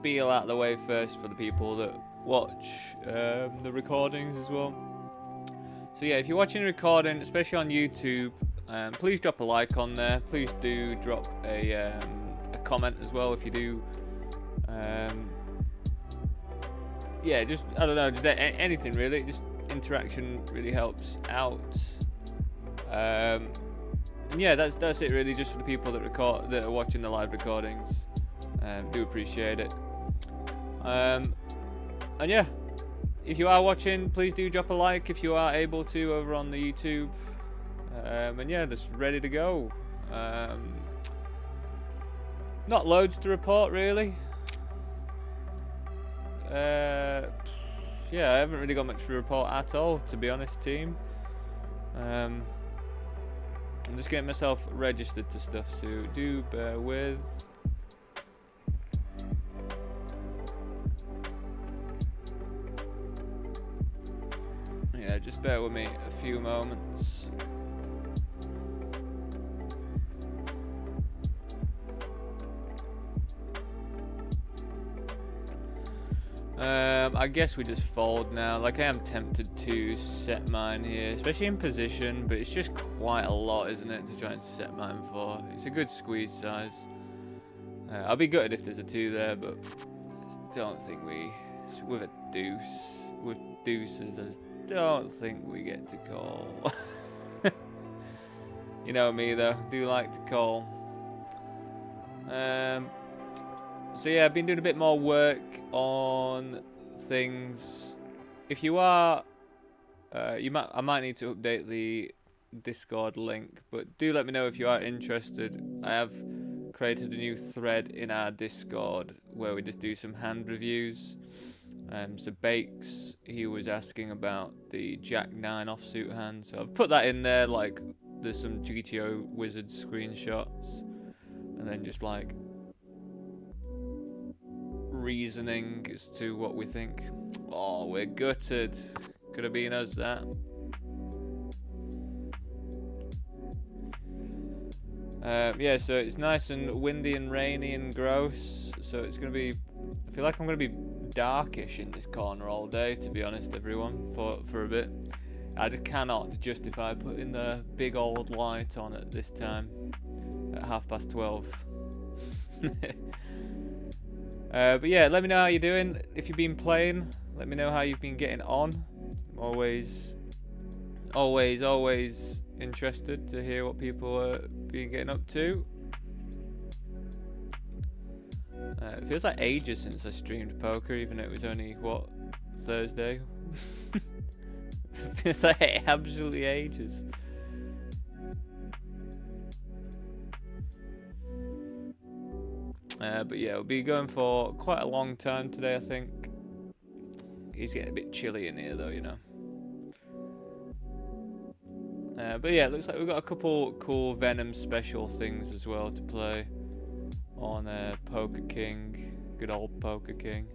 spiel out of the way first for the people that watch the recordings as well. So yeah, if you're watching a recording, especially on YouTube, please drop a like on there. Please do drop a comment as well if you do. Yeah, just, I don't know, just anything really. Just interaction really helps out. And yeah, that's it really, just for the people that are watching the live recordings. Do appreciate it. And yeah, if you are watching, please do drop a like if you are able to over on the YouTube. And yeah, that's ready to go. Not loads to report really. Yeah, I haven't really got much to report at all, to be honest, team. I'm just getting myself registered to stuff, so do bear with. Yeah, just bear with me a few moments. I guess we just fold now. Like, I am tempted to set mine here, especially in position, but it's just quite a lot, isn't it, to try and set mine for. It's a good squeeze size. I'll be gutted if there's a 2 there, but I just don't think with a deuce, with deuces, I just don't think we get to call. You know me though, do like to call. So yeah, I've been doing a bit more work on things. If you are, I might need to update the Discord link, but do let me know if you are interested. I have created a new thread in our Discord where we just do some hand reviews. So Bakes, he was asking about the Jack 9 offsuit hand, so I've put that in there. Like, there's some GTO Wizard screenshots, and then just like reasoning as to what we think. Oh, we're gutted. Could have been us, that. Yeah, so it's nice and windy and rainy and gross, so it's gonna be, I feel like I'm gonna be darkish in this corner all day, to be honest, everyone, for a bit. I just cannot justify putting the big old light on at this time at 12:30. But yeah, let me know how you're doing. If you've been playing, let me know how you've been getting on. Always interested to hear what people are getting up to. It feels like ages since I streamed poker, even though it was only, what, Thursday? Feels like absolutely ages. But yeah, we'll be going for quite a long time today, I think. It's getting a bit chilly in here though, you know. But yeah, it looks like we've got a couple cool Venom special things as well to play on Poker King. Good old Poker King.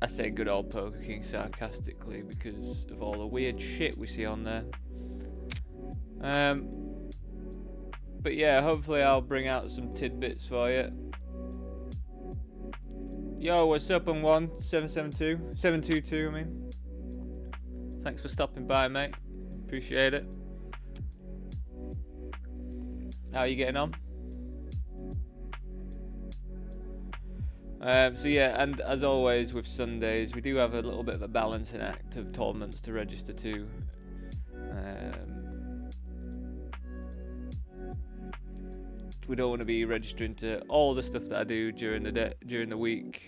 I say good old Poker King sarcastically because of all the weird shit we see on there. But yeah, hopefully I'll bring out some tidbits for you. Yo, what's up on 722, I mean. Thanks for stopping by, mate. Appreciate it. How are you getting on? So yeah, and as always with Sundays, we do have a little bit of a balancing act of tournaments to register to. We don't want to be registering to all the stuff that I do during the week,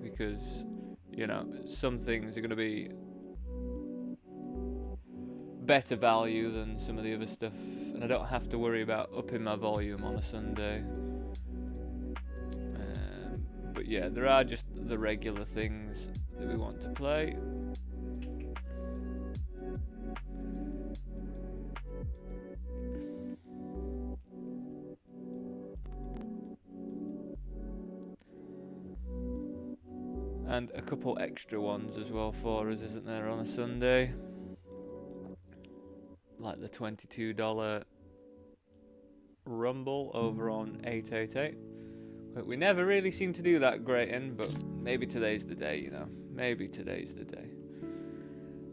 because, you know, some things are going to be better value than some of the other stuff, and I don't have to worry about upping my volume on a Sunday. But yeah, there are just the regular things that we want to play. And a couple extra ones as well for us, isn't there, on a Sunday? Like the $22 Rumble over on 888. But we never really seem to do that great in, but maybe today's the day, you know. Maybe today's the day.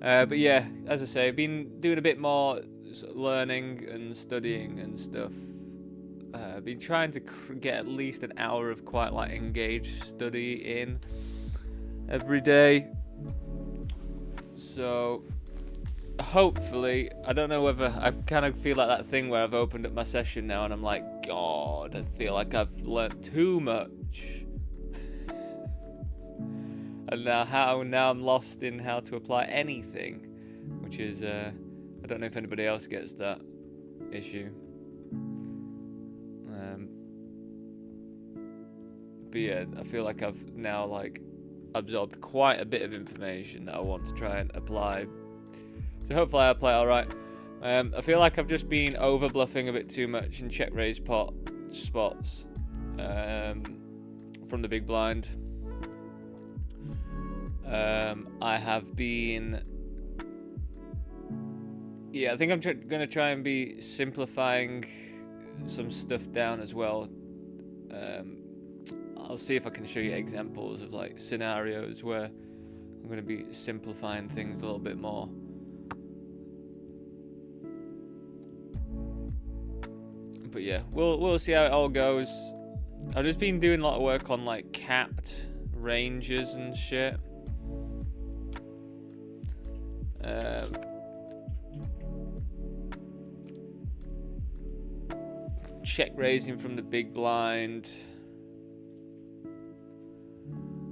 But yeah, as I say, I've been doing a bit more learning and studying and stuff. I've been trying to get at least an hour of quite like engaged study in every day. So hopefully, I don't know whether I kind of feel like that thing where I've opened up my session now and I'm like, God, I feel like I've learnt too much. And now I'm lost in how to apply anything, which is I don't know if anybody else gets that issue. But yeah, I feel like I've now like absorbed quite a bit of information that I want to try and apply. So hopefully I apply alright. I feel like I've just been over bluffing a bit too much in check raise pot spots from the big blind. I have been, yeah, I think I'm going to try and be simplifying some stuff down as well. I'll see if I can show you examples of like scenarios where I'm going to be simplifying things a little bit more. But yeah, we'll see how it all goes. I've just been doing a lot of work on like capped ranges and shit. Check raising from the big blind.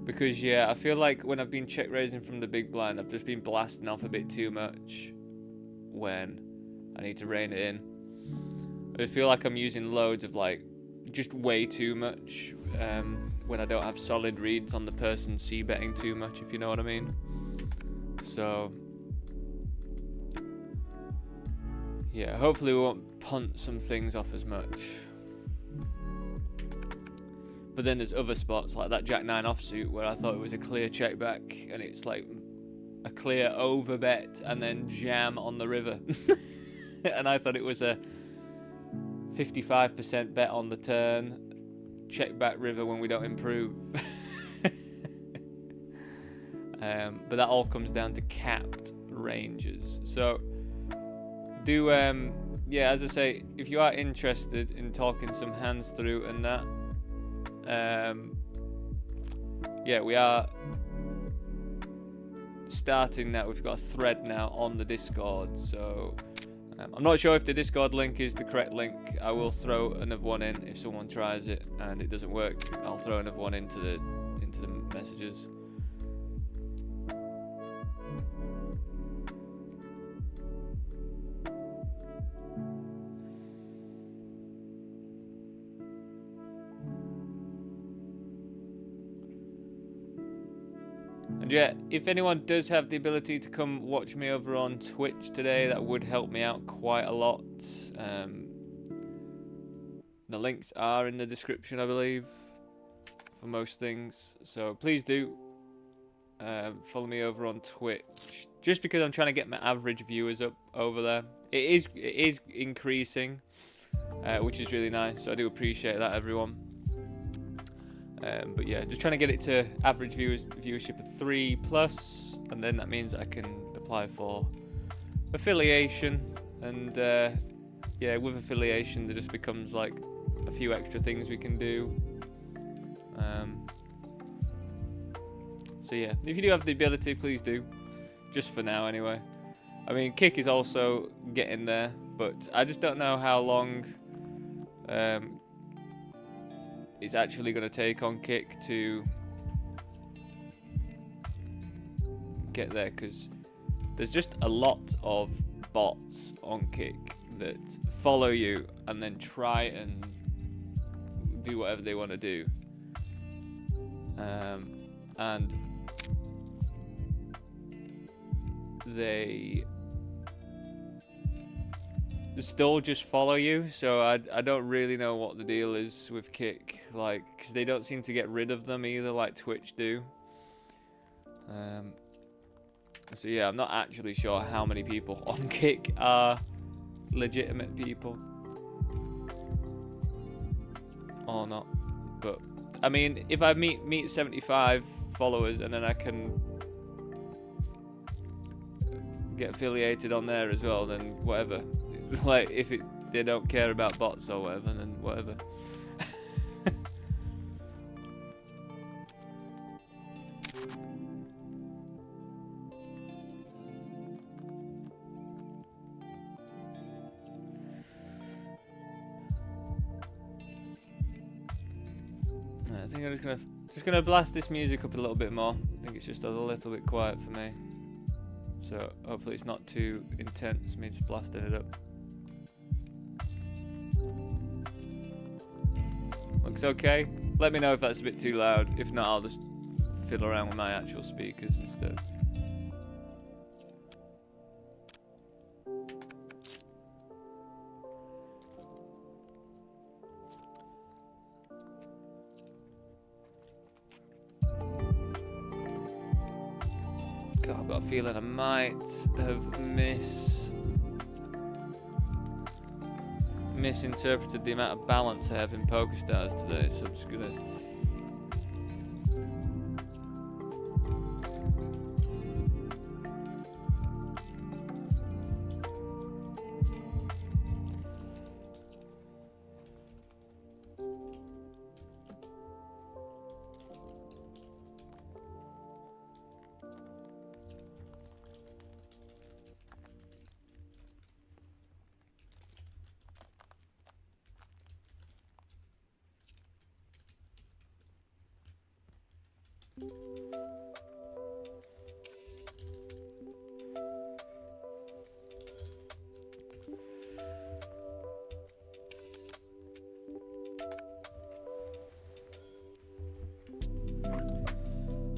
Because yeah, I feel like when I've been check raising from the big blind, I've just been blasting off a bit too much when I need to rein it in. I feel like I'm using loads of like just way too much when I don't have solid reads on the person c-betting too much, if you know what I mean. So yeah, hopefully we won't punt some things off as much. But then there's other spots like that Jack 9 offsuit where I thought it was a clear check back and it's like a clear over bet and then jam on the river. And I thought it was a 55% bet on the turn, check back river when we don't improve. But that all comes down to capped ranges. So do yeah, as I say, if you are interested in talking some hands through and that, yeah, we are starting that. We've got a thread now on the Discord, so I'm not sure if the Discord link is the correct link. I will throw another one in if someone tries it and it doesn't work. I'll throw another one into the messages. And yeah, if anyone does have the ability to come watch me over on Twitch today, that would help me out quite a lot. The links are in the description, I believe, for most things. So please do follow me over on Twitch, just because I'm trying to get my average viewers up over there. It is increasing, which is really nice. So I do appreciate that, everyone. But yeah, just trying to get it to average viewership of 3+, and then that means I can apply for affiliation. And yeah, with affiliation, there just becomes like a few extra things we can do. So yeah, if you do have the ability, please do. Just for now, anyway. I mean, Kick is also getting there, but I just don't know how long it's actually going to take on Kick to get there, because there's just a lot of bots on Kick that follow you and then try and do whatever they want to do, and they still just follow you. So I don't really know what the deal is with Kick, like, because they don't seem to get rid of them either like Twitch do. So yeah, I'm not actually sure how many people on Kick are legitimate people or not, but I mean, if I meet 75 followers and then I can get affiliated on there as well, then whatever. Like, if they don't care about bots or whatever, then whatever. I think I'm just gonna blast this music up a little bit more. I think it's just a little bit quiet for me, so hopefully it's not too intense. Me just blasting it up. Looks okay. Let me know if that's a bit too loud. If not, I'll just fiddle around with my actual speakers instead. God, I've got a feeling I might have misinterpreted the amount of balance I have in PokerStars today, so I'm just gonna...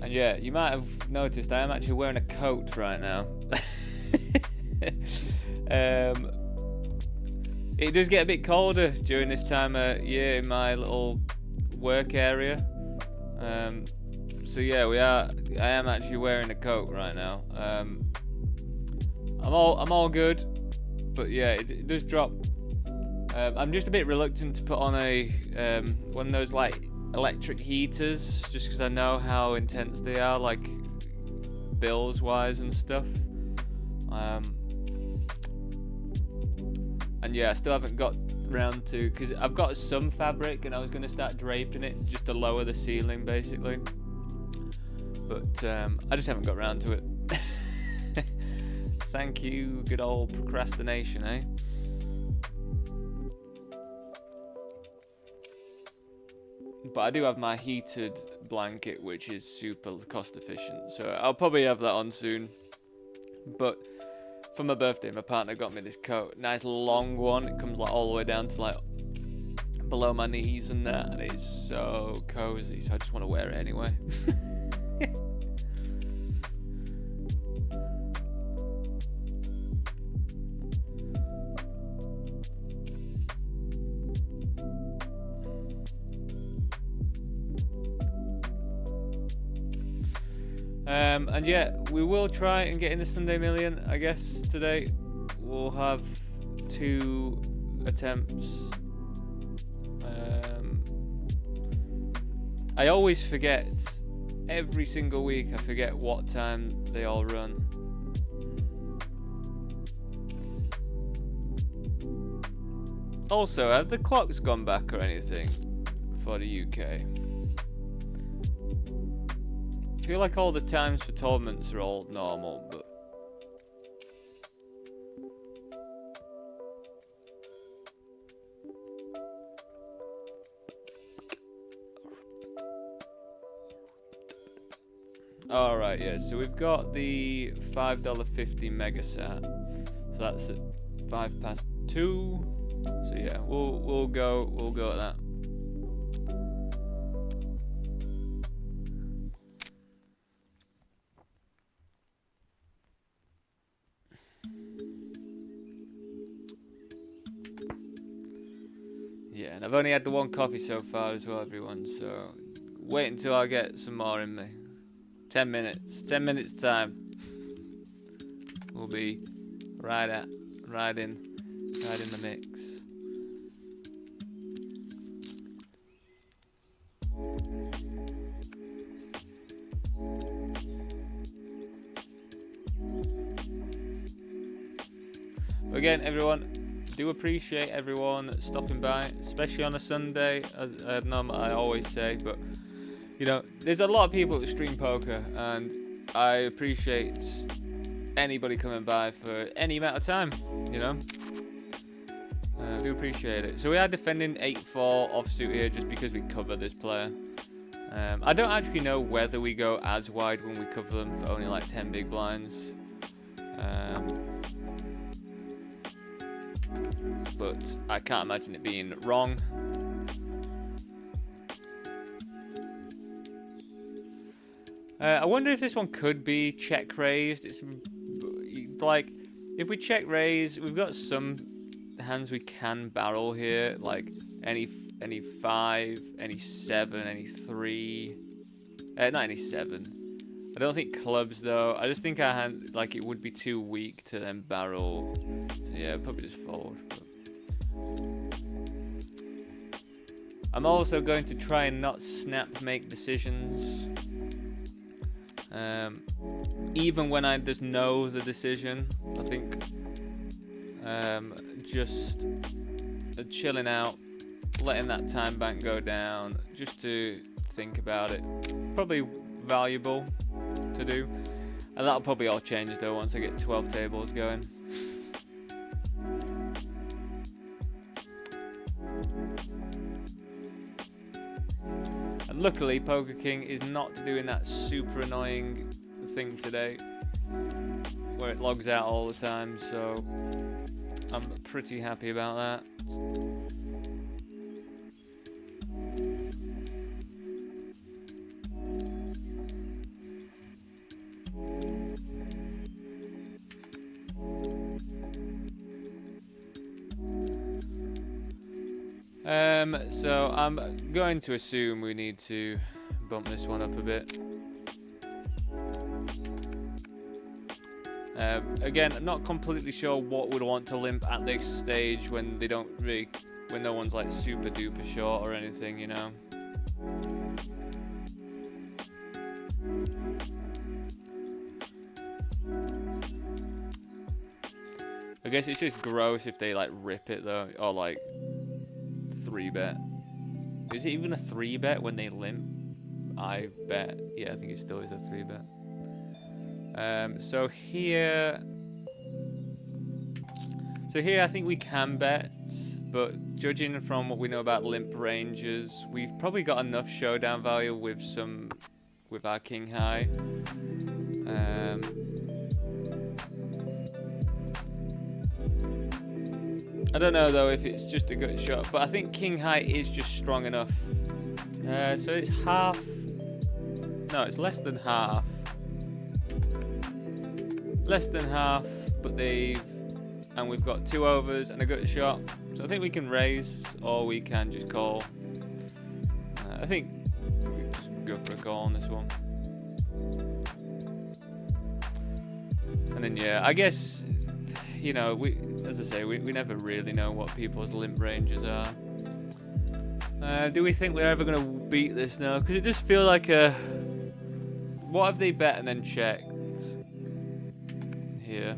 And yeah, you might have noticed I am actually wearing a coat right now. It does get a bit colder during this time of year in my little work area. So yeah, I am actually wearing a coat right now. I'm all good, but yeah, it does drop. I'm just a bit reluctant to put on a one of those like electric heaters, just because I know how intense they are, like bills wise and stuff. And yeah, I still haven't got round to, because I've got some fabric and I was going to start draping it just to lower the ceiling basically, but I just haven't got round to it. Thank you, good old procrastination, eh? But I do have my heated blanket, which is super cost efficient, so I'll probably have that on soon. But for my birthday, my partner got me this coat, nice long one. It comes like all the way down to like below my knees and that, and it's so cozy, so I just want to wear it anyway. And yeah, we will try and get in the Sunday Million, I guess, today. We'll have 2 attempts. I always forget, every single week I forget what time they all run. Also, have the clocks gone back or anything for the UK? I feel like all the times for tournaments are all normal, but... Alright, yeah, so we've got the $5.50 Megasat. So that's at 2:05. So yeah, we'll go at that. Yeah, and I've only had the 1 coffee so far as well, everyone, so wait until I get some more in me. 10 minutes. 10 minutes time. We'll be right in the mix. But again, everyone, do appreciate everyone stopping by, especially on a Sunday, as I always say. But you know, there's a lot of people that stream poker, and I appreciate anybody coming by for any amount of time. You know, I do appreciate it. So we are defending 8-4 offsuit here, just because we cover this player. I don't actually know whether we go as wide when we cover them for only like 10 big blinds. But I can't imagine it being wrong. I wonder if this one could be check raised. It's like, if we check raise, we've got some hands we can barrel here, like any 5, any 7, any 3. Not any 7. I don't think clubs though. I just think our hand, like, it would be too weak to then barrel. So yeah, probably just fold. I'm also going to try and not snap make decisions. Even when I just know the decision, I think just chilling out, letting that time bank go down, just to think about it, probably valuable to do. And that'll probably all change though once I get 12 tables going. And luckily, Poker King is not doing that super annoying thing today, where it logs out all the time, so I'm pretty happy about that. So I'm going to assume we need to bump this one up a bit. Again, I'm not completely sure what we'd want to limp at this stage when they don't really, when no one's like super duper short or anything, you know. I guess it's just gross if they like rip it though, or like 3-bet. Is it even a 3-bet when they limp? I bet. Yeah, I think it still is a 3-bet. So here I think we can bet, but judging from what we know about limp ranges, we've probably got enough showdown value with our king high. I don't know though if it's just a good shot, but I think king high is just strong enough. So it's half. No, it's less than half. Less than half, but and we've got 2 overs and a good shot. So I think we can raise, or we can just call. I think we just go for a call on this one. And then yeah, I guess, you know, as I say, we never really know what people's limp ranges are. Do we think we're ever going to beat this now? Because it just feels like what have they bet and then checked here?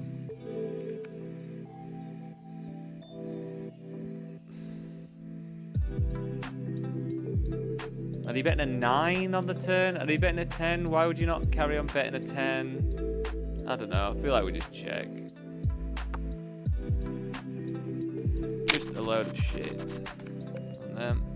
Are they betting a 9 on the turn? Are they betting a 10? Why would you not carry on betting a 10? I don't know. I feel like we just check. Just a load of shit on them.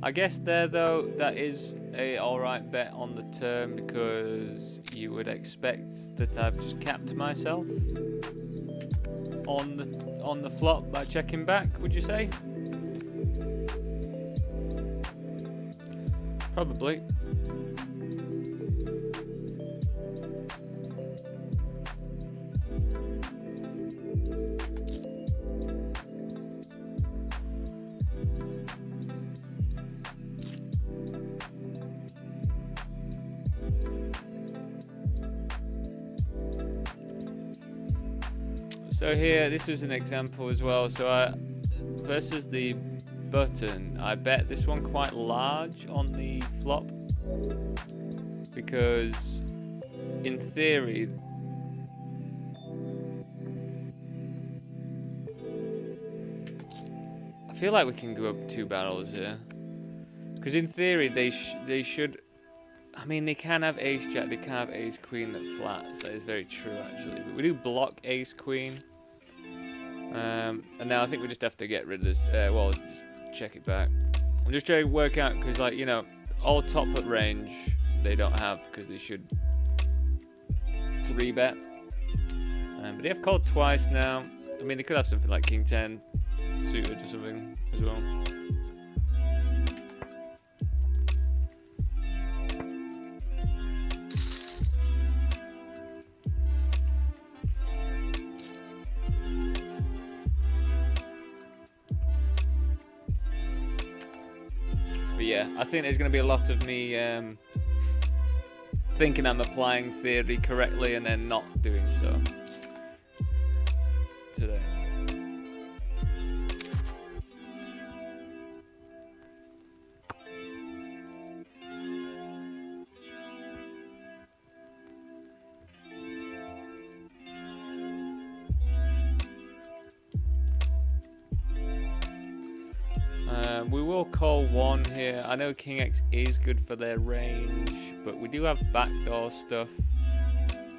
I guess there though, that is a alright bet on the turn, because you would expect that I've just capped myself on the flop by checking back, would you say? Probably. So here, this is an example as well. So versus the button, I bet this one quite large on the flop, because in theory I feel like we can go up 2 barrels here, because in theory they should. I mean, they can have ace jack, they can have ace queen that flats. That is very true, actually. But we do block ace queen. And now I think we just have to get rid of this. Well, just check it back. I'm just trying to work out, because, like, you know, all top at range they don't have, because they should 3-bet. But they have called twice now. I mean, they could have something like king 10 suited or something as well. Yeah, I think there's going to be a lot of me thinking I'm applying theory correctly and then not doing so today. We will call 1 here. I know King X is good for their range, but we do have backdoor stuff.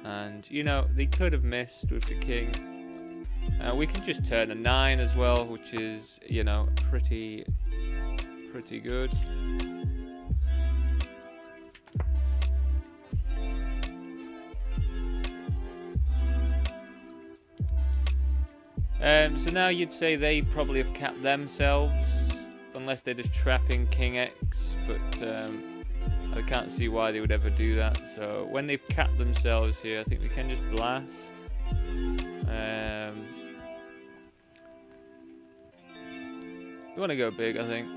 And, you know, they could have missed with the king. We can just turn a 9 as well, which is, you know, pretty good. So now you'd say they probably have capped themselves, unless they're just trapping King X, but I can't see why they would ever do that. So when they've capped themselves here, I think we can just blast. We want to go big, I think.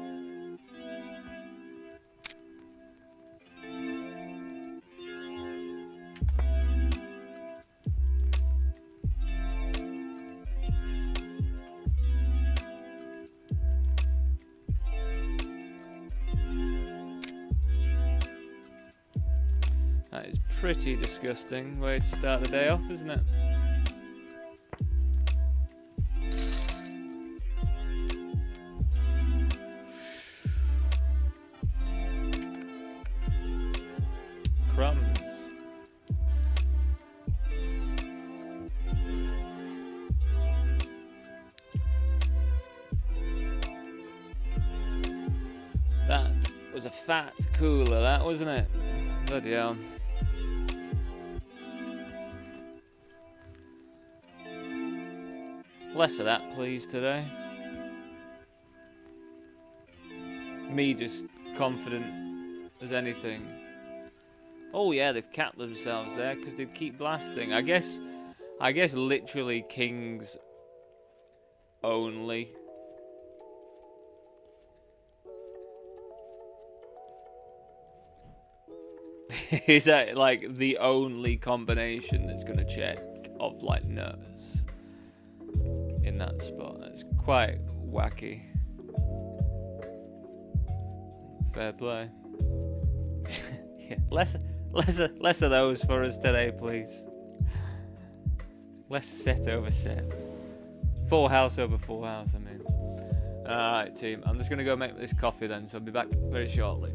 That is pretty disgusting way to start the day off, isn't it? Crumbs. That was a fat cooler, that, wasn't it? Bloody hell. Less of that, please, today. Me just confident as anything. Oh yeah, they've capped themselves there because they'd keep blasting. I guess literally kings only. Is that like the only combination that's gonna check of like nuts in that spot? That's quite wacky. Fair play. Yeah, less of those for us today, please. Less set over set. Full house over full house, I mean. Alright, team. I'm just gonna go make this coffee then, so I'll be back very shortly.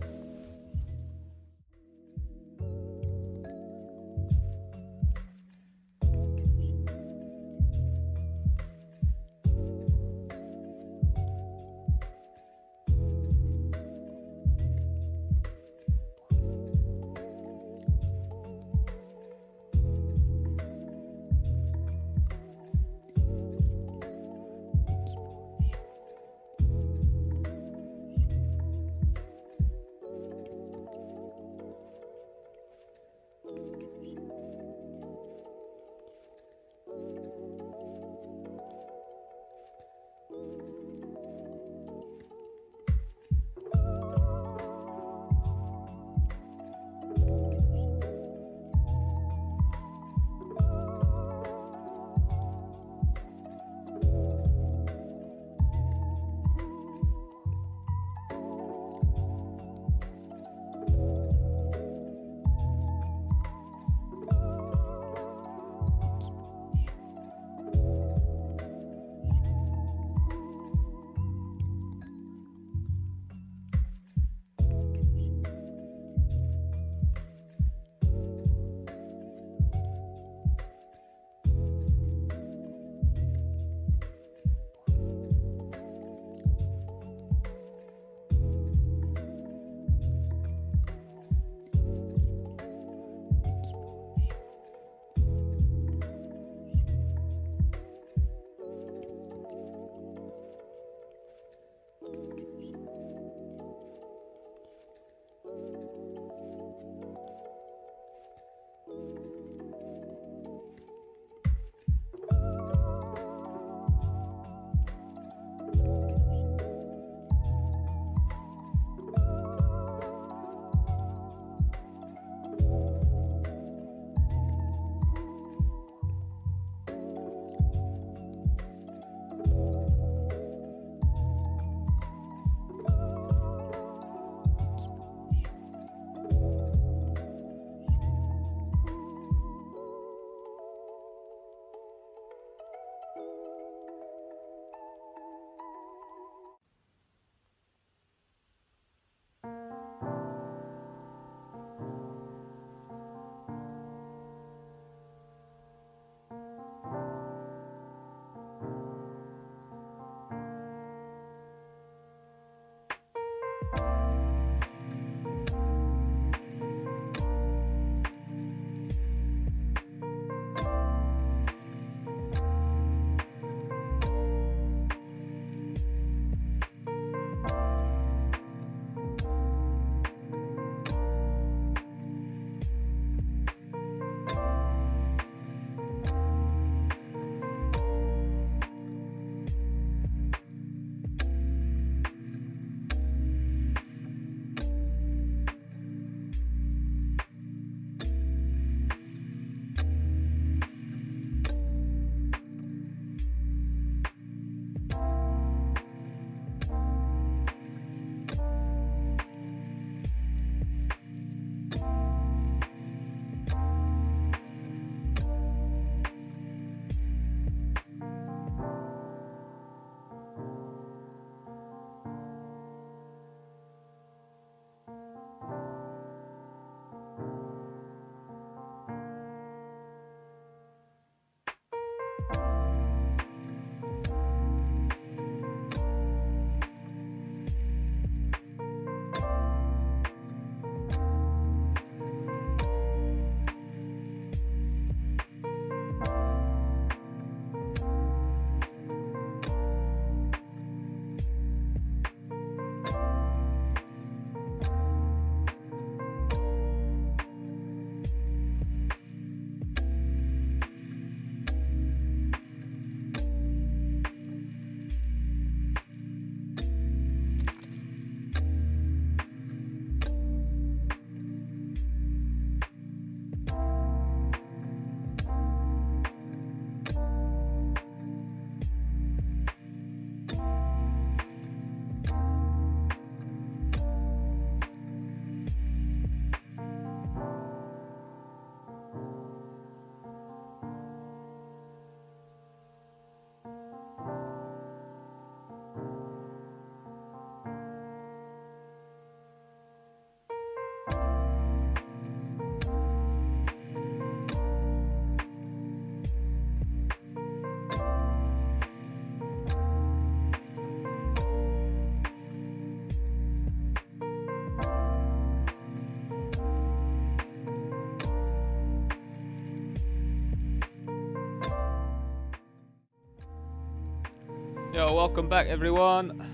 Yo, welcome back everyone.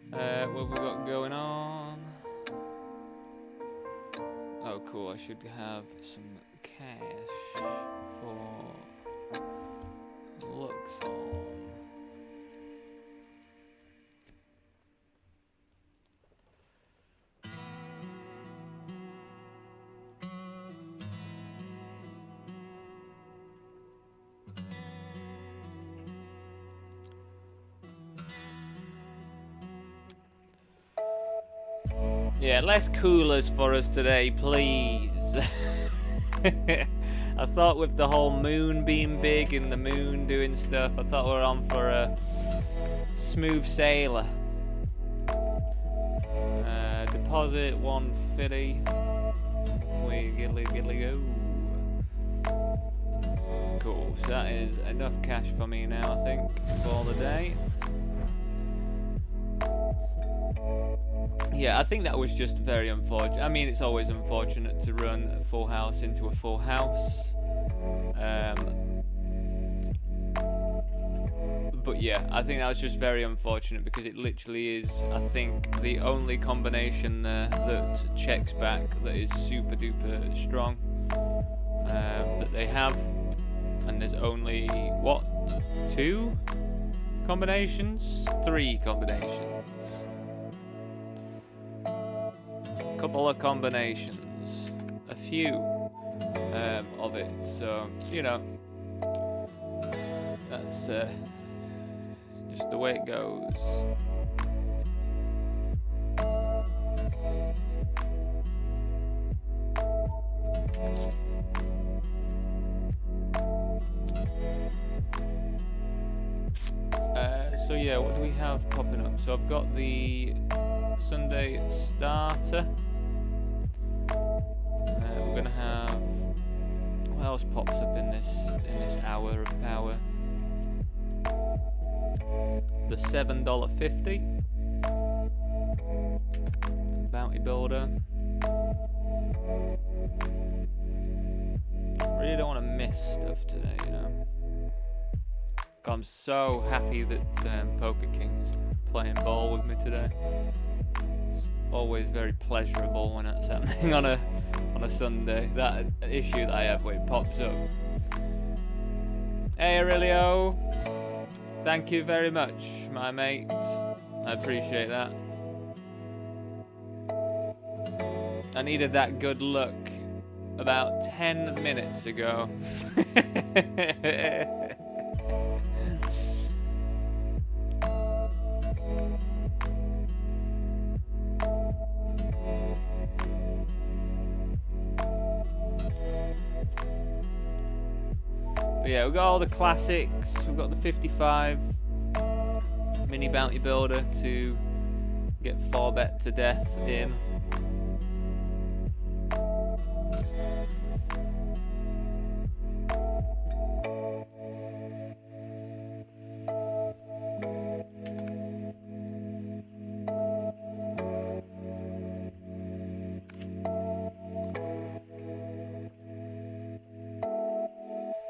What have we got going on? Oh cool, I should have some cash for Luxon. Yeah, less coolers for us today, please. I thought with the whole moon being big and the moon doing stuff, I thought we were on for a smooth sailor. Deposit 150. We giddly go. Cool, so that is enough cash for me now, I think, for the day. Yeah, I think that was just very unfortunate. I mean, it's always unfortunate to run a full house into a full house. But yeah, I think that was just very unfortunate because it literally is, I think, the only combination there that checks back that is super duper strong that they have. And there's only, what, 2 combinations? 3 combinations. Couple of combinations, a few of it, so you know that's just the way it goes. So yeah, what do we have popping up? So I've got the Sunday starter. We're gonna have, what else pops up in this hour of power? The $7.50 bounty builder. Really don't want to miss stuff today, you know. I'm so happy that Poker King's playing ball with me today. It's always very pleasurable when that's happening on a Sunday. That issue that I have where it pops up. Hey Aurelio, thank you very much, my mate. I appreciate that. I needed that good luck about 10 minutes ago. But yeah, we've got all the classics. We've got the 55 mini bounty builder to get 4-bet to death in.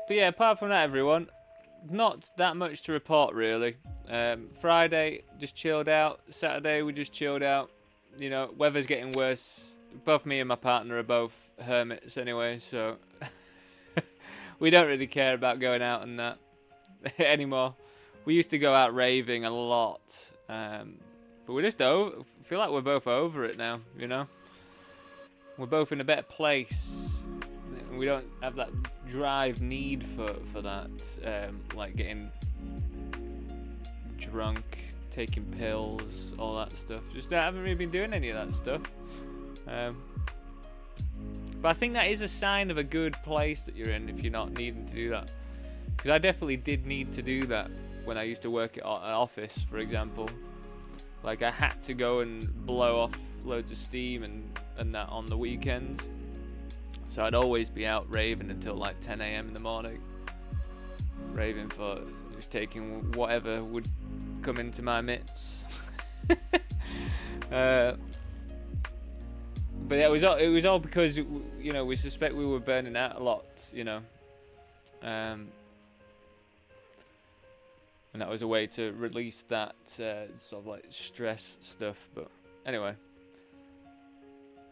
But yeah, apart from that, everyone, not that much to report really. Friday, just chilled out. Saturday, we just chilled out. You know, weather's getting worse. Both me and my partner are both hermits anyway, so we don't really care about going out and that anymore. We used to go out raving a lot, but we're just over. I feel like we're both over it now, you know? We're both in a better place. We don't have that drive need for that, like getting drunk, taking pills, all that stuff. Just I haven't really been doing any of that stuff. But I think that is a sign of a good place that you're in if you're not needing to do that. Because I definitely did need to do that when I used to work at an office, for example. Like I had to go and blow off loads of steam and that on the weekends. So I'd always be out raving until like 10 AM in the morning. Raving for just taking whatever would come into my mitts. But yeah, it was all because, you know, we suspect we were burning out a lot, you know. And that was a way to release that sort of like stress stuff. But anyway.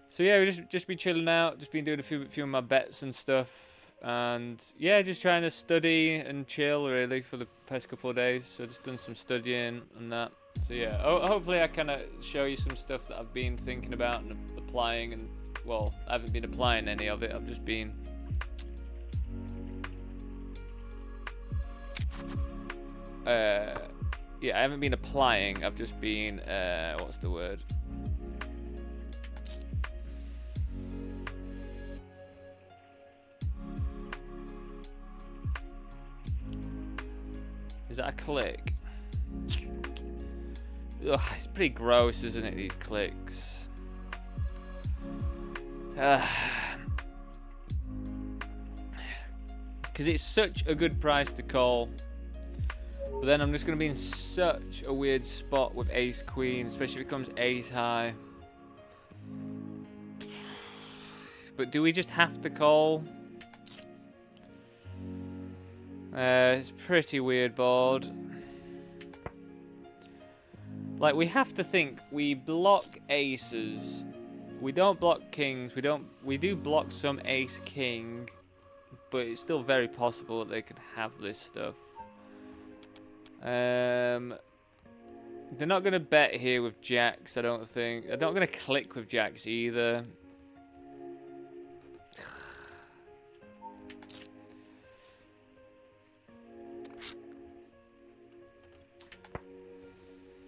So yeah, we just been chilling out, just been doing a few of my bets and stuff. And yeah, just trying to study and chill really for the past couple of days. So just done some studying and that. So yeah, hopefully I kind of show you some stuff that I've been thinking about and applying. And well, I haven't been applying any of it. I've just been yeah, I haven't been applying. I've just been what's the word? Is that a click? Ugh, it's pretty gross, isn't it, these clicks? Because it's such a good price to call. But then I'm just going to be in such a weird spot with ace queen, especially if it comes ace high. But do we just have to call? It's pretty weird board. Like, we have to think, we block aces. We don't block kings. We do block some ace king, but it's still very possible that they could have this stuff. They're not going to bet here with jacks, I don't think. They're not going to click with jacks either.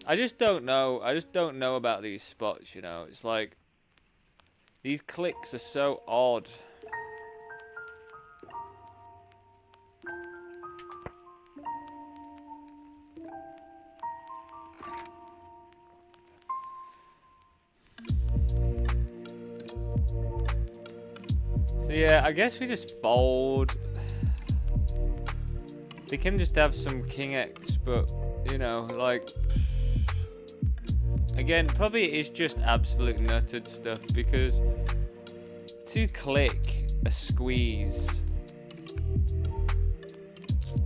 I just don't know. I just don't know about these spots, you know. It's like, these clicks are so odd. So yeah, I guess we just fold. They can just have some king X, but, you know, like... Again, probably it's just absolute nutted stuff, because to click a squeeze,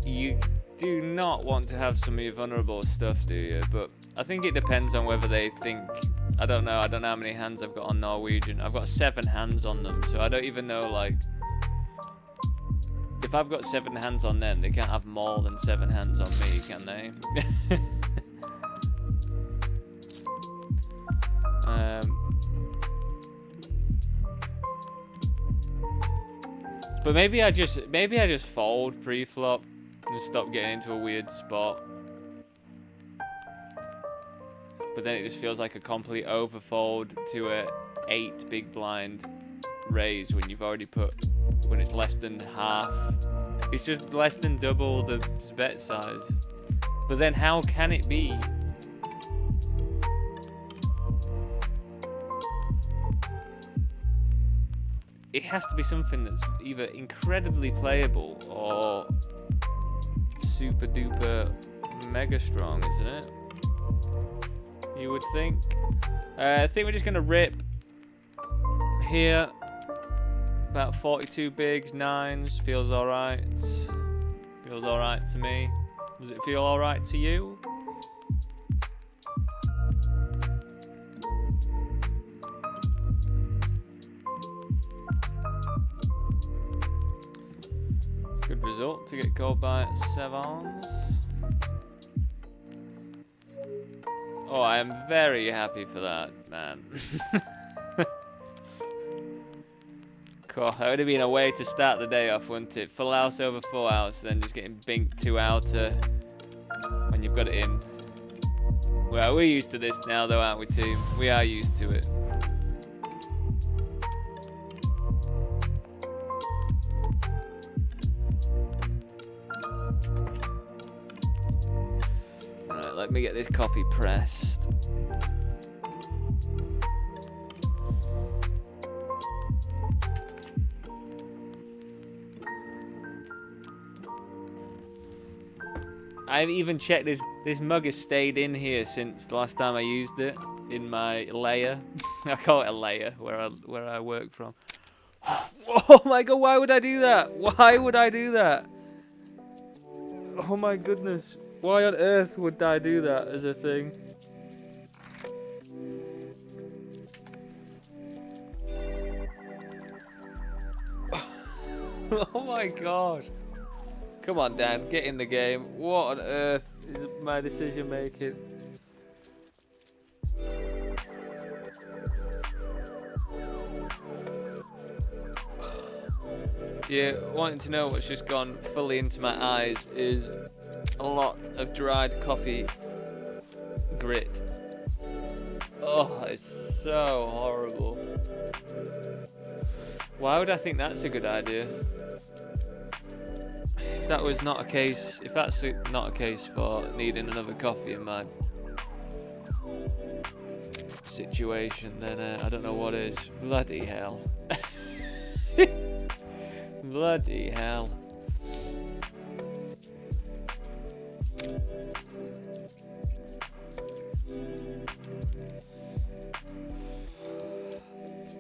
you do not want to have some of your vulnerable stuff, do you? But I think it depends on whether they think... I don't know how many hands I've got on Norwegian. I've got 7 hands on them, so I don't even know, like... If I've got 7 hands on them, they can't have more than 7 hands on me, can they? But maybe I just fold pre-flop and stop getting into a weird spot. But then it just feels like a complete overfold to a 8 big blind raise when you've already put, when it's less than half. It's just less than double the bet size. But then how can it be? It has to be something that's either incredibly playable or super duper mega strong, isn't it? You would think. I think we're just gonna rip here. About 42 bigs, 9s. Feels alright. Feels alright to me. Does it feel alright to you? Good result to get called by sevens. Oh, I am very happy for that, man. Cool. That would have been a way to start the day off, wouldn't it? Full house over full house, then just getting binked 2 outer when you've got it in. Well, we're used to this now, though, aren't we, team? We are used to it. Let me get this coffee pressed. I've even checked this mug has stayed in here since the last time I used it in my layer. I call it a layer where I work from. Oh my god, why would I do that? Why would I do that? Oh my goodness. Why on earth would I do that as a thing? Oh my god. Come on, Dan, get in the game. What on earth is my decision making? Yeah, wanting to know what's just gone fully into my eyes is a lot of dried coffee grit. Oh, it's so horrible. Why would I think that's a good idea? If that was not a case, if that's not a case for needing another coffee in my situation, then I don't know what is. Bloody hell. Bloody hell.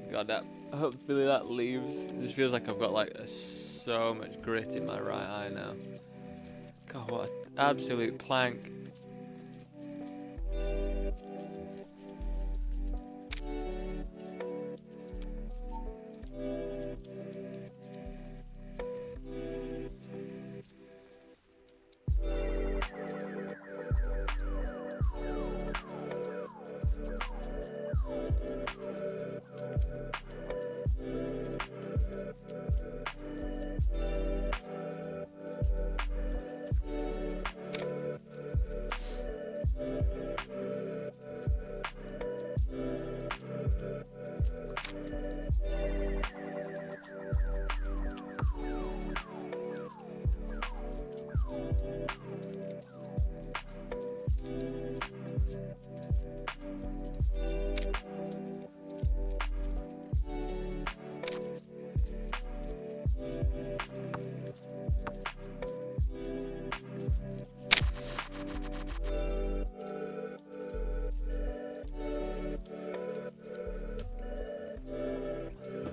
God, that hopefully that leaves. It just feels like I've got like so much grit in my right eye now. God, what an absolute plank.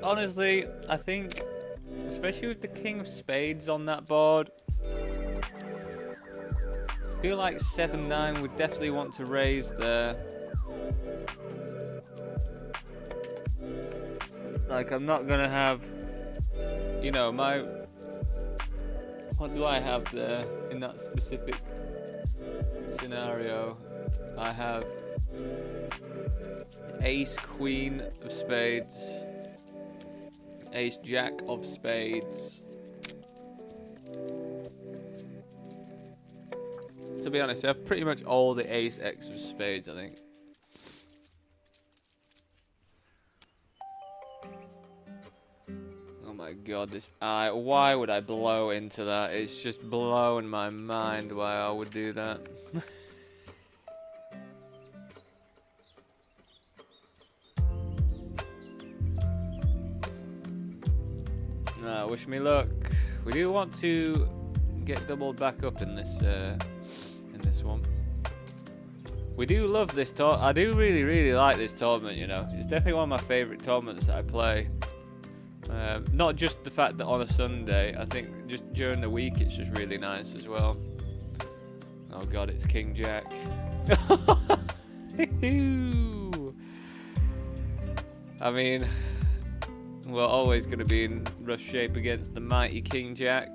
Honestly, I think, especially with the King of Spades on that board, I feel like 7-9 would definitely want to raise there. Like, I'm not gonna have, you know, what do I have there in that specific scenario? I have Ace, Queen of Spades, Ace, Jack of Spades. To be honest, I have pretty much all the Ace, X of Spades, I think. Oh my god, this eye. Why would I blow into that? It's just blowing my mind why I would do that. Wish me luck. We do want to get doubled back up in this one. We do love this tournament. I do really like this tournament, you know. It's definitely one of my favourite tournaments that I play. Not just the fact that on a Sunday, I think just during the week it's just really nice as well. Oh god, it's King Jack. I mean, we're always going to be in rough shape against the mighty King Jack.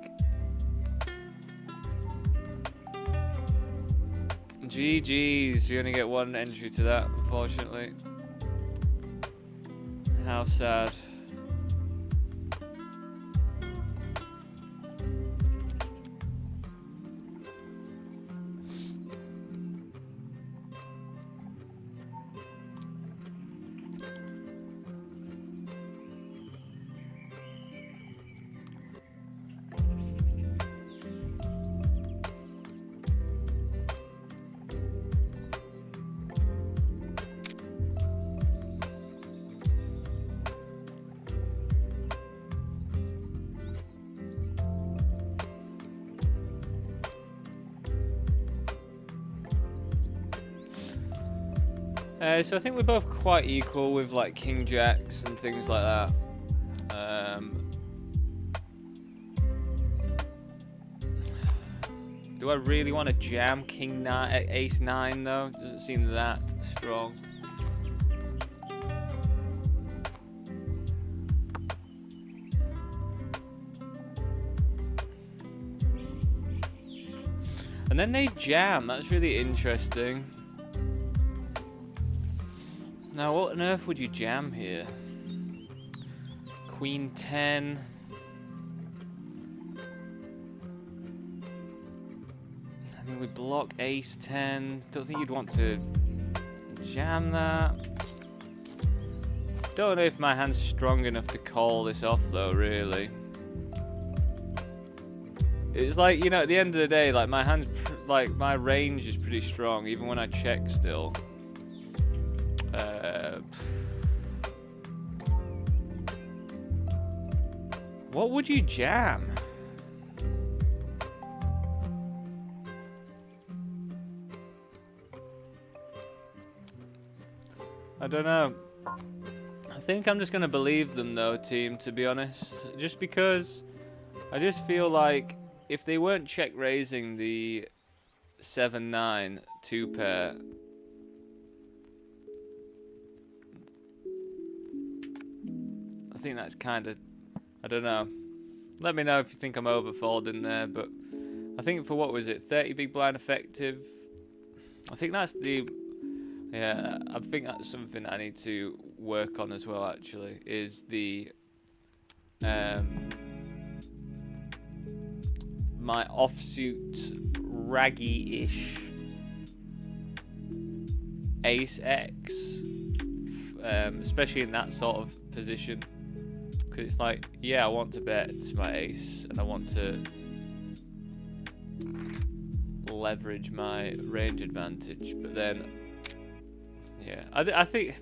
GG's, you only get one entry to that, unfortunately. How sad. So I think we're both quite equal with like King Jacks and things like that. Do I really want to jam King 9, Ace 9 though? Doesn't seem that strong. And then they jam. That's really interesting. Now, what on earth would you jam here? Queen 10. I mean, we block Ace 10. Don't think you'd want to jam that. Don't know if my hand's strong enough to call this off, though, really. It's like, you know, at the end of the day, like, my hand's, like, my range is pretty strong, even when I check still. What would you jam? I don't know. I think I'm just going to believe them, though, team, to be honest. Just because I just feel like if they weren't check raising the 7-9 two pair, I think that's kind of, I don't know. Let me know if you think I'm overfolding there, but I think for what was it, 30 big blind effective? I think that's the, yeah, I think that's something I need to work on as well, actually, is the, my offsuit raggy-ish Ace X, especially in that sort of position. Because it's like, yeah, I want to bet my ace, and I want to leverage my range advantage, but then, yeah, I think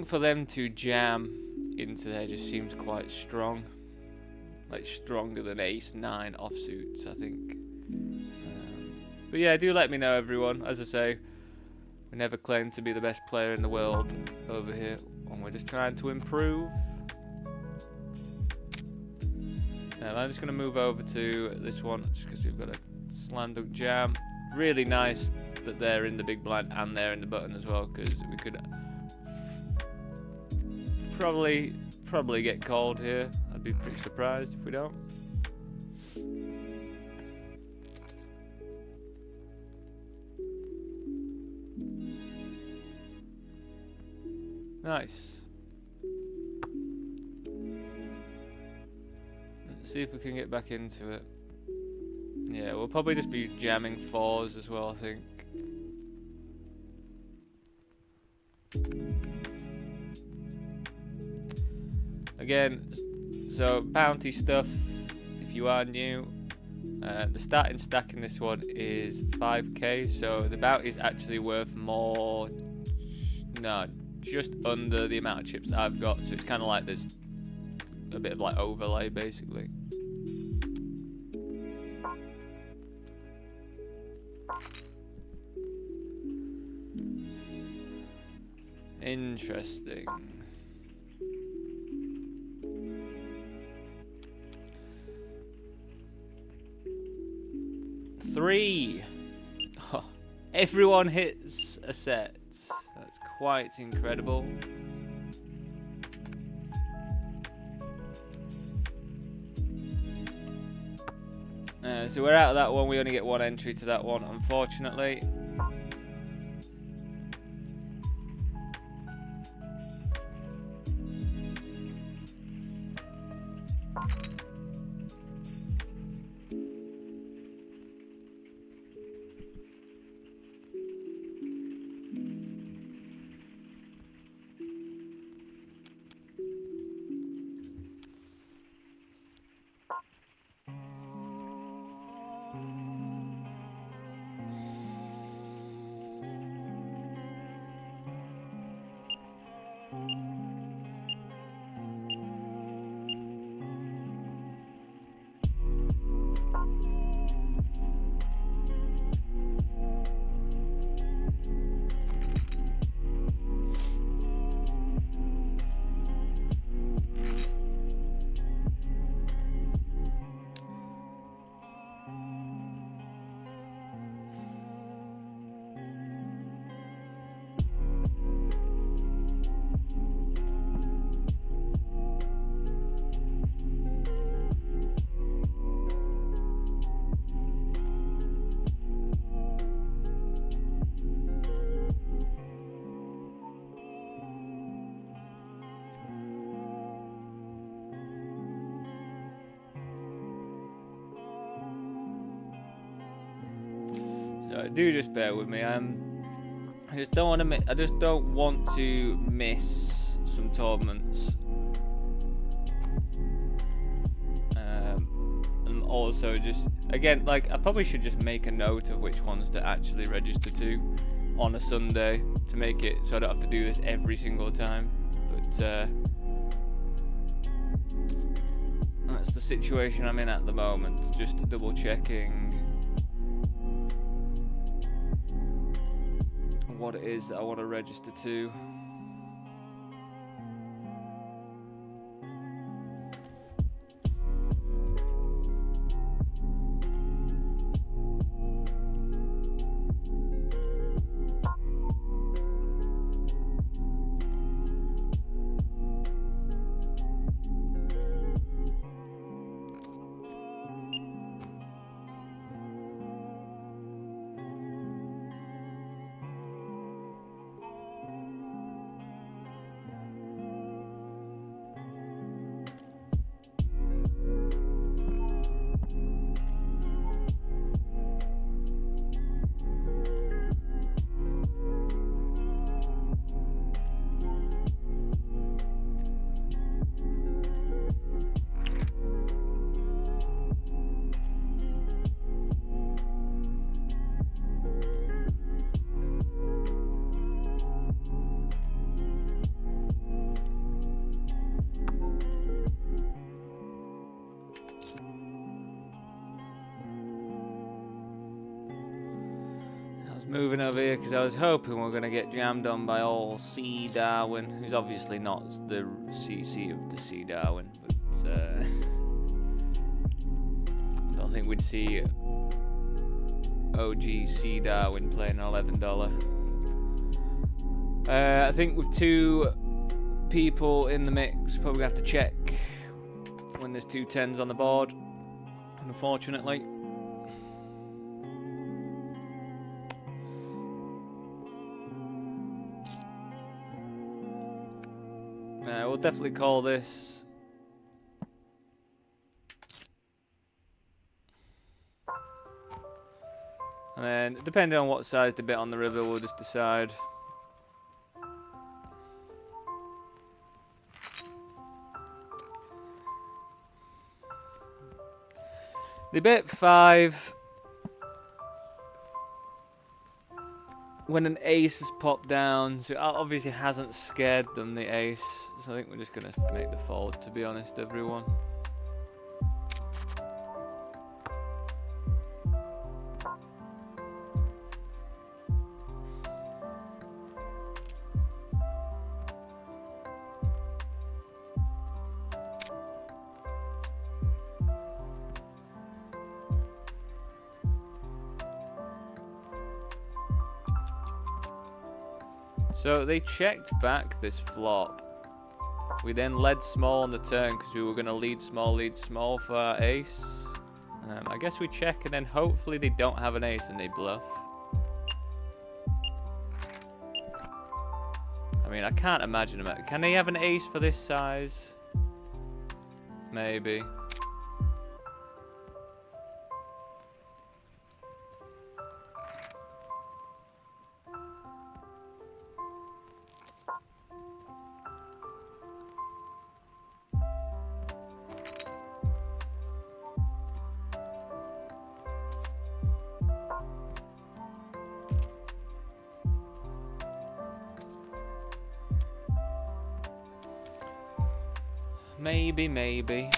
for them to jam into there just seems quite strong, like stronger than Ace 9 offsuits, I think. But yeah, do let me know, everyone. As I say, we never claim to be the best player in the world over here, and we're just trying to improve. Now, I'm just going to move over to this one, just because we've got a slam dunk jam. Really nice that they're in the big blind and they're in the button as well, because we could probably get called here. I'd be pretty surprised if we don't. Nice. Let's see if we can get back into it. Yeah, we'll probably just be jamming 4s as well, I think. Again, so bounty stuff, if you are new, the starting stack in this one is 5k, so the bounty is actually worth more, no, just under the amount of chips that I've got, so it's kind of like there's a bit of like overlay basically. Interesting. Three. Oh, everyone hits a set. That's quite incredible. So we're out of that one. We only get one entry to that one, unfortunately. do just bear with me. I just don't want to. I just don't want to miss some tournaments. And also, just again, like I probably should just make a note of which ones to actually register to on a Sunday to make it so I don't have to do this every single time. But that's the situation I'm in at the moment. Just double checking what it is that I want to register to. Moving over here because I was hoping we were going to get jammed on by all C. Darwin, who's obviously not the CC of the C. Darwin, but I don't think we'd see OG C. Darwin playing $11. I think with 2 people in the mix, probably have to check when there's 2 10s on the board, unfortunately. We'll definitely call this. And then, depending on what size the bit on the river, we'll just decide. The bit 5. When an ace has popped down, so it obviously hasn't scared them, the ace. So I think we're just going to make the fold, to be honest, everyone. So they checked back this flop. We then led small on the turn because we were going to lead small for our ace. I guess we check and then hopefully they don't have an ace and they bluff. I mean, I can't imagine them. Can they have an ace for this size? Maybe. Maybe.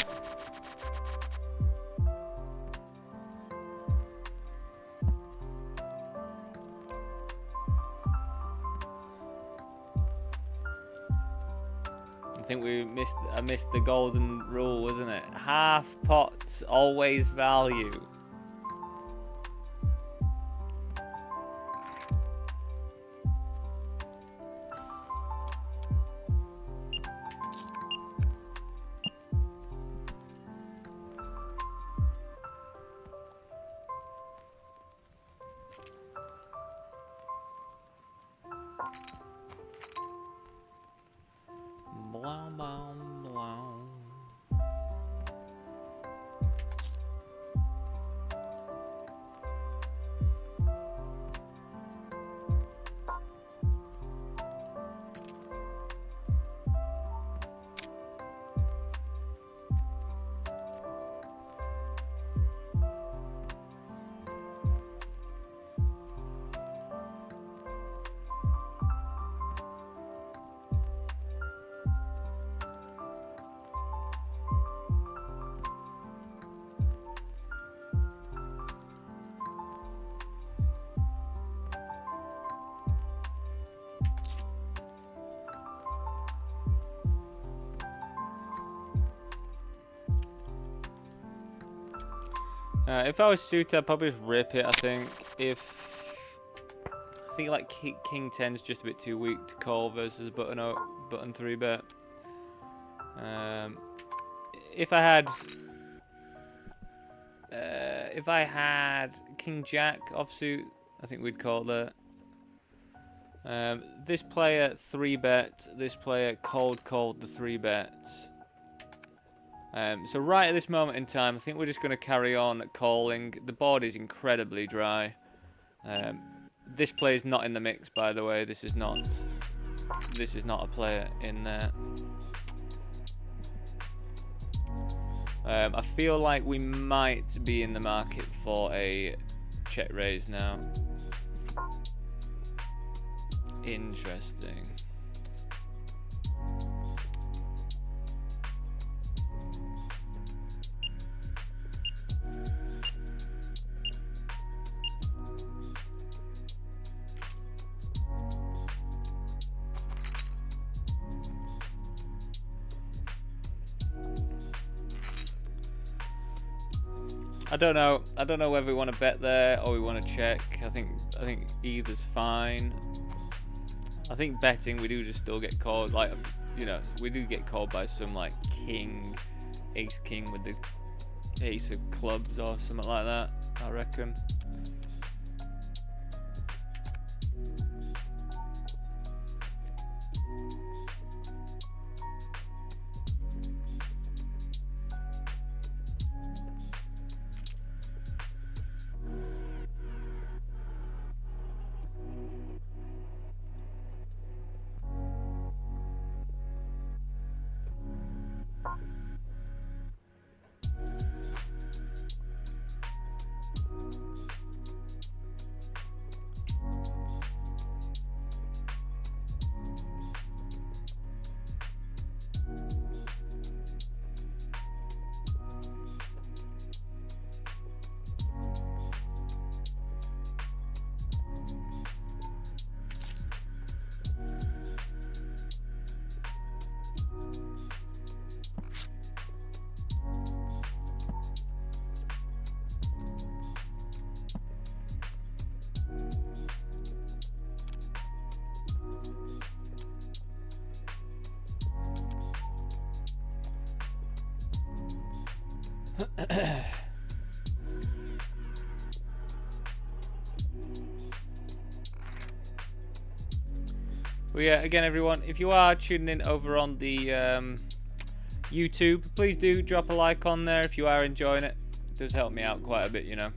I think I missed the golden rule, wasn't it? Half pots always value. If I was suited, I'd probably just rip it, I think. I think like King 10's just a bit too weak to call versus button 3-bet. If I had King Jack offsuit, I think we'd call that. This player 3-bet, this player called the 3-bets. So right at this moment in time, I think we're just going to carry on calling. The board is incredibly dry. This player is not in the mix, by the way. This is not a player in there. I feel like we might be in the market for a check raise now. Interesting. I don't know. I don't know whether we want to bet there or we want to check. I think either's fine. I think betting, we do just still get called, like, you know, we do get called by some like king, ace king with the ace of clubs or something like that, I reckon. Well, yeah, again, everyone, if you are tuning in over on the YouTube, please do drop a like on there if you are enjoying it. It does help me out quite a bit, you know.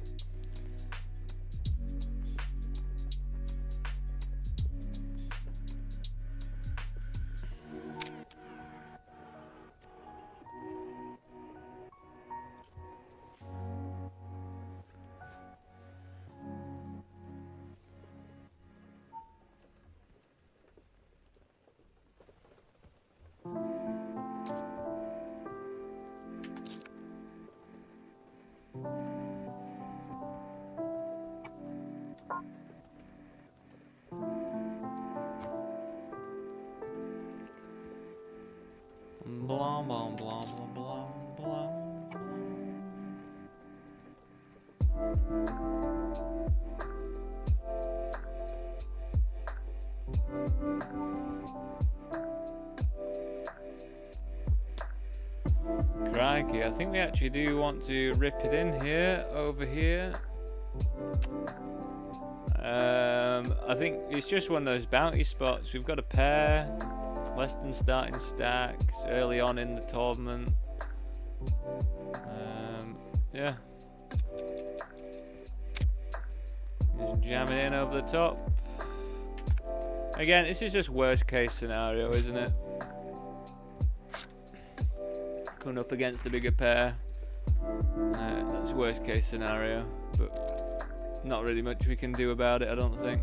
Blah, blah, blah, blah, blah, Crikey, I think we actually do want to rip it in here, over here. I think it's just one of those bounty spots. We've got a pair, less than starting stacks, early on in the tournament. Yeah. Just jam it in over the top. Again, this is just worst case scenario, isn't it? Coming up against the bigger pair. That's worst case scenario, but not really much we can do about it, I don't think.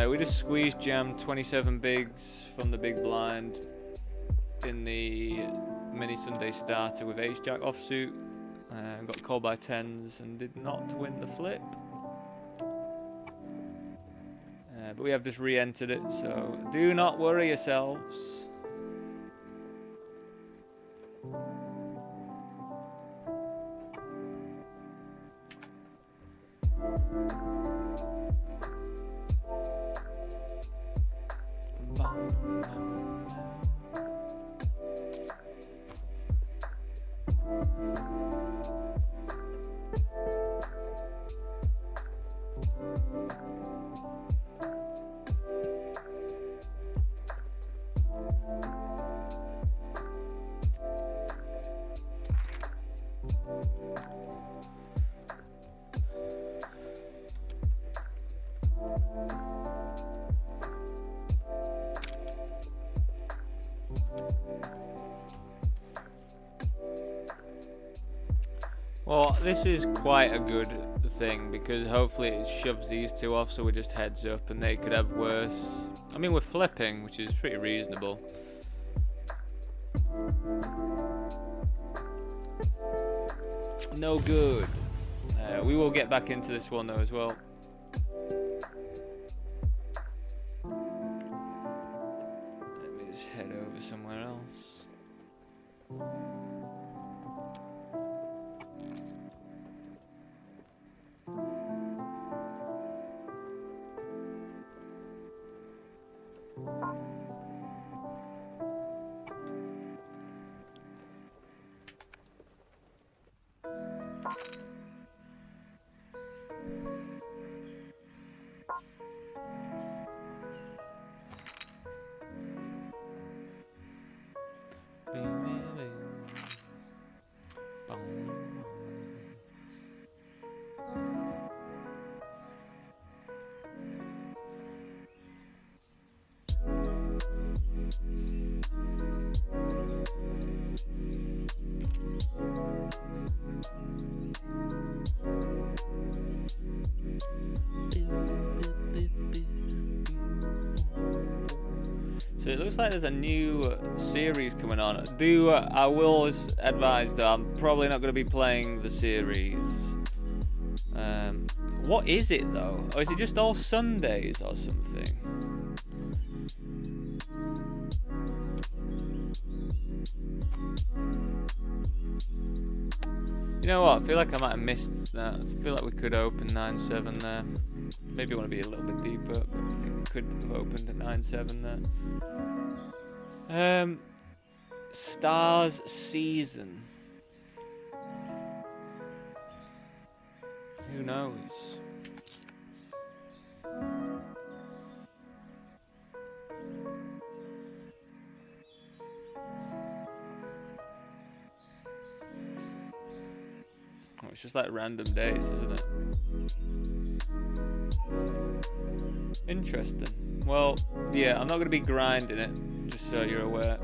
We just squeeze jammed 27 bigs from the big blind in the mini Sunday starter with ace jack offsuit. Got called by 10s and did not win the flip. But But we have just re-entered it, so do not worry yourselves. Well, this is quite a good thing because hopefully it shoves these two off so we're just heads up and they could have worse. I mean, we're flipping, which is pretty reasonable. No good. We will get back into this one though as well. Let me just head over somewhere else. So it looks like there's a new series coming on. I will advise though, I'm probably not going to be playing the series. What is it though? Or is it just all Sundays or something? You know what? I feel like I might have missed that. I feel like we could open 9-7 there. Maybe I want to be a little bit deeper, but I think we could have opened at 9-7 there. Stars season. Who knows? Oh, it's just like random days, isn't it? Interesting. Well, yeah, I'm not going to be grinding it, just so you're aware.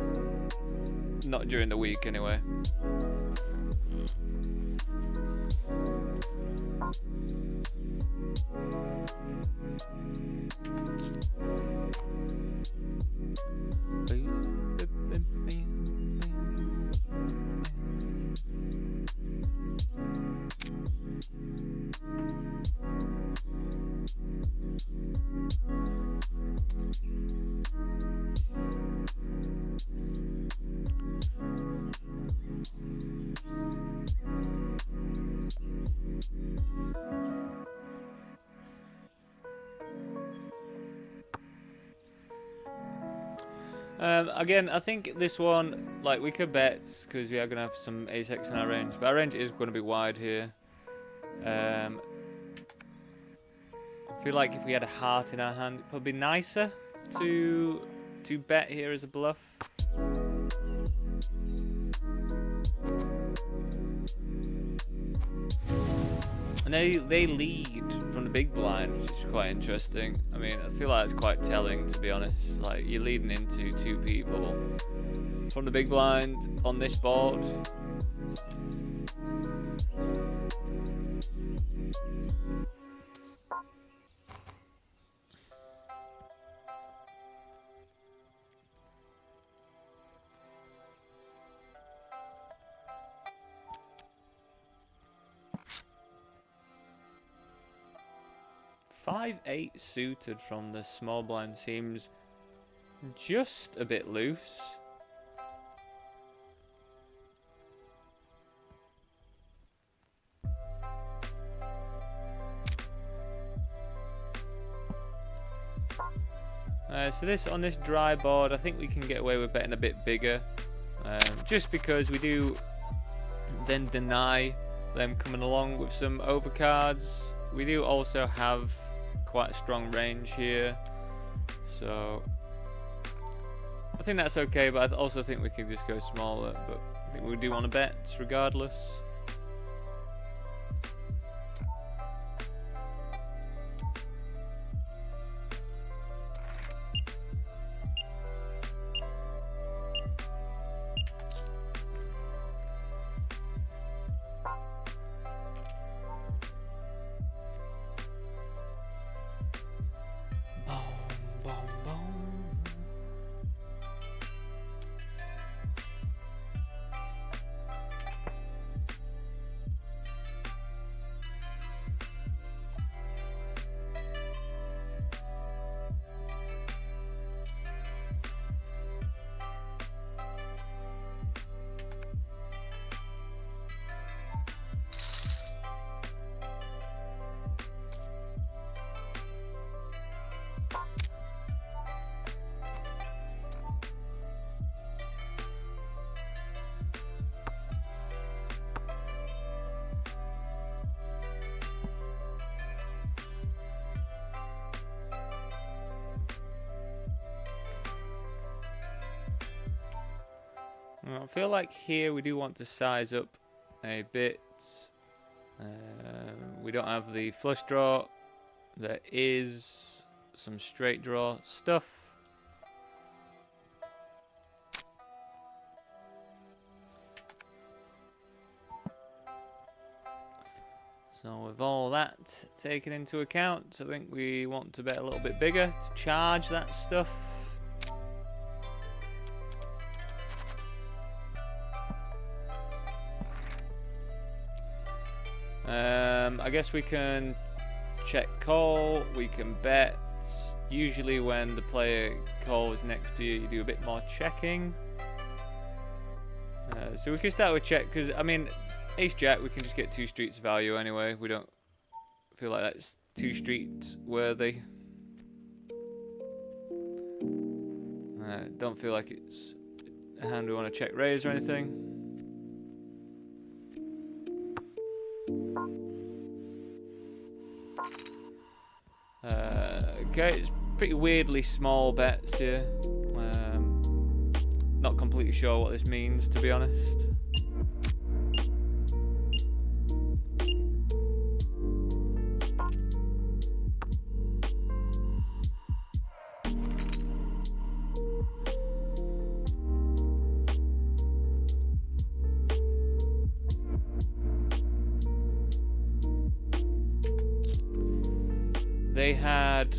Not during the week, anyway. Again, I think this one, like, we could bet because we are going to have some ace-x in our range, but our range is going to be wide here. I feel like if we had a heart in our hand, it'd probably be nicer to bet here as a bluff. And they lead from the big blind, which is quite interesting. I mean, I feel like it's quite telling, to be honest. Like, you're leading into two people from the big blind on this board. 5-8 suited from the small blind seems just a bit loose. So this on this dry board, I think we can get away with betting a bit bigger, just because we do then deny them coming along with some overcards. We do also have quite a strong range here, so I think that's okay, but I also think we could just go smaller, but I think we do want to bet regardless. I feel like here we do want to size up a bit. We don't have the flush draw. There is some straight draw stuff. So with all that taken into account, I think we want to bet a little bit bigger to charge that stuff. I guess we can check call, we can bet. Usually when the player calls next to you, you do a bit more checking. So we can start with check, because I mean, ace jack, we can just get 2 streets value anyway. We don't feel like that's 2 streets worthy. Don't feel like it's a hand we want to check raise or anything. Okay, it's pretty weirdly small bets here. Not completely sure what this means, to be honest. They had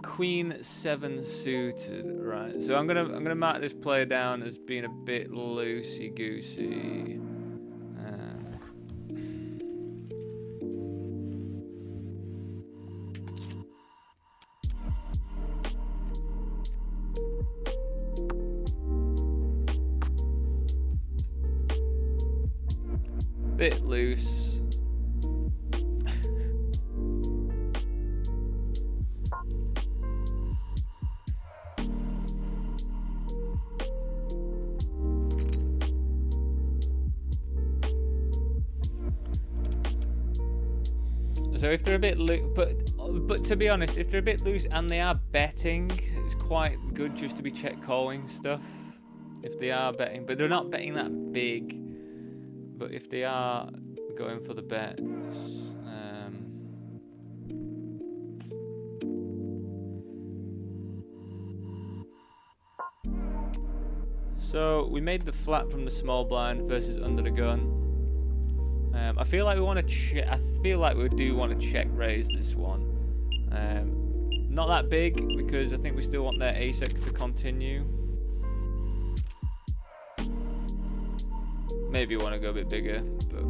Queen 7 suited, right? So I'm gonna mark this player down as being a bit loosey goosey. Bit loose. So if they're a bit loose, but to be honest, if they're a bit loose and they are betting, it's quite good just to be check calling stuff. If they are betting, but they're not betting that big. But if they are going for the bets, so we made the flat from the small blind versus under the gun. I feel like we want to I feel like we do want to check raise this one. Not that big, because I think we still want their ace-x to continue. Maybe want to go a bit bigger, but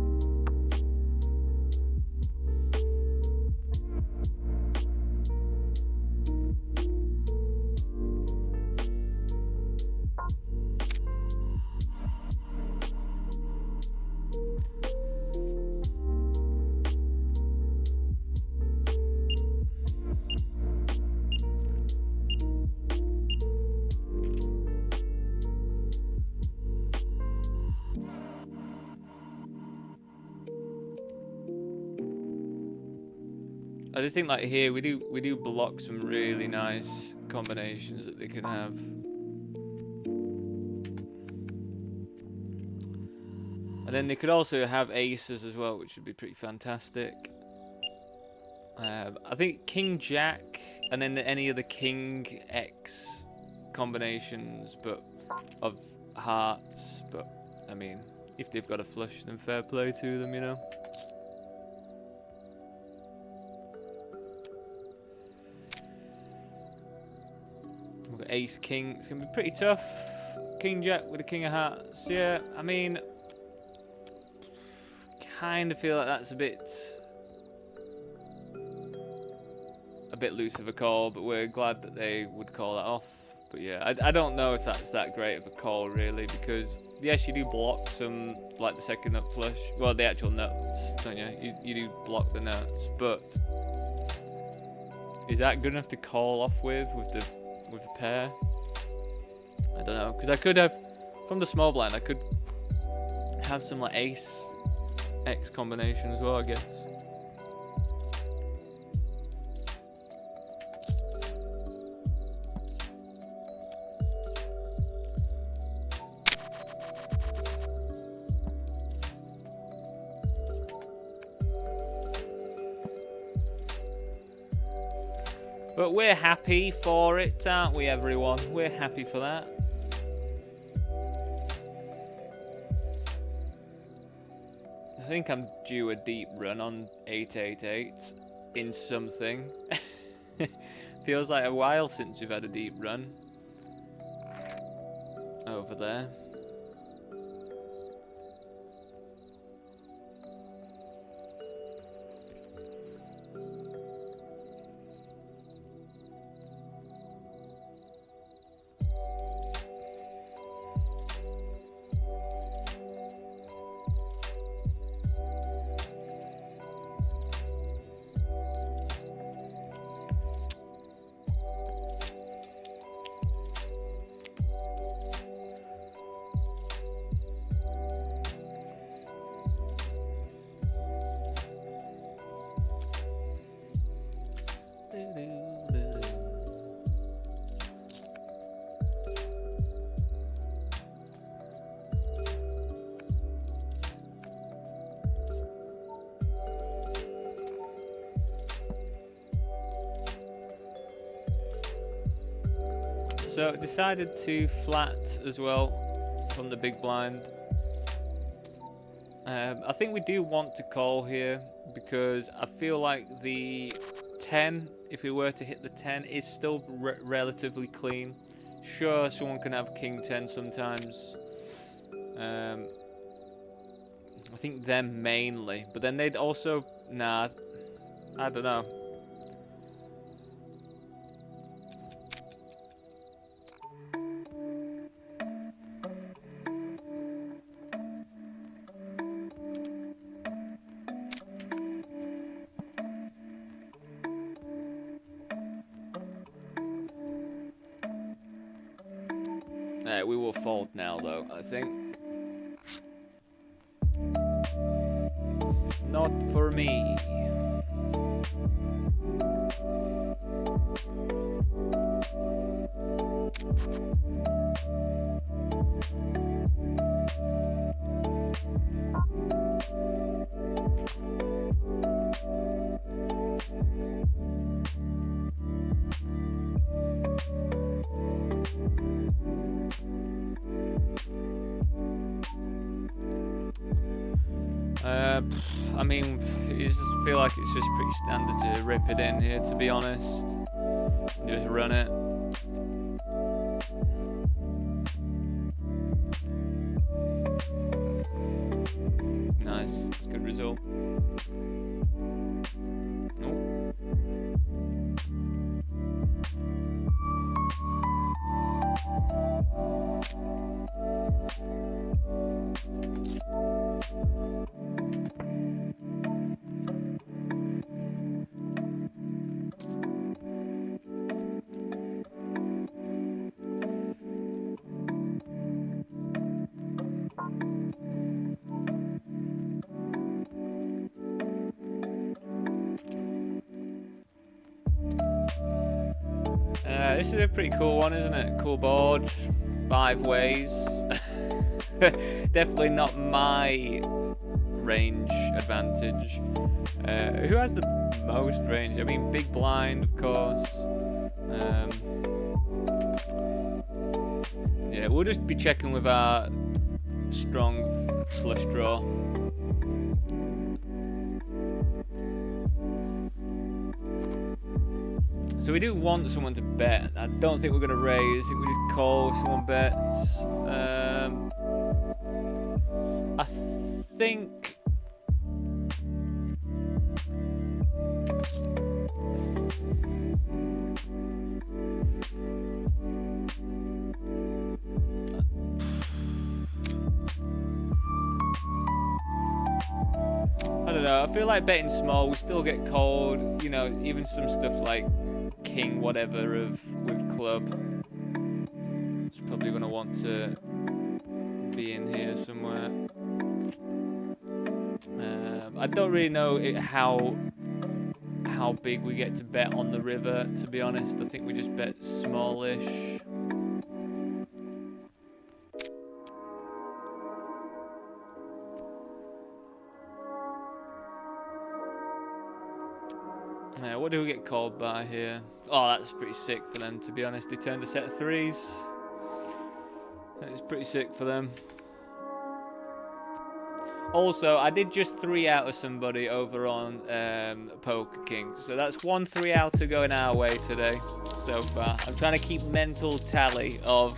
I just think like here we do block some really nice combinations that they can have. And then they could also have aces as well, which would be pretty fantastic. I think King Jack, and then any of the King X combinations, but of hearts. But I mean, if they've got a flush, then fair play to them, you know. We've got Ace King. It's gonna be pretty tough. King Jack with a King of Hearts. Yeah, I mean, kind of feel like that's a bit loose of a call, but we're glad that they would call that off. But yeah, I don't know if that's that great of a call really, because yes, you do block some, like the second nut flush, well the actual nuts, don't you? You do block the nuts, but is that good enough to call off with a pair? I don't know, because I could have, from the small blind, I could have some like ace X combination as well, I guess. But we're happy for it, aren't we, everyone? We're happy for that. I think I'm due a deep run on 888 in something. Feels like a while since we've had a deep run over there. So decided to flat as well from the big blind. I think we do want to call here because I feel like the 10, if we were to hit the 10, is still relatively clean. Sure, someone can have King 10 sometimes. I think them mainly, but then they'd also, nah, I don't know. We will fold now, though, I think. Not for me. I mean, you just feel like it's just pretty standard to rip it in here, to be honest. Just run it. Nice, it's a good result. Nope. This is a pretty cool one, isn't it? Cool board, 5 ways. Definitely not my range advantage. Who has the most range? I mean, big blind, of course. Yeah, we'll just be checking with our strong flush draw. So we do want someone to bet. I don't think we're going to raise. I think we just call if someone bets. I think... I don't know. I feel like betting small, we still get called. You know, even some stuff like king whatever with club. It's probably going to want to be in here somewhere. I don't really know how big we get to bet on the river, to be honest. I think we just bet smallish. What do we get called by here? Oh, that's pretty sick for them, to be honest. They turned a set of 3s. That is pretty sick for them. Also, I did just 3 out of somebody over on Poker King. So that's 1 3-outer going our way today so far. I'm trying to keep mental tally of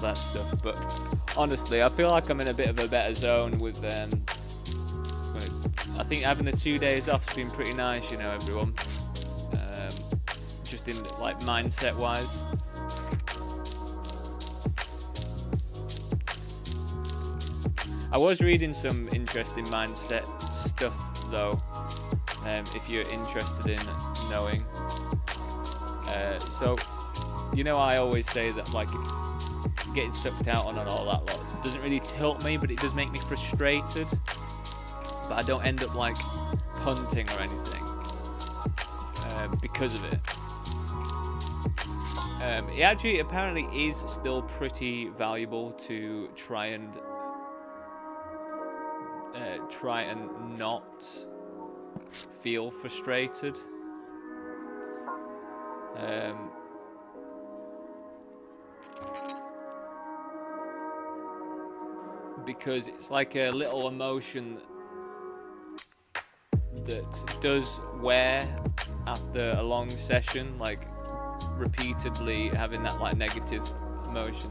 that stuff. But honestly, I feel like I'm in a bit of a better zone with I think having the 2 days off's been pretty nice, you know, everyone. Just in like mindset wise. I was reading some interesting mindset stuff though, if you're interested in knowing. So, you know, I always say that like getting sucked out on and all that lot doesn't really tilt me, but it does make me frustrated. But I don't end up like punting or anything because of it. It actually apparently is still pretty valuable to try and not feel frustrated. Because it's like a little emotion that does wear after a long session, like repeatedly having that like negative emotion.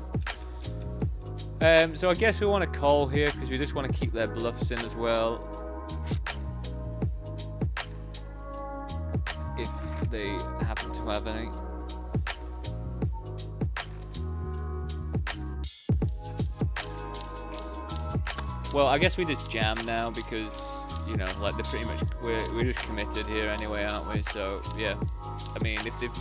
So I guess we want to call here because we just want to keep their bluffs in as well, if they happen to have any. Well, I guess we just jam now because, you know, like they're pretty much, we're just committed here anyway, aren't we? So yeah, I mean, if they've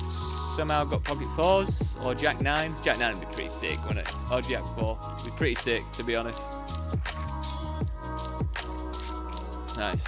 somehow got pocket 4s or jack 9 would be pretty sick, wouldn't it? Or jack 4 would be pretty sick, to be honest. Nice.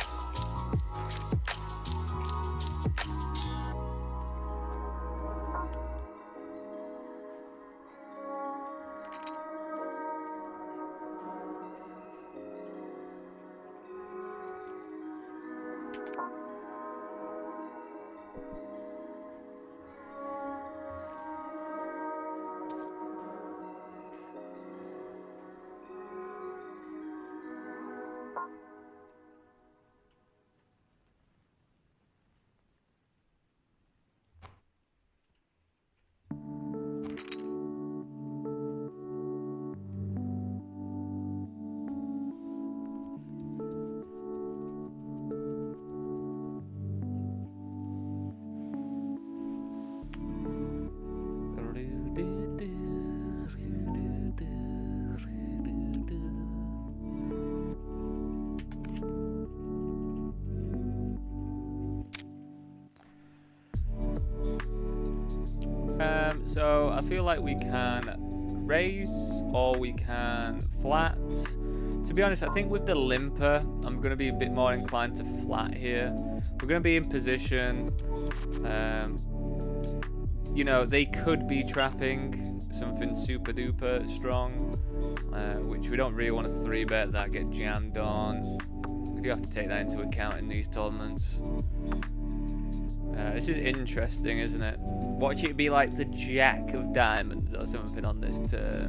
So I feel like we can raise or we can flat. To be honest, I think with the limper, I'm going to be a bit more inclined to flat here. We're going to be in position. you know, they could be trapping something super duper strong, which we don't really want to 3-bet that, get jammed on. We do have to take that into account in these tournaments. This is interesting, isn't it? Watch it be like the Jack of Diamonds or something on this turn.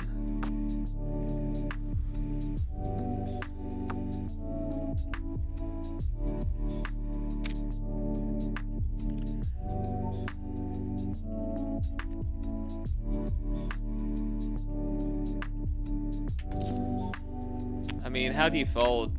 I mean, how do you fold?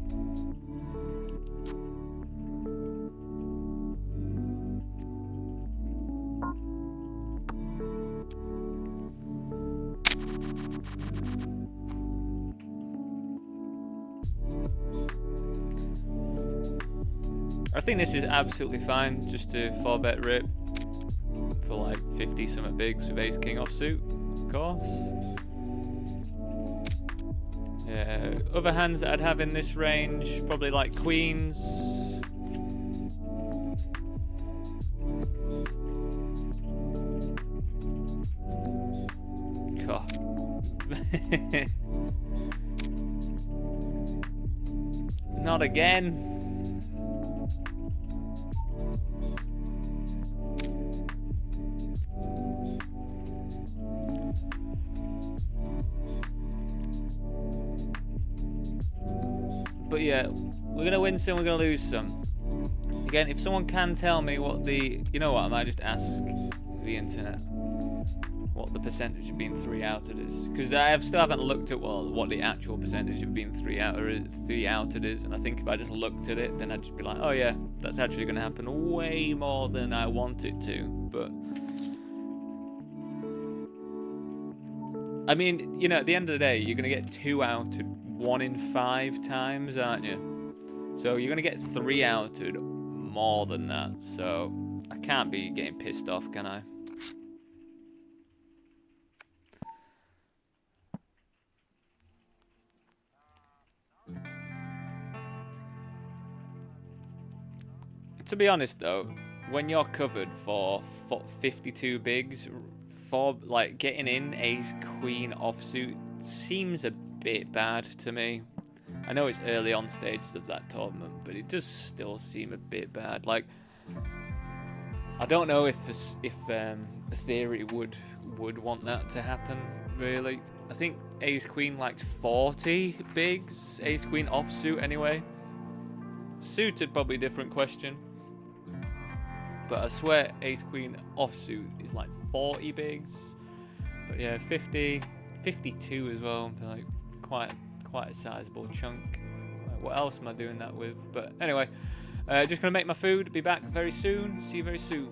I think this is absolutely fine just to 4-bet rip for like 50 something bigs with ace king offsuit, of course. Yeah, other hands that I'd have in this range, probably like queens. Not again. But yeah, we're going to win some, we're going to lose some. Again, if someone can tell me what the... You know what, I might just ask the internet what the percentage of being 3-outed is. Because I still haven't looked at what the actual percentage of being 3-outed is. And I think if I just looked at it, then I'd just be like, oh yeah, that's actually going to happen way more than I want it to. But... I mean, you know, at the end of the day, you're going to get 2-outed 1 in 5 times, aren't you? So you're going to get 3-outed more than that. So I can't be getting pissed off, can I? To be honest though, when you're covered for 52 bigs, for like getting in ace queen offsuit seems a bit bad to me. I know it's early on stages of that tournament, but it does still seem a bit bad. Like, I don't know if Theory would want that to happen, really. I think ace queen likes 40 bigs, ace queen offsuit anyway. Suited, probably a different question. But I swear ace queen offsuit is like 40 bigs. But yeah, 50, 52 as well. Like quite a sizable chunk. Like, what else am I doing that with? But anyway, just gonna make my food. Be back very soon. See you very soon.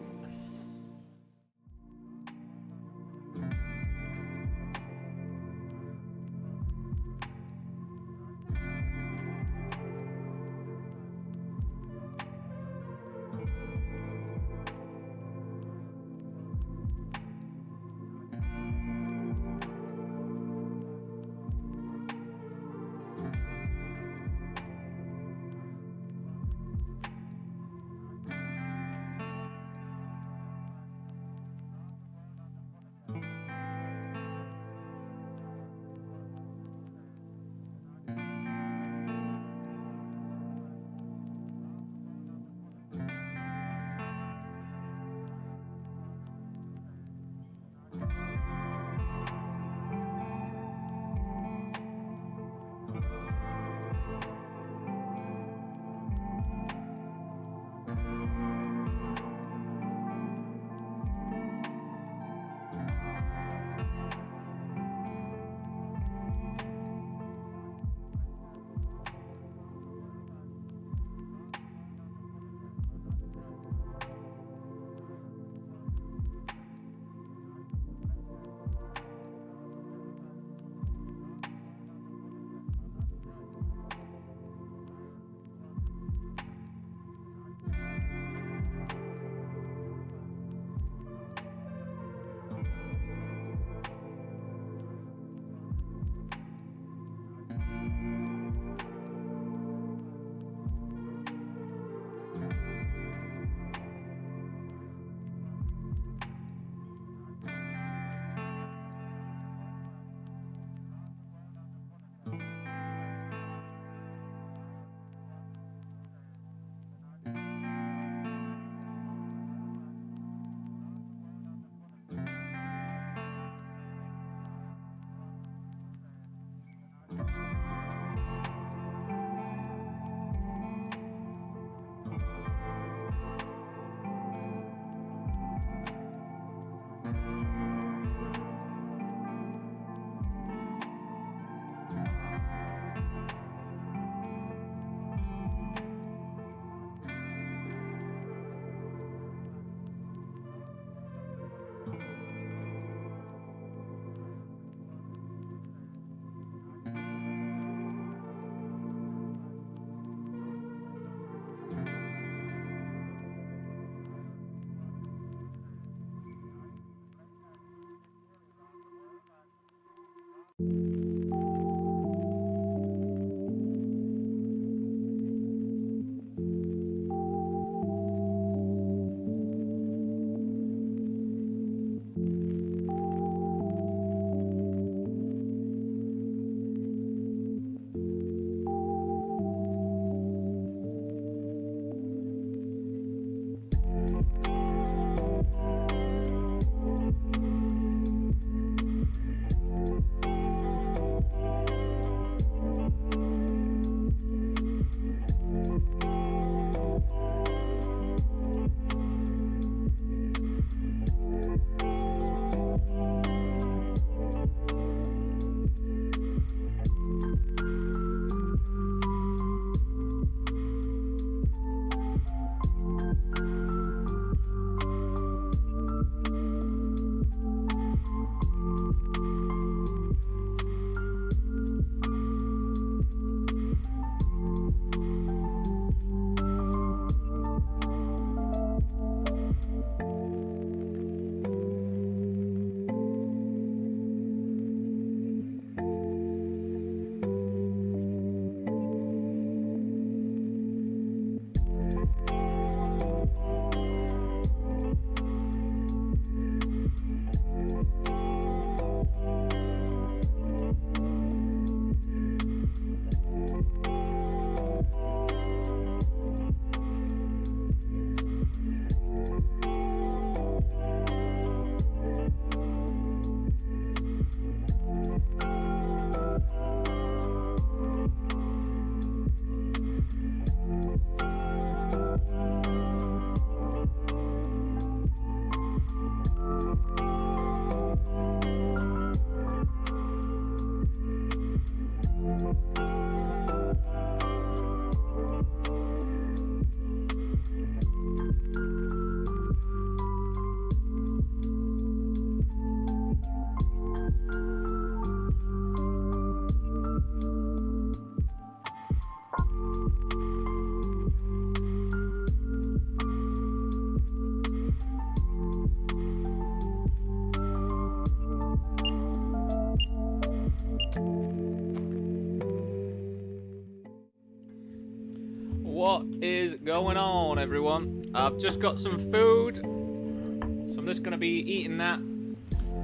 What is going on, everyone? I've just got some food, so I'm just going to be eating that,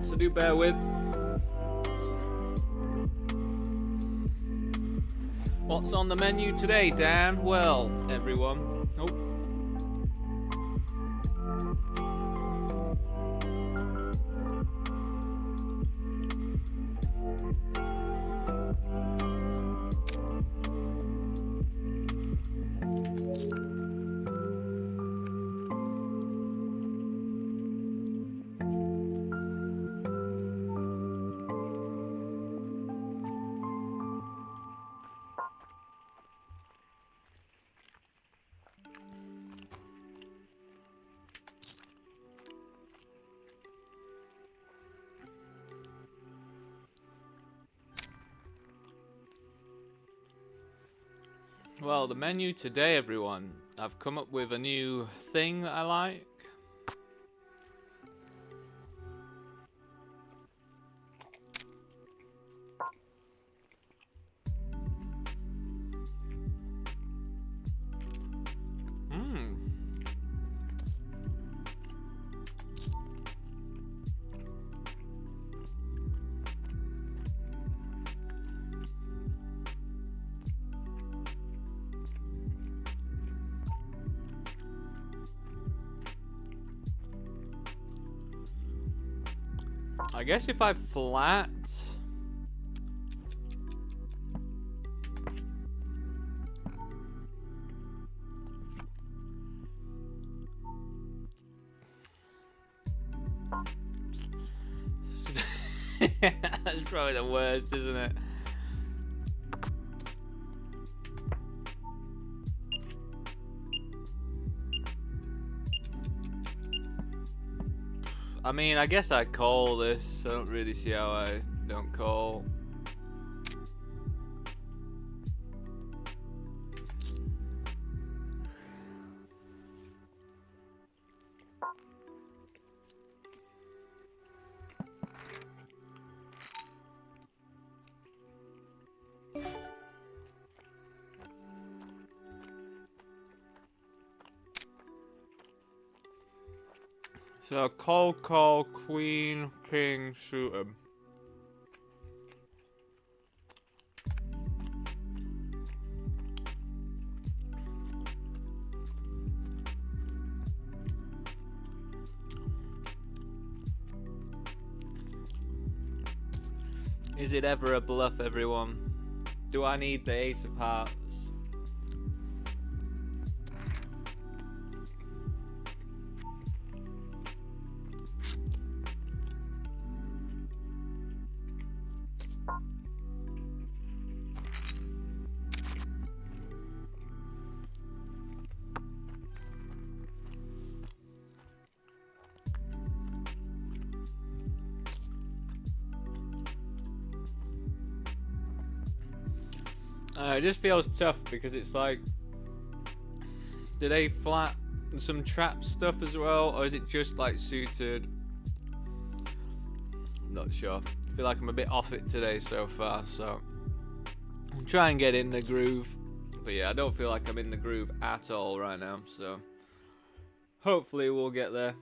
so do bear with. What's on the menu today, Dan? Well, everyone. Oh. Well, the menu today, everyone. I've come up with a new thing that I like. I guess if I flat... That's probably the worst, isn't it? I mean, I guess I call this. I don't really see how I don't call. So cold call, queen, king, shoot 'em. Is it ever a bluff, everyone? Do I need the ace of hearts? It just feels tough because it's like, do they flat some trap stuff as well, or is it just like suited? I'm not sure. I feel like I'm a bit off it today so far, so I'll try and get in the groove. But yeah, I don't feel like I'm in the groove at all right now, so hopefully we'll get there.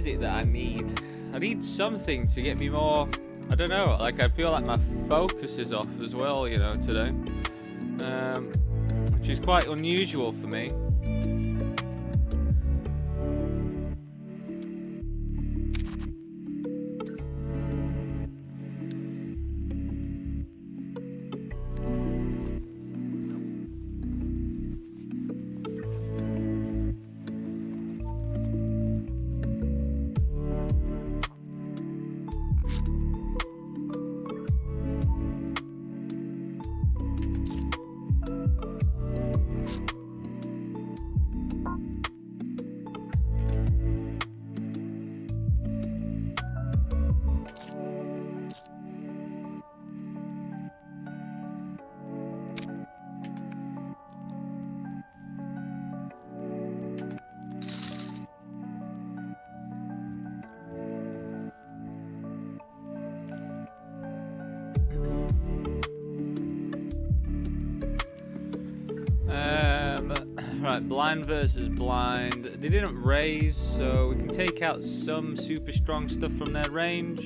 is it that I need? I need something to get me more, I don't know, like I feel like my focus is off as well, you know, today. Which is quite unusual for me. Right, blind versus blind. They didn't raise, so we can take out some super strong stuff from their range.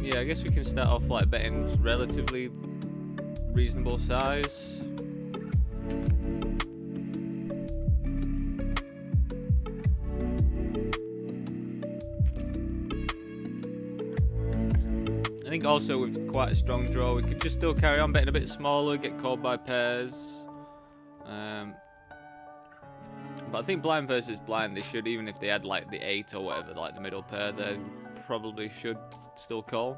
Yeah, I guess we can start off like betting relatively reasonable size. I think also with quite a strong draw, we could just still carry on betting a bit smaller, get called by pairs. But I think blind versus blind, they should, even if they had like the 8 or whatever, like the middle pair, they probably should still call.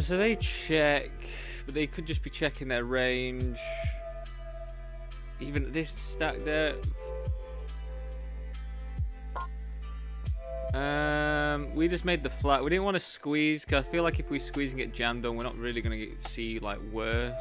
So they check, but they could just be checking their range. Even at this stack depth. We just made the flat. We didn't want to squeeze, because I feel like if we squeeze and get jammed on, we're not really going to see like worse.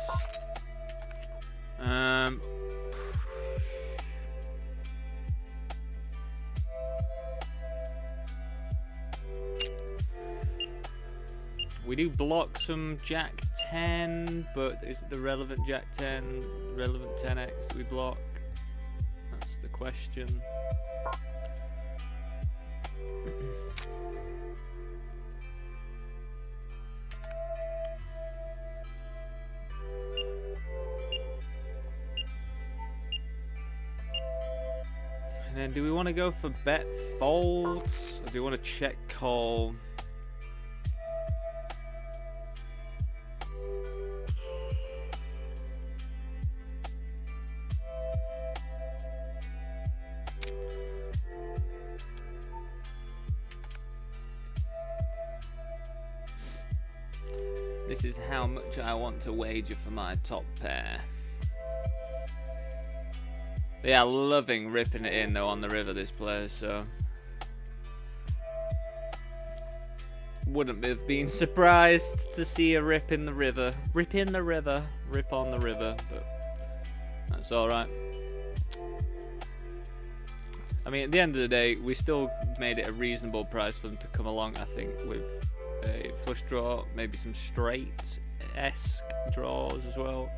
We do block some Jack 10, but is it the relevant Jack 10, relevant 10x that we block? That's the question. And then do we want to go for bet folds, or do we want to check call? This is how much I want to wager for my top pair. They are loving ripping it in though on the river, this player, so wouldn't have been surprised to see a rip in the river. Rip in the river, rip on the river, but that's alright. I mean, at the end of the day, we still made it a reasonable price for them to come along, I think, with a flush draw, maybe some straight-esque draws as well.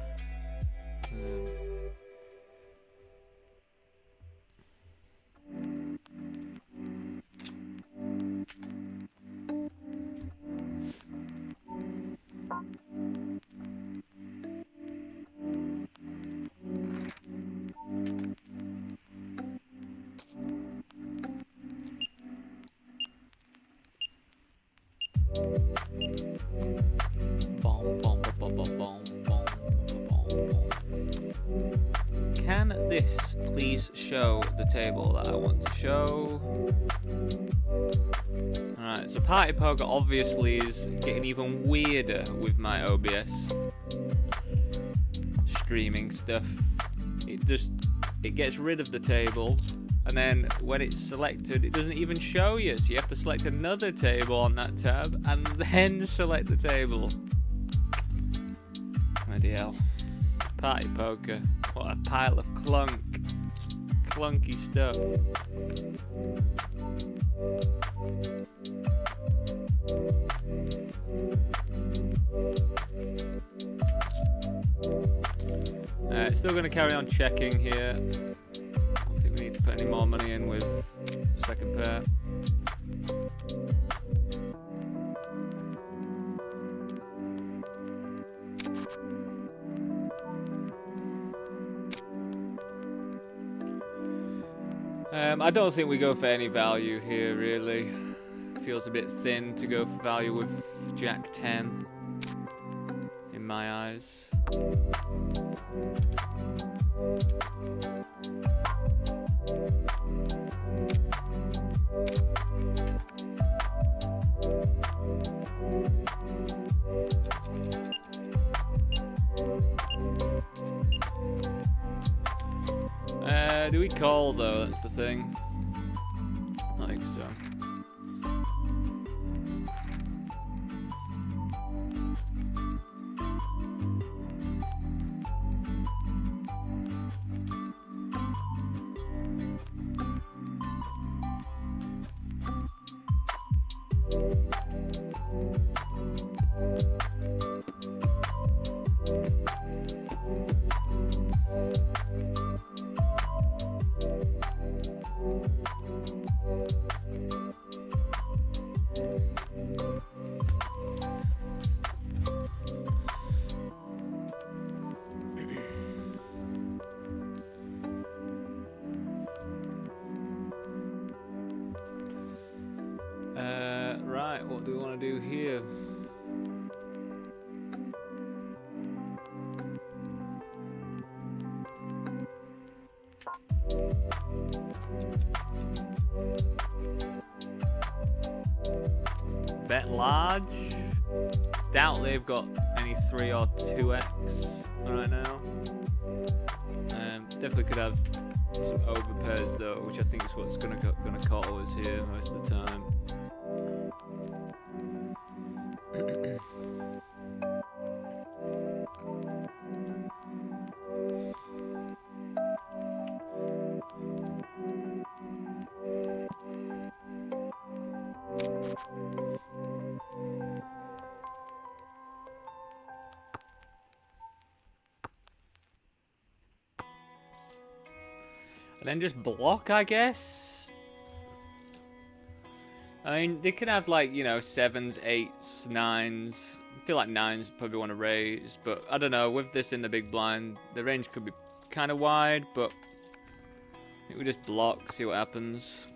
Can this please show the table that I want to show? Alright, so Party Poker obviously is getting even weirder with my OBS streaming stuff. It gets rid of the table, and then when it's selected, it doesn't even show you, so you have to select another table on that tab and then select the table. Bloody hell. Party Poker. What a pile of clunky stuff. It's still going to carry on checking here. I don't think we need to put any more money in with the second pair. I don't think we go for any value here, really. Feels a bit thin to go for value with Jack 10, in my eyes. Do we call though? That's the thing. I think so. Right, what do we want to do here? Bet large. Doubt they've got any 3 or 2x right now. Definitely could have some overpairs though, which I think is what's gonna call us here most of the time. And then just block, I guess. I mean, they could have like, you know, 7s, 8s, 9s. I feel like 9s probably want to raise, but I don't know. With this in the big blind, the range could be kind of wide, but I think we just block, see what happens.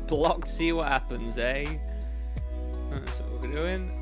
Block, see what happens, eh? That's what we're doing.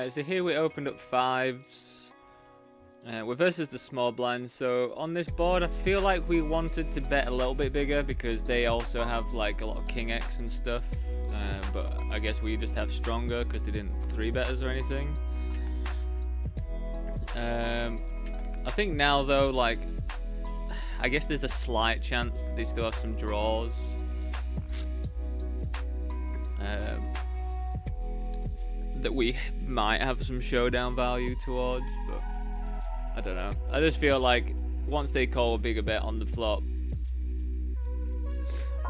So here we opened up 5s. We're versus the small blinds. So on this board, I feel like we wanted to bet a little bit bigger because they also have like a lot of King X and stuff. But I guess we just have stronger because they didn't 3-bet us or anything. I think now though, like, I guess there's a slight chance that they still have some draws. That we might have some showdown value towards, but I don't know. I just feel like once they call a bigger bet on the flop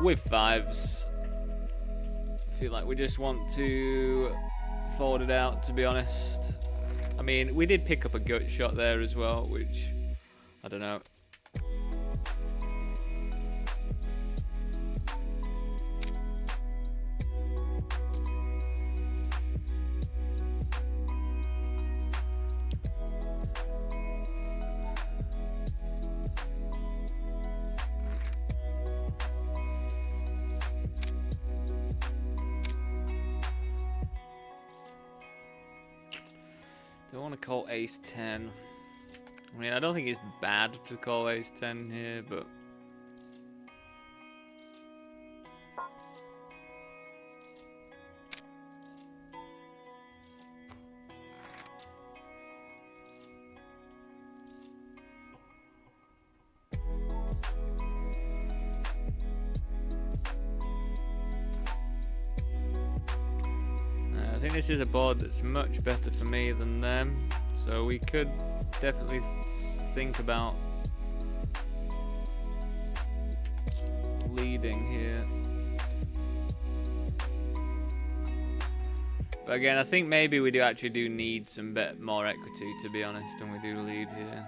with 5s, I feel like we just want to fold it out, to be honest. I mean, we did pick up a gut shot there as well, which, I don't know. Don't want to call ace 10. I mean, I don't think it's bad to call ace 10 here, but I think this is a board that's much better for me than them, so we could definitely think about leading here. But again, I think maybe we do need some more equity, to be honest, when we do lead here.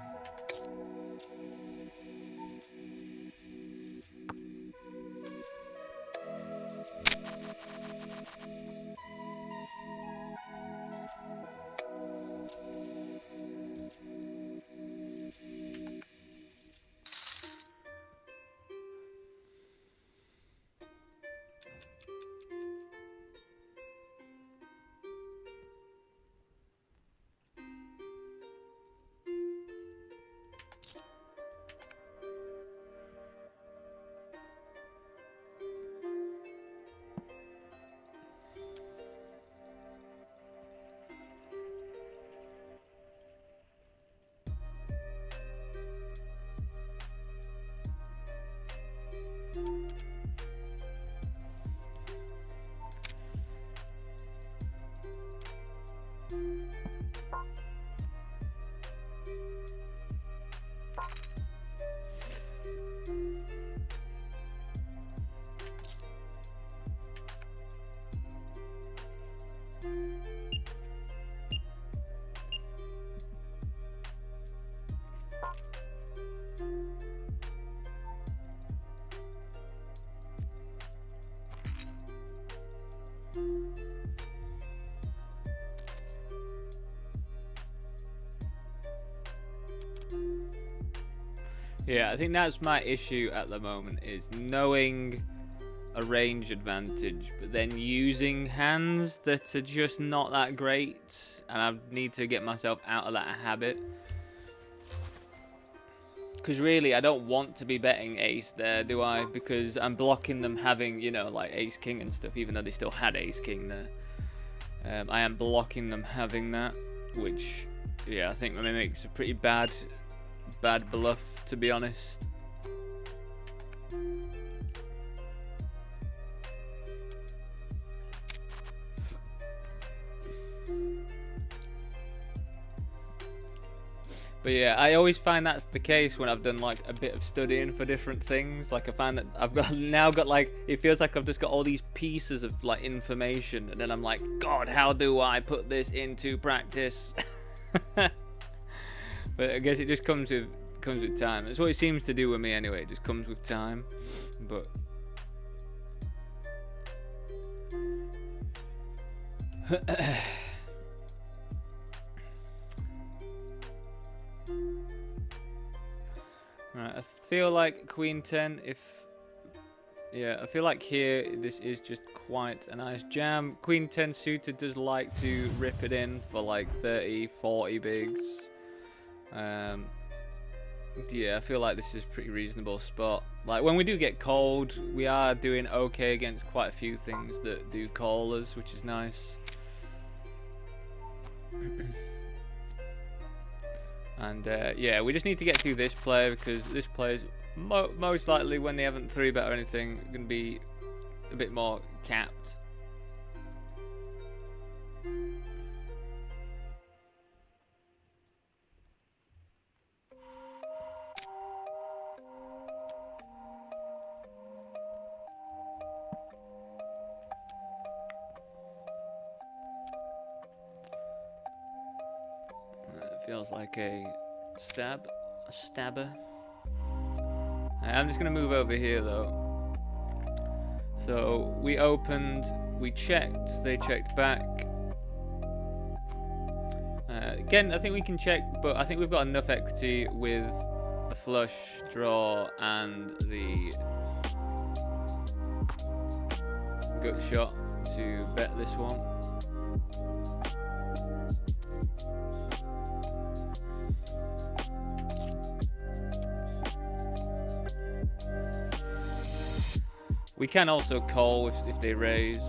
Yeah, I think that's my issue at the moment, is knowing a range advantage, but then using hands that are just not that great, and I need to get myself out of that habit. Because really, I don't want to be betting ace there, do I? Because I'm blocking them having, you know, like ace king and stuff, even though they still had ace king there. I am blocking them having that, which, yeah, I think makes a pretty bad bluff, to be honest. But yeah, I always find that's the case when I've done like a bit of studying for different things. Like I find that I've now got like, it feels like I've just got all these pieces of like information, and then I'm like, God, how do I put this into practice? But I guess it just comes with time. That's what it seems to do with me anyway. It just comes with time. But right, I feel like queen 10, if Yeah, I feel like here this is just quite a nice jam. Queen 10 suited does like to rip it in for like 30, 40 bigs. Yeah, I feel like this is a pretty reasonable spot. Like when we do get called, we are doing okay against quite a few things that do call us, which is nice. And yeah, we just need to get through this play because this play is most likely, when they haven't 3-bet or anything, going to be a bit more capped. It feels like a stabber. I'm just going to move over here though. So we opened, we checked, they checked back. Again, I think we can check, but I think we've got enough equity with the flush draw and the gut shot to bet this one. We can also call if they raise.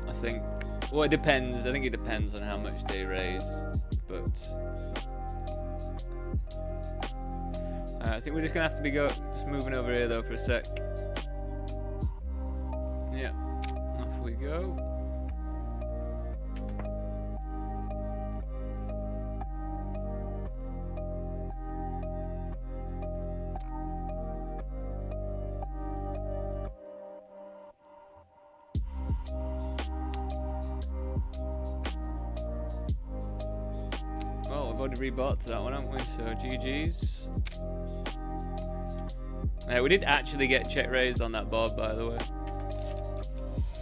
I think. Well, it depends. I think it depends on how much they raise. But I think we're just gonna have to be just moving over here though for a sec. Yeah, off we go. We've already rebought to that one, haven't we? So GG's. We did actually get check raised on that board, by the way.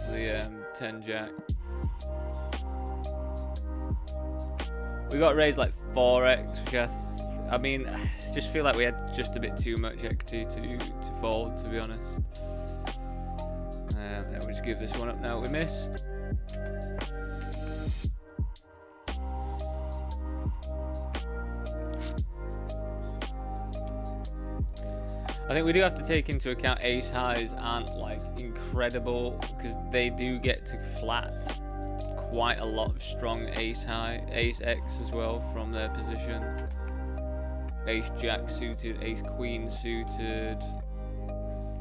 The 10 jack. We got raised like 4x, which I mean, I just feel like we had just a bit too much equity to fold, to be honest. We'll just give this one up now. We missed. I think we do have to take into account ace highs aren't like incredible because they do get to flat quite a lot of strong ace high, ace X as well from their position. Ace jack suited, ace queen suited.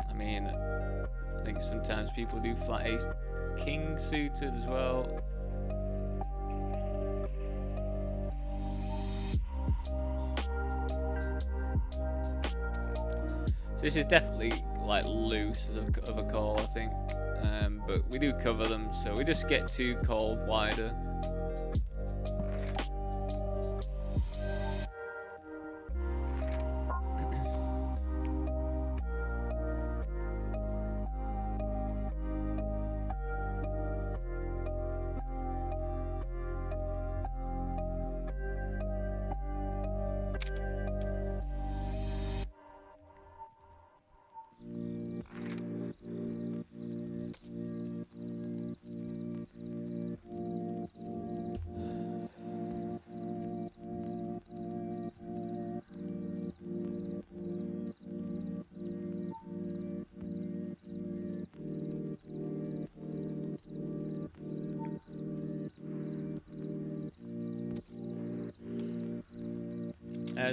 I mean, I think sometimes people do flat ace king suited as well. So this is definitely like loose of a call, I think, but we do cover them, so we just get to call wider.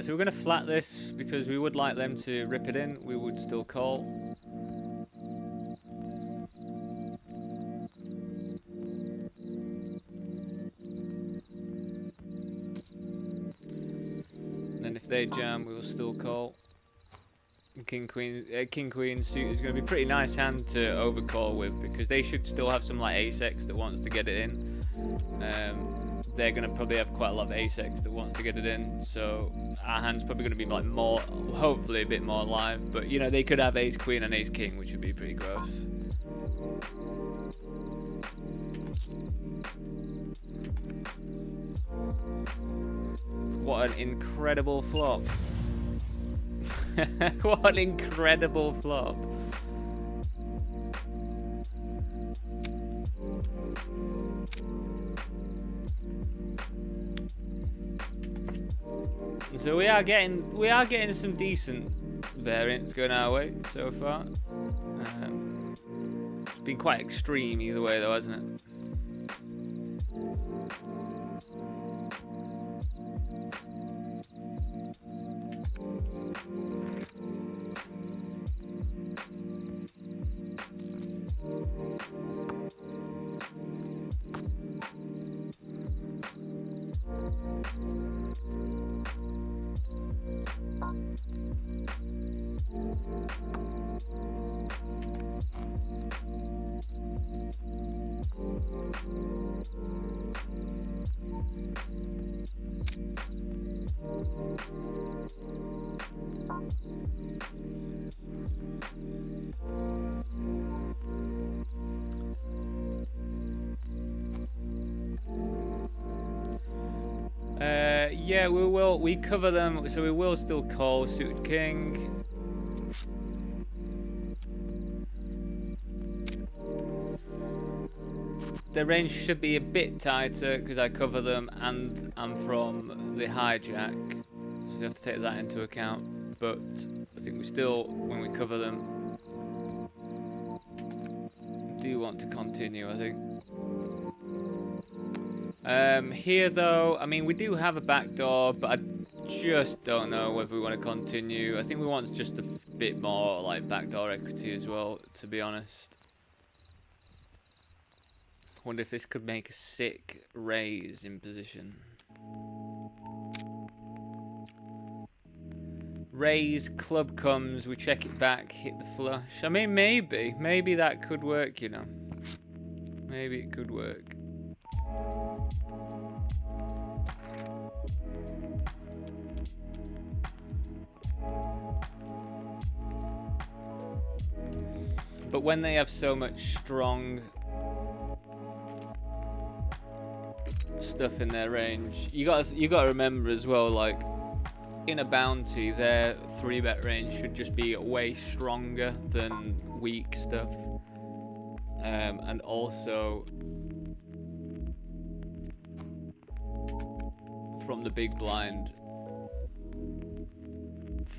So we're going to flat this because we would like them to rip it in. We would still call. And then if they jam, we will still call. King queen suit is going to be a pretty nice hand to overcall with because they should still have some like ace X that wants to get it in. They're going to probably have quite a lot of ace X that wants to get it in, so our hand's probably going to be like more, hopefully a bit more live, but you know, they could have ace queen and ace king, which would be pretty gross. What an incredible flop. What an incredible flop. So we are getting some decent variants going our way so far. It's been quite extreme either way though, hasn't it? Yeah, we cover them, so we will still call Suited King. The range should be a bit tighter because I cover them and I'm from the hijack, so you have to take that into account. But I think we still, when we cover them, do want to continue, I think. Here though, I mean, we do have a back door, but I just don't know whether we want to continue. I think we want just a bit more like backdoor equity as well, to be honest. Wonder if this could make a sick raise in position. Raise, club comes, we check it back, hit the flush. I mean, maybe that could work, you know. Maybe it could work. But when they have so much strong stuff in their range, you gotta remember as well, like in a bounty, their 3-bet range should just be way stronger than weak stuff, and also from the big blind,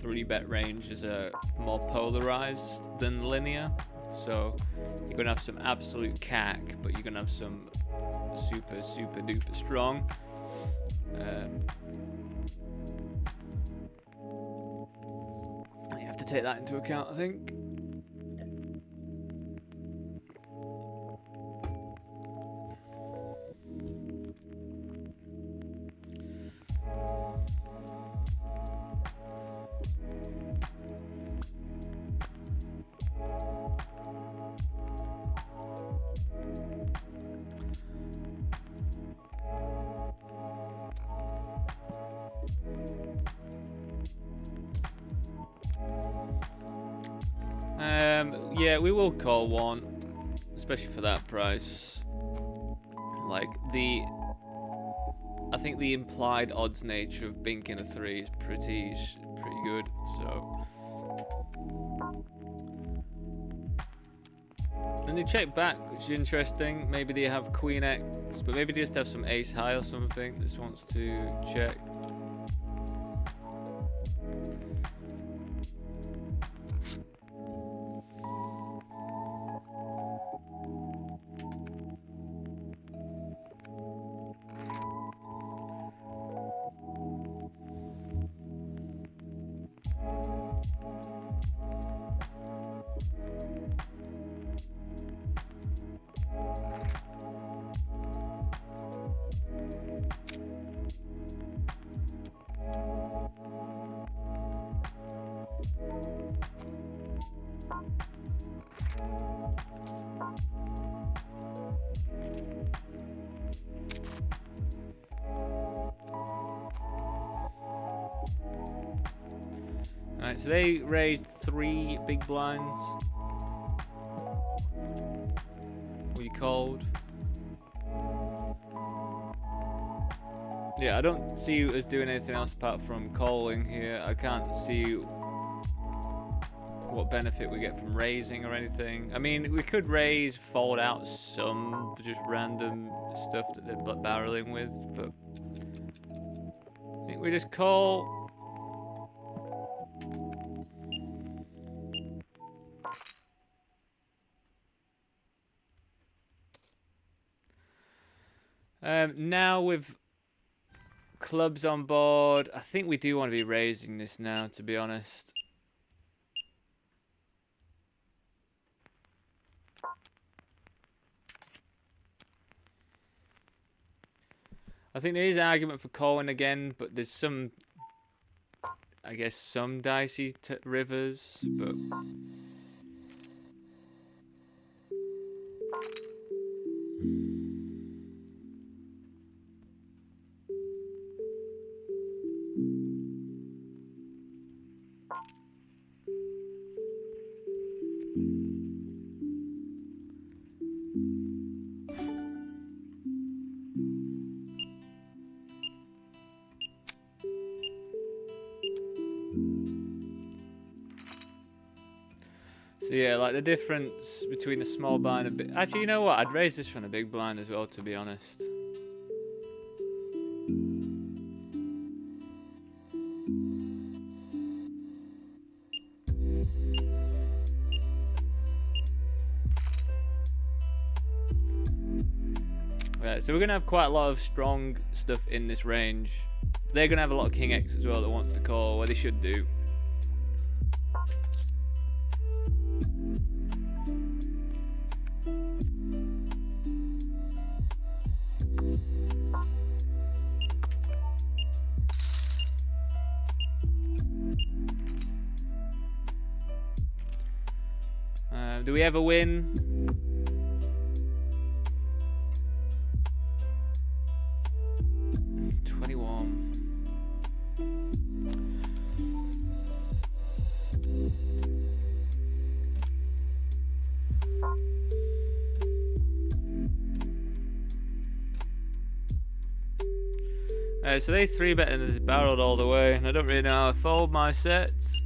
3-bet range is more polarized than linear. So you're gonna have some absolute cack, but you're gonna have some super duper strong. You have to take that into account, I think. Yeah, we will call one, especially for that price. Like I think the implied odds nature of binking a 3 is pretty good. So, and they check back, which is interesting. Maybe they have Queen X, but maybe they just have some Ace High or something. Just wants to check. Alright, so they raised 3 big blinds. We called. Yeah, I don't see us doing anything else apart from calling here. I can't see what benefit we get from raising or anything. I mean, we could raise, fold out some just random stuff that they're barreling with, but I think we just call. Now with clubs on board, I think we do want to be raising this now, to be honest. I think there is an argument for Corwin again, but there's some, I guess, some dicey rivers, but... So yeah, like the difference between the small blind and big... Actually, you know what? I'd raise this from the big blind as well, to be honest. Right, so we're going to have quite a lot of strong stuff in this range. They're going to have a lot of King X as well that wants to call, well, they should do. Do we ever win? So they 3-bet and it's barreled all the way, and I don't really know how I fold my sets.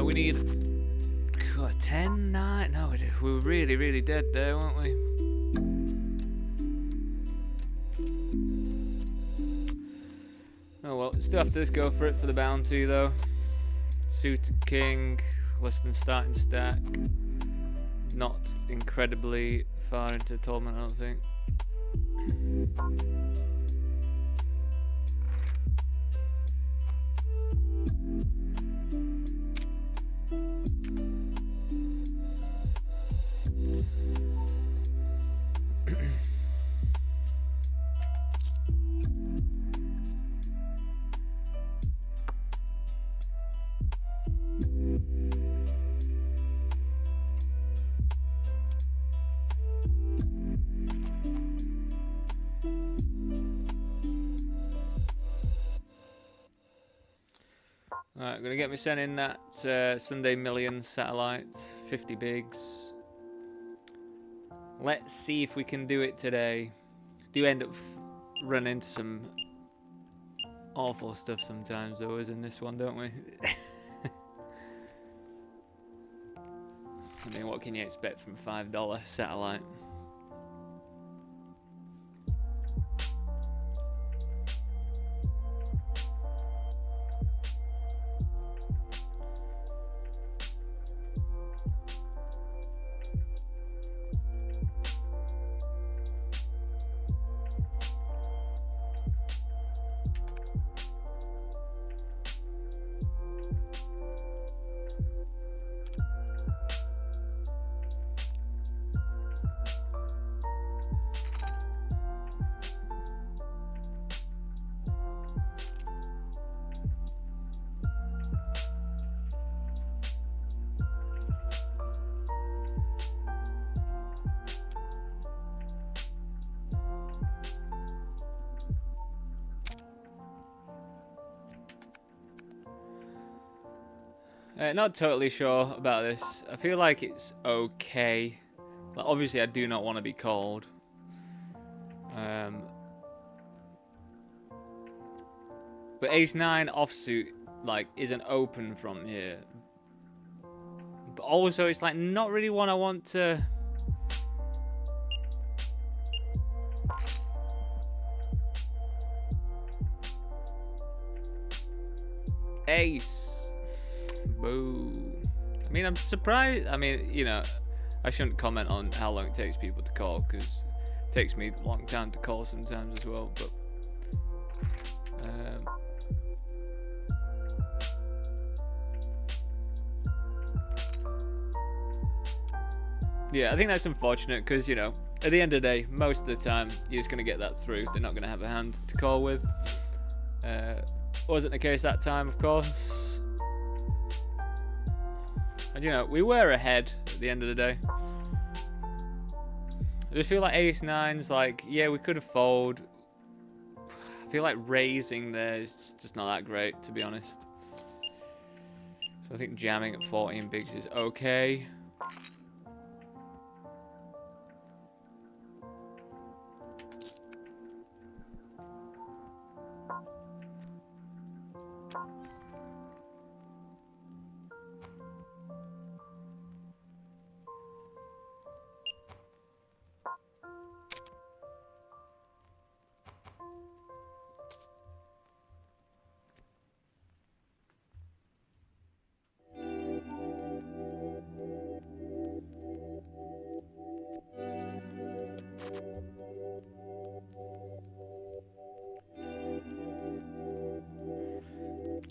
We need 10, 9. No, we were really, really dead there, weren't we? Oh well, still have to just go for it for the bounty though. Suited king, less than starting stack. Not incredibly far into the tournament, I don't think. Alright, I'm going to get me sending that Sunday Millions satellite, 50 bigs. Let's see if we can do it today. Do end up running into some awful stuff sometimes though, as in this one, don't we? I mean, what can you expect from $5 satellite? Not totally sure about this. I feel like it's okay. Like, obviously, I do not want to be called. But Ace-9 offsuit, like, isn't open from here. But also, it's like not really one I want to Ace. Boo. I mean, I'm surprised. I mean, you know, I shouldn't comment on how long it takes people to call, because it takes me a long time to call sometimes as well, but yeah, I think that's unfortunate, because, you know, at the end of the day, most of the time, you're just going to get that through. They're not going to have a hand to call with. Wasn't the case that time, of course. And, you know, we were ahead at the end of the day. I just feel like ace nine's like, yeah, we could have fold. I feel like raising there is just not that great, to be honest. So I think jamming at 14 bigs is okay.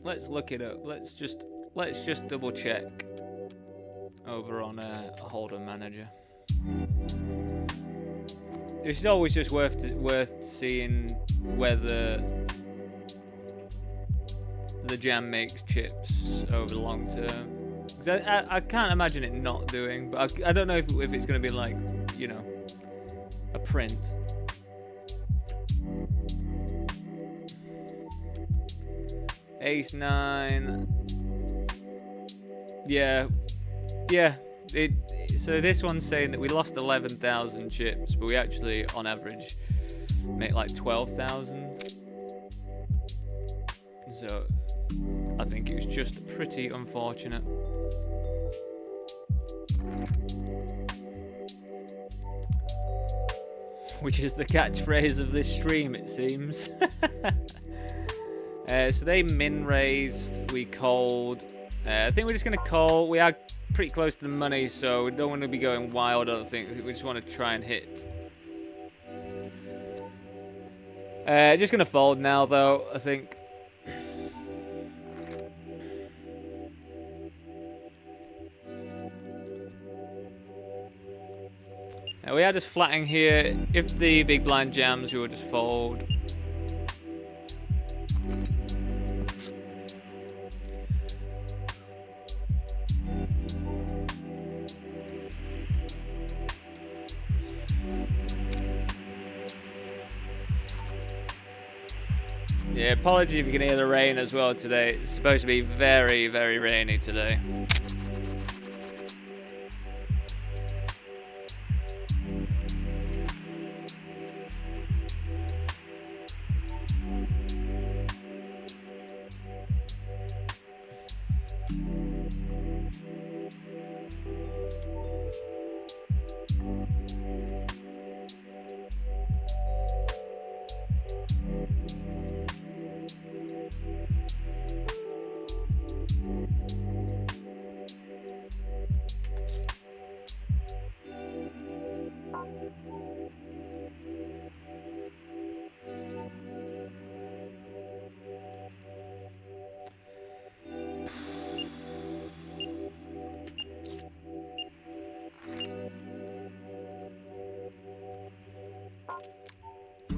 Let's look it up. Let's just double check over on a holder manager. It's always just worth seeing whether the jam makes chips over the long term. Because I can't imagine it not doing, but I don't know if it's going to be like, you know, a print. Ace 9. Yeah. So this one's saying that we lost 11,000 chips, but we actually, on average, make like 12,000. So I think it was just pretty unfortunate. Which is the catchphrase of this stream, it seems. So they min raised, we called. I think we're just going to call. We are pretty close to the money, so we don't want to be going wild, I don't think. We just want to try and hit. Just going to fold now, though, I think. We are just flatting here. If the big blind jams, we will just fold. Yeah, apologies if you can hear the rain as well today. It's supposed to be very, very rainy today.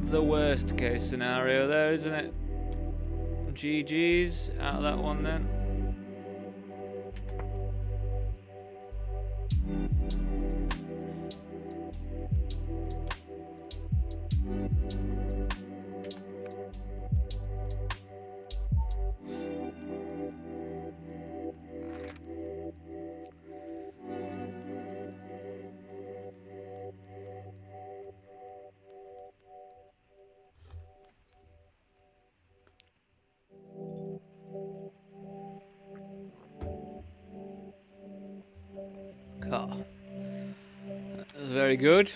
The worst case scenario there, isn't it? GG's out of that one then. Oh, that was very good.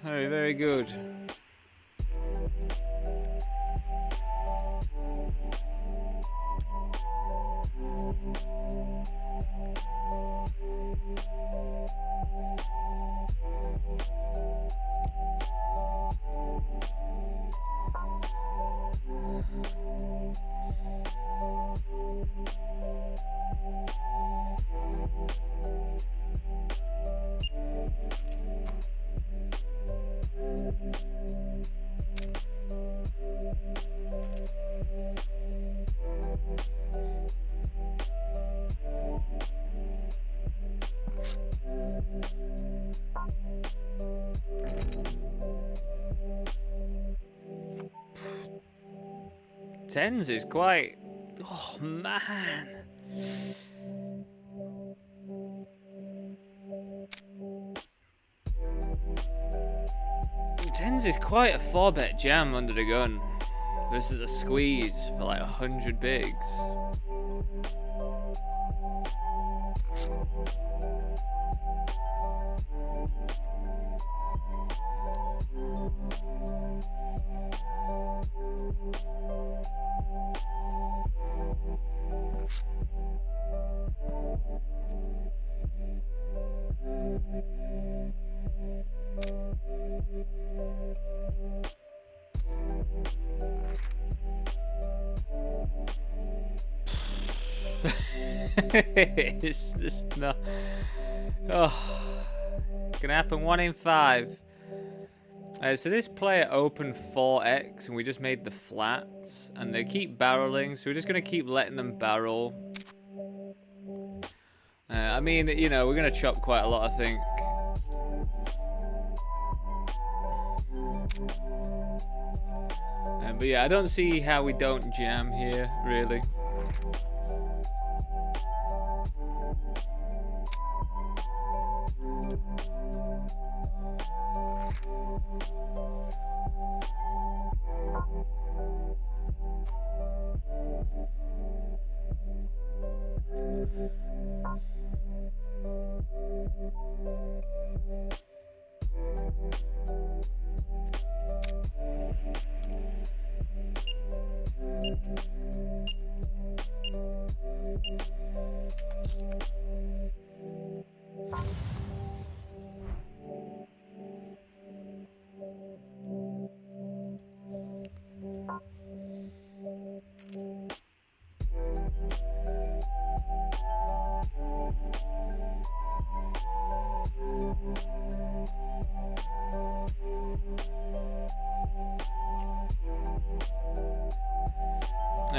Very, very good. Tens is quite... Oh, man. Tens is quite a 4-bet jam under the gun. This is a squeeze for like 100 bigs. It's just not. Oh, gonna happen 1 in 5. So this player opened 4x, and we just made the flats, and they keep barreling. So we're just gonna keep letting them barrel. I mean, you know, we're gonna chop quite a lot, I think. But yeah, I don't see how we don't jam here, really.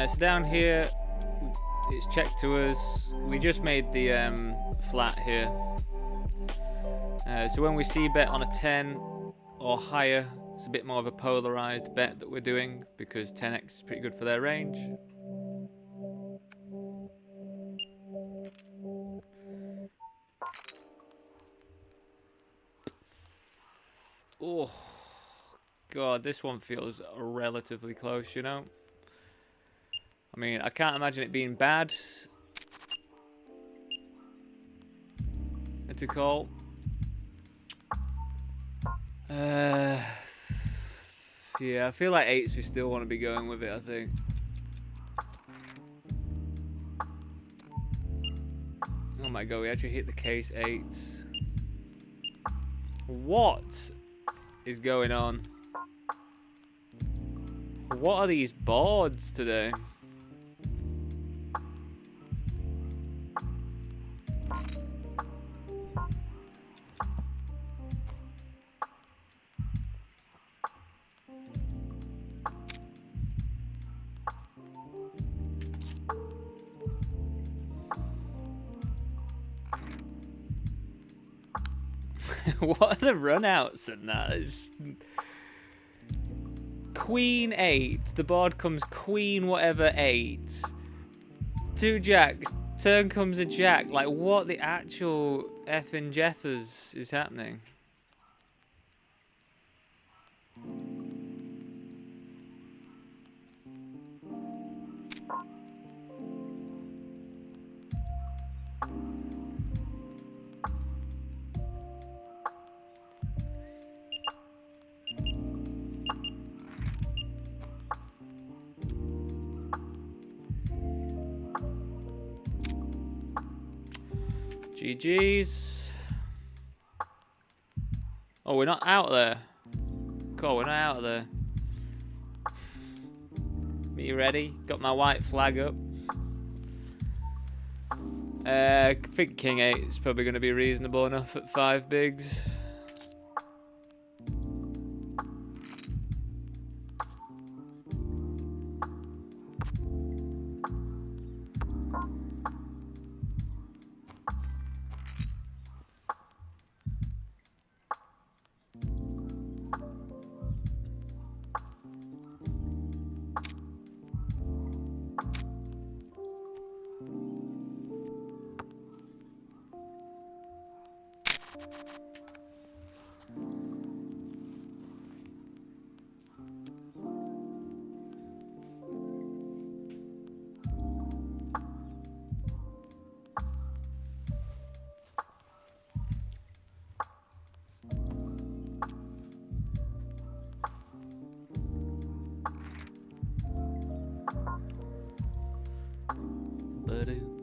So down here, it's checked to us. We just made the flat here. So when we see bet on a 10 or higher, it's a bit more of a polarized bet that we're doing because 10x is pretty good for their range. Oh, God, this one feels relatively close, you know? I mean, I can't imagine it being bad to call. Yeah, I feel like 8s we still want to be going with it, I think. Oh my God, we actually hit the case 8s. What is going on? What are these boards today? What are the runouts and that? It's Queen 8. The board comes Queen whatever 8. 2 jacks. Turn comes a jack. Like, what the actual effing Jeffers is happening? GG's. Oh, we're not out there. Cool, we're not out there. Are you ready? Got my white flag up. I think King 8 is probably going to be reasonable enough at 5 bigs. Ba-doo.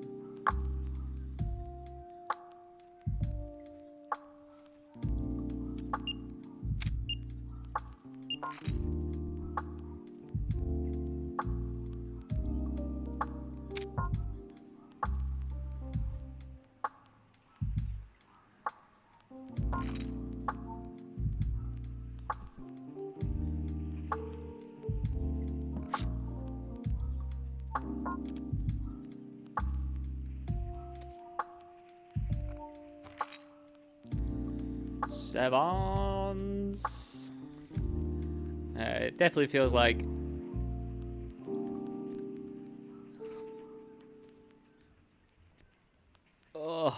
Sevens. It definitely feels like oh,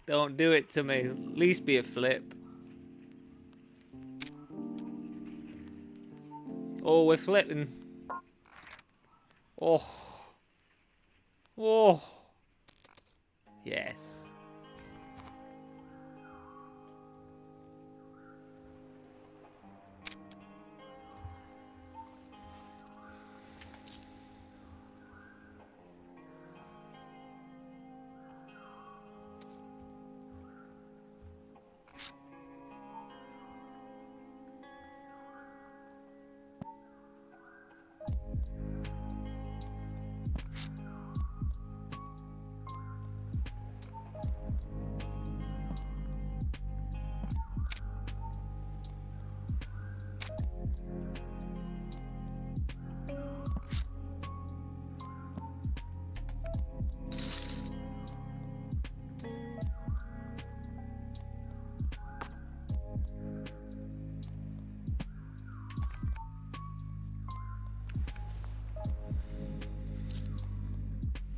don't do it to me. At least be a flip. Oh, we're flipping. Oh. Oh. Yes.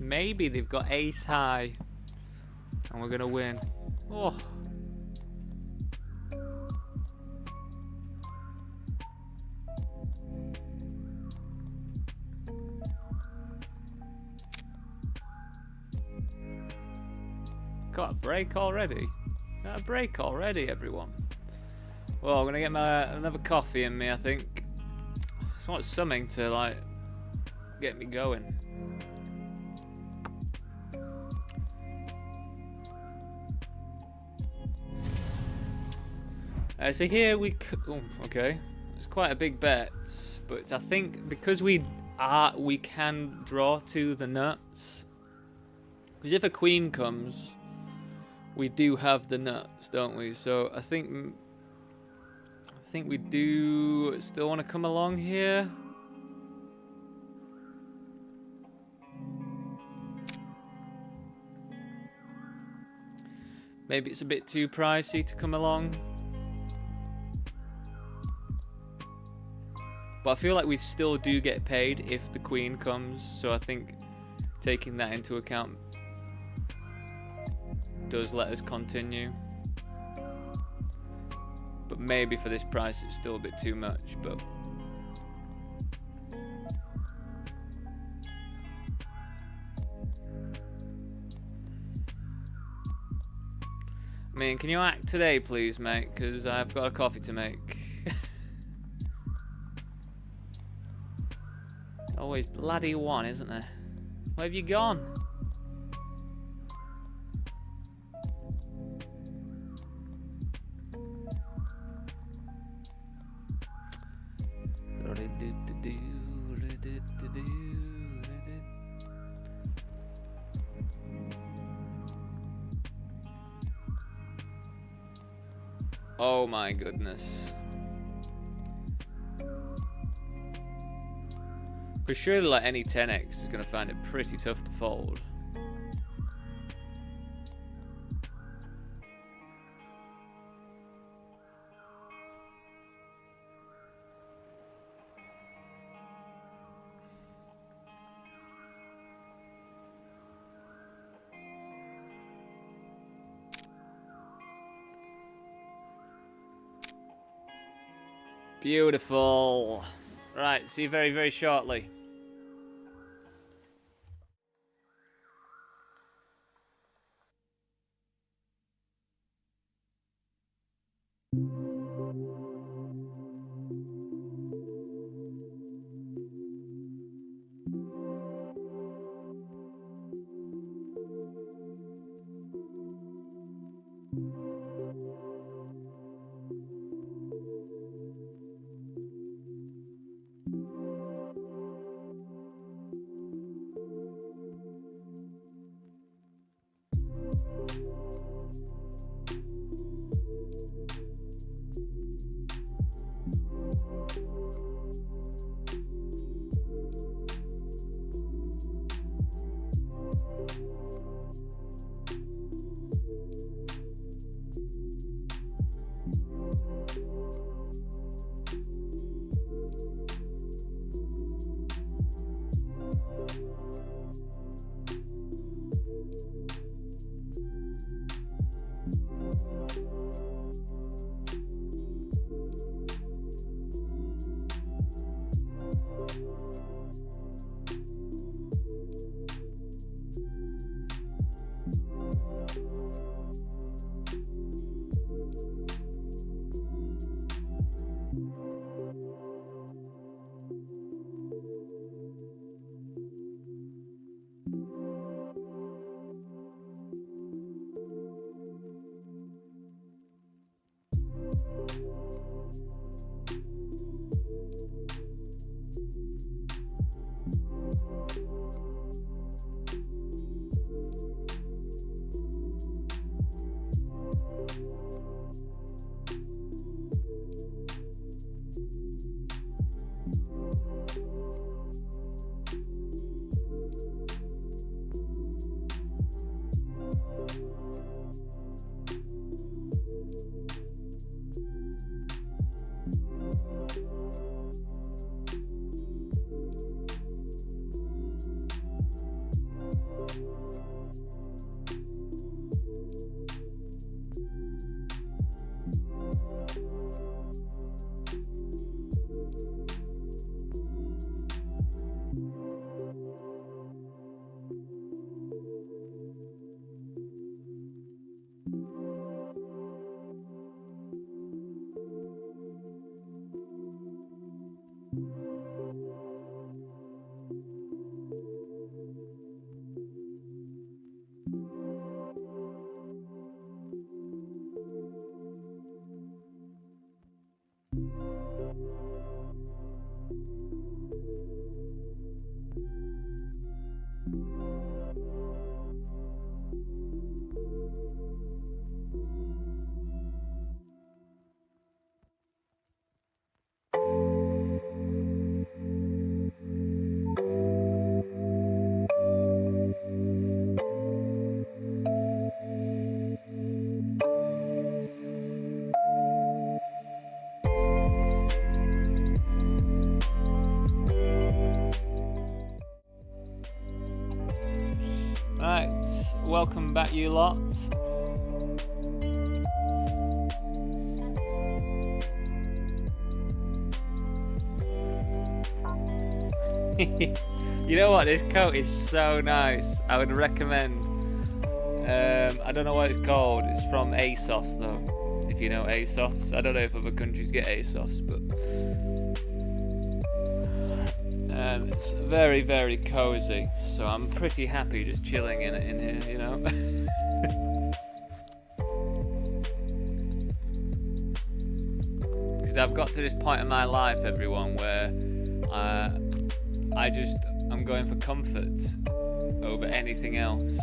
Maybe they've got ace high and we're gonna win. Oh. Got a break already? Got a break already, everyone. Well, I'm gonna get another coffee in me, I think. Just want something to like get me going. So here we oh, okay. It's quite a big bet, but I think because we can draw to the nuts. Because if a queen comes, we do have the nuts, don't we? So I think we do still want to come along here. Maybe it's a bit too pricey to come along. But I feel like we still do get paid if the queen comes, so I think taking that into account does let us continue. But maybe for this price it's still a bit too much, but I mean, can you act today please, mate? Because I've got a coffee to make. Always bloody one, isn't there? Where have you gone? Oh my goodness. Because surely like any 10x is going to find it pretty tough to fold. Beautiful. Right, see you very, very shortly. Right, welcome back, you lot. You know what? This coat is so nice. I would recommend. I don't know what it's called. It's from ASOS though. If you know ASOS, I don't know if other countries get ASOS, but it's very, very cozy. So I'm pretty happy just chilling in it in here, you know. Because I've got to this point in my life, everyone, where I'm going for comfort over anything else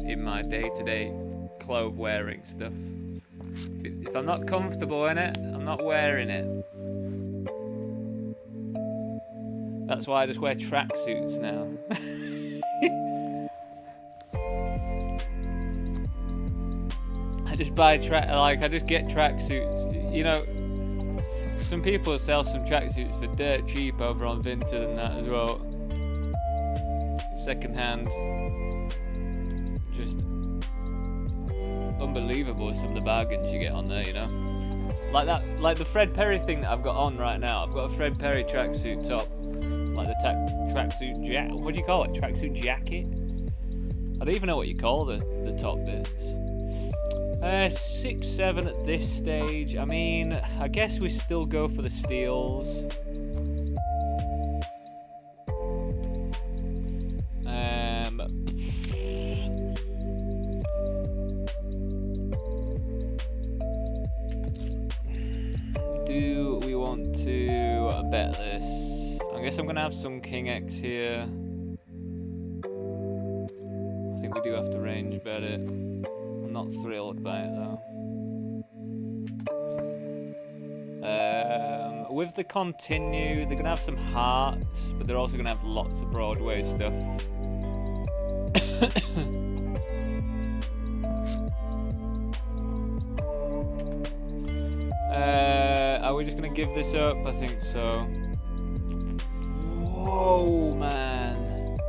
in my day-to-day clothes wearing stuff. If I'm not comfortable in it, I'm not wearing it. That's why I just wear tracksuits now. I just buy I just get tracksuits. You know, some people sell some tracksuits for dirt cheap over on Vinted and that as well. Second hand. Just unbelievable some of the bargains you get on there, you know. Like that, like the Fred Perry thing that I've got on right now. I've got a Fred Perry tracksuit top. Like the tracksuit jacket. What do you call it? Tracksuit jacket? I don't even know what you call the top bits. 6-7 at this stage. I mean, I guess we still go for the steals. Do we want to bet this? I guess I'm gonna have some King X here. I think we do have to range bet it. I'm not thrilled by it though. With the continue, they're gonna have some hearts, but they're also gonna have lots of Broadway stuff. Are we just gonna give this up? I think so. Whoa, man.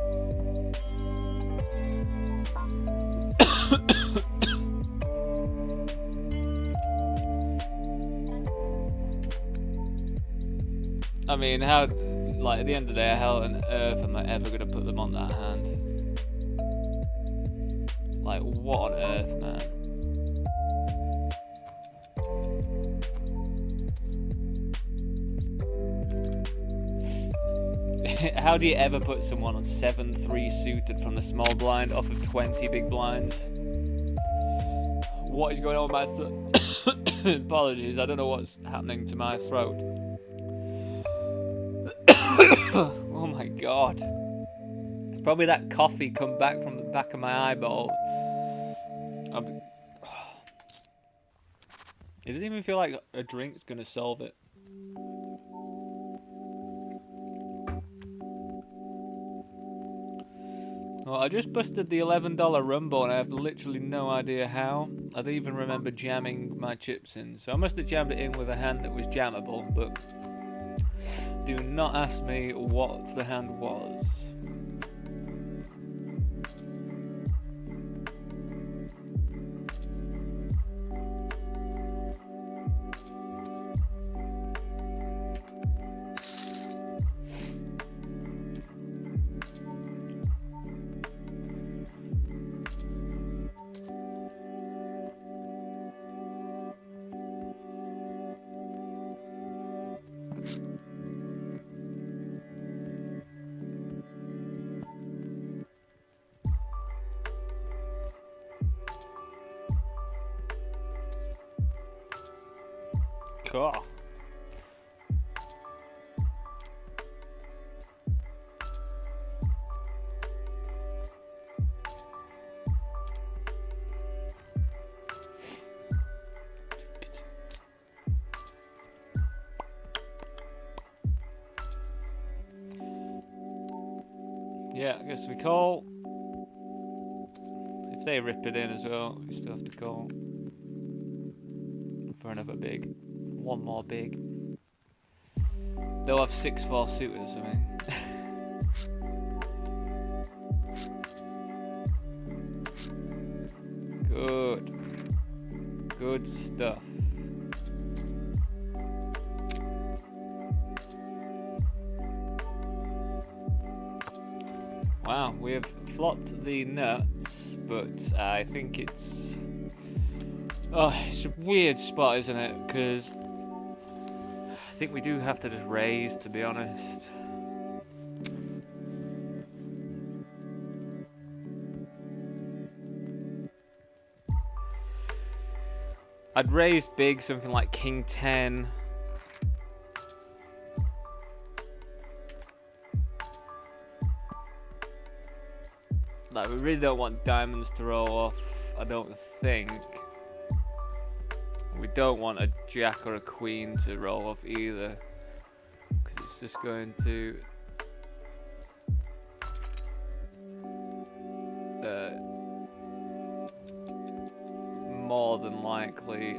I mean, how, like, at the end of the day, how on earth am I ever gonna put them on that hand? Like, what on earth, man? How do you ever put someone on 7-3 suited from the small blind off of 20 big blinds? What is going on with my throat? Apologies, I don't know what's happening to my throat. Oh my god. It's probably that coffee come back from the back of my eyeball. It doesn't even feel like a drink's gonna solve it. Well, I just busted the $11 rumble and I have literally no idea how. I don't even remember jamming my chips in. So I must have jammed it in with a hand that was jammable, but do not ask me what the hand was. Cool. yeah, I guess we call. If they rip it in as well, we still have to call for another big. One more big. They'll have 6-4 suitors, I mean. Good. Good stuff. Wow, we have flopped the nuts, but I think it's... Oh, it's a weird spot, isn't it? Because I think we do have to just raise, to be honest. I'd raise big, something like King 10. Like, we really don't want diamonds to roll off, I don't think. We don't want a jack or a queen to roll off either, because it's just going to more than likely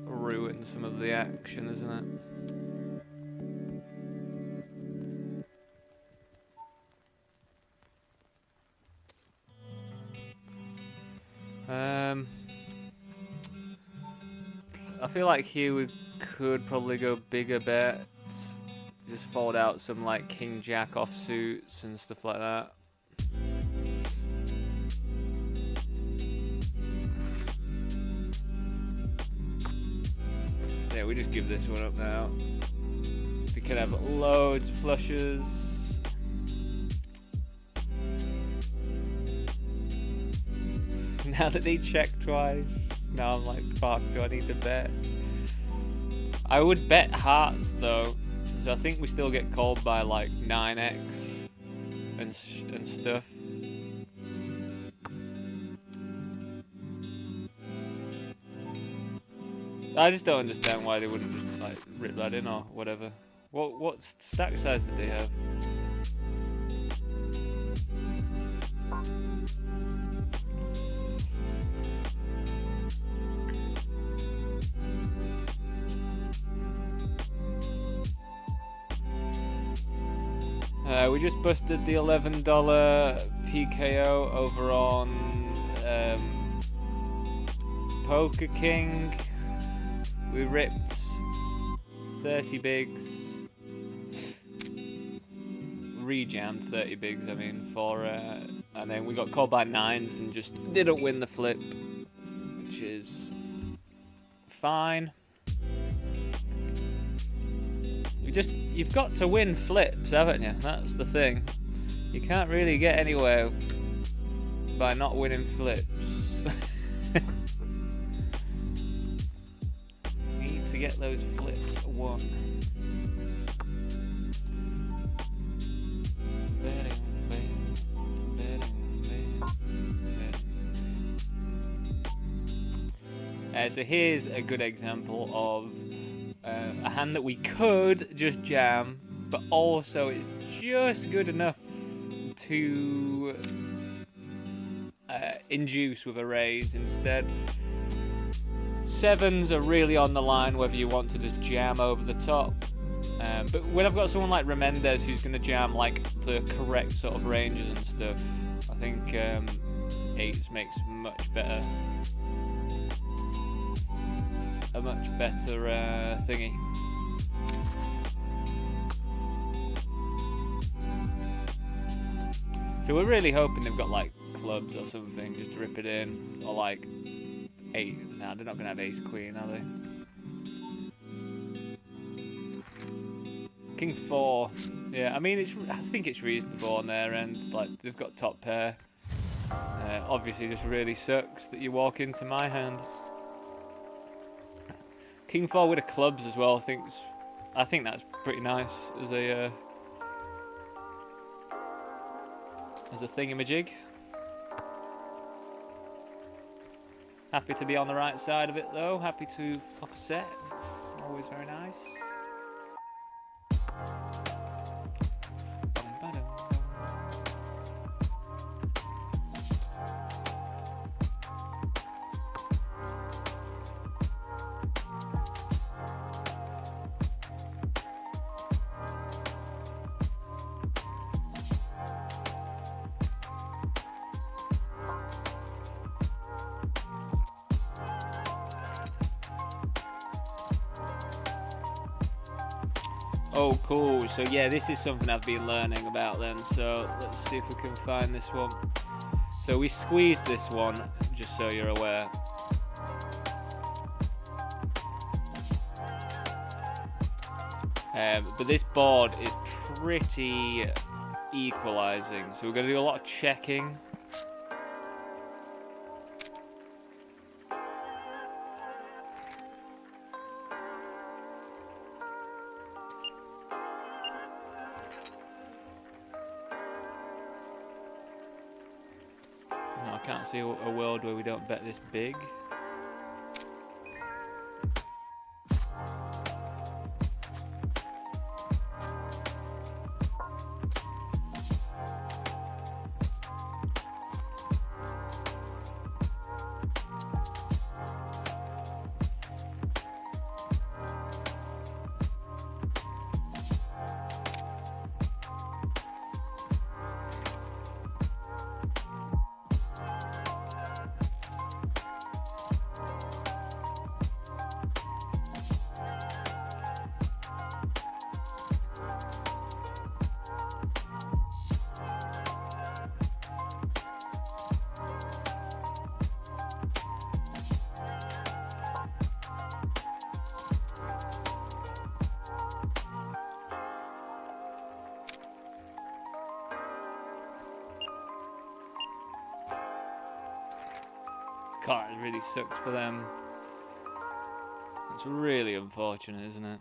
ruin some of the action, isn't it? I feel like here we could probably go bigger bets. Just fold out some like King Jack offsuits and stuff like that. Yeah, we just give this one up now. We can have loads of flushes. Now that they check twice, now I'm like, fuck, do I need to bet? I would bet hearts though, because I think we still get called by like 9x and stuff. I just don't understand why they wouldn't just like rip that in or whatever. What stack size did they have? We just busted the $11 PKO over on Poker King. We ripped 30 bigs. Rejammed 30 bigs, I mean, for and then we got called by 9s and just didn't win the flip, which is fine. You've got to win flips, haven't you? That's the thing. You can't really get anywhere by not winning flips. You need to get those flips won. So here's a good example of a hand that we could just jam, but also it's just good enough to induce with a raise instead. 7s are really on the line whether you want to just jam over the top. But when I've got someone like Remendez who's going to jam like the correct sort of ranges and stuff, I think 8s makes a much better thingy. So we're really hoping they've got like clubs or something just to rip it in, or like 8. No, they're not gonna have ace queen, are they? King 4. Yeah, I mean I think it's reasonable on their end. Like they've got top pair. Obviously, just really sucks that you walk into my hand. King 4 with the clubs as well. I think that's pretty nice as a thingamajig. Happy to be on the right side of it though. Happy to pop a set. It's always very nice. Oh, cool. So yeah, this is something I've been learning about then. So let's see if we can find this one. So we squeezed this one, just so you're aware. But this board is pretty equalizing, so we're going to do a lot of checking. No, I can't see a world where we don't bet this big. God, it really sucks for them. It's really unfortunate, isn't it?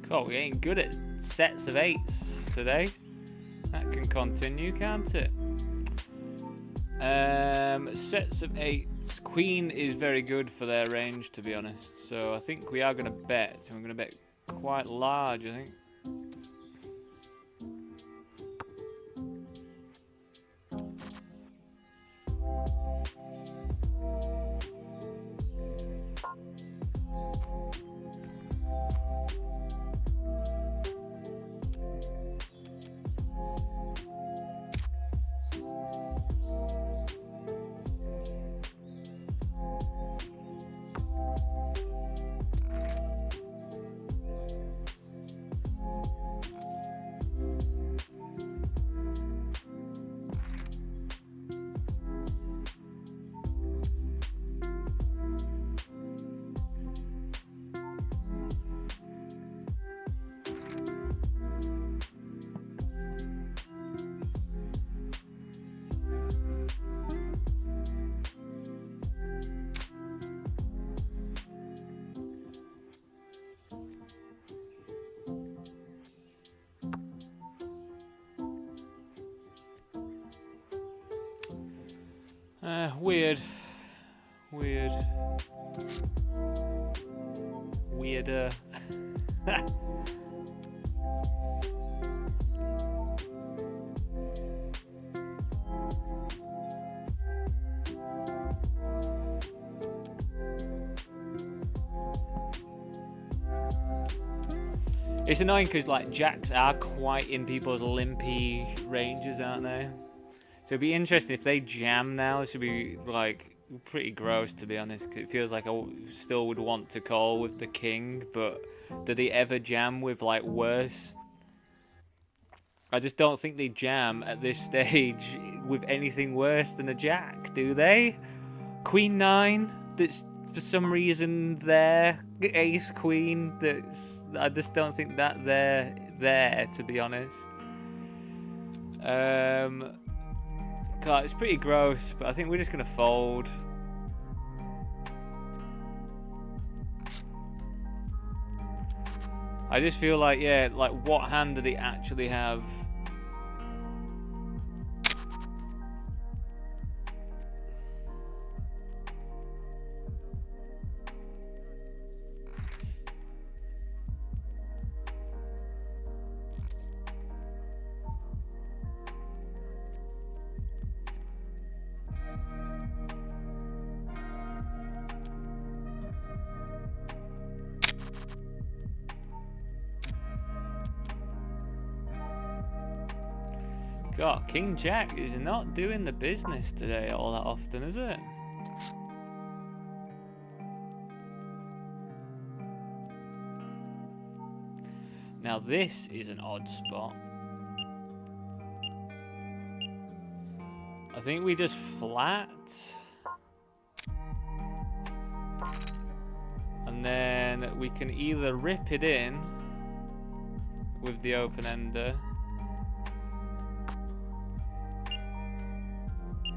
Cool, we ain't good at sets of 8s today. That can continue, can't it? Sets of 8s. Queen is very good for their range, to be honest. So I think we are going to bet. And we're going to bet quite large, I think. Weird. Weirder. It's annoying because like jacks are quite in people's limpy ranges, aren't they? So it'd be interesting if they jam now. This would be like pretty gross, to be honest. 'Cause it feels like I still would want to call with the king, but do they ever jam with like worse? I just don't think they jam at this stage with anything worse than a jack, do they? Queen 9, that's for some reason there. Ace Queen, that's I just don't think that there there, to be honest. God, it's pretty gross, but I think we're just gonna fold. I just feel like, yeah, like what hand did he actually have? God, King Jack is not doing the business today all that often, is it? Now this is an odd spot. I think we just flat. And then we can either rip it in with the open-ender.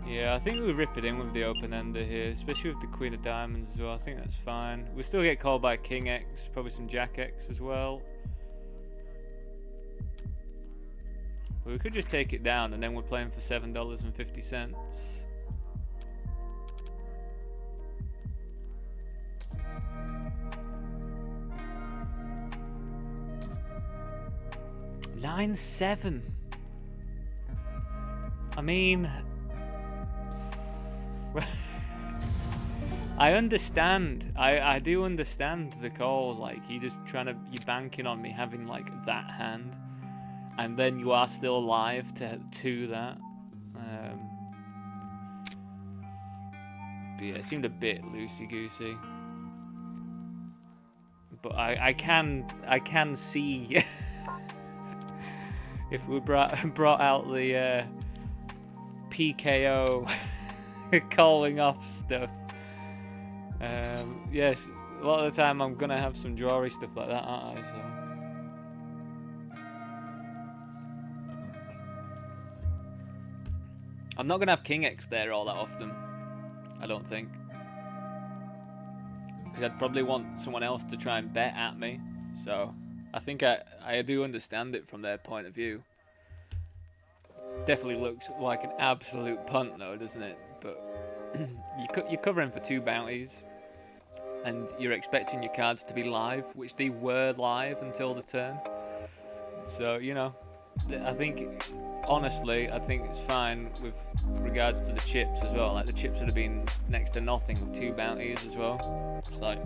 Yeah, I think we rip it in with the open-ender here, especially with the Queen of Diamonds as well. I think that's fine. We still get called by King X, probably some Jack X as well. But we could just take it down, and then we're playing for $7.50. $9-7. I mean, I understand. I do understand the call. Like, you're banking on me having like that hand, and then you are still alive to that. But yeah, it seemed a bit loosey goosey. But I can see if we brought out the PKO calling off stuff. Yes, a lot of the time I'm gonna have some drawy stuff like that, aren't I? So. I'm not gonna have King X there all that often, I don't think, because I'd probably want someone else to try and bet at me. So I think I do understand it from their point of view. Definitely looks like an absolute punt though, doesn't it? But you're covering for 2 bounties, and you're expecting your cards to be live, which they were live until the turn. So, you know, I think, honestly, I think it's fine with regards to the chips as well. Like, the chips would have been next to nothing with 2 bounties as well. It's like...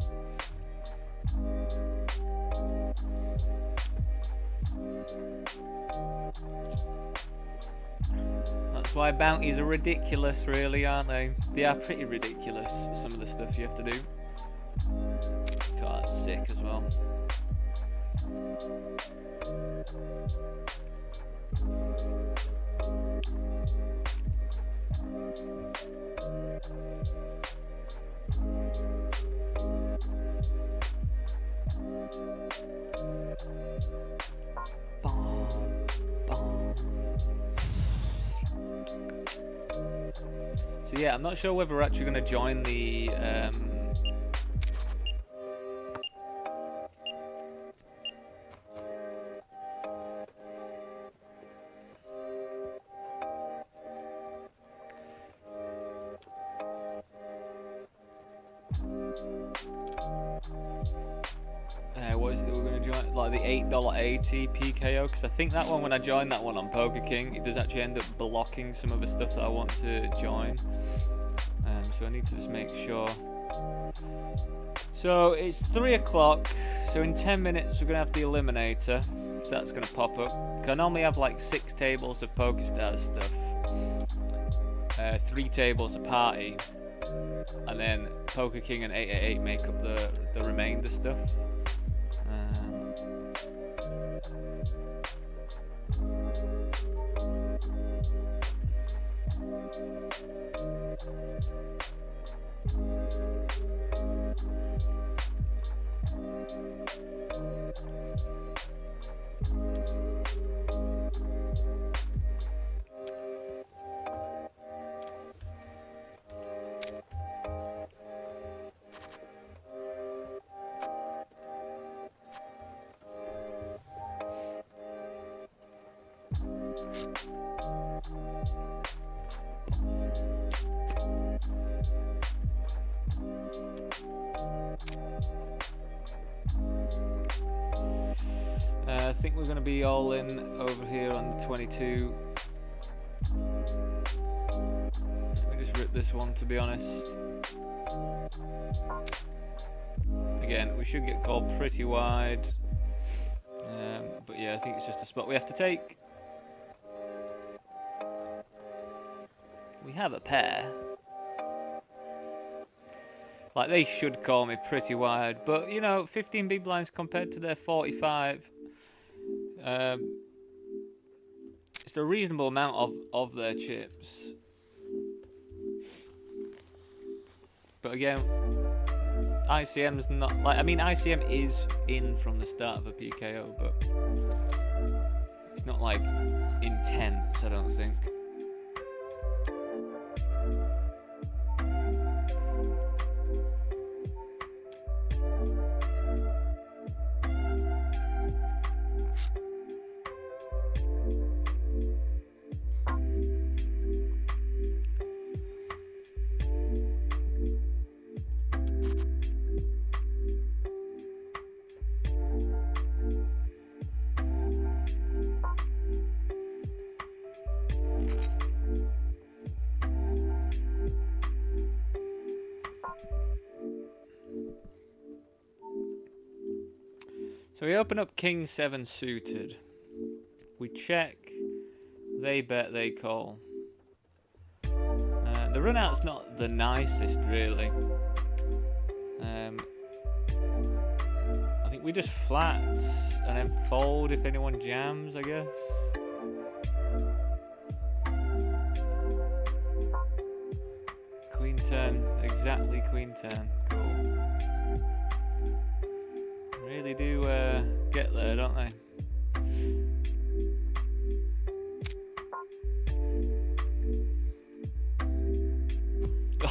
That's why bounties are ridiculous, really, aren't they? They are pretty ridiculous, some of the stuff you have to do. God, that's sick as well. So yeah, I'm not sure whether we're actually going to join the what is it that we're going to join? Like the $8.80 PKO? Because I think that one, when I joined that one on Poker King, it does actually end up blocking some of the stuff that I want to join. So I need to just make sure. So it's 3 o'clock. So in 10 minutes we're going to have the Eliminator. So that's going to pop up. I normally have like 6 tables of PokerStars stuff. 3 tables of Party. And then Poker King and 888 make up the remainder stuff. I think we're going to be all in over here on the 22. Let me just rip this one, to be honest. Again, we should get called pretty wide. But yeah, I think it's just a spot we have to take. We have a pair. Like, they should call me pretty wide. But, you know, 15 big blinds compared to their 45. It's a reasonable amount of their chips. But again, ICM's not like, I mean, ICM is in from the start of a PKO, but it's not like intense, I don't think. So we open up King 7 suited. We check. They bet, they call. The run out's not the nicest, really. I think we just flat and then fold if anyone jams, I guess. Queen 10, exactly Queen 10. Cool. Really do get there, don't they?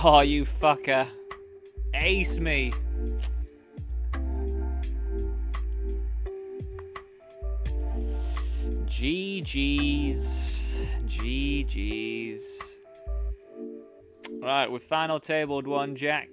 Oh, you fucker. Ace me. GG's. GG's. Right, we're final tabled one, Jack.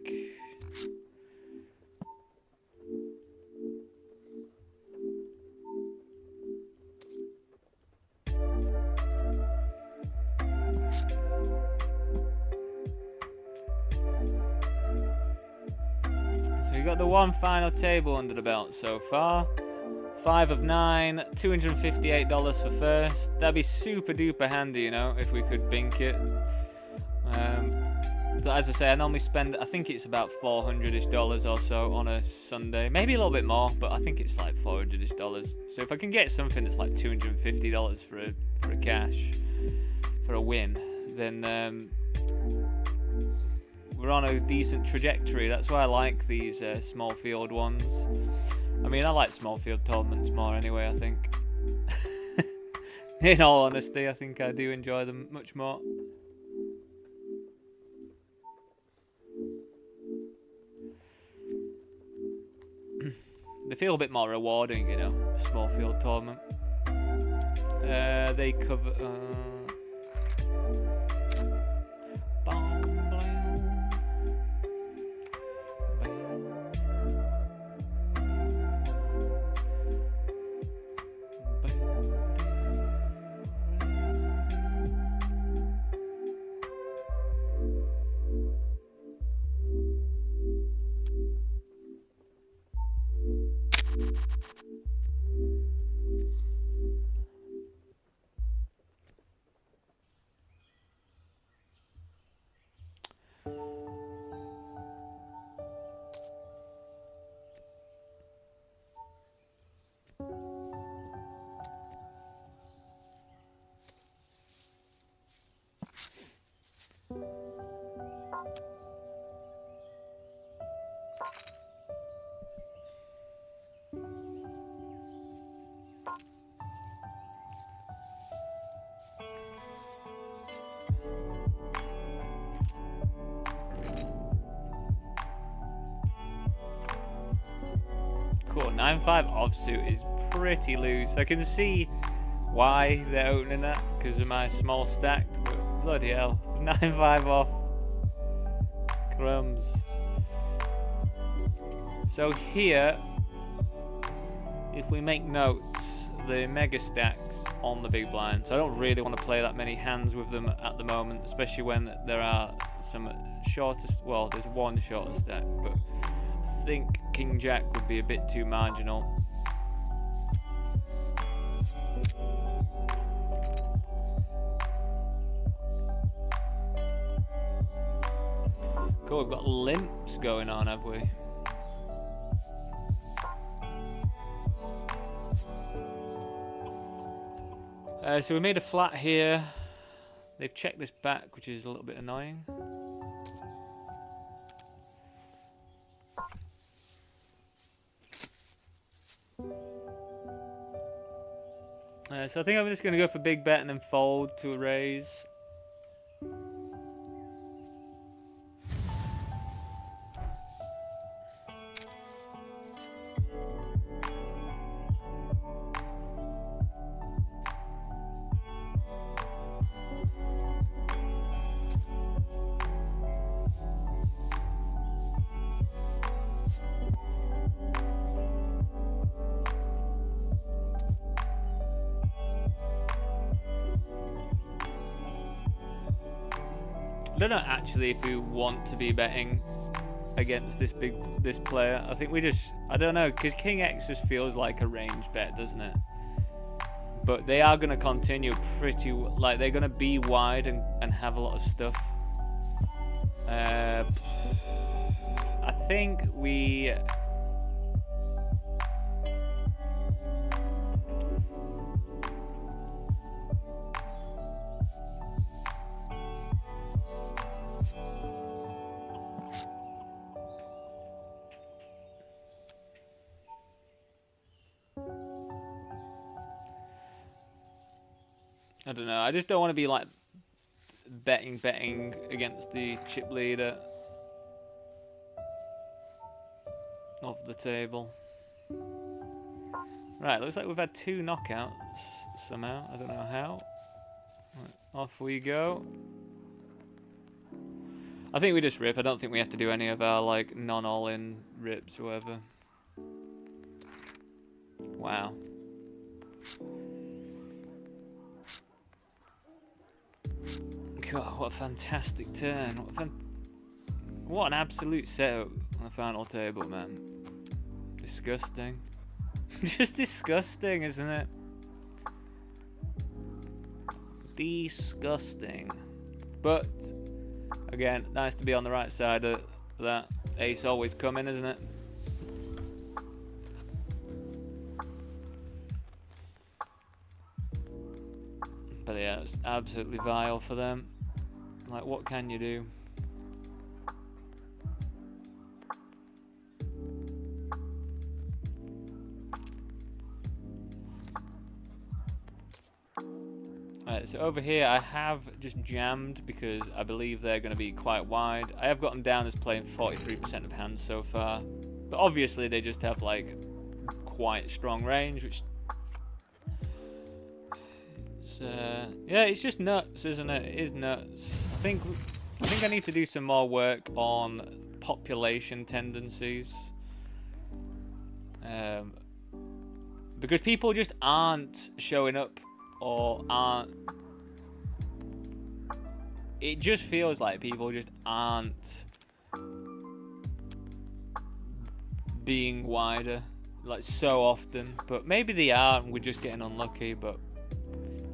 So we got the one final table under the belt so far. 5 of 9, $258 for first. That'd be super duper handy, you know, if we could bink it. But as I say, I normally spend, I think it's about $400-ish or so on a Sunday. Maybe a little bit more, but I think it's like $400-ish. So if I can get something that's like $250 for a cash, for a win, then we're on a decent trajectory. That's why I like these small field ones. I mean, I like small field tournaments more anyway, I think. In all honesty, I think I do enjoy them much more. They feel a bit more rewarding, you know, a small field tournament. They cover... Cool, 9-5 offsuit is pretty loose. I can see why they're opening that, because of my small stack, but bloody hell, 9-5 off. Crumbs. So here, if we make notes, the mega stacks on the big blind, so I don't really want to play that many hands with them at the moment, especially when there are some shorter, well, there's one shorter stack, but I think King Jack would be a bit too marginal. Cool, we've got limps going on, have we? So we made a flat here. They've checked this back, which is a little bit annoying. So I think I'm just going to go for big bet and then fold to a raise. I don't know actually if we want to be betting against this player. I think we just, I don't know, because King X just feels like a range bet, doesn't it? But they are going to continue pretty, like they're going to be wide and have a lot of stuff. I think we... I don't know. I just don't want to be like betting against the chip leader of the table. Right, looks like we've had 2 knockouts somehow. I don't know how. Right, off we go. I think we just rip. I don't think we have to do any of our like non-all-in rips or whatever. Wow. God, what a fantastic turn. What an absolute setup on the final table, man. Disgusting. Just disgusting, isn't it? Disgusting. But, again, nice to be on the right side of that. Ace always coming, isn't it? But yeah, it's absolutely vile for them. Like, what can you do? Alright, so over here I have just jammed because I believe they're going to be quite wide. I have got them down as playing 43% of hands so far. But obviously they just have, like, quite strong range, which... yeah, it's just nuts, isn't it? It is nuts. I think I need to do some more work on population tendencies. Because people just aren't showing up or aren't... It just feels like people just aren't being wider, like, so often. But maybe they are and we're just getting unlucky, but...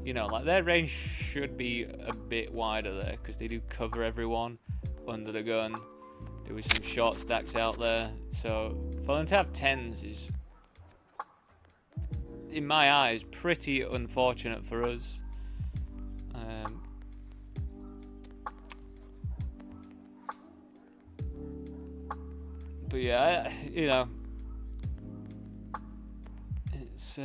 You know, like, their range should be a bit wider there because they do cover everyone under the gun. There was some short stacks out there. So, for them to have 10s is, in my eyes, pretty unfortunate for us. But yeah, you know, it's...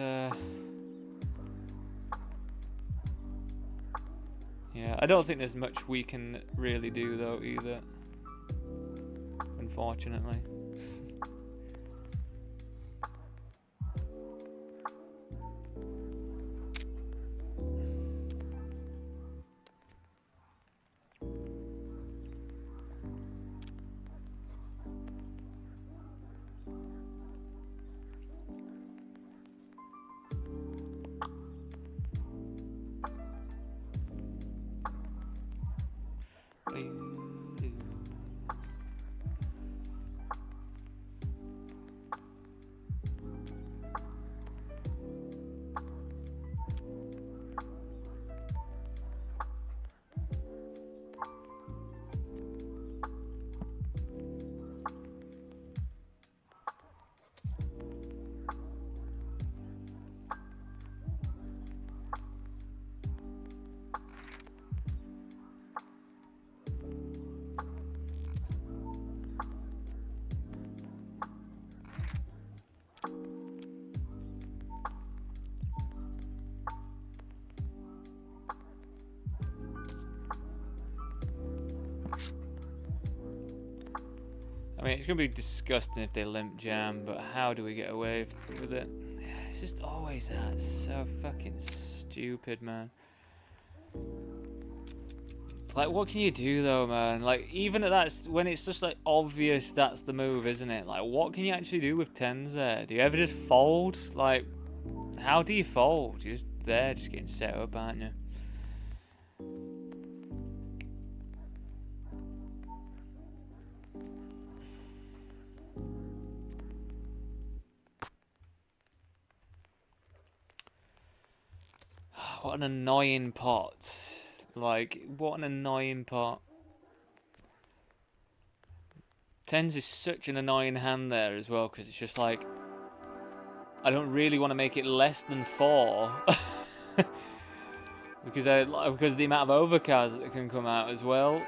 Yeah, I don't think there's much we can really do though either, unfortunately. I mean, it's going to be disgusting if they limp jam, but how do we get away with it? It's just always that. It's so fucking stupid, man. Like, what can you do, though, man? Like, even at that, when it's just, like, obvious that's the move, isn't it? Like, what can you actually do with 10s there? Do you ever just fold? Like, how do you fold? You're just there, just getting set up, aren't you? What an annoying pot. Like, what an annoying pot. 10s is such an annoying hand there as well, because it's just like, I don't really want to make it less than 4. because the amount of overcards that can come out as well.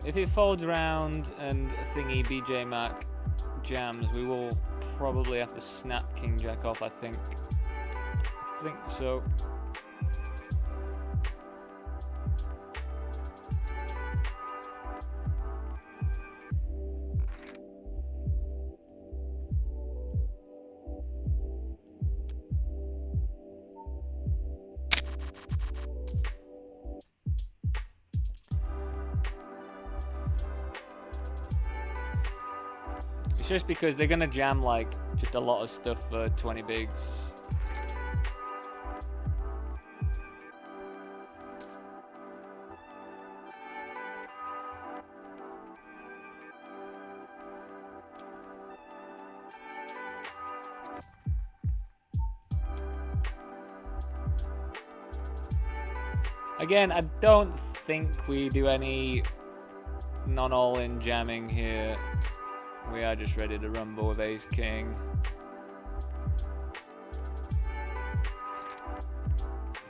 If it folds around and thingy BJ Mac jams, we will probably have to snap King Jack off, I think. I think so. Just because they're gonna jam like just a lot of stuff for 20 bigs. Again, I don't think we do any non-all-in jamming here. We are just ready to rumble with Ace King.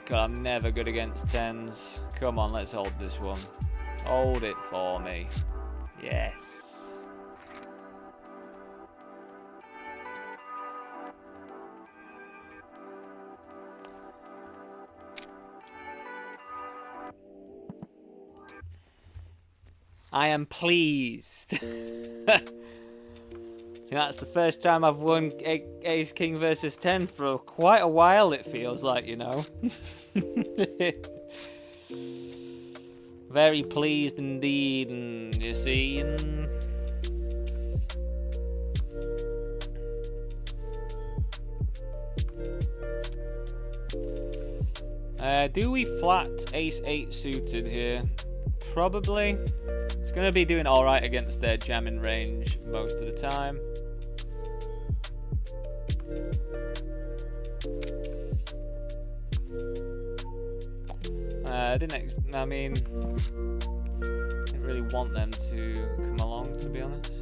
God, I'm never good against 10s. Come on, let's hold this one. Hold it for me. Yes. I am pleased. That's the first time I've won Ace King versus 10 for quite a while, it feels like, you know. Very pleased indeed, and you see. Do we flat Ace 8 suited here? Probably. It's going to be doing alright against their jamming range most of the time. I mean, didn't really want them to come along, to be honest.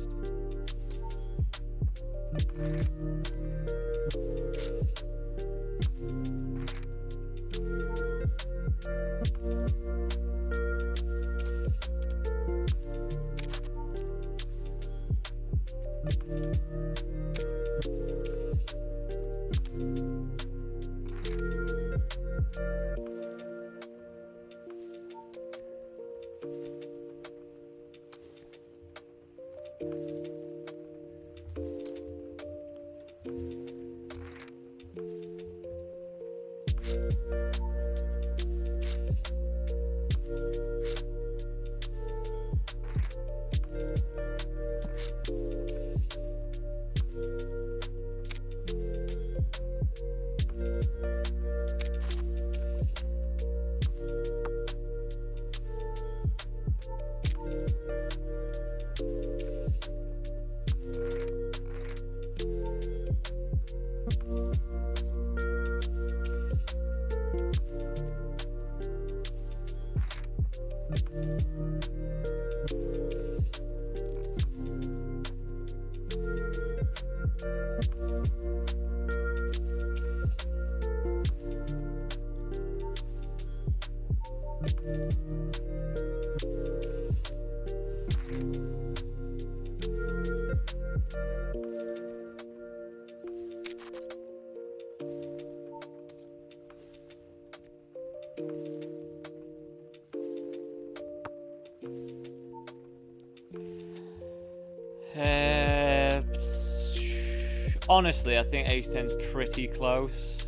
Honestly, I think ace 10's pretty close.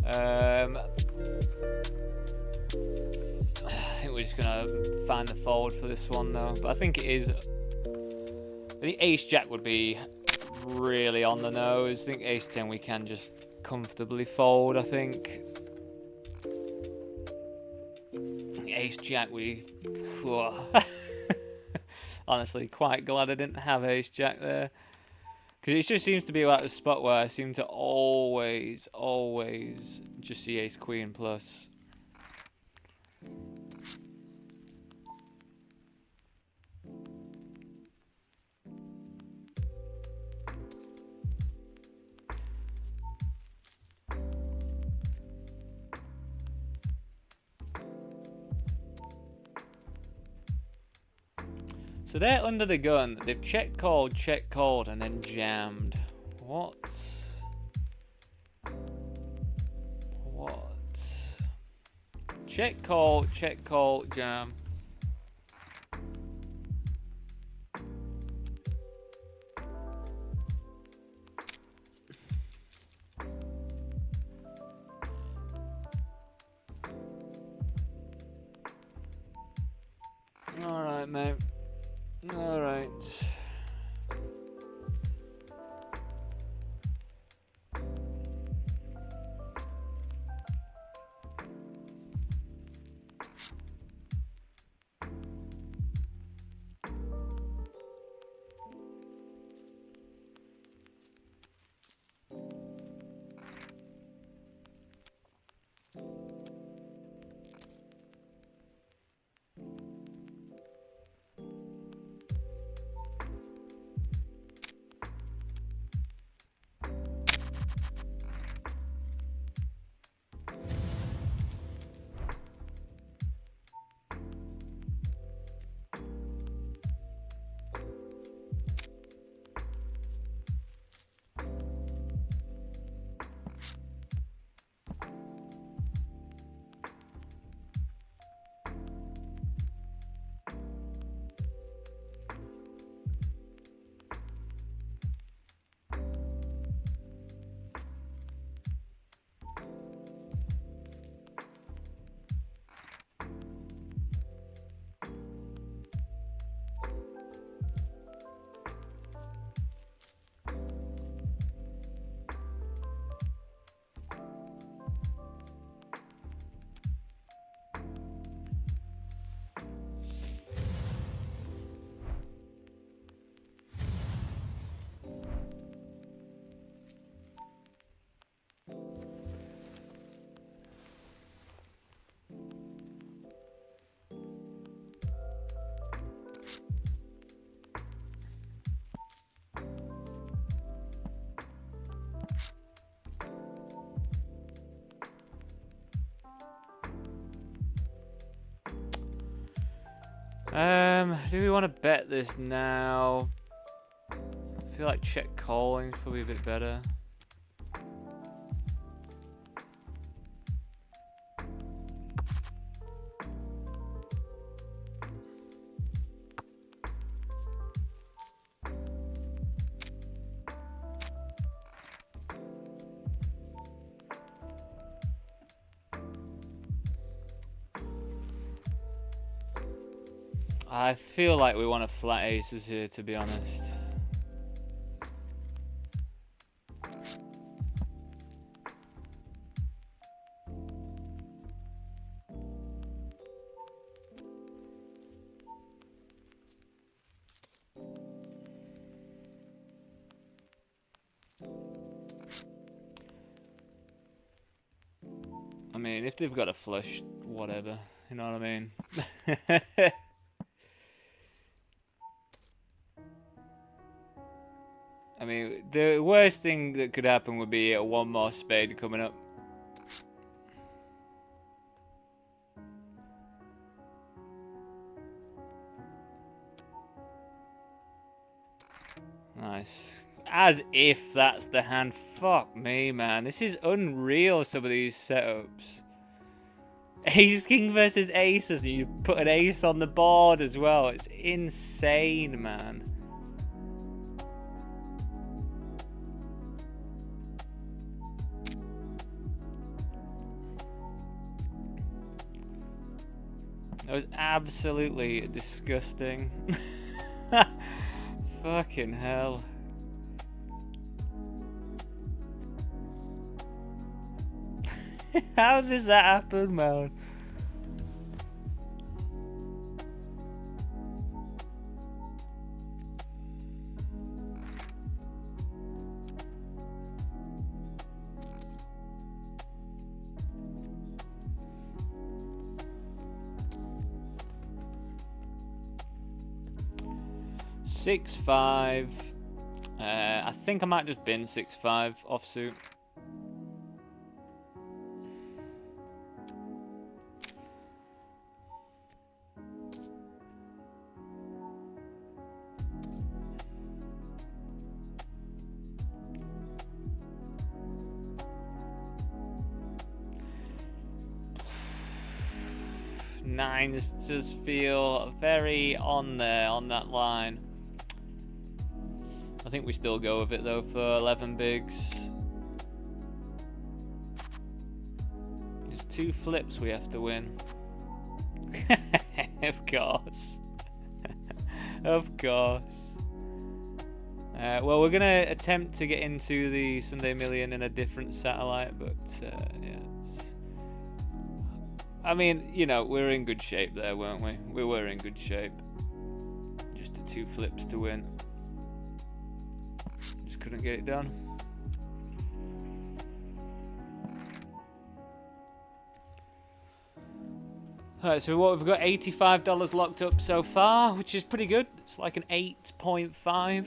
I think we're just gonna find the fold for this one though. But I think it is. I think ace jack would be really on the nose. I think ace 10 we can just comfortably fold. I think ace jack we. Honestly, quite glad I didn't have ace jack there. Because it just seems to be like the spot where I seem to always just see ace queen plus. So they're under the gun. They've check called, and then jammed. What? Check call, jam. Alright, mate. Alright. Do we want to bet this now? I feel like check calling is probably a bit better. I feel like we want to flat aces here, to be honest. I mean, if they've got a flush, whatever. You know what I mean? I mean, the worst thing that could happen would be one more spade coming up. Nice. As if that's the hand. Fuck me, man. This is unreal, some of these setups. Ace King versus aces, and you put an ace on the board as well. It's insane, man. That was absolutely disgusting. Fucking hell. How does that happen, man? Six, 5. I think I might just bin 6-5 offsuit. Nines just feel very on there, on that line. I think we still go with it though for 11 bigs. There's 2 flips we have to win. Of course. Of course. Well, we're gonna attempt to get into the Sunday Million in a different satellite, but yeah. I mean, you know, we're in good shape there, weren't we? We were in good shape. Just the 2 flips to win. Just couldn't get it done. Alright, so what we've got $85 locked up so far, which is pretty good. It's like an 8.5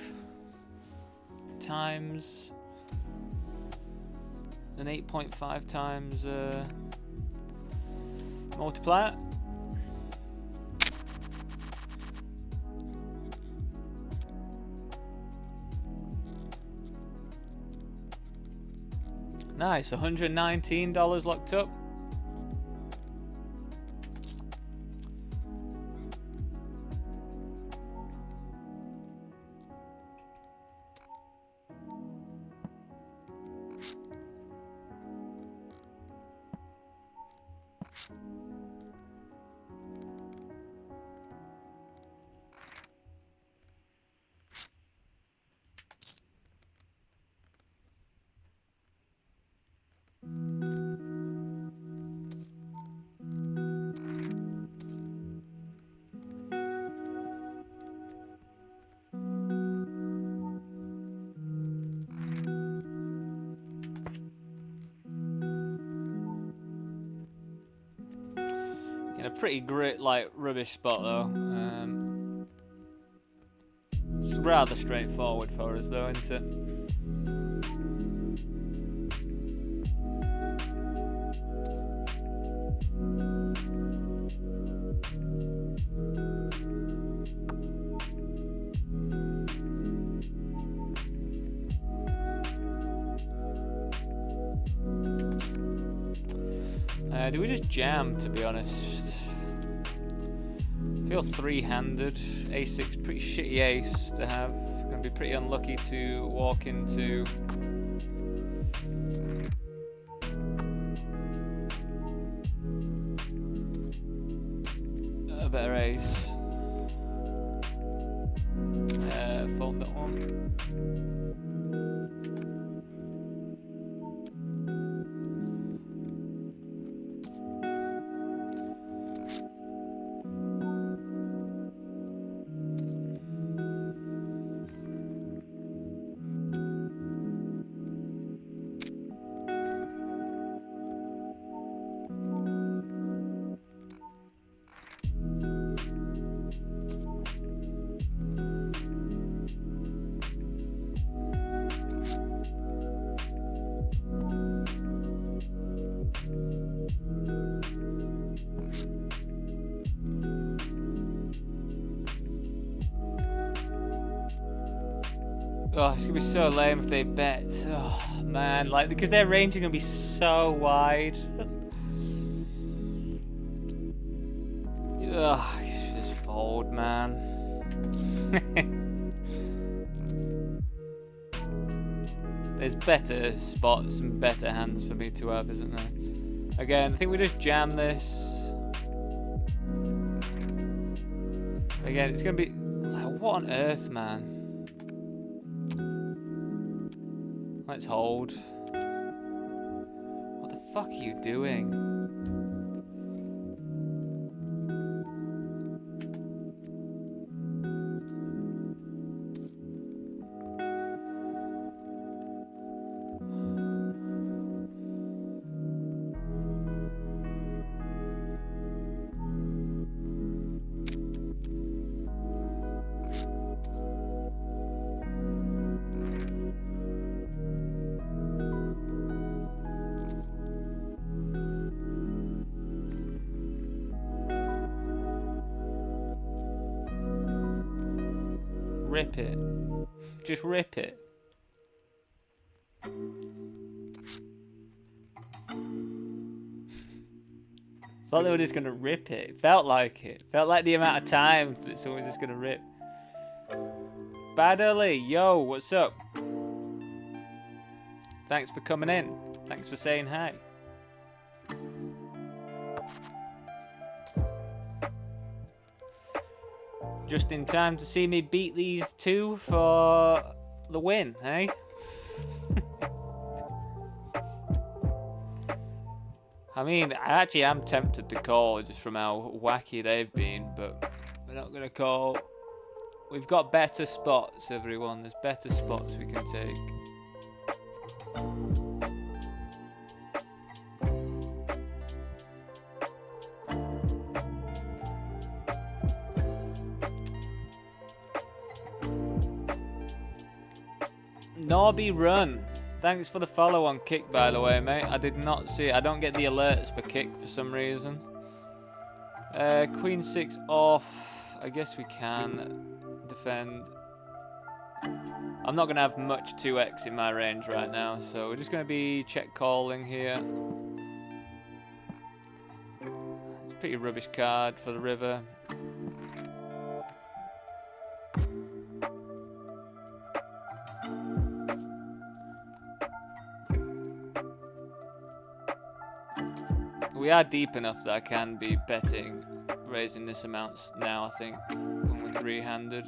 times an 8.5 times multiplier. Nice, $119 locked up. In a pretty grit, like, rubbish spot though. It's rather straightforward for us though, isn't it? Do we just jam, to be honest? I feel 3-handed. A6, pretty shitty ace to have. Gonna be pretty unlucky to walk into. A better ace. Fold that one. Oh, it's gonna be so lame if they bet. Oh man, like because their range is gonna be so wide. Ugh, you should just fold, man. There's better spots and better hands for me to have, isn't there? Again, I think we just jam this. Again, it's gonna be like, what on earth, man? Let's hold. What the fuck are you doing? Rip it. Just rip it. Thought they were just gonna rip it. It felt like it. Felt like the amount of time that someone's just gonna rip. Badly, yo, what's up? Thanks for coming in. Thanks for saying hi. Just in time to see me beat these two for the win, eh? I mean, I actually am tempted to call just from how wacky they've been, but we're not going to call. We've got better spots, everyone. There's better spots we can take. Norby Run. Thanks for the follow on Kick, by the way, mate. I did not see it. I don't get the alerts for Kick for some reason. Queen 6 off. I guess we can defend. I'm not going to have much 2x in my range right now, so we're just going to be check calling here. It's a pretty rubbish card for the river. We are deep enough that I can be betting, raising this amount now, I think, when we're three-handed.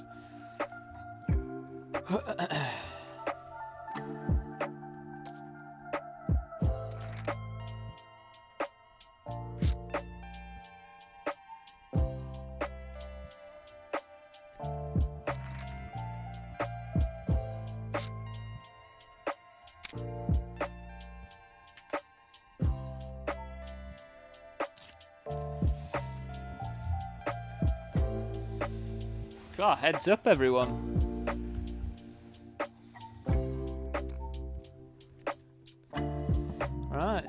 God, heads up, everyone. Right.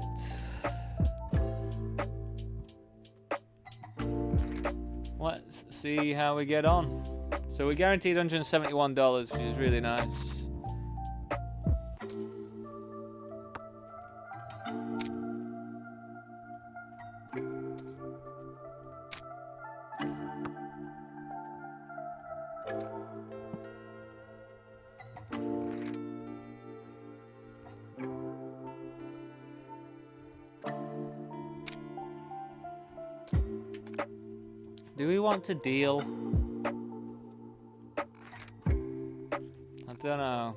Let's see how we get on. So we're guaranteed $171, which is really nice. Do we want to deal? I don't know.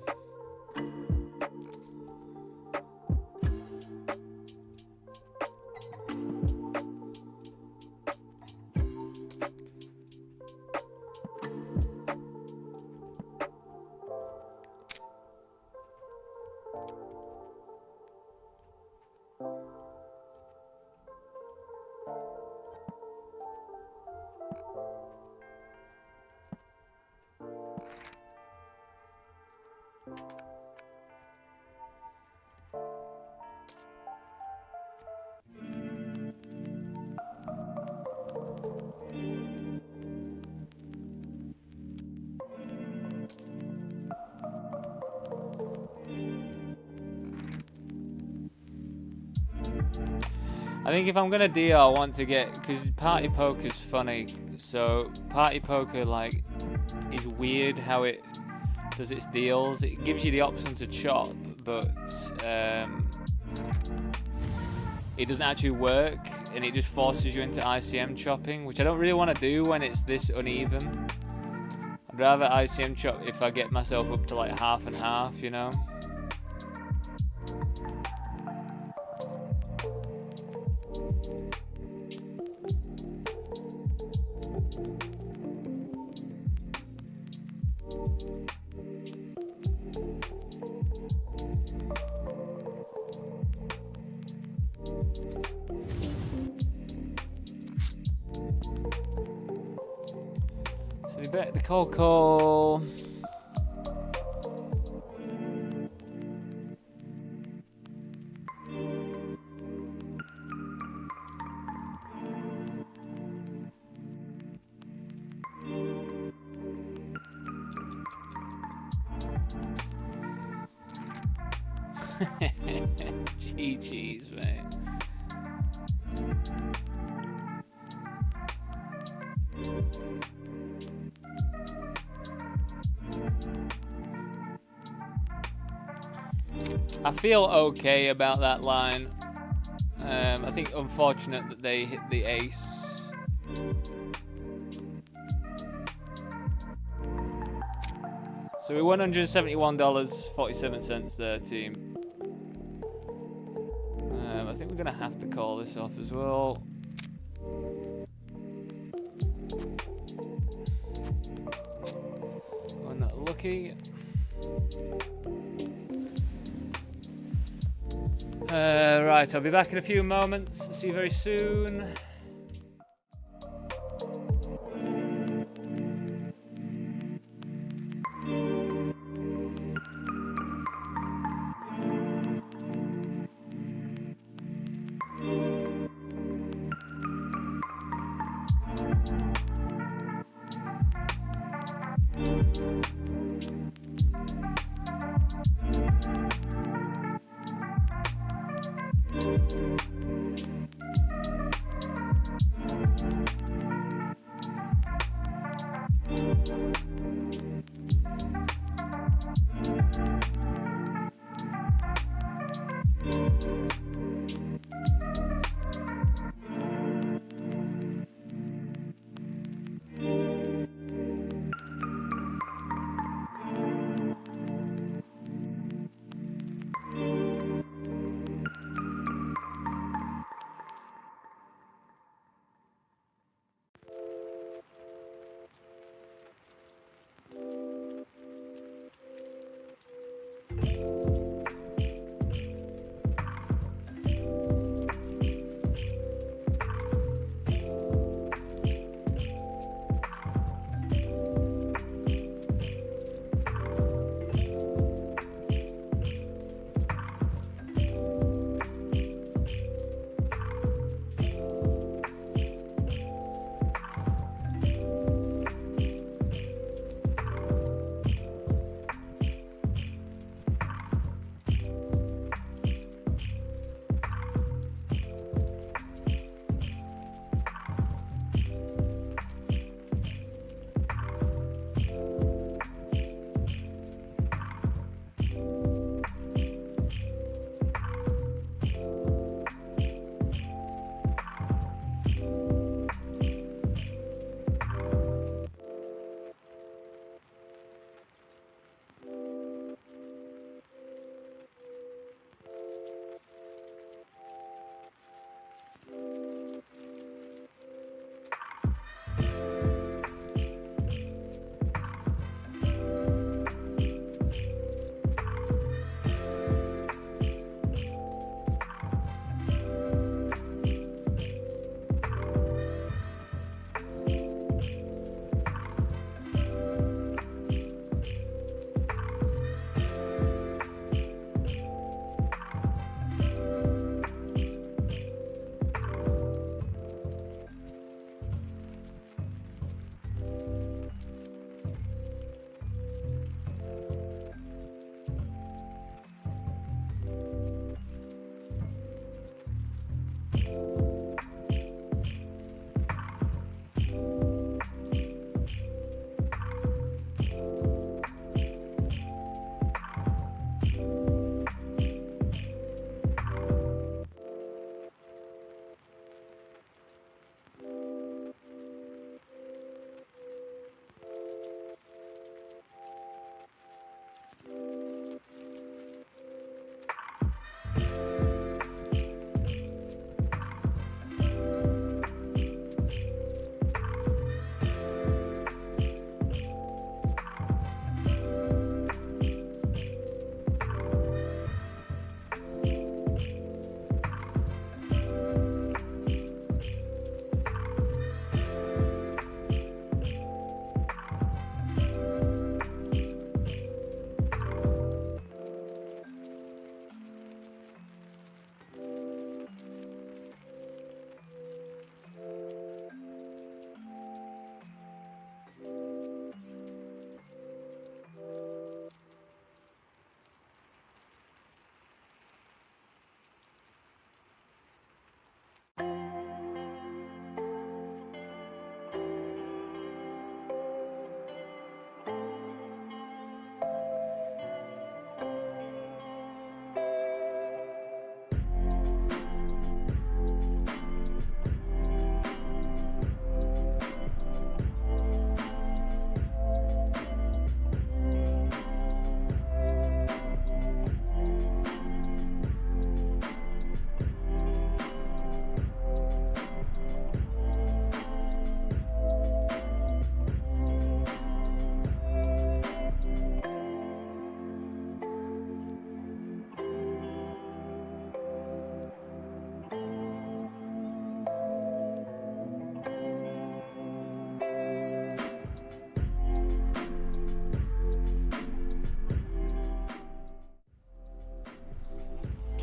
I think if I'm gonna deal, I want to get, because party poker's funny. So party poker like is weird how it does its deals. It gives you the option to chop, but it doesn't actually work, and it just forces you into ICM chopping, which I don't really want to do when it's this uneven. I'd rather ICM chop if I get myself up to like half and half, you know. So we bet the call. GG's, mate. I feel okay about that line. I think unfortunate that they hit the ace. So we won $171.47 there, team. I think we're gonna have to call this off as well. We're not lucky. Right, I'll be back in a few moments. See you very soon.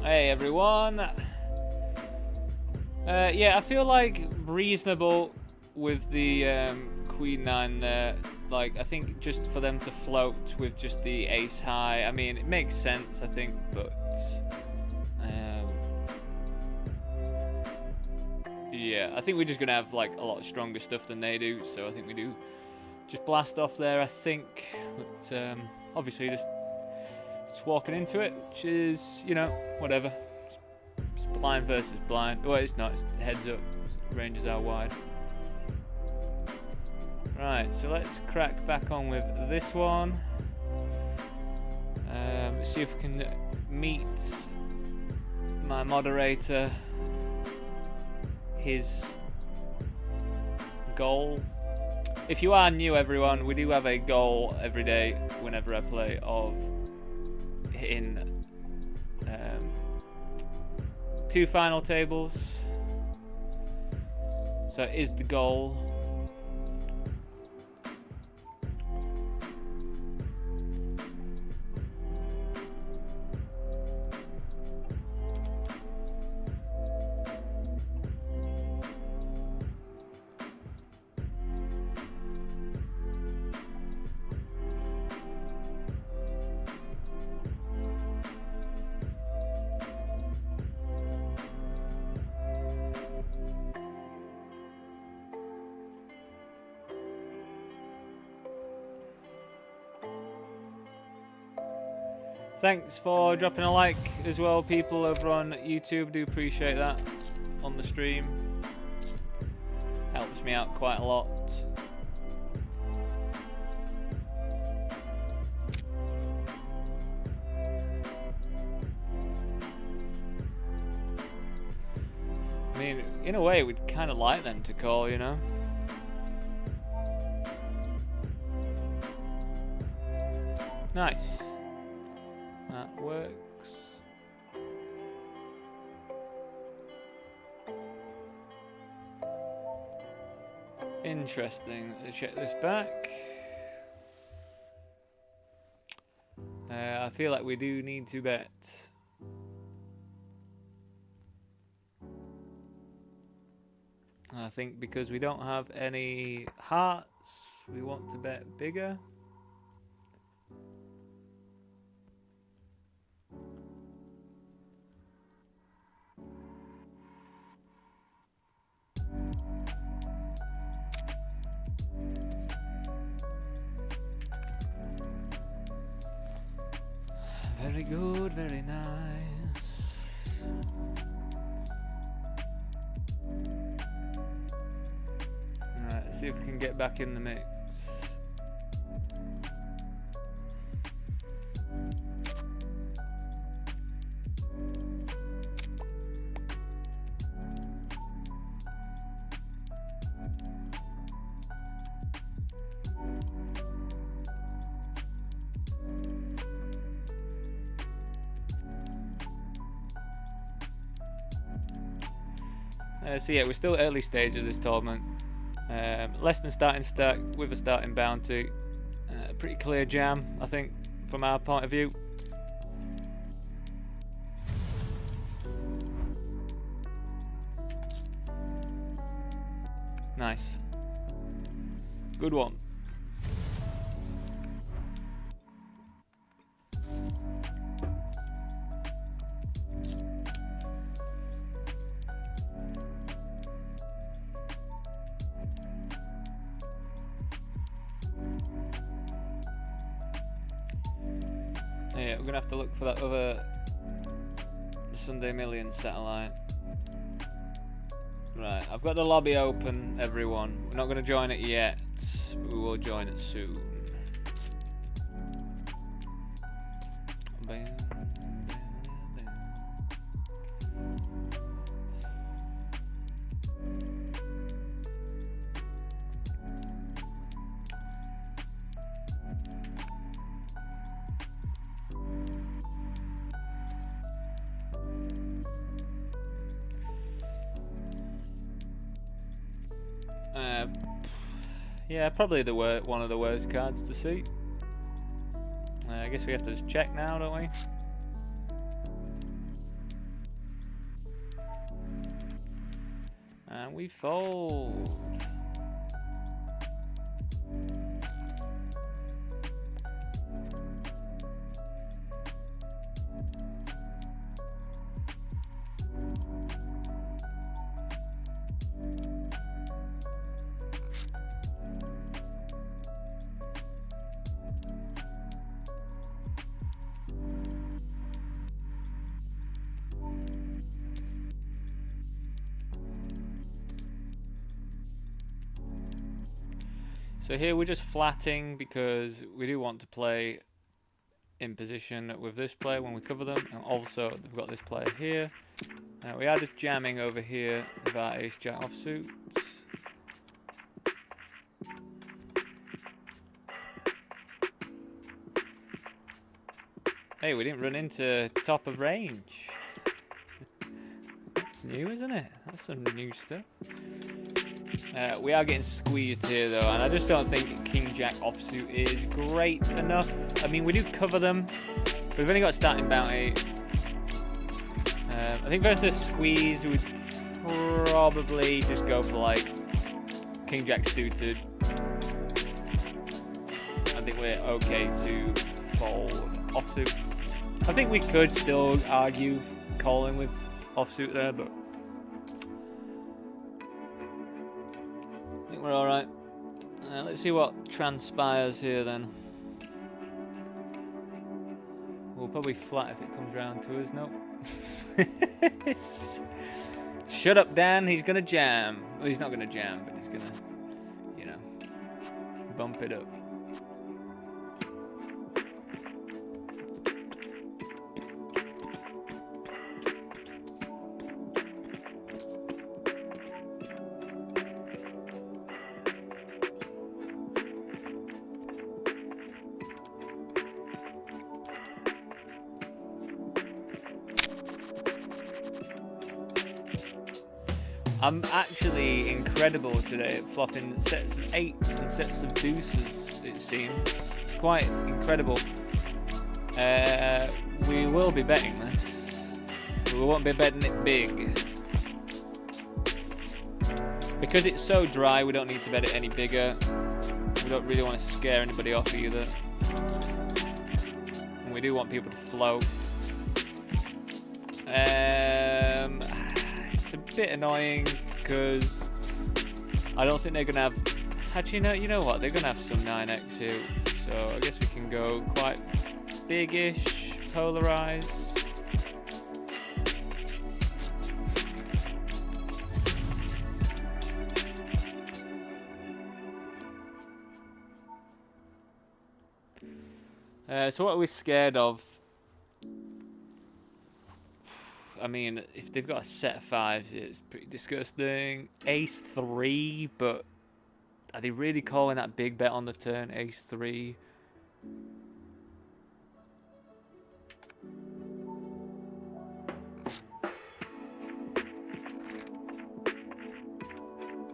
Hey everyone. Yeah, I feel like reasonable with the Queen 9 there. Like, I think just for them to float with just the ace high, I mean, it makes sense, I think, but yeah, I think we're just gonna have like a lot stronger stuff than they do, so I think we do just blast off there, I think. But obviously just walking into it, which is, you know, whatever. It's blind versus blind. Well, it's not, it's heads up. Ranges are wide. Right, so let's crack back on with this one. Let's see if we can meet my moderator, his goal. If you are new, everyone, we do have a goal every day whenever I play of hitting 2 final tables. So it is the goal. Thanks for dropping a like as well, people over on YouTube. Do appreciate that on the stream. Helps me out quite a lot. I mean, in a way, we'd kind of like them to call, you know? Nice. That works. Interesting. Let's check this back. I feel like we do need to bet. I think because we don't have any hearts, we want to bet bigger. Very good, very nice. Alright, let's see if we can get back in the mix. So yeah, we're still early stage of this tournament. Less than starting stack with a starting bounty. Pretty clear jam, I think, from our point of view. Nice. Good one. Yeah, we're gonna have to look for that other Sunday Million satellite. Right, I've got the lobby open, everyone. We're not gonna join it yet, but we will join it soon. Yeah, probably one of the worst cards to see. I guess we have to just check now, don't we? And we fold. So here we're just flatting because we do want to play in position with this player when we cover them, and also we've got this player here. We are just jamming over here with our ace jack offsuits. Hey, we didn't run into top of range. That's new, isn't it? That's some new stuff. We are getting squeezed here though, and I just don't think king jack offsuit is great enough. I mean, we do cover them, but we've only got starting bounty. I think versus squeeze, we'd probably just go for like king jack suited. I think we're okay to fold offsuit. I think we could still argue calling with offsuit there, but I think we're alright. Let's see what transpires here then. We'll probably flat if it comes round to us. Nope. Shut up, Dan. He's gonna jam. Well, he's not gonna jam, but he's gonna, you know, bump it up. I'm actually incredible today at flopping sets of 8s and sets of deuces, it seems. It's quite incredible. We will be betting this. But we won't be betting it big. Because it's so dry, we don't need to bet it any bigger. We don't really want to scare anybody off either. And we do want people to float. It's a bit annoying because I don't think they're gonna have. Actually, no. You know what? They're gonna have some 9x here, so I guess we can go quite big-ish, polarized. So what are we scared of? I mean, if they've got a set of 5s, it's pretty disgusting. Ace 3, but are they really calling that big bet on the turn? Ace 3.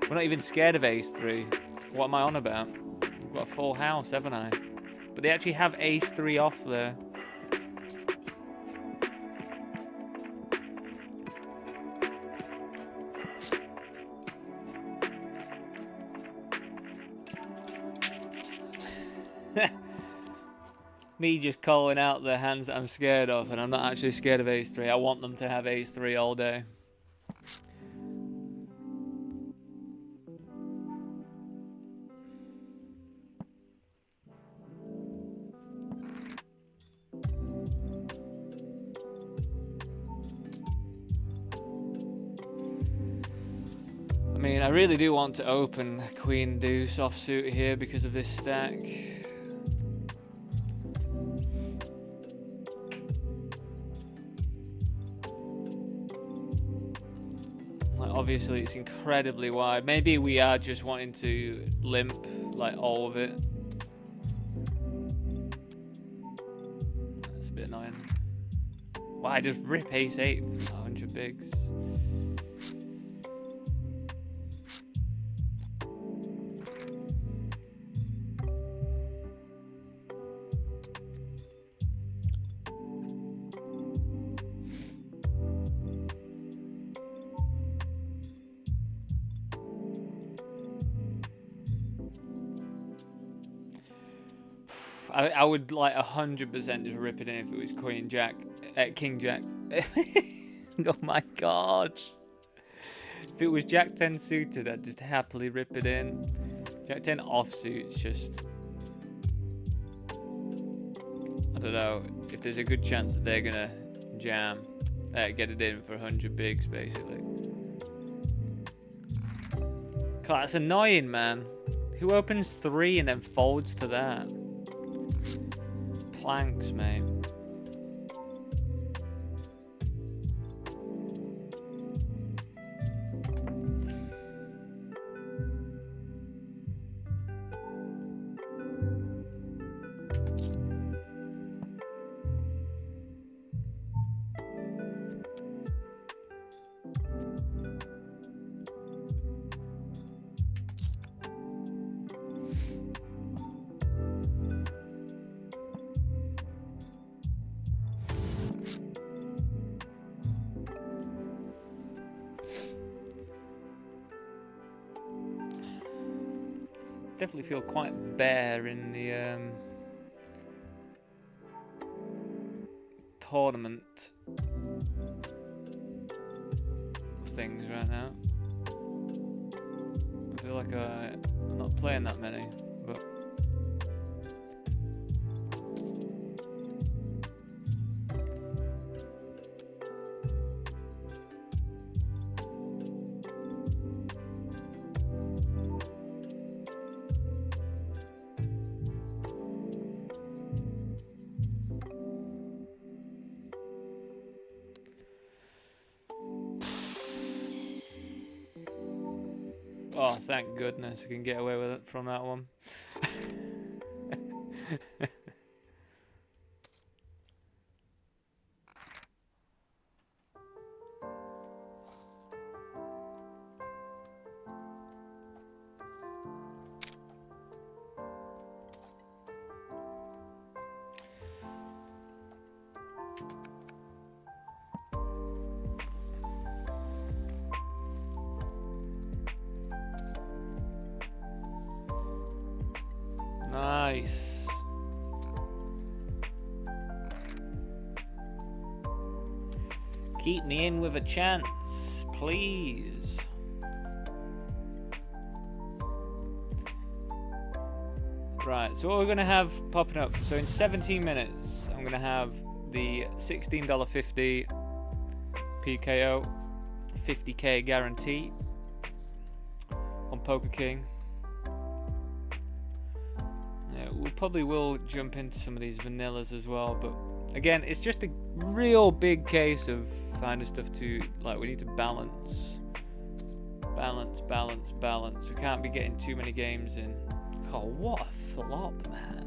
We're not even scared of Ace 3. What am I on about? I've got a full house, haven't I? But they actually have Ace 3 off there. Me just calling out the hands that I'm scared of, and I'm not actually scared of Ace 3. I want them to have Ace 3 all day. I mean, I really do want to open Queen Deuce offsuit here because of this stack. Obviously, it's incredibly wide. Maybe we are just wanting to limp, like, all of it. That's a bit annoying. Why just rip Ace 8 for 100 bigs? I would like 100% just rip it in if it was Queen Jack, King Jack. Oh my god. If it was Jack 10 suited, I'd just happily rip it in. Jack 10 offsuit's just... I don't know, if there's a good chance that they're gonna jam, get it in for 100 bigs, basically. God, that's annoying, man. Who opens 3 and then folds to that? Planks, mate. Definitely feel quite bare in the tournament things right now. I feel like I'm not playing that many, but oh, thank goodness I can get away with it from that one. Nice. Keep me in with a chance, please. Right, so what we're going to have popping up. So in 17 minutes, I'm going to have the $16.50 PKO, 50k guarantee on Poker King. We probably will jump into some of these vanillas as well, but again, it's just a real big case of finding stuff to, like, we need to balance. We can't be getting too many games in. Oh, what a flop, man.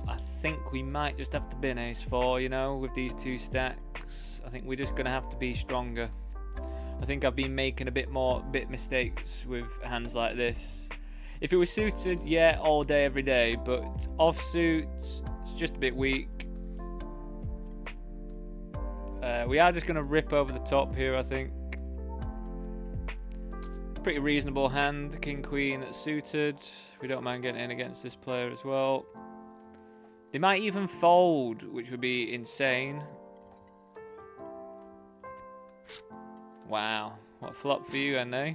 I think we might just have to bin ace 4, you know, with these two stacks. I think we're just going to have to be stronger. I think I've been making a bit mistakes with hands like this. If it was suited, yeah, all day, every day, but offsuit, it's just a bit weak. We are just going to rip over the top here, I think. Pretty reasonable hand, king, queen suited. We don't mind getting in against this player as well. They might even fold, which would be insane. Wow, what a flop for you, NA.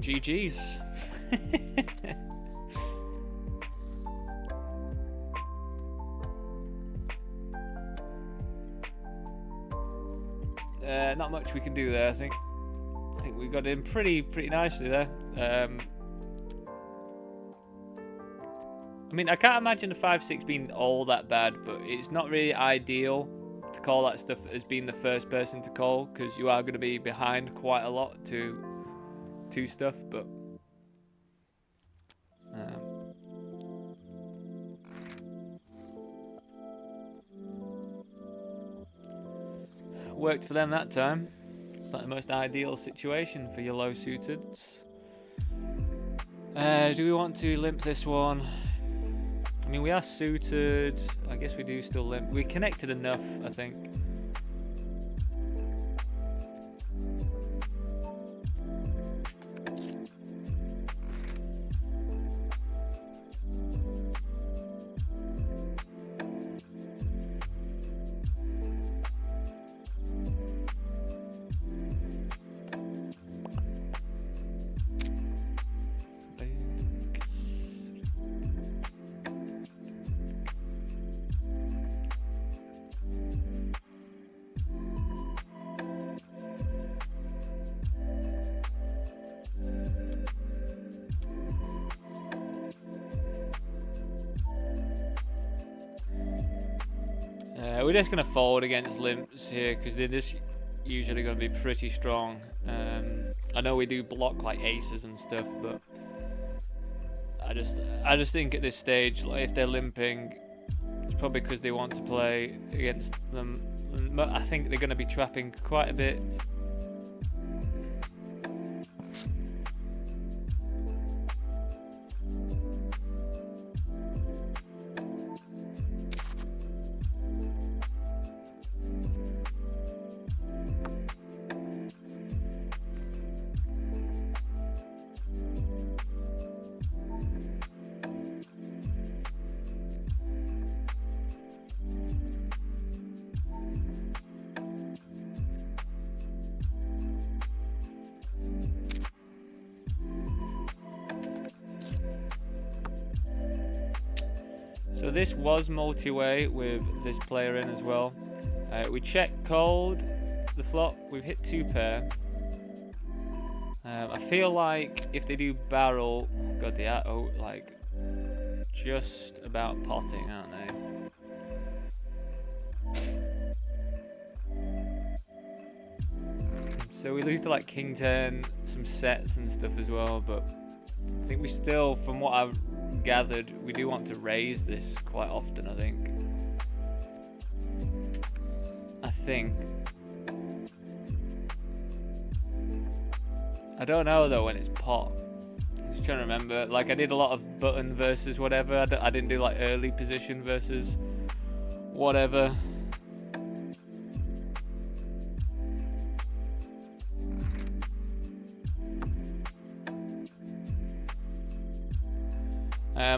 GG's. not much we can do there. I think we got in pretty nicely there. I mean, I can't imagine the 5-6 being all that bad, but it's not really ideal to call that stuff as being the first person to call, because you are going to be behind quite a lot to stuff. But worked for them that time. It's not the most ideal situation for your low suiteds. Do we want to limp this one? I mean, we are suited. I guess we do still limp. We're connected enough, I think. We're just going to fold against limps here because they're just usually going to be pretty strong. I know we do block like aces and stuff, but I just think at this stage, like, if they're limping, it's probably because they want to play against them. I think they're going to be trapping quite a bit. So this was multi-way with this player in as well. We check cold the flop. We've hit 2 pair. I feel like if they do barrel, God, they are like just about potting, aren't they? So we lose to like king 10, some sets and stuff as well, but I think we still, from what I've gathered, we do want to raise this quite often. I think I don't know though when it's pot. I'm just trying to remember. Like, I did a lot of button versus whatever. I didn't do like early position versus whatever.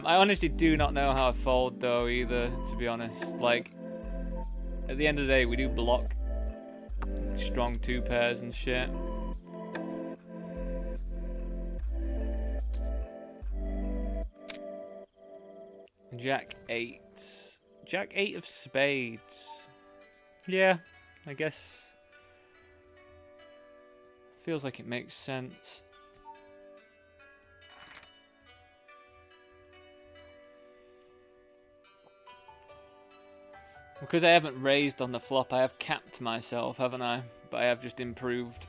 I honestly do not know how I fold though either, to be honest. Like, at the end of the day, we do block strong 2 pairs and shit. Jack 8. Jack 8 of spades. Yeah, I guess. Feels like it makes sense. Because I haven't raised on the flop, I have capped myself, haven't I? But I have just improved.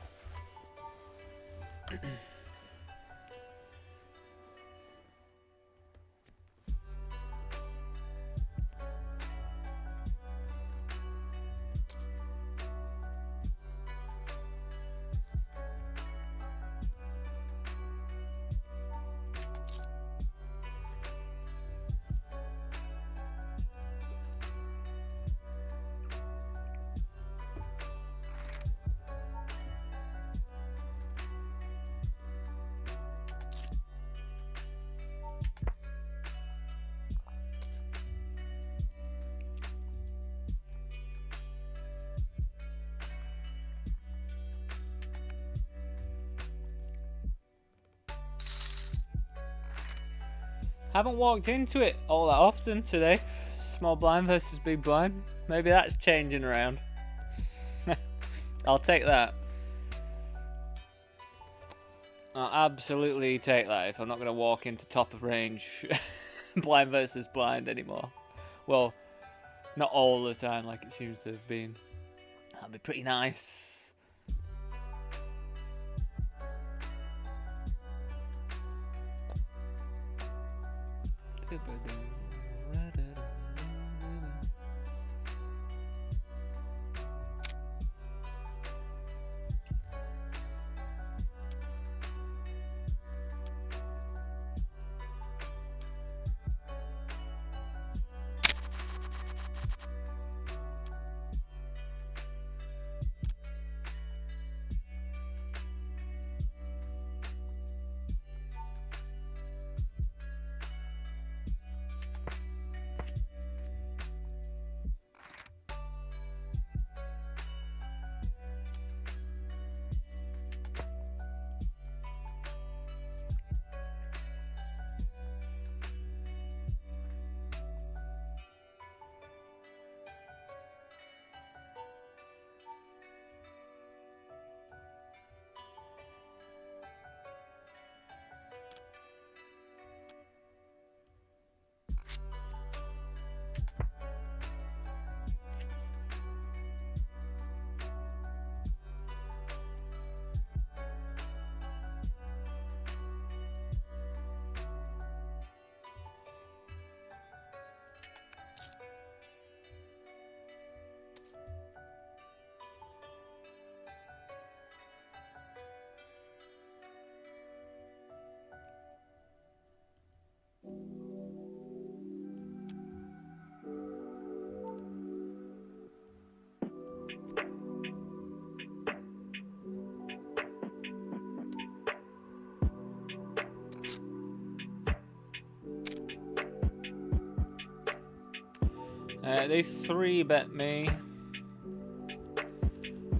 Haven't walked into it all that often today. Small blind versus big blind. Maybe that's changing around. I'll take that. I'll absolutely take that if I'm not going to walk into top of range blind versus blind anymore. Well, not all the time like it seems to have been. That'd be pretty nice. They 3-bet me.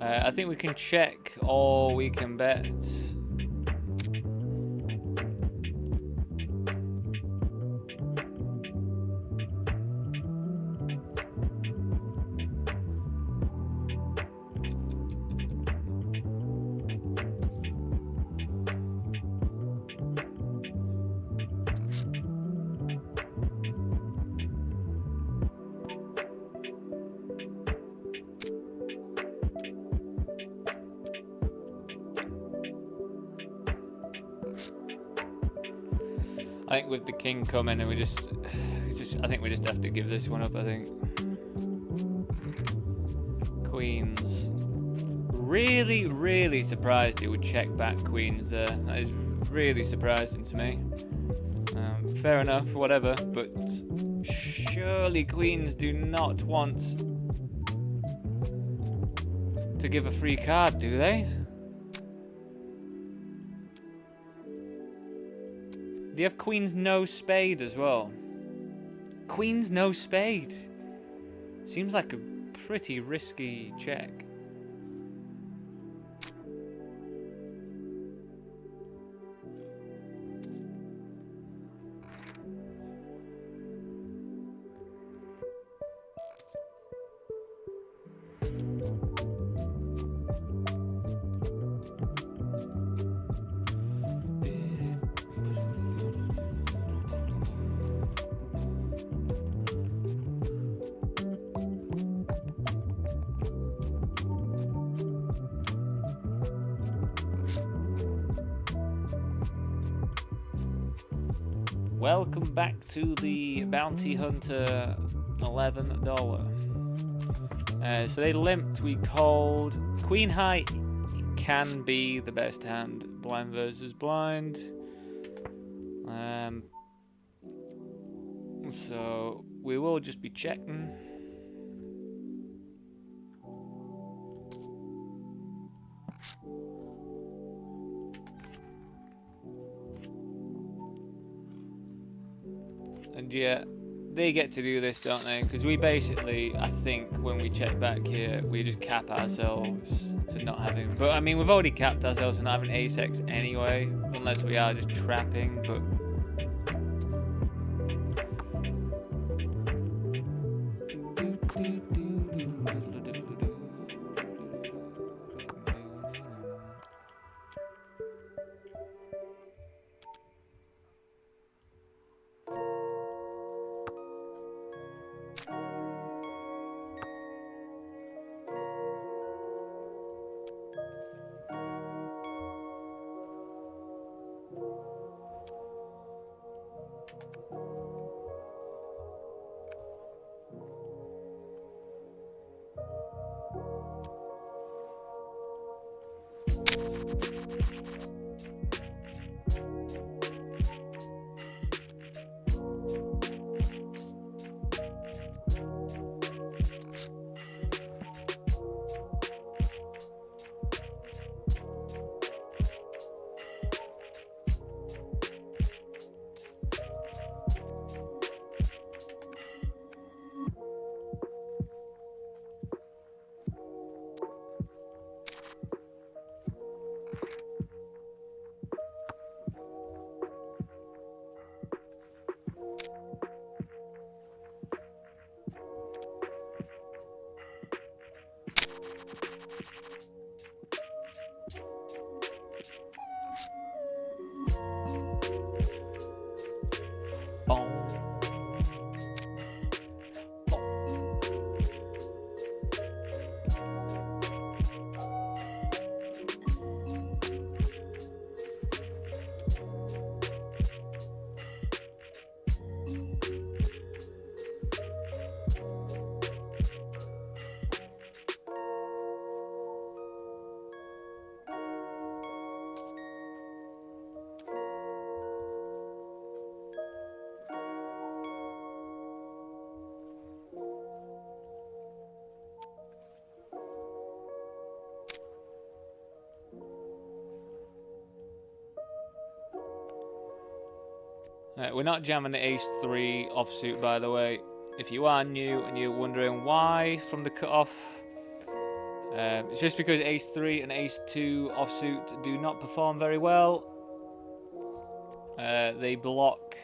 I think we can check or we can bet. I think with the king coming, and I think we just have to give this one up. I think queens. Really, really surprised it would check back queens there. That is really surprising to me. Fair enough, whatever. But surely queens do not want to give a free card, do they? They have queens no spade as well. Queens no spade. Seems like a pretty risky check. Welcome back to the Bounty Hunter $11. So they limped, we called. Queen High can be the best hand, blind versus blind. So we will just be checking. And yeah, they get to do this, don't they? Because we basically, I think, when we check back here, we just cap ourselves to not having... But, I mean, we've already capped ourselves to not having ace-x anyway, unless we are just trapping, but... We're not jamming the Ace 3 offsuit, by the way. If you are new and you're wondering why from the cutoff, it's just because Ace 3 and Ace 2 offsuit do not perform very well. They block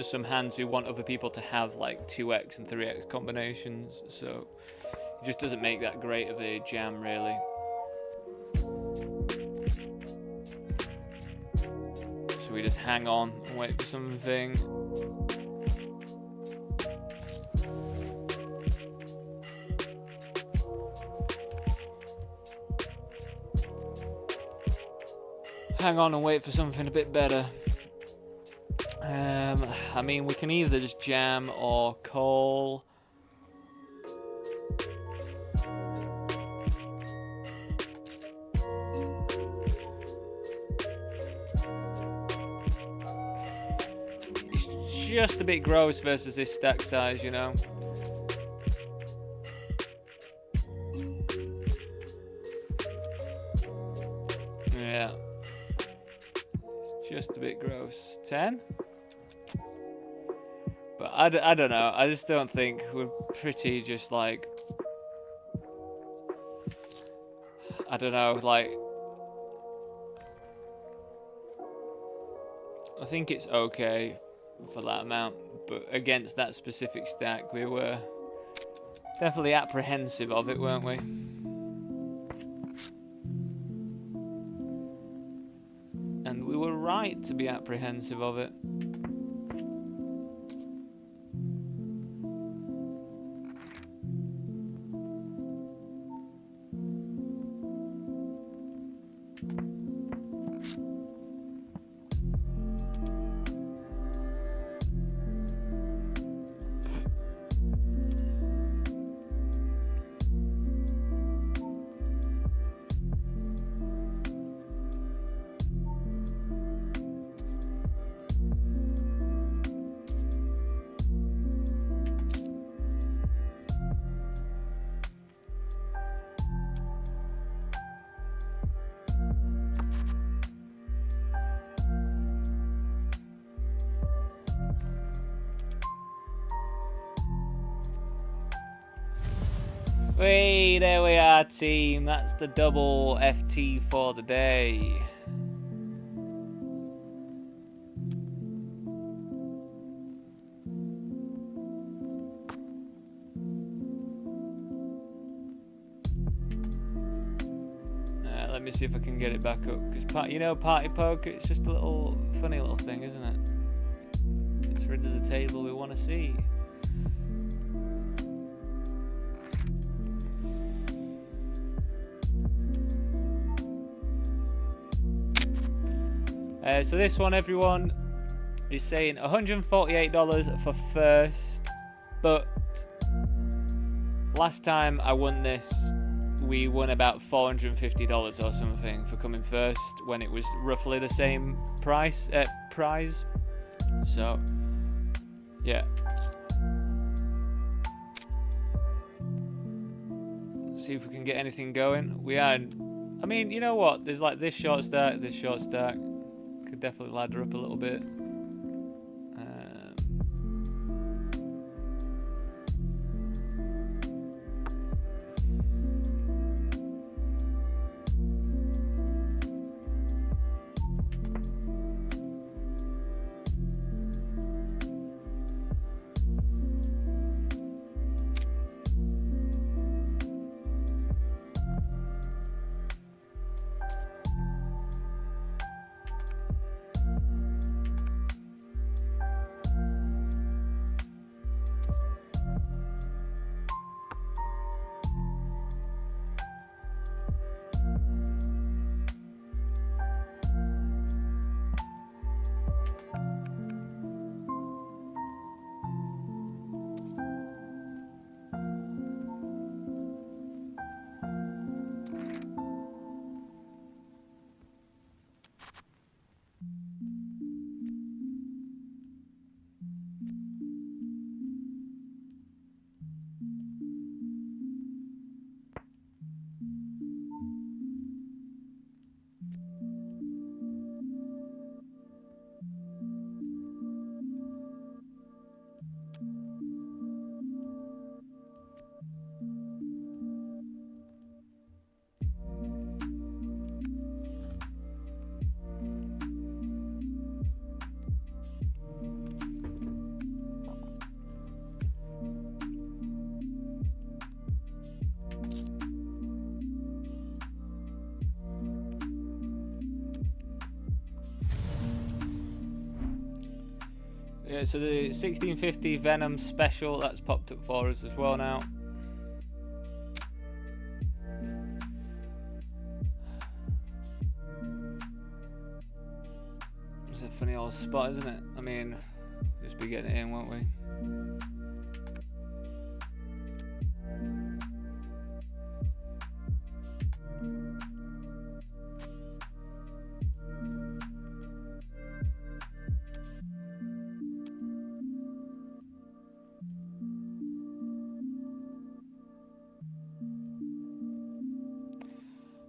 some hands we want other people to have, like 2x and 3x combinations, so it just doesn't make that great of a jam, really. So we just hang on and wait for something. Hang on and wait for something a bit better. I mean, we can either just jam or call. It's just a bit gross versus this stack size, you know. Yeah. Just a bit gross. 10? But I don't know. I just don't think we're pretty just like... I don't know, like... I think it's okay for that amount. But against that specific stack, we were definitely apprehensive of it, weren't we? And we were right to be apprehensive of it. Hey, there we are, team. That's the double FT for the day. Let me see if I can get it back up. Because, you know, party poker, it's just a little funny little thing, isn't it? It's rid of the table we want to see. So this one, everyone, is saying $148 for first, but last time I won this, we won about $450 or something for coming first when it was roughly the same prize. So, yeah. See if we can get anything going. We are, I mean, you know what? There's like this short stack. Could definitely ladder up a little bit. Yeah, so the 1650 Venom special, that's popped up for us as well now. It's a funny old spot, isn't it? I mean, just be getting it in, won't we?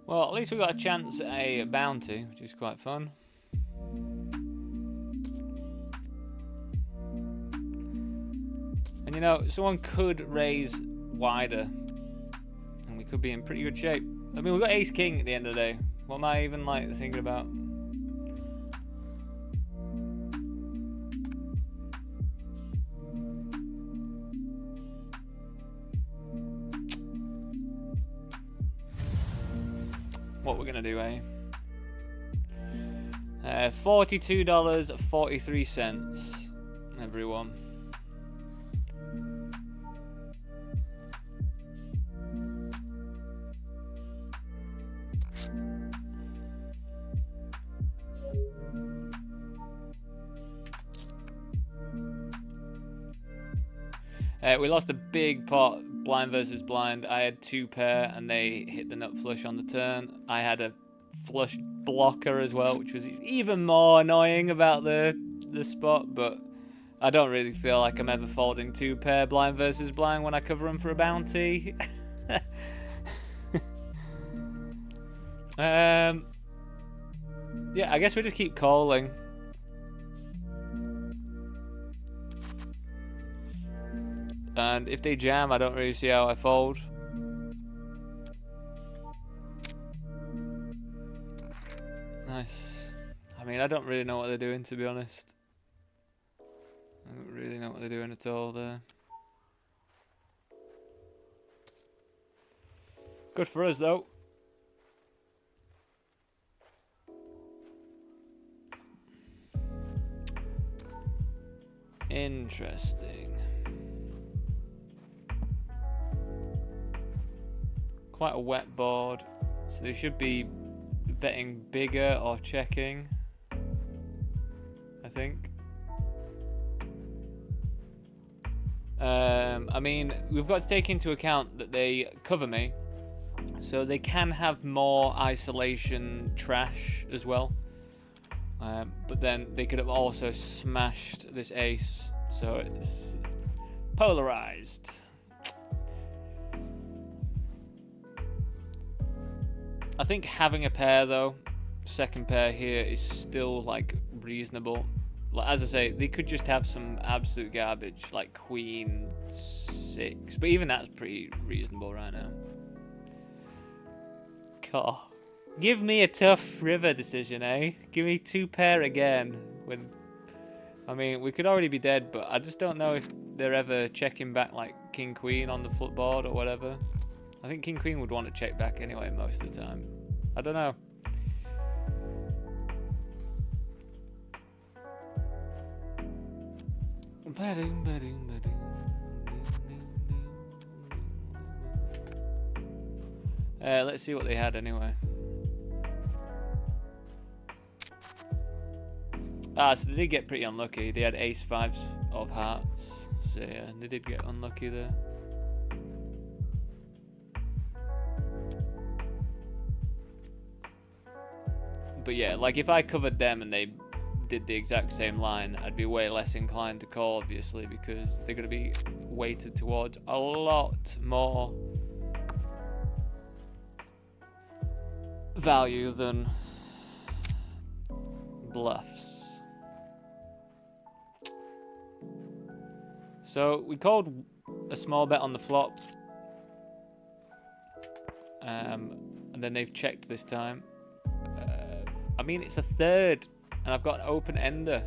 Well, at least we got a chance at a bounty, which is quite fun. And you know, someone could raise wider, and we could be in pretty good shape. I mean, we've got Ace King at the end of the day. What am I even like thinking about? What we're gonna do, eh? $42.43, everyone. We lost a big pot, blind versus blind. I had 2 pair and they hit the nut flush on the turn. I had a flush blocker as well, which was even more annoying about the spot, but I don't really feel like I'm ever folding 2 pair blind versus blind when I cover them for a bounty. Yeah, I guess we just keep calling. And if they jam, I don't really see how I fold. Nice. I mean, I don't really know what they're doing, to be honest. I don't really know what they're doing at all there. Good for us, though. Interesting. Quite a wet board, so they should be betting bigger or checking, I think. I mean, we've got to take into account that they cover me, so they can have more isolation trash as well. But then they could have also smashed this ace, so it's polarized. I think having a pair though, second pair here, is still like reasonable. Like, as I say, they could just have some absolute garbage like Queen 6, but even that's pretty reasonable right now. God, give me a tough river decision, eh? Give me 2 pair again. When, I mean, we could already be dead, but I just don't know if they're ever checking back like King Queen on the footboard or whatever. I think King Queen would want to check back anyway most of the time. I don't know. Let's see what they had anyway. So they did get pretty unlucky. They had ace 5s of hearts. So yeah, they did get unlucky there. But yeah, like if I covered them and they did the exact same line, I'd be way less inclined to call, obviously, because they're going to be weighted towards a lot more value than bluffs. So we called a small bet on the flop, and then they've checked this time. I mean, it's a third, and I've got an open ender.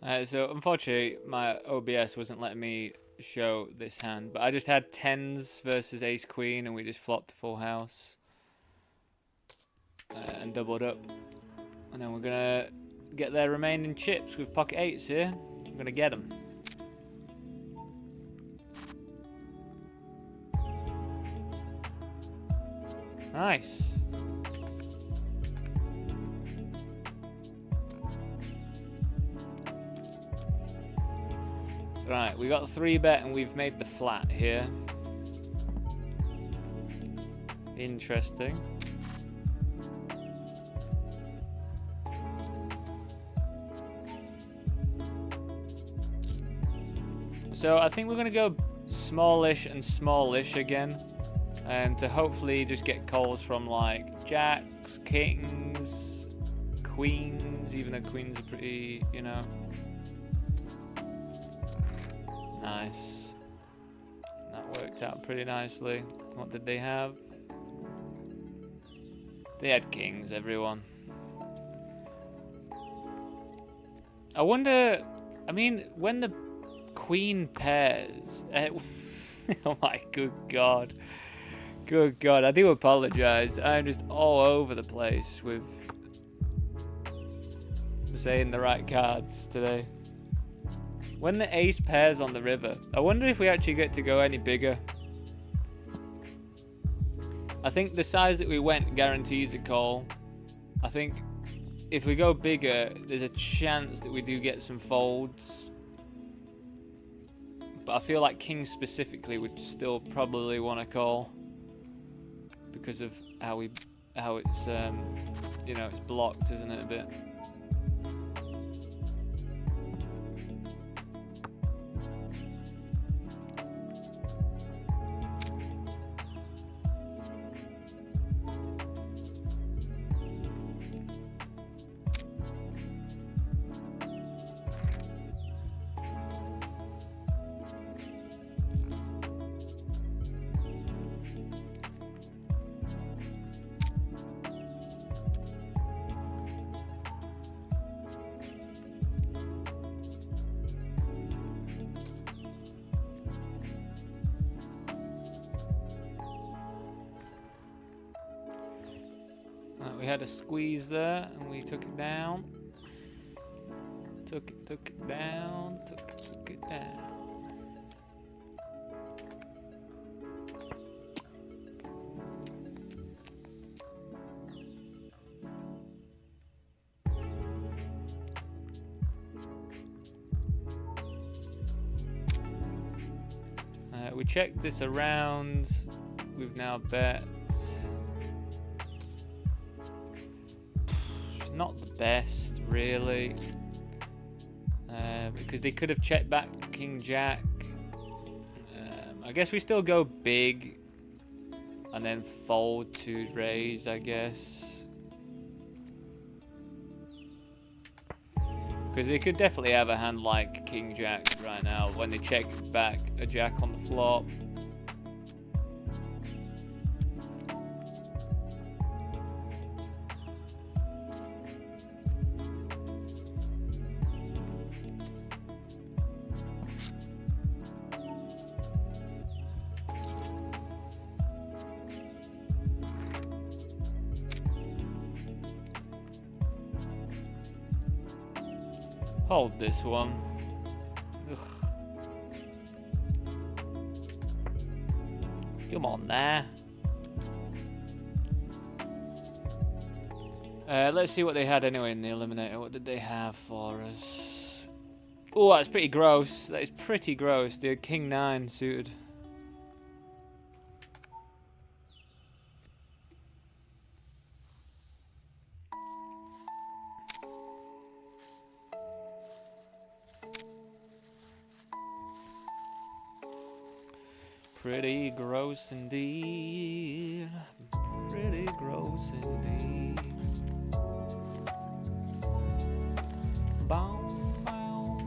So unfortunately, my OBS wasn't letting me show this hand, but I just had tens versus ace queen, and we just flopped full house and doubled up. And then we're gonna get their remaining chips with pocket eights here. I'm gonna get them. Nice. Right, we got 3-bet and we've made the flat here. Interesting. So I think we're going to go smallish and smallish again. To hopefully just get calls from like jacks, kings, queens, even though queens are pretty, you know. Nice. That worked out pretty nicely. What did they have? They had kings, everyone. I wonder, I mean, when the queen pairs... oh my good god. Good god, I do apologize. I'm just all over the place with saying the right cards today. When the ace pairs on the river, I wonder if we actually get to go any bigger. I think the size that we went guarantees a call. I think if we go bigger, there's a chance that we do get some folds. But I feel like king specifically would still probably want to call because of how it's you know, it's blocked, isn't it, a bit? We had a squeeze there, and we took it down. Took it down, took it down. We checked this around. We've now bet. Not the best, really, because they could have checked back King Jack. I guess we still go big and then fold to raise, I guess, because they could definitely have a hand like King Jack right now when they check back a jack on the flop. Hold this one. Ugh. Come on there. Let's see what they had anyway in the eliminator. What did they have for us? Oh, that's pretty gross. That is pretty gross. They had King 9 suited. Pretty gross indeed. Pretty gross indeed. Bow, bow.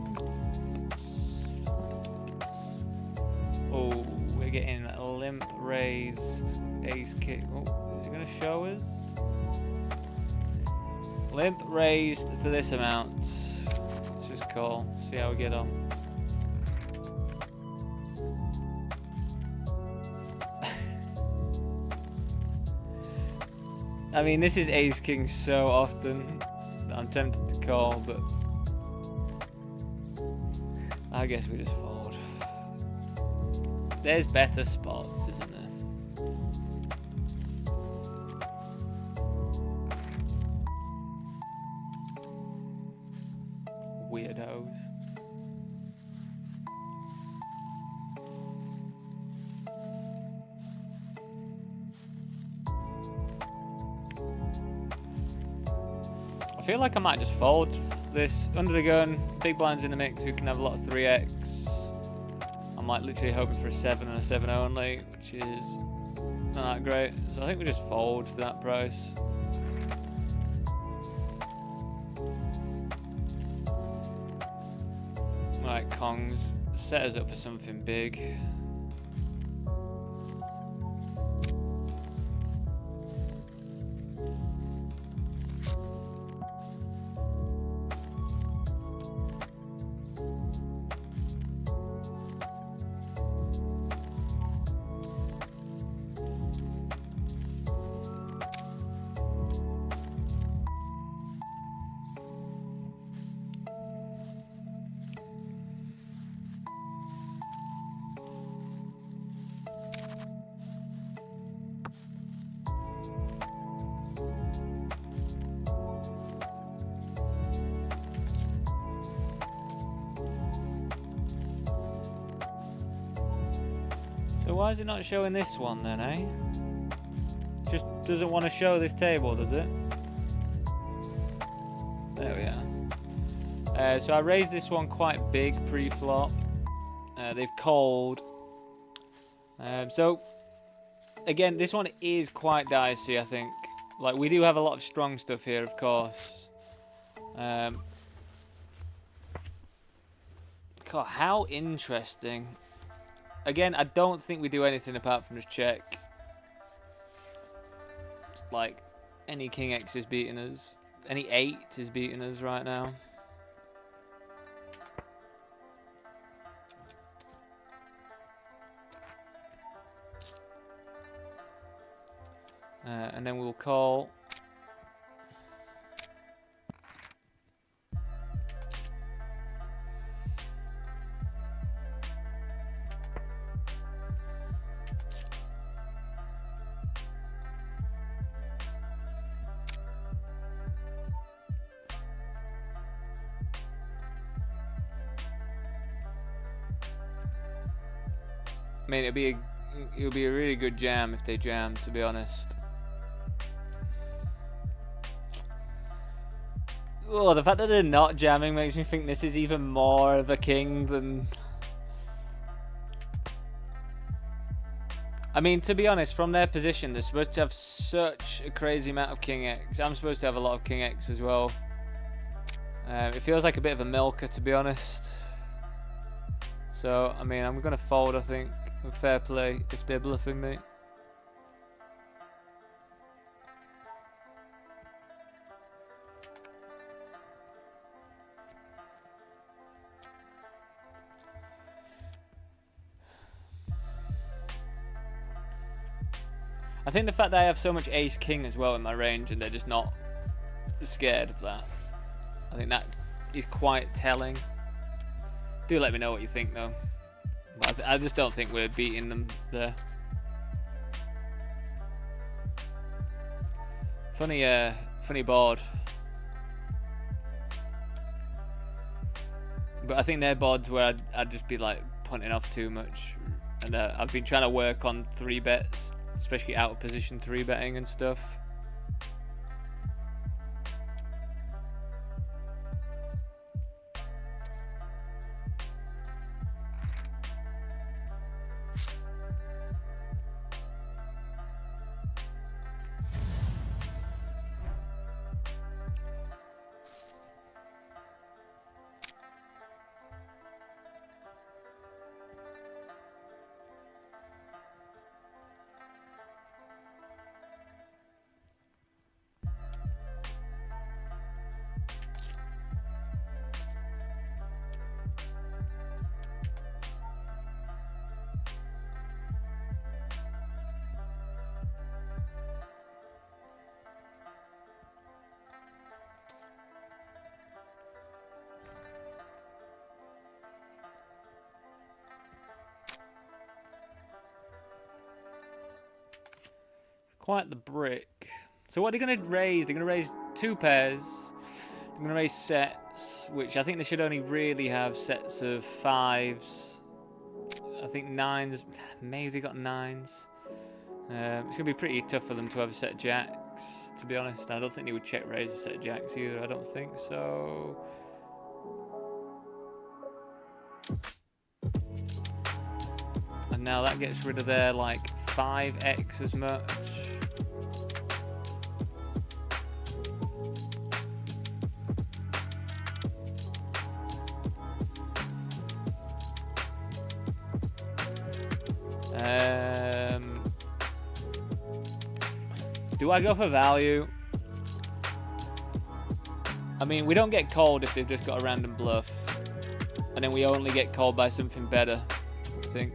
Oh, we're getting a limp raised ace kick. Oh, is he gonna show us? Limp raised to this amount. So just call. See how we get on. I mean, this is ace king so often that I'm tempted to call, but I guess we just fold. There's better spots, isn't there? Weirdos. I feel like I might just fold this. Under the gun, big blinds in the mix, who can have a lot of 3x. I'm like literally hoping for a 7 and a 7 only, which is not that great. So I think we just fold for that price. Alright, Kongs, set us up for something big. So why is it not showing this one then, eh? It just doesn't want to show this table, does it? There we are. So I raised this one quite big pre-flop. They've called. So again, this one is quite dicey, I think. Like, we do have a lot of strong stuff here, of course. God, how interesting. Again, I don't think we do anything apart from just check. Like, any King X is beating us. Any 8 is beating us right now. And then we'll call. I mean, it'll be a really good jam if they jam, to be honest. Oh, the fact that they're not jamming makes me think this is even more of a king than... I mean, to be honest, from their position, they're supposed to have such a crazy amount of King X. I'm supposed to have a lot of King X as well. It feels like a bit of a milker, to be honest. So, I mean, I'm going to fold, I think. Fair play if they're bluffing me. I think the fact that I have so much ace king as well in my range and they're just not scared of that, I think that is quite telling. Do let me know what you think though. But I just don't think we're beating them there. Funny board. But I think their boards where I'd just be like punting off too much. And I've been trying to work on 3-bets, especially out of position 3-betting and stuff. Quite the brick. So what are they going to raise? They're going to raise 2 pairs. They're going to raise sets, which I think they should only really have sets of 5s. I think 9s. Maybe they got 9s. It's going to be pretty tough for them to have a set of jacks, to be honest. I don't think they would check raise a set of jacks either. I don't think so. And now that gets rid of their, like, 5x as much. Do I go for value? I mean, we don't get called if they've just got a random bluff. And then we only get called by something better, I think.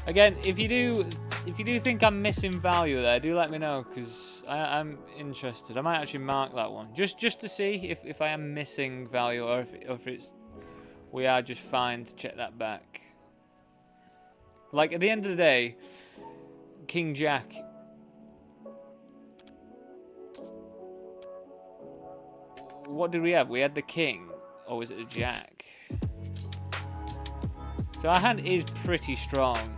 Again, if you do think I'm missing value there, do let me know, because I'm interested. I might actually mark that one just to see if I am missing value, or if it's we are just fine to check that back. Like at the end of the day, King Jack. What did we have? We had the king, or was it a jack? So our hand is pretty strong.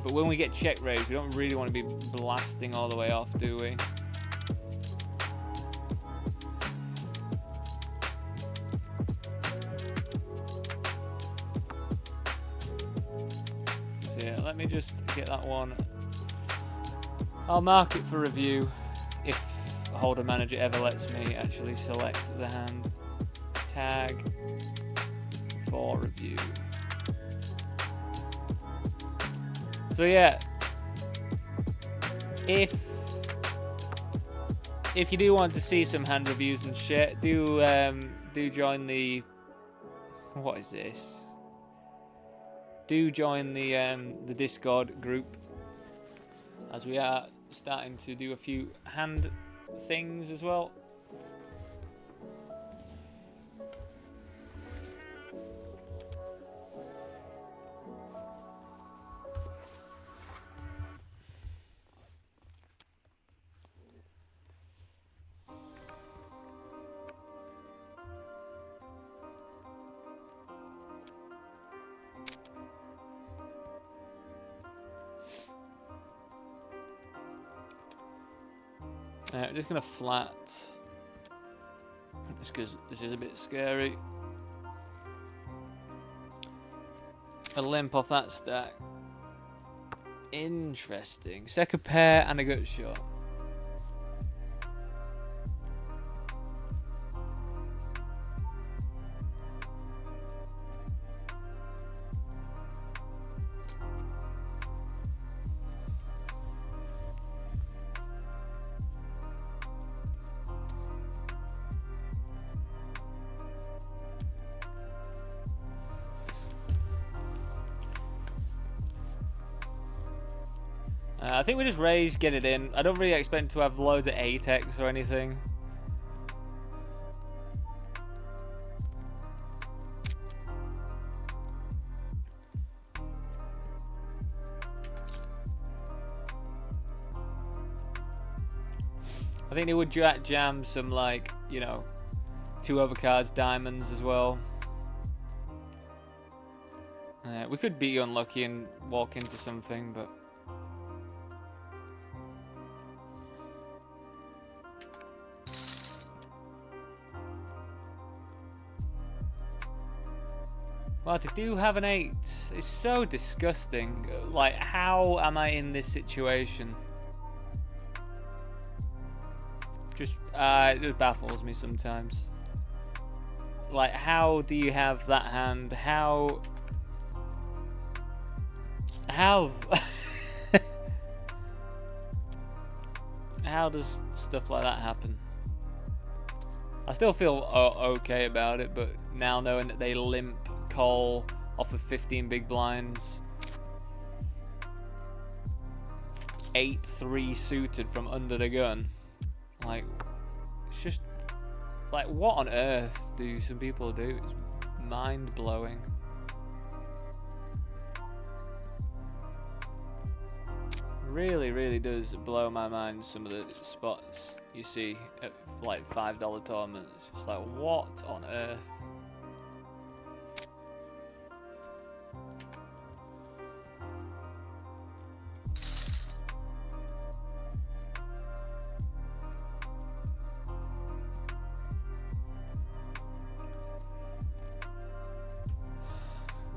But when we get check raised, we don't really want to be blasting all the way off, do we? So yeah, let me just get that one. I'll mark it for review if Holder Manager ever lets me actually select the hand. Tag for review. So yeah, if you do want to see some hand reviews and shit, do join the what is this? Do join the Discord group, as we are starting to do a few hand things as well. I'm just going to flat, just because this is a bit scary. A limp off that stack. Interesting. Second pair and a gut shot. I think we just raise, get it in. I don't really expect to have loads of 8x or anything. I think they would jam some, like, you know, 2 overcards, diamonds as well. We could be unlucky and walk into something, but... Well, they do have an 8. It's so disgusting. Like, how am I in this situation? It just baffles me sometimes. Like, how do you have that hand? How how does stuff like that happen? I still feel okay about it, but now knowing that they limp call off of 15 big blinds, 8-3 suited from under the gun, like, It's just like, what on earth do some people do? It's mind-blowing. Really, really does blow my mind, some of the spots you see at like $5 tournaments. It's just like, what on earth?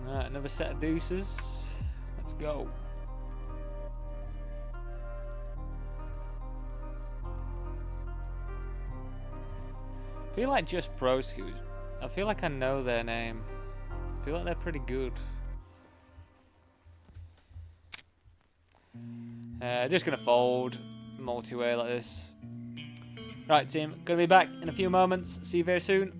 Alright, another set of deuces. Let's go. I feel like Just Pro Screws. I feel like I know their name. I feel like they're pretty good. Just gonna fold multi-way like this. Right, team, gonna be back in a few moments. See you very soon.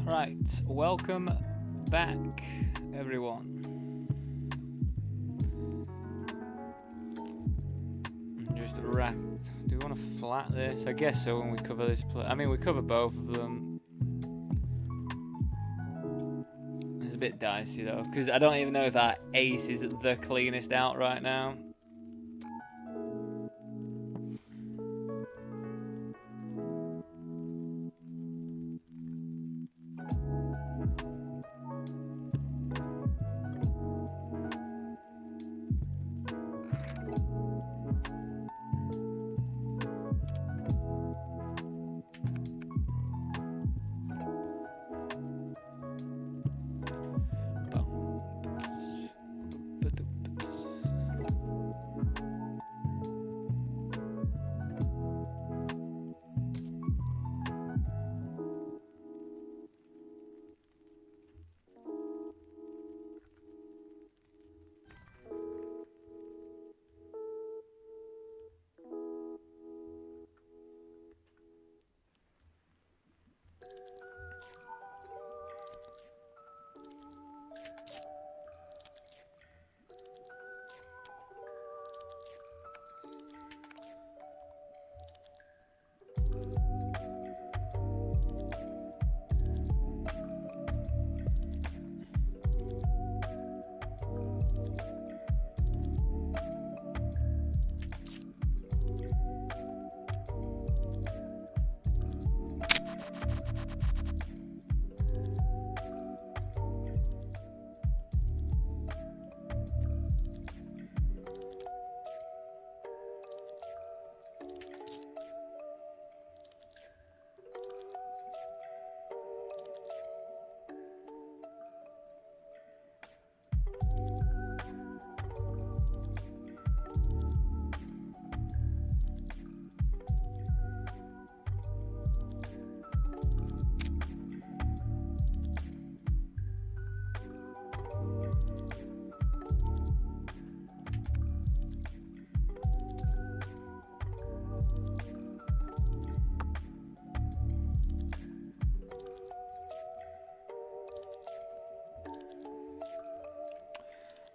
Right, welcome back, everyone. Just do we want to flat this? I guess so when we cover this I mean, we cover both of them. It's a bit dicey though, because I don't even know if our ace is the cleanest out right now.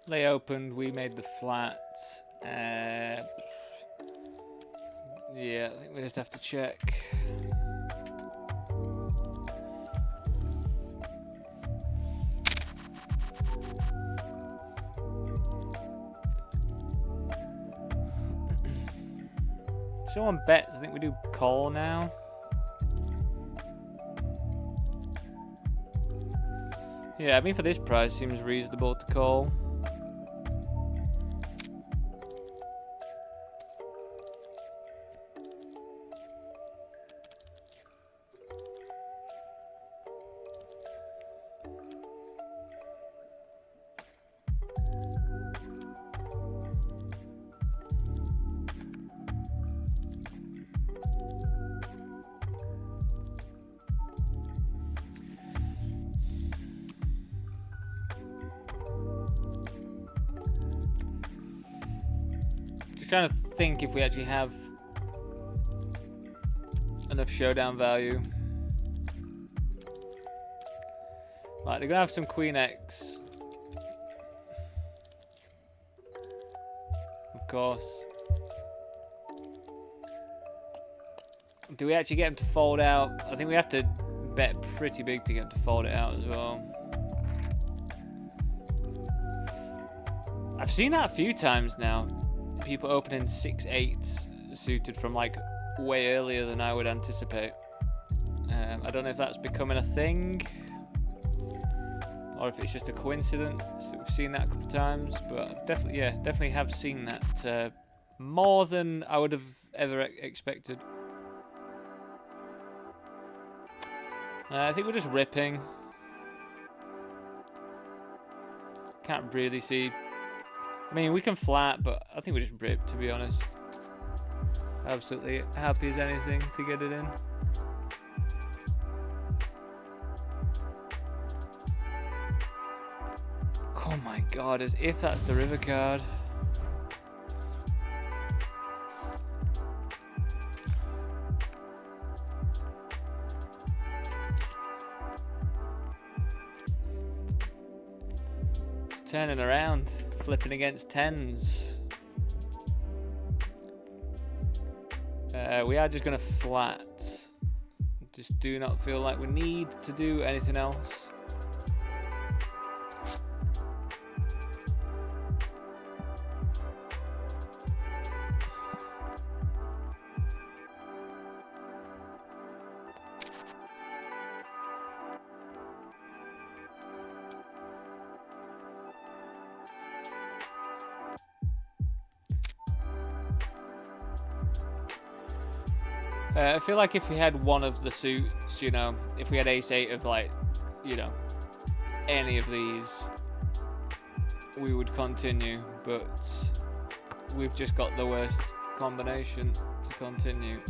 They opened, we made the flat. Yeah, I think we just have to check. Someone bets, I think we do call now. Yeah, I mean for this price seems reasonable to call. Trying to think if we actually have enough showdown value. Right, they're gonna have some Queen X, of course. Do we actually get him to fold out? I think we have to bet pretty big to get him to fold it out as well. I've seen that a few times now. People opening 6-8 suited from like way earlier than I would anticipate. I don't know if that's becoming a thing or if it's just a coincidence. We've seen that a couple of times, but definitely have seen that more than I would have ever expected. I think we're just ripping. Can't really see. I mean, we can flat, but I think we just rip, to be honest. Absolutely happy as anything to get it in. Oh my god, as if that's the river card. turning around, flipping against 10s. We are just going to flat. Just do not feel like we need to do anything else. I feel like if we had one of the suits, you know, if we had ace-8 of, like, you know, any of these, we would continue, but we've just got the worst combination to continue.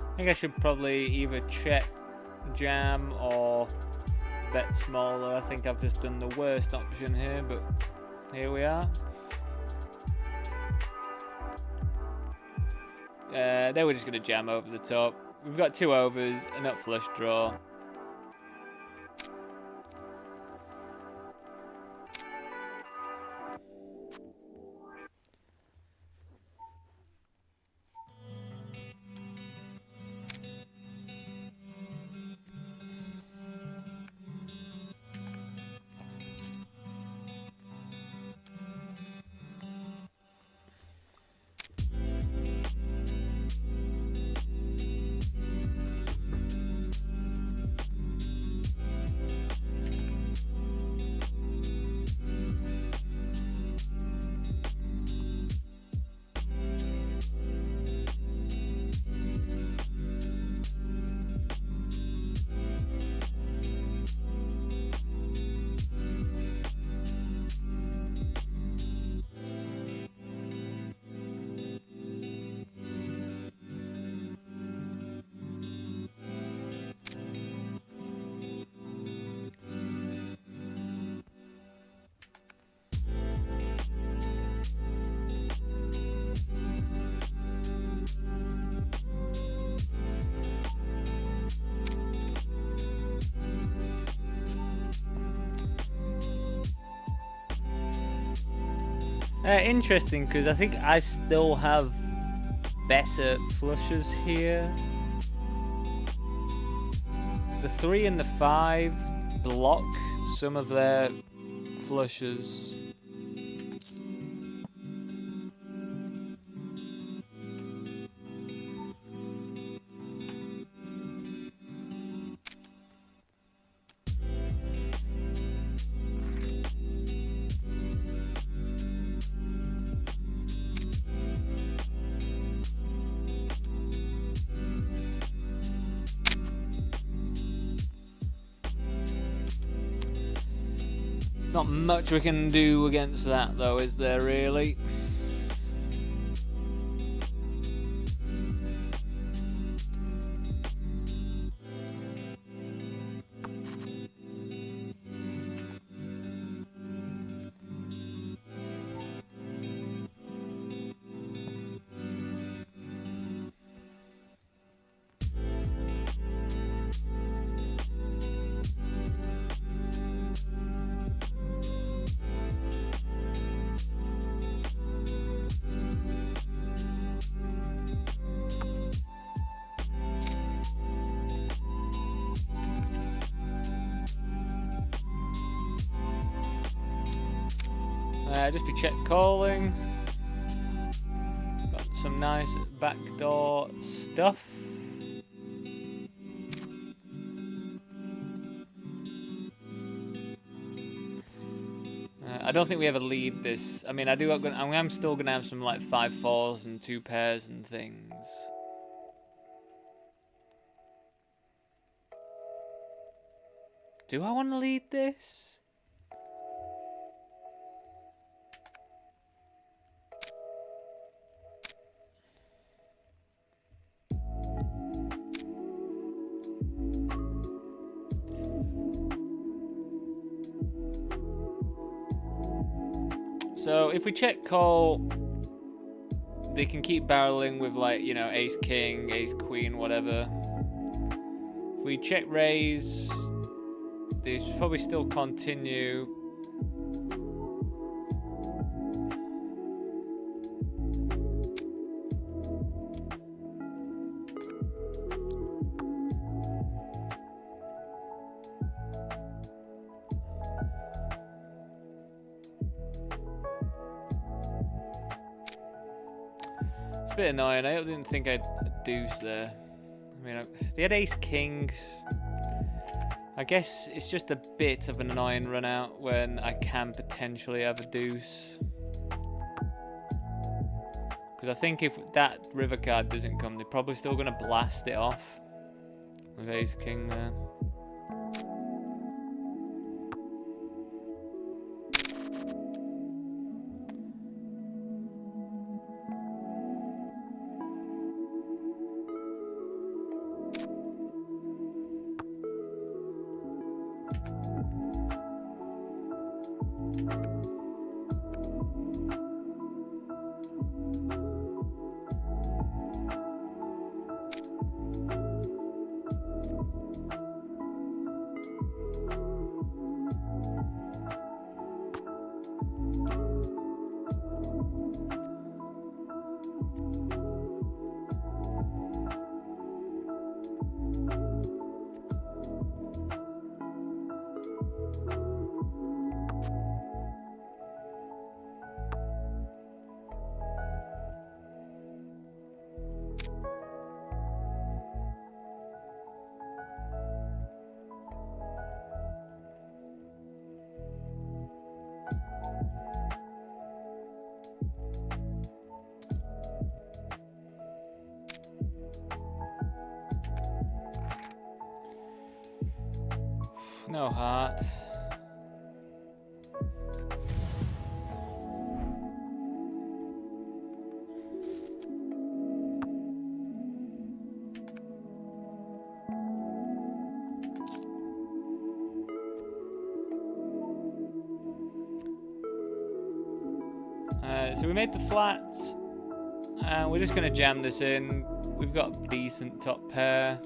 I think I should probably either check jam or bet smaller. I think I've just done the worst option here, but here we are. They were just going to jam over the top. We've got 2 overs, a nut flush draw. Interesting, because I think I still have better flushes here. The 3 and the 5 block some of their flushes. Not much we can do against that, though, is there really? Just be check calling. Got some nice backdoor stuff. I don't think we ever lead this. I mean, I'm still gonna have some like 5-4s and 2 pairs and things. Do I want to lead this? So if we check call, they can keep barreling with, like, you know, ace king, ace queen, whatever. If we check raise, they should probably still continue. It's a bit annoying. I didn't think I'd deuce there. I mean, they had ace king. I guess it's just a bit of an annoying run out when I can potentially have a deuce. Because I think if that river card doesn't come, they're probably still going to blast it off with ace king there. No heart. So we made the flats, and we're just going to jam this in. We've got a decent top pair.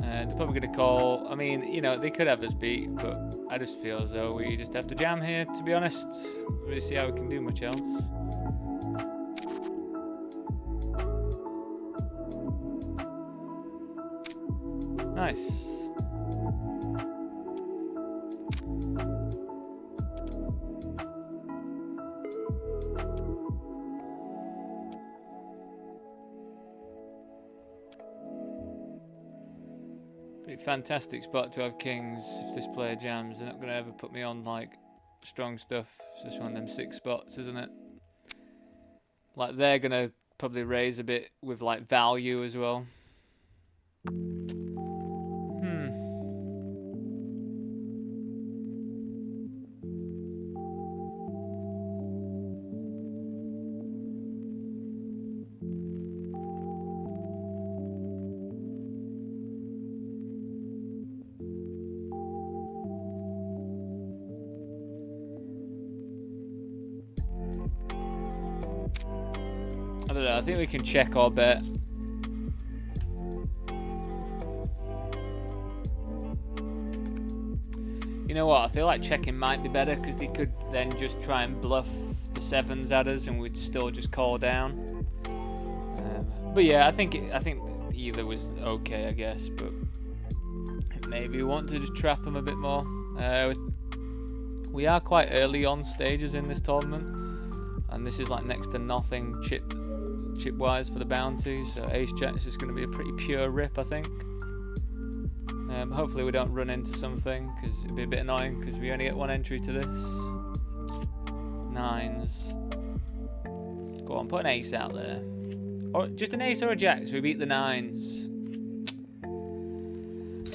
They're probably going to call. I mean, you know, they could have us beat, but I just feel as though we just have to jam here, to be honest. Really see how we can do much else. Nice. Fantastic spot to have kings. If this player jams, they're not going to ever put me on like strong stuff. It's just one of them 6 spots, isn't it? Like, they're going to probably raise a bit with like value as well. I don't know, I think we can check our bet. You know what, I feel like checking might be better, because they could then just try and bluff the 7s at us and we'd still just call down. But yeah, I think either was okay, I guess, but maybe we want to just trap them a bit more. We are quite early on stages in this tournament, and this is like next to nothing chip wise for the bounty, so ace jack is just going to be a pretty pure rip, I think. Hopefully we don't run into something, because it'd be a bit annoying, because we only get 1 entry to this. 9s. Go on, put an ace out there. Or just an ace or a jack, so we beat the 9s.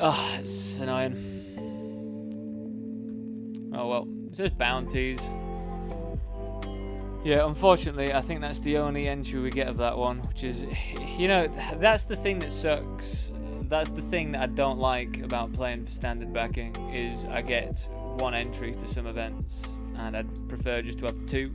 Oh, it's annoying. Oh well, it's just bounties. Yeah, unfortunately, I think that's the only entry we get of that one, which is, you know, that's the thing that sucks. That's the thing that I don't like about playing for standard backing, is I get 1 entry to some events, and I'd prefer just to have 2.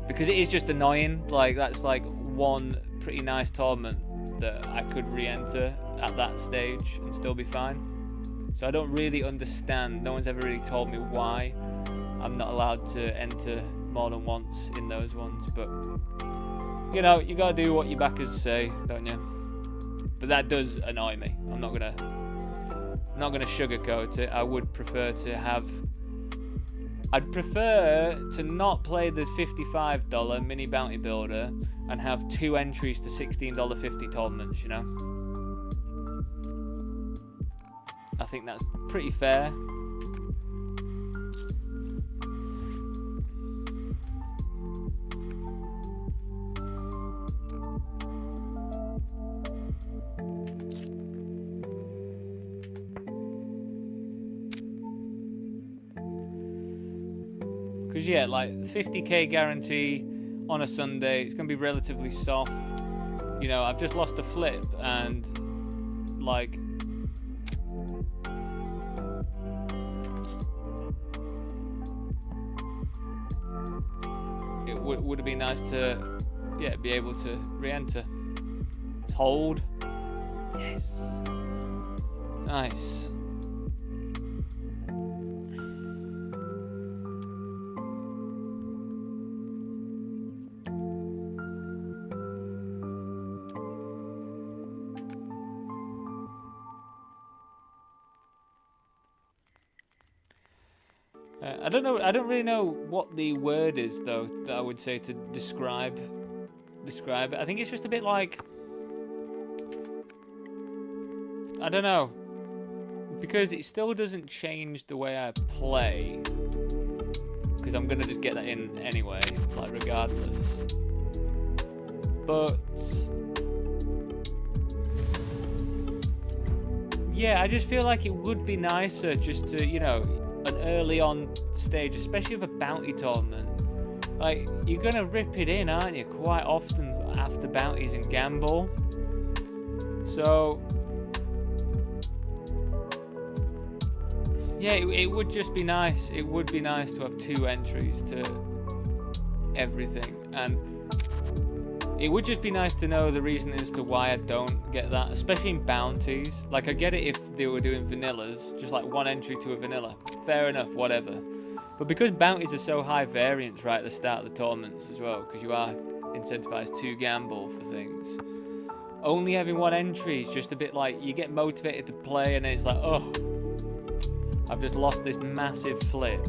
Because it is just annoying. Like, that's like 1 pretty nice tournament that I could re-enter at that stage and still be fine. So I don't really understand. No one's ever really told me why I'm not allowed to enter more than once in those ones. But, you know, you gotta do what your backers say, don't you? But that does annoy me. I'm not gonna sugarcoat it. I would prefer to have... I'd prefer to not play the $55 mini bounty builder and have 2 entries to $16.50 tournaments, you know? I think that's pretty fair. Because, yeah, like, 50k guarantee on a Sunday, it's going to be relatively soft. You know, I've just lost a flip, and, like... it would have been nice to, yeah, be able to re-enter. Let's hold. Yes. Nice. I don't know. I don't really know what the word is, though, that I would say to describe it. I think it's just a bit like, I don't know, because it still doesn't change the way I play. Because I'm gonna just get that in anyway, like, regardless. But yeah, I just feel like it would be nicer just to, you know, an early on stage, especially with a bounty tournament. Like, you're gonna rip it in, aren't you, quite often after bounties and gamble. So yeah, it would just be nice. It would be nice to have 2 entries to everything, and it would just be nice to know the reason as to why I don't get that, especially in bounties. Like, I get it if they were doing vanillas, just like 1 entry to a vanilla. Fair enough, whatever. But because bounties are so high variance right at the start of the tournaments as well, because you are incentivized to gamble for things, only having 1 entry is just a bit like, you get motivated to play and then it's like, oh, I've just lost this massive flip.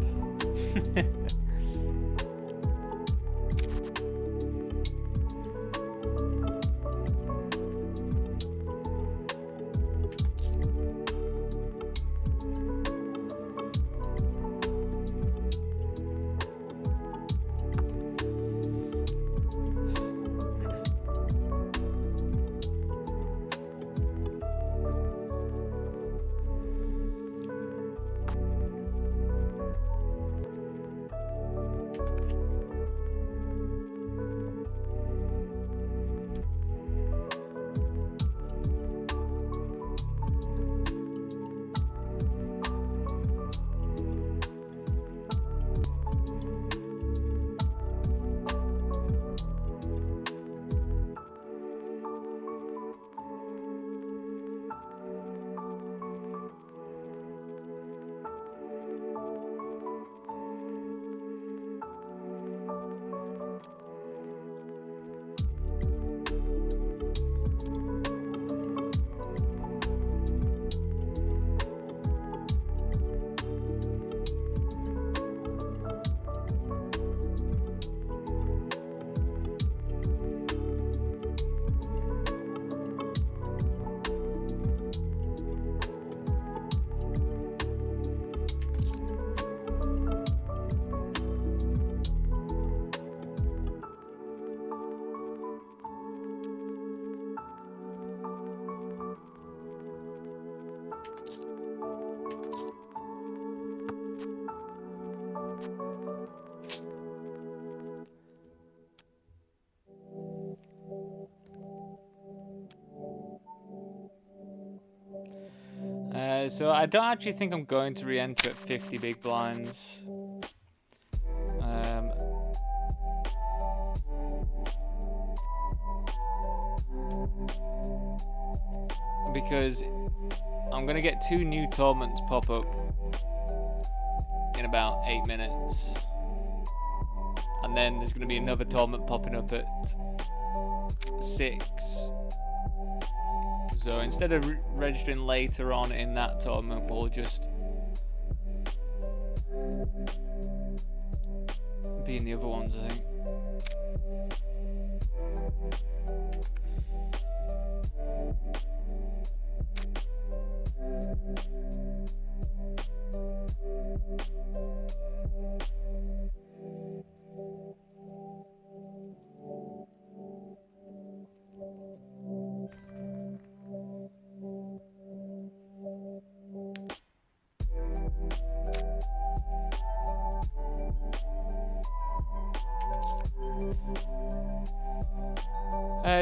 So I don't actually think I'm going to re-enter at 50 big blinds. Because I'm going to get 2 new tournaments pop up in about 8 minutes. And then there's going to be another tournament popping up at 6. So instead of registering later on in that tournament, we'll just be in the other ones, I think.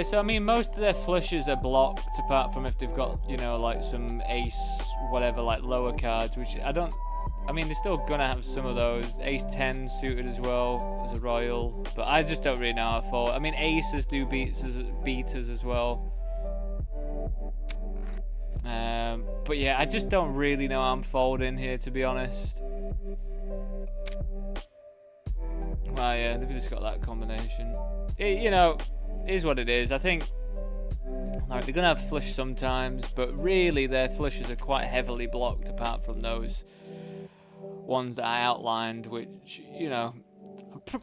So I mean, most of their flushes are blocked, apart from if they've got, you know, like some ace, whatever, like lower cards, which I mean, they're still gonna have some of those. Ace 10 suited as well as a royal, but I just don't really know how to fold. I mean, aces do beaters as well. But yeah, I just don't really know how I'm folding here, to be honest. Well, yeah, they've just got that combination. You know, it is what it is. I think like, they're gonna have flush sometimes, but really their flushes are quite heavily blocked, apart from those ones that I outlined, which, you know,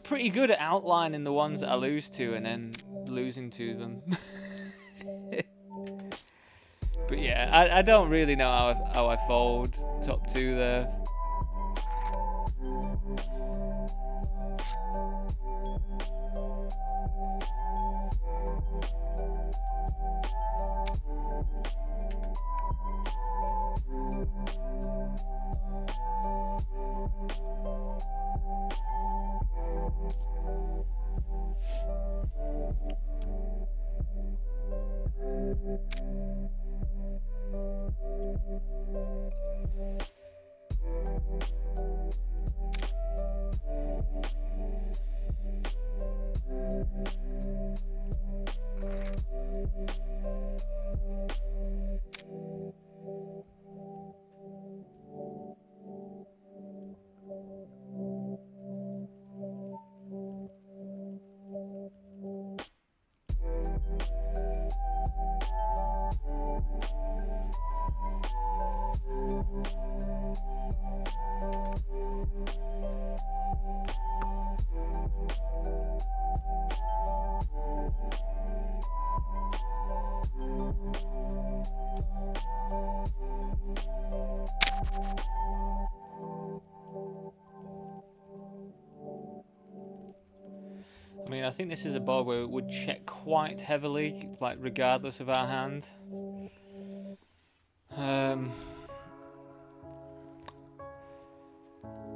pretty good at outlining the ones that I lose to and then losing to them. But yeah, I don't really know how I fold top 2 there. I mean, I think this is a board where it would check quite heavily, like regardless of our hand. Do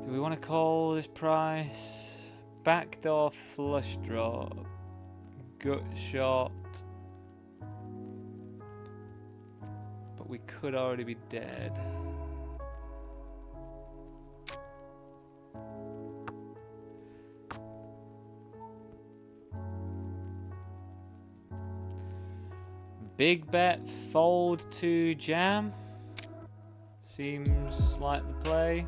we want to call this price? Backdoor flush draw, gut shot, but we could already be dead. Big bet, fold to jam. Seems like the play.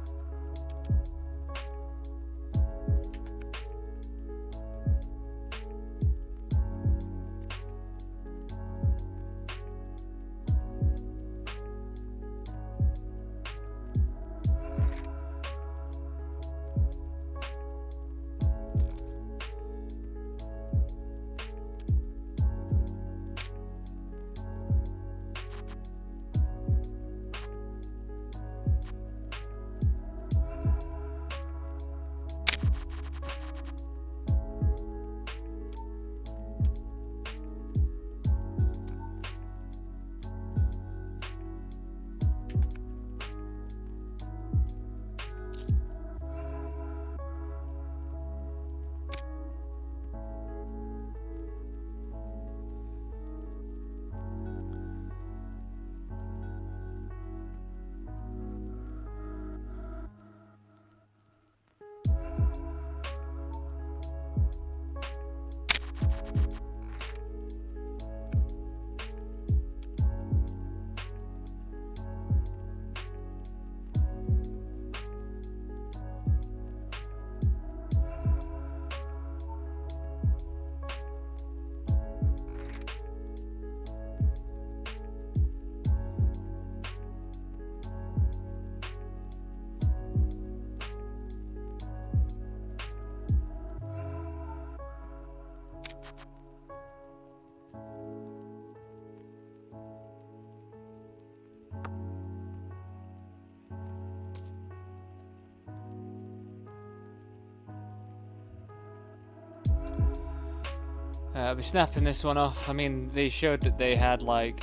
I'll be snapping this one off. I mean, they showed that they had like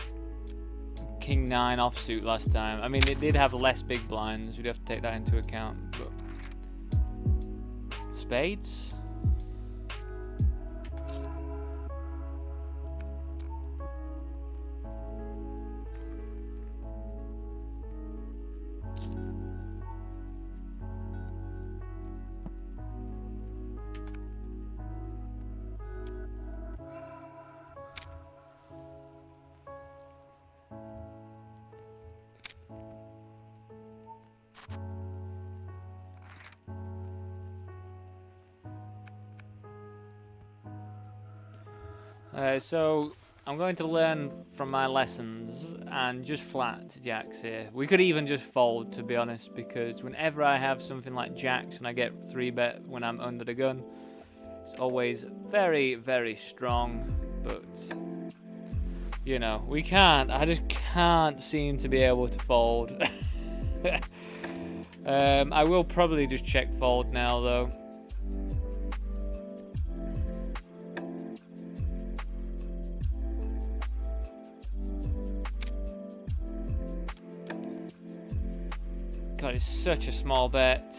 King 9 offsuit last time. I mean, it did have less big blinds. We'd have to take that into account. But spades? So I'm going to learn from my lessons and just flat jacks here. We could even just fold, to be honest, because whenever I have something like jacks and I get 3-bet when I'm under the gun, it's always very, very strong. But you know, we can't. I just can't seem to be able to fold. I will probably just check fold now, though. God, it's such a small bet.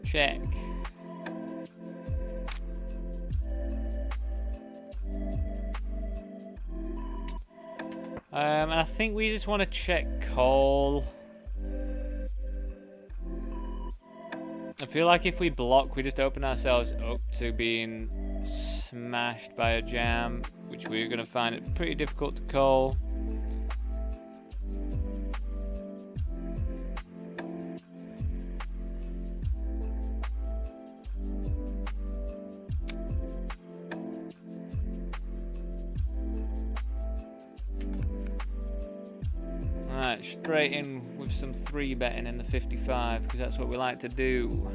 Check. And I think we just want to check call. I feel like if we block, we just open ourselves up to being smashed by a jam, which we're going to find it pretty difficult to call. Alright, straight in with some 3-betting in the 55, because that's what we like to do.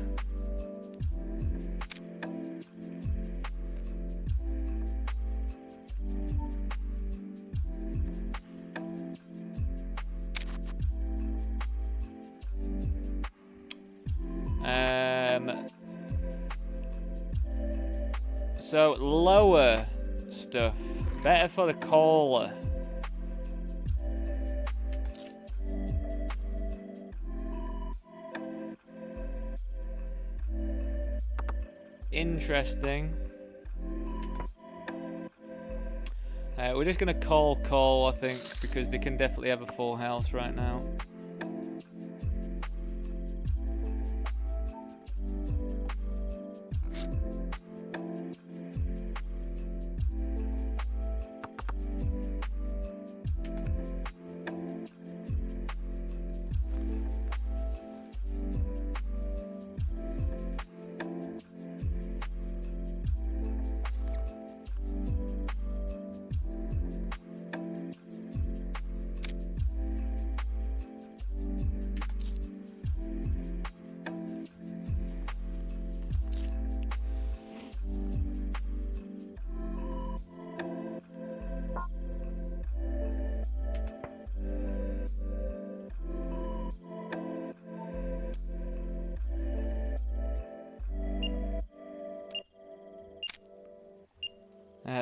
So lower stuff, better for the caller. Interesting. We're just gonna call, I think, because they can definitely have a full house right now.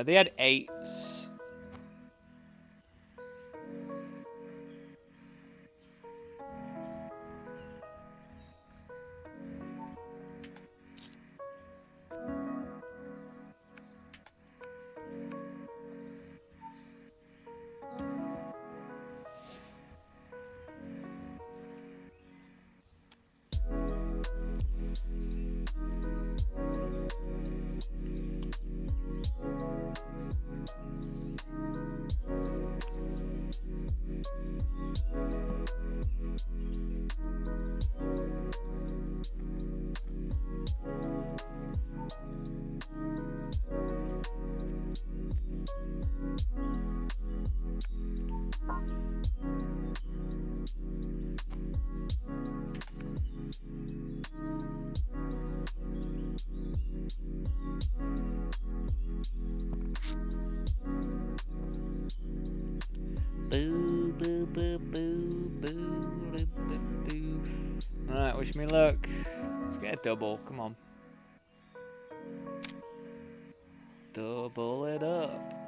They had 8s. Boo, boo, boo, boo, boo, boo, boo, boo. Alright, wish me luck. Let's get a double, come on. Double it up.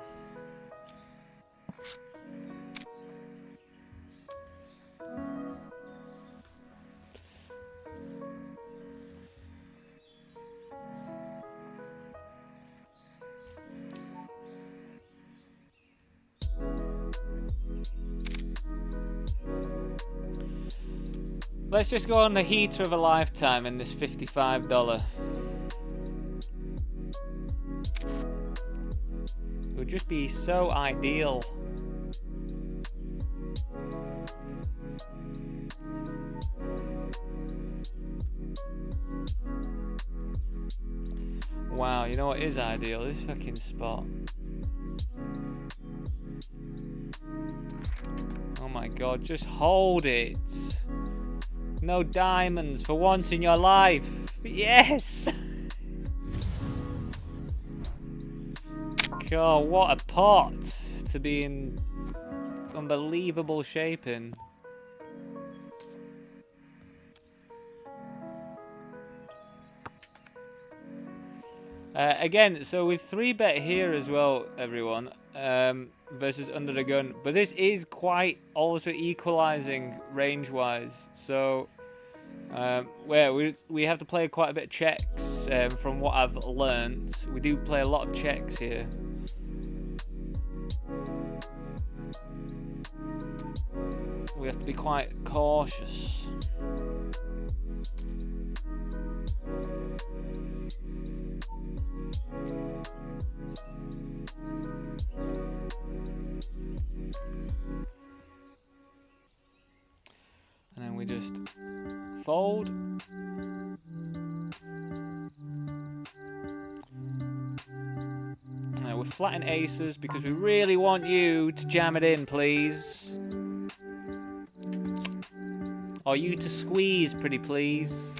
Let's just go on the heater of a lifetime in this $55. It would just be so ideal. Wow, you know what is ideal? This fucking spot. Oh my god, just hold it. No diamonds for once in your life. Yes! God, what a pot to be in unbelievable shape in. Again, so we've 3-bet here as well, everyone, versus under the gun. But this is quite also equalizing range-wise. So, we have to play quite a bit of checks from what I've learnt. We do play a lot of checks here. We have to be quite cautious. And then we just fold. Now we're flattening aces because we really want you to jam it in, please. Or you to squeeze, pretty please.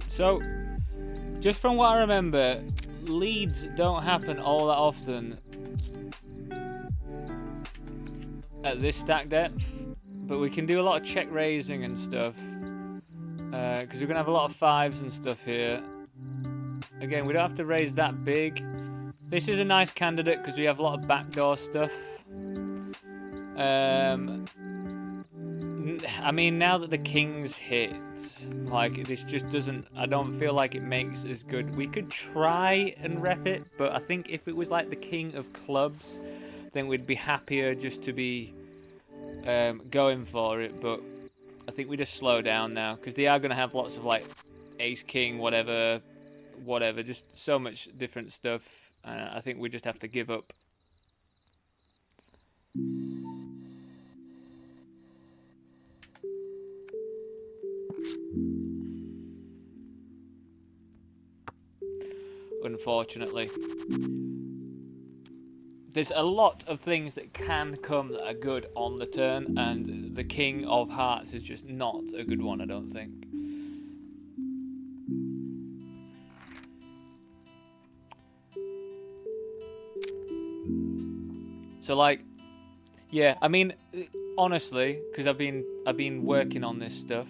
So, just from what I remember, leads don't happen all that often at this stack depth, but we can do a lot of check raising and stuff, because we're going to have a lot of fives and stuff here. Again, we don't have to raise that big. This is a nice candidate because we have a lot of backdoor stuff. I mean, now that the king's hit, like, this just doesn't, I don't feel like it makes as good. We could try and rep it, but I think if it was like the king of clubs, then we'd be happier just to be going for it, but I think we just slow down now because they are going to have lots of like ace king, whatever, just so much different stuff. I think we just have to give up. Unfortunately. There's a lot of things that can come that are good on the turn, and the King of Hearts is just not a good one, I don't think. So like, yeah, I mean, honestly, because I've been working on this stuff,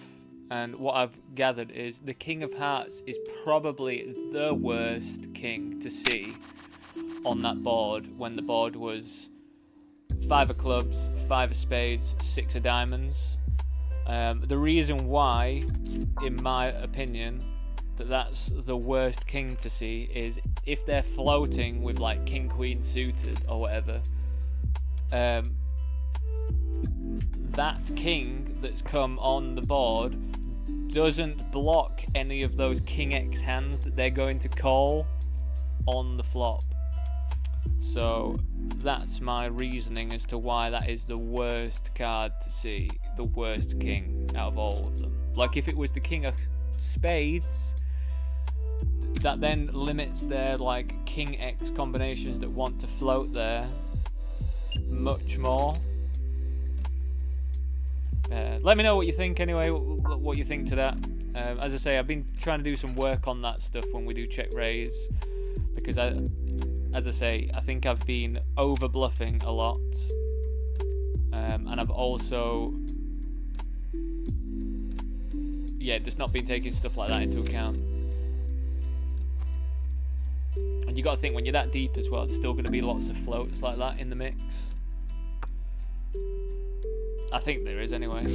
and what I've gathered is the King of Hearts is probably the worst king to see on that board when the board was 5 of clubs, 5 of spades, 6 of diamonds. The reason why, in my opinion, that's the worst king to see is if they're floating with like king queen suited or whatever. That king that's come on the board doesn't block any of those king X hands that they're going to call on the flop. So that's my reasoning as to why that is the worst card to see, the worst king out of all of them. Like if it was the king of spades, that then limits their like king X combinations that want to float there much more. Let me know what you think anyway, what you think to that. As I say, I've been trying to do some work on that stuff when we do check raise, because as I say, I think I've been over bluffing a lot, and I've also, yeah, just not been taking stuff like that into account. And you got to think, when you're that deep as well, there's still going to be lots of floats like that in the mix. I think there is anyway.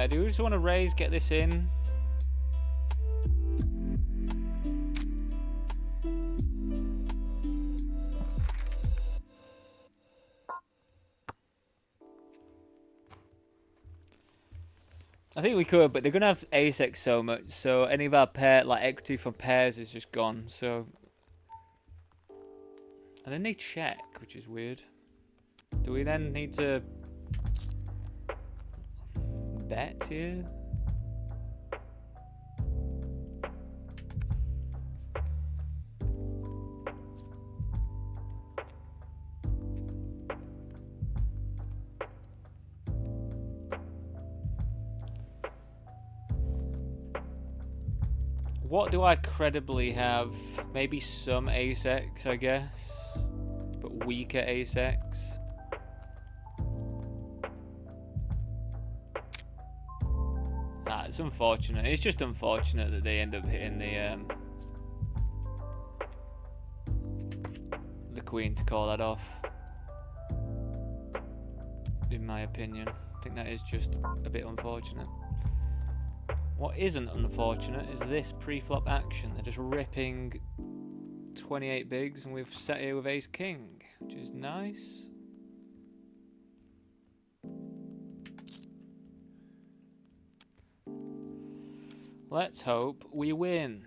Do we just want to raise, get this in? I think we could, but they're going to have ace X so much, so any of our pair, like equity for pairs is just gone, so... And then they check, which is weird. Do we then need to... bet here? What do I credibly have? Maybe some ace X, I guess, but weaker ace X. It's unfortunate. It's just unfortunate that they end up hitting the queen to call that off. In my opinion, I think that is just a bit unfortunate. What isn't unfortunate is this pre-flop action. They're just ripping 28 bigs, and we've sat here with ace king, which is nice. Let's hope we win.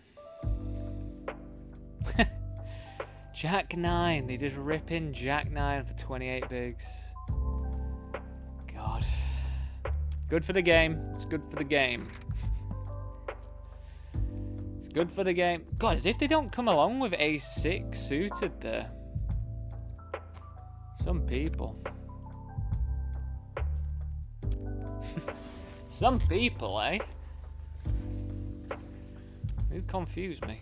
Jack 9. They just rip in Jack 9 for 28 bigs. God. Good for the game. It's good for the game. It's good for the game. God, as if they don't come along with ace 6 suited there. Some people. Some people, eh? You confuse me.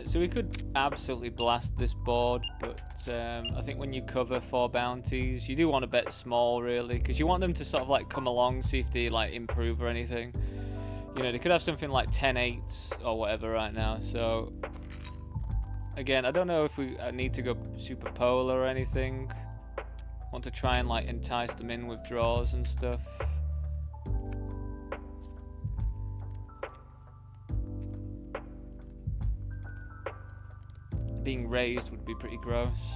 So we could absolutely blast this board, but I think when you cover 4 bounties, you do want to bet small, really, because you want them to sort of like come along, see if they like improve or anything. You know, they could have something like 10-8s or whatever right now. So again, I don't know if we need to go super polar or anything. Want to try and like entice them in with draws and stuff. Being raised would be pretty gross.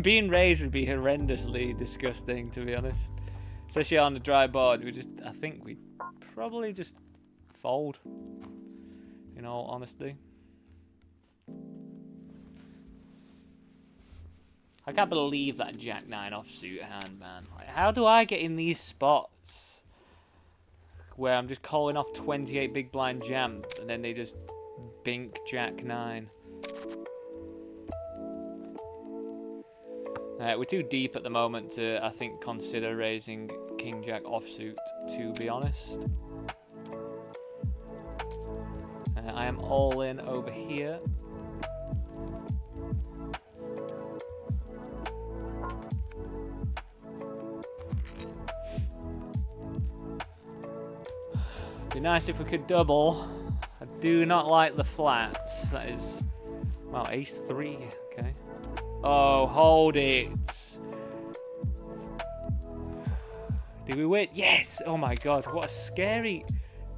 Being raised would be horrendously disgusting, to be honest. Especially on the dry board, I think we'd probably just fold, in all honesty. I can't believe that Jack 9 offsuit hand, man. Like, how do I get in these spots where I'm just calling off 28 big blind jam and then they just bink Jack 9? We're too deep at the moment to, I think, consider raising King Jack offsuit, to be honest. I am all in over here. Be nice if we could double. I do not like the flats. That is... Wow, ace 3. Okay. Oh, hold it. Did we win? Yes! Oh my god, what a scary...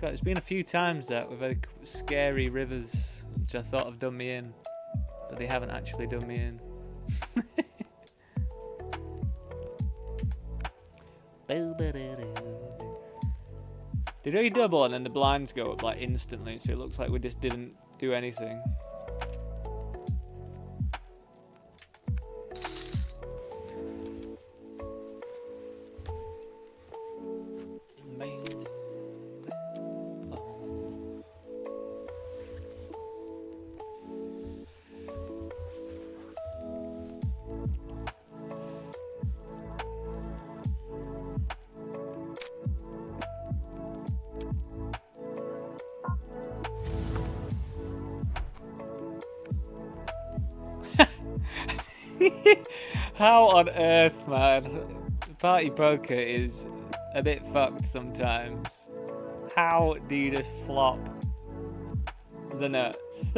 God, it's been a few times that we've had scary rivers, which I thought have done me in. But they haven't actually done me in. Did we double and then the blinds go up like instantly, so it looks like we just didn't do anything? How on earth, man? Party poker is a bit fucked sometimes. How do you just flop the nuts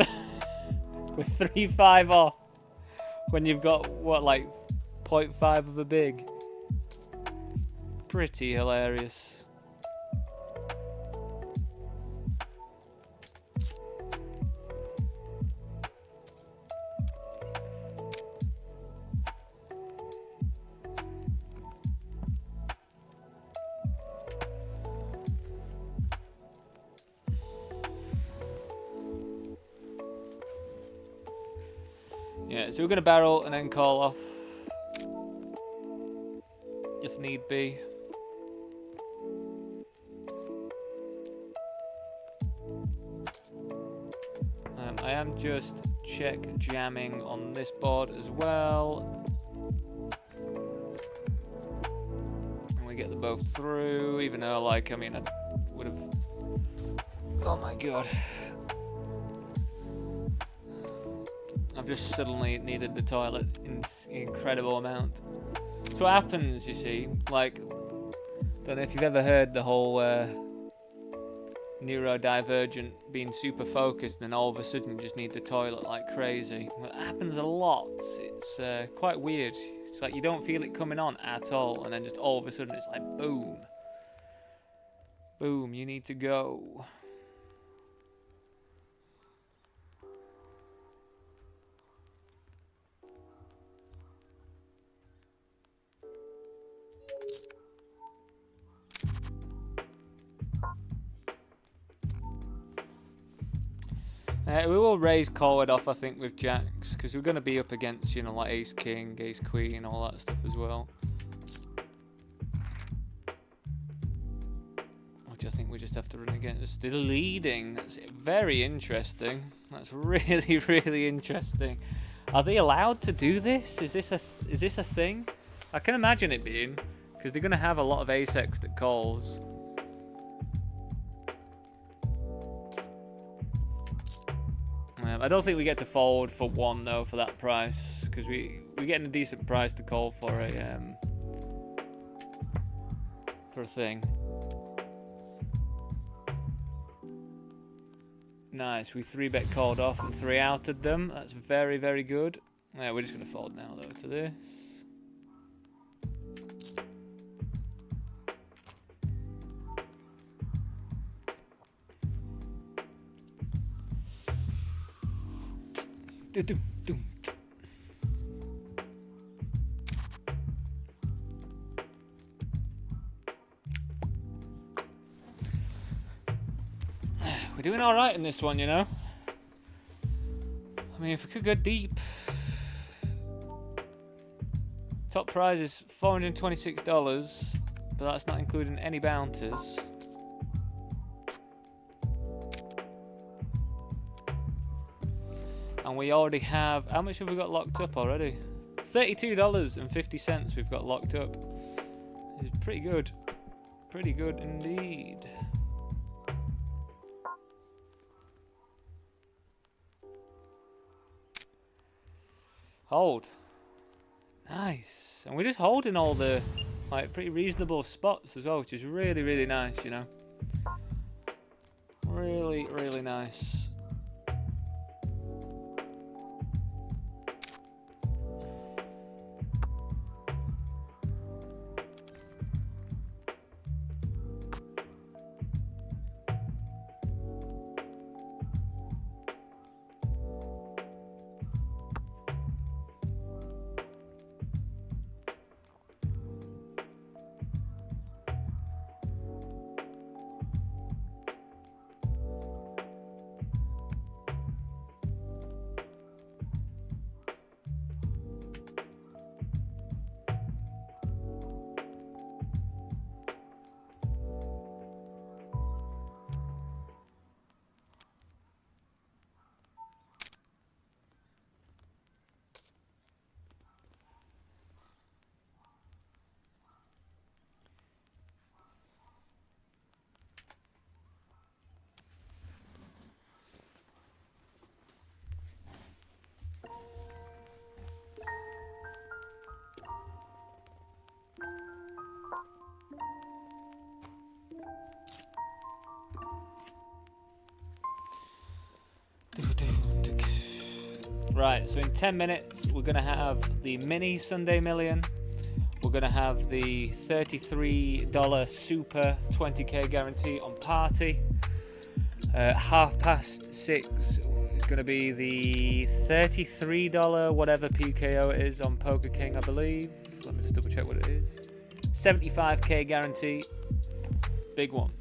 with 3-5 off when you've got, what, like 0.5 of a big? It's pretty hilarious. Yeah, so we're going to barrel and then call off if need be. I am just check jamming on this board as well. And we get them both through, even though, like, I mean, I would have... Oh my god. I've just suddenly needed the toilet in incredible amount. So what happens, you see, like, don't know if you've ever heard the whole neurodivergent, being super focused, and all of a sudden you just need the toilet like crazy. Well, it happens a lot. It's quite weird. It's like you don't feel it coming on at all, and then just all of a sudden it's like boom. Boom, you need to go. We will raise call off, I think, with jacks, because we're going to be up against, you know, like ace king, ace queen, all that stuff as well. Which I think we just have to run against. The leading, that's very interesting. That's really, really interesting. Are they allowed to do this? Is this a thing? I can imagine it being, because they're going to have a lot of ace-x that calls. I don't think we get to fold for one though for that price, because we're getting a decent price to call for a thing. Nice, we 3-bet called off and 3-outed them. That's very, very good. Yeah, we're just gonna fold now though to this. We're doing all right in this one, you know. I mean, if we could go deep. Top prize is $426, but that's not including any bounties. And we already have, how much have we got locked up already? $32.50 we've got locked up. It's pretty good. Pretty good indeed. Hold. Nice. And we're just holding all the like pretty reasonable spots as well, which is really, really nice, you know. Really, really nice. Right, so in 10 minutes we're going to have the mini Sunday Million. We're going to have the $33 super 20k guarantee on party. 6:30 is going to be the $33 whatever PKO it is on Poker King, I believe. Let me just double check what it is. 75k guarantee. Big one.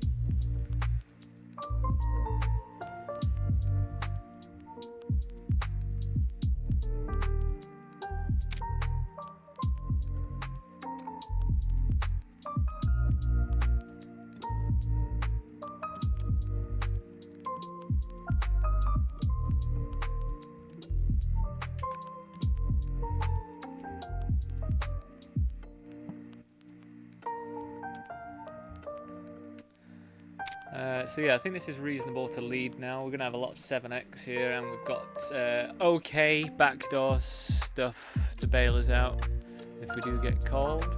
So yeah, I think this is reasonable to lead now. We're going to have a lot of 7x here, and we've got okay backdoor stuff to bail us out if we do get called.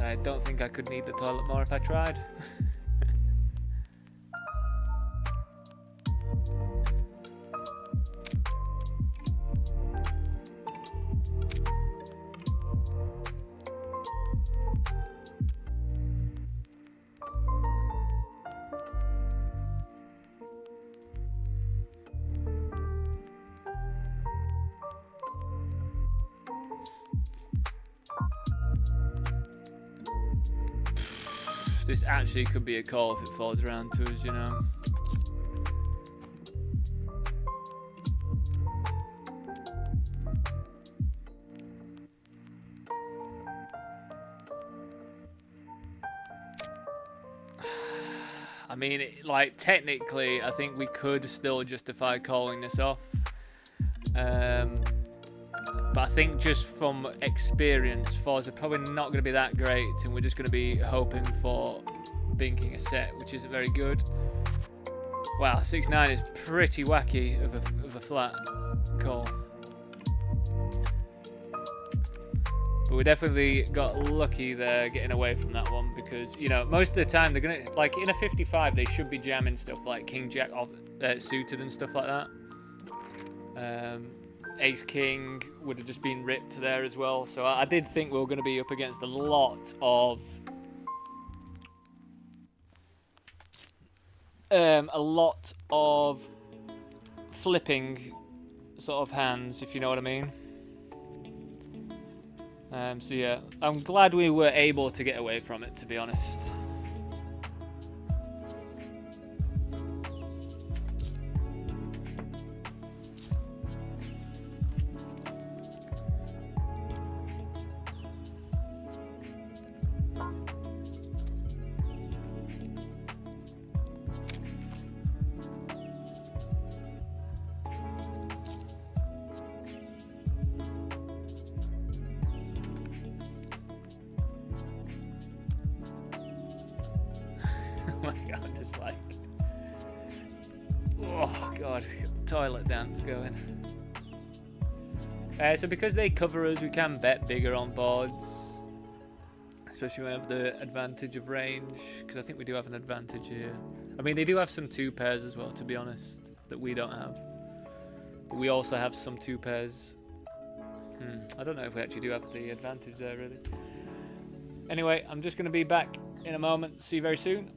I don't think I could need the toilet more if I tried. This actually could be a call if it falls around to us, you know. I mean, like, technically, I think we could still justify calling this off. But I think just from experience, Forza are probably not going to be that great, and we're just going to be hoping for binking a set, which isn't very good. Wow, 6-9 is pretty wacky of a flat call. But we definitely got lucky there getting away from that one, because, you know, most of the time they're going to, like, in a 55, they should be jamming stuff like King Jack suited and stuff like that. Ace King would have just been ripped there as well. So I did think we were going to be up against a lot of flipping sort of hands, if you know what I mean. So yeah, I'm glad we were able to get away from it, to be honest. Toilet dance going. So because they cover us, we can bet bigger on boards, especially when we have the advantage of range, because I think we do have an advantage here. I mean, they do have some 2 pairs as well, to be honest, that we don't have. But we also have some 2 pairs. I don't know if we actually do have the advantage there, really. Anyway, I'm just going to be back in a moment. See you very soon.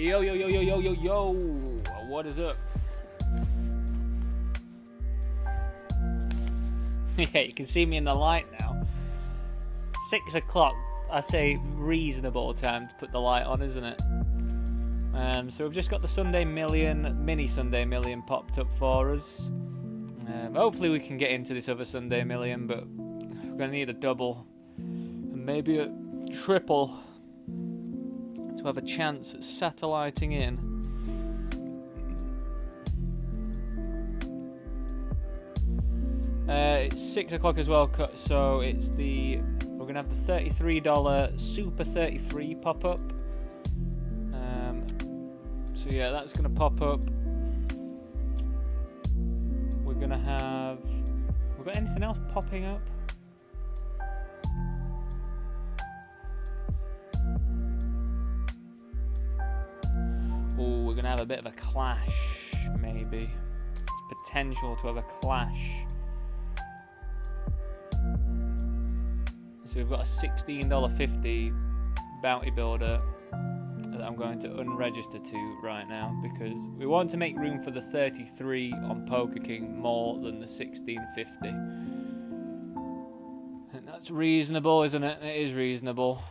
Yo, yo, yo, yo, yo, yo, yo. What is up? Yeah, you can see me in the light now. 6 o'clock, I say reasonable time to put the light on, isn't it? So we've just got the Sunday Million, mini Sunday Million popped up for us. Hopefully we can get into this other Sunday Million, but we're going to need a double and maybe a triple to have a chance at satelliting in. It's 6 o'clock as well, so it's we're going to have the $33 Super 33 pop up. So yeah, that's going to pop up. We're going to have... We've got anything else popping up? Oh, we're going to have a bit of a clash, maybe. It's potential to have a clash. So we've got a $16.50 bounty builder that I'm going to unregister to right now because we want to make room for the 33 on Poker King more than the $16.50. And that's reasonable, isn't it? It is reasonable.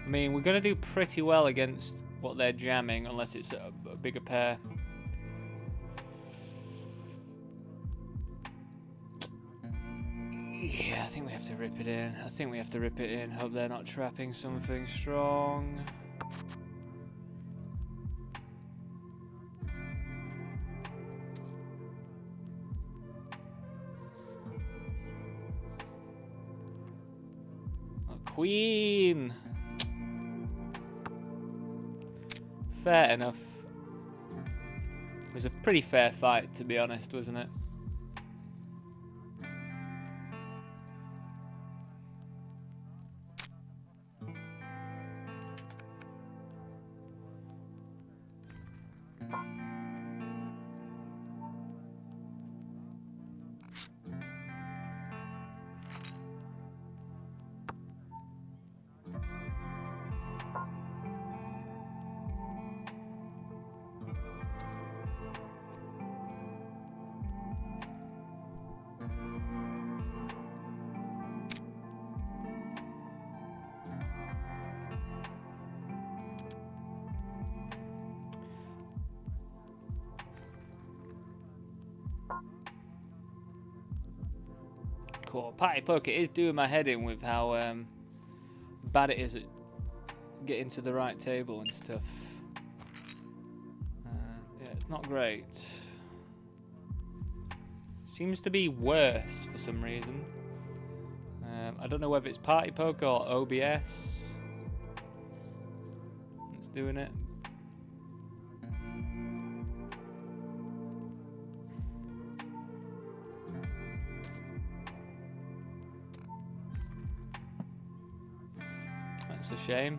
I mean, we're going to do pretty well against what they're jamming, unless it's a bigger pair. Yeah, I think we have to rip it in. Hope they're not trapping something strong. Oh, Queen! Fair enough. It was a pretty fair fight, to be honest, wasn't it? Cool. Party Poker is doing my head in with how bad it is at getting to the right table and stuff. Yeah, it's not great. Seems to be worse for some reason. I don't know whether it's Party Poker or OBS that's doing it. That's a shame.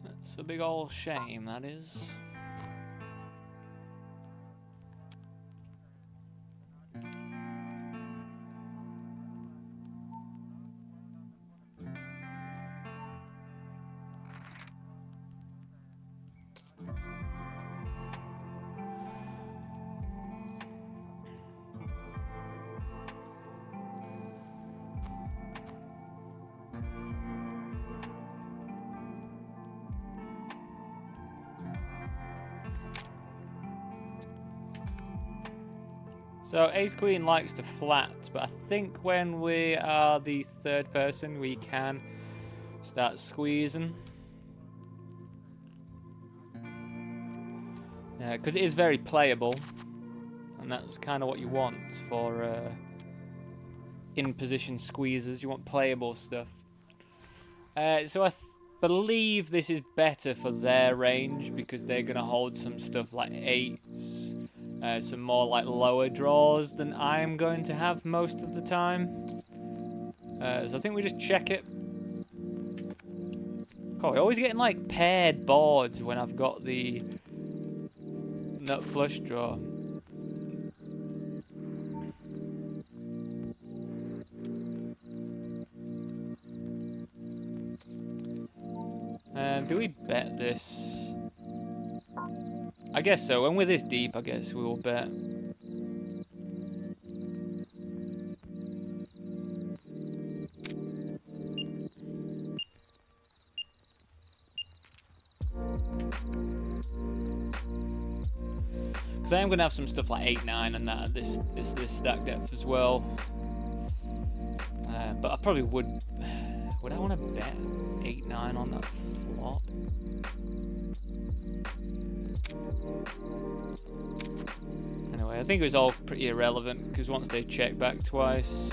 That's a big old shame, that is. So Ace Queen likes to flat, but I think when we are the third person, we can start squeezing. Because it is very playable, and that's kind of what you want for in-position squeezers. You want playable stuff. So I believe this is better for their range because they're going to hold some stuff like 8s, some more like lower draws than I'm going to have most of the time. So I think we just check it. God, we're always getting like paired boards when I've got the nut flush draw. Do we bet this? I guess so. When we're this deep, I guess we will bet. Because I am going to have some stuff like 8, 9 and that at this stack depth as well. But I probably would... Would I want to bet 8, 9 on that flop? Anyway, I think it was all pretty irrelevant because once they check back twice...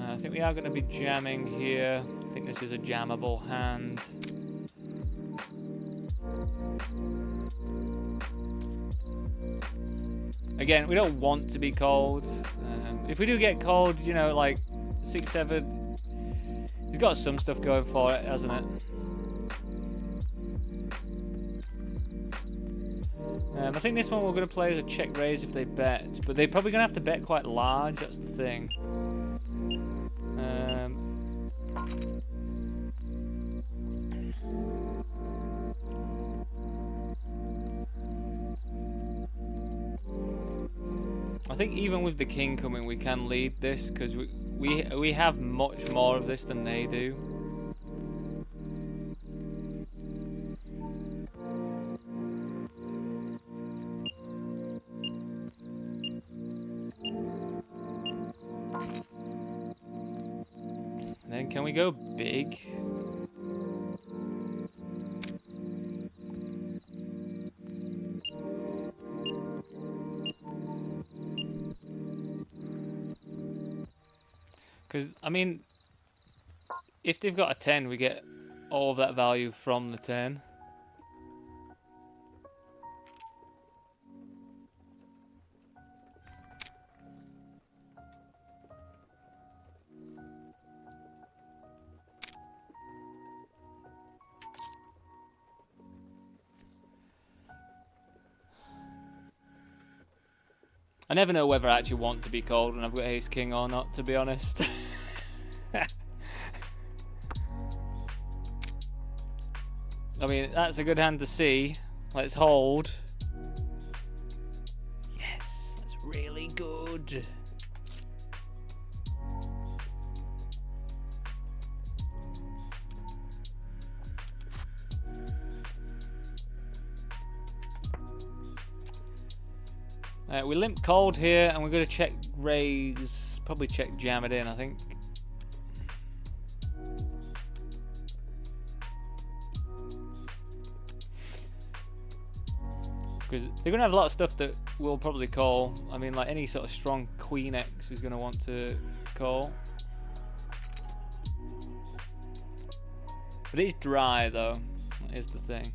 I think we are going to be jamming here. I think this is a jammable hand. Again, we don't want to be called. If we do get called, you know, like 6, 7, he's got some stuff going for it, hasn't it? I think this one we're going to play as a check raise if they bet, but they're probably going to have to bet quite large, that's the thing. I think even with the king coming, we can lead this because we have much more of this than they do. And then can we go big? Because, I mean, if they've got a 10, we get all of that value from the 10. I never know whether I actually want to be called when I've got ace king or not, to be honest. I mean, that's a good hand to see. Let's hold. Yes, that's really good. We limp cold here, and we're going to check raise, probably check jam it in, I think. Because they're going to have a lot of stuff that we'll probably call. I mean, like any sort of strong queen X is going to want to call. But it's dry, though. That is the thing.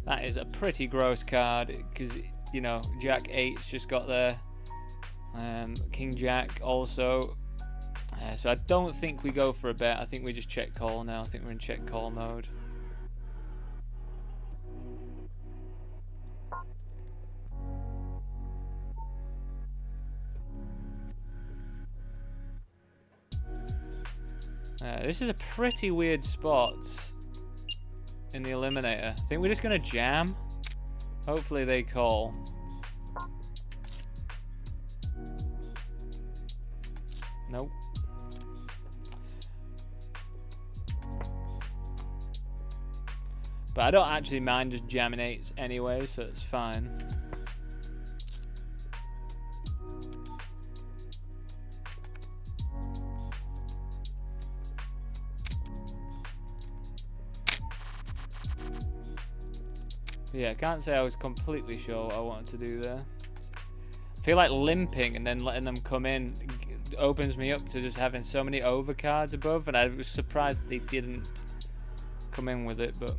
That is a pretty gross card because, you know, Jack 8's just got there. King Jack also. So I don't think we go for a bet. I think we just check call now. I think we're in check call mode. This is a pretty weird spot in the eliminator. I think we're just gonna jam. Hopefully they call. Nope. But I don't actually mind just jamming 8s anyway, so it's fine. Yeah, I can't say I was completely sure what I wanted to do there. I feel like limping and then letting them come in opens me up to just having so many overcards above, and I was surprised they didn't come in with it, but...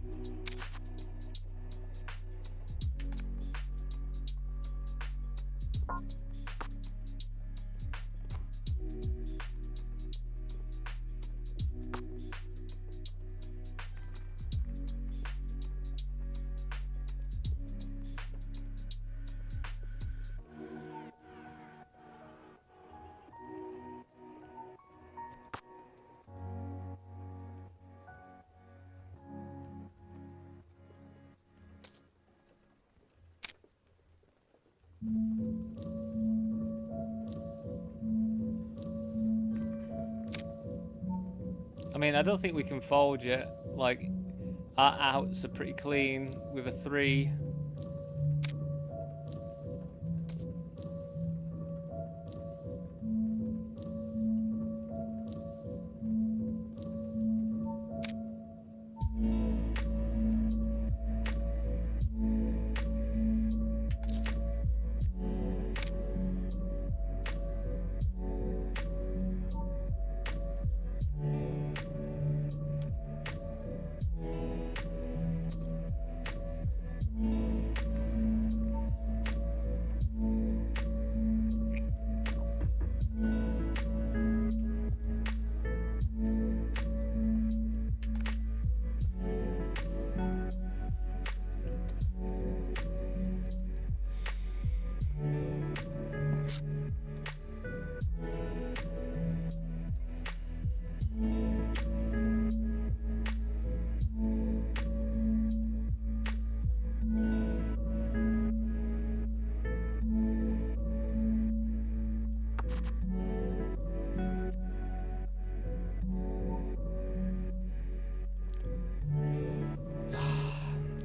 I mean, I don't think we can fold yet. Like, our outs are pretty clean with a 3.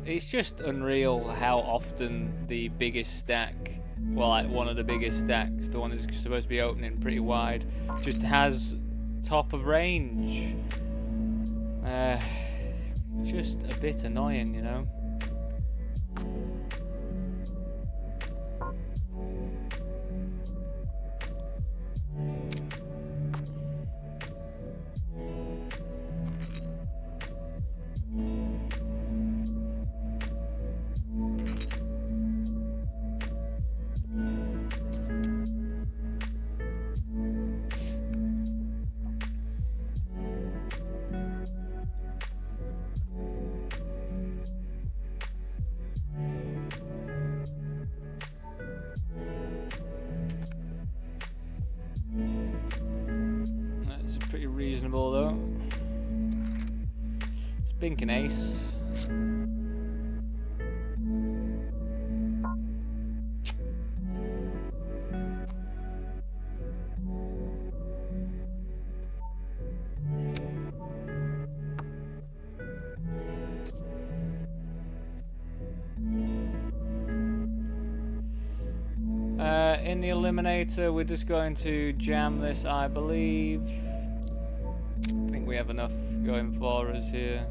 It's just unreal how often the biggest stack, well, like one of the biggest stacks, the one that's supposed to be opening pretty wide, just has top of range. Just a bit annoying, you know. Pretty reasonable though. It's bink and ace. In the eliminator, we're just going to jam this, I believe. I think we have enough going for us here.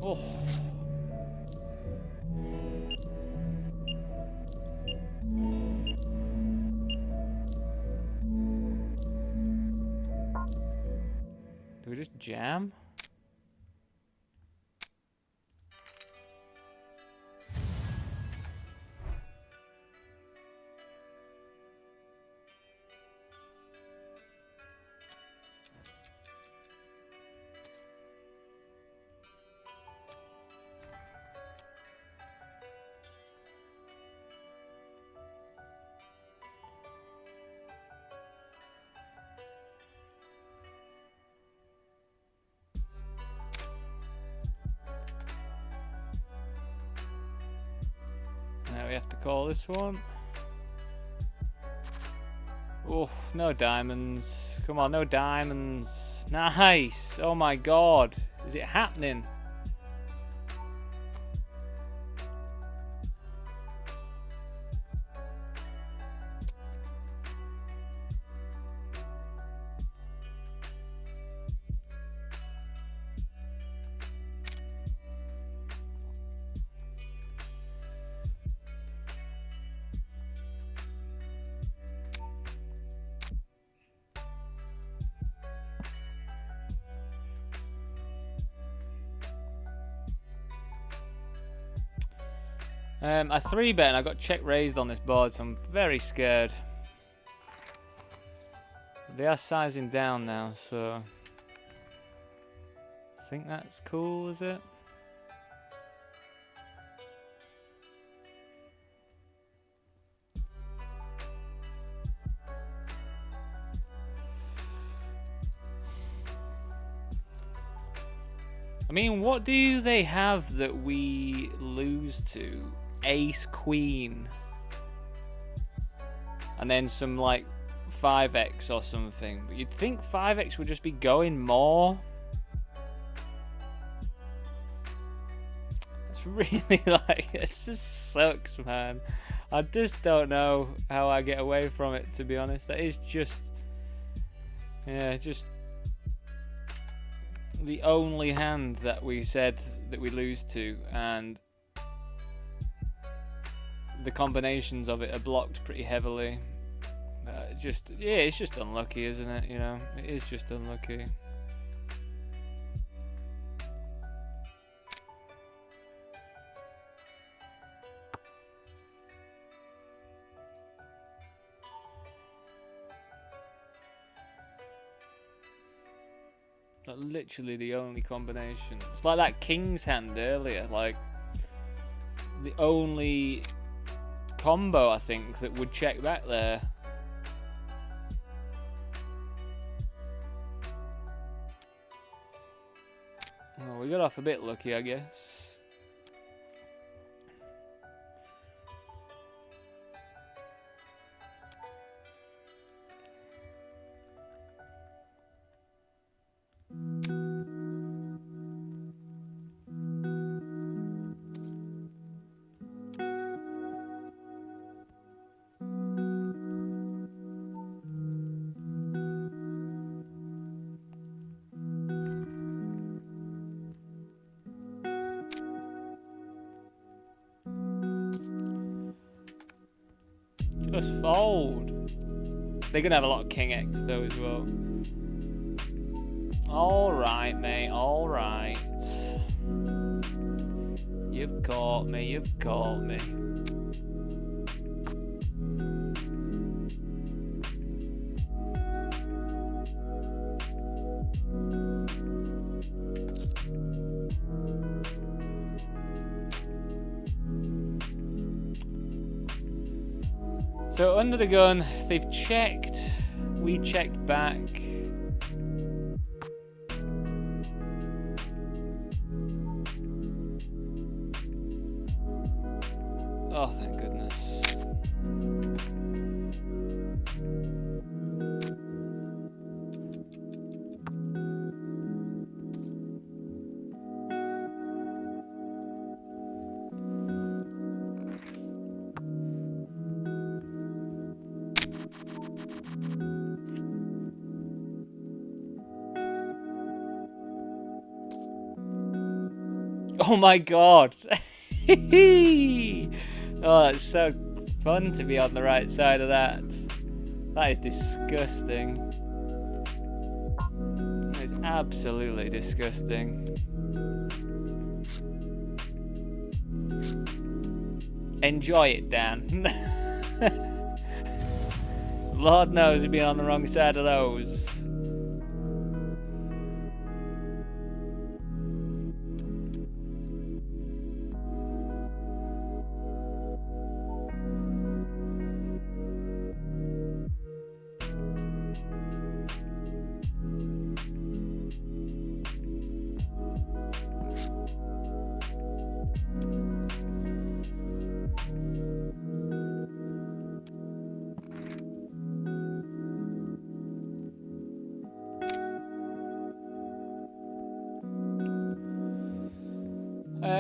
Oh. Do we just jam? we have to call this one. Oh, no diamonds. Come on, no diamonds. Nice. Oh my god. Is it happening? I 3-bet and I got check raised on this board, so I'm very scared. They are sizing down now, so I think that's cool, is it? I mean, what do they have that we lose to? Ace Queen. And then some like 5x or something. But you'd think 5x would just be going more. It's really like, it just sucks, man. I just don't know how I get away from it, to be honest. That is just, yeah, just the only hand that we said that we lose to, and the combinations of it are blocked pretty heavily. Just, yeah, it's just unlucky, isn't it? You know, it is just unlucky. Like, literally the only combination. It's like that king's hand earlier, like the only combo I think that would check back there. Well, we got off a bit lucky, I guess. Just fold. They're gonna have a lot of King X though as well. Alright, mate, alright. You've caught me, you've caught me. So under the gun, they've checked, we checked back. Oh, thank goodness. Oh my god. Oh, that's so fun to be on the right side of that. That is disgusting. That is absolutely disgusting. Enjoy it, Dan. Lord knows you've been on the wrong side of those.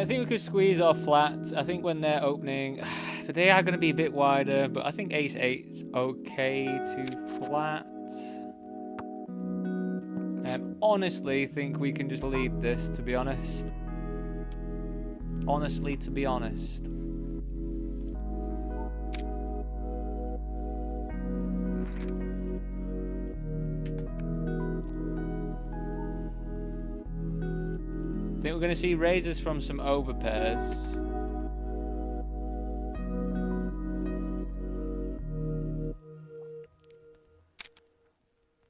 think we could squeeze our flats. I think when they're opening, but they are going to be a bit wider. But I think ace 8's okay to flat. Honestly, think we can just lead this. To be honest. Honestly, to be honest. I think we're going to see raises from some overpairs.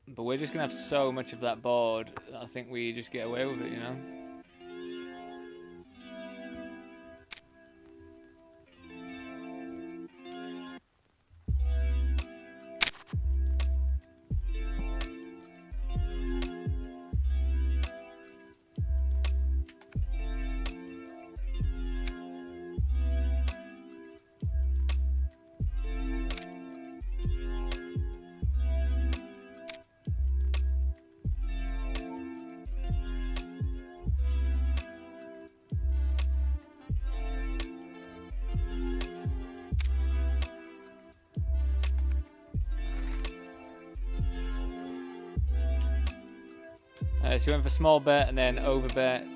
But we're just going to have so much of that board that I think we just get away with it, you know? So we went for small bet and then over bet.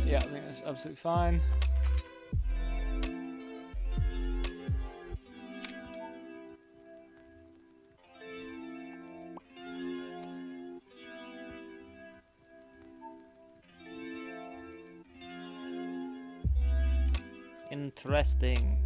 Yeah, I think that's absolutely fine. Interesting.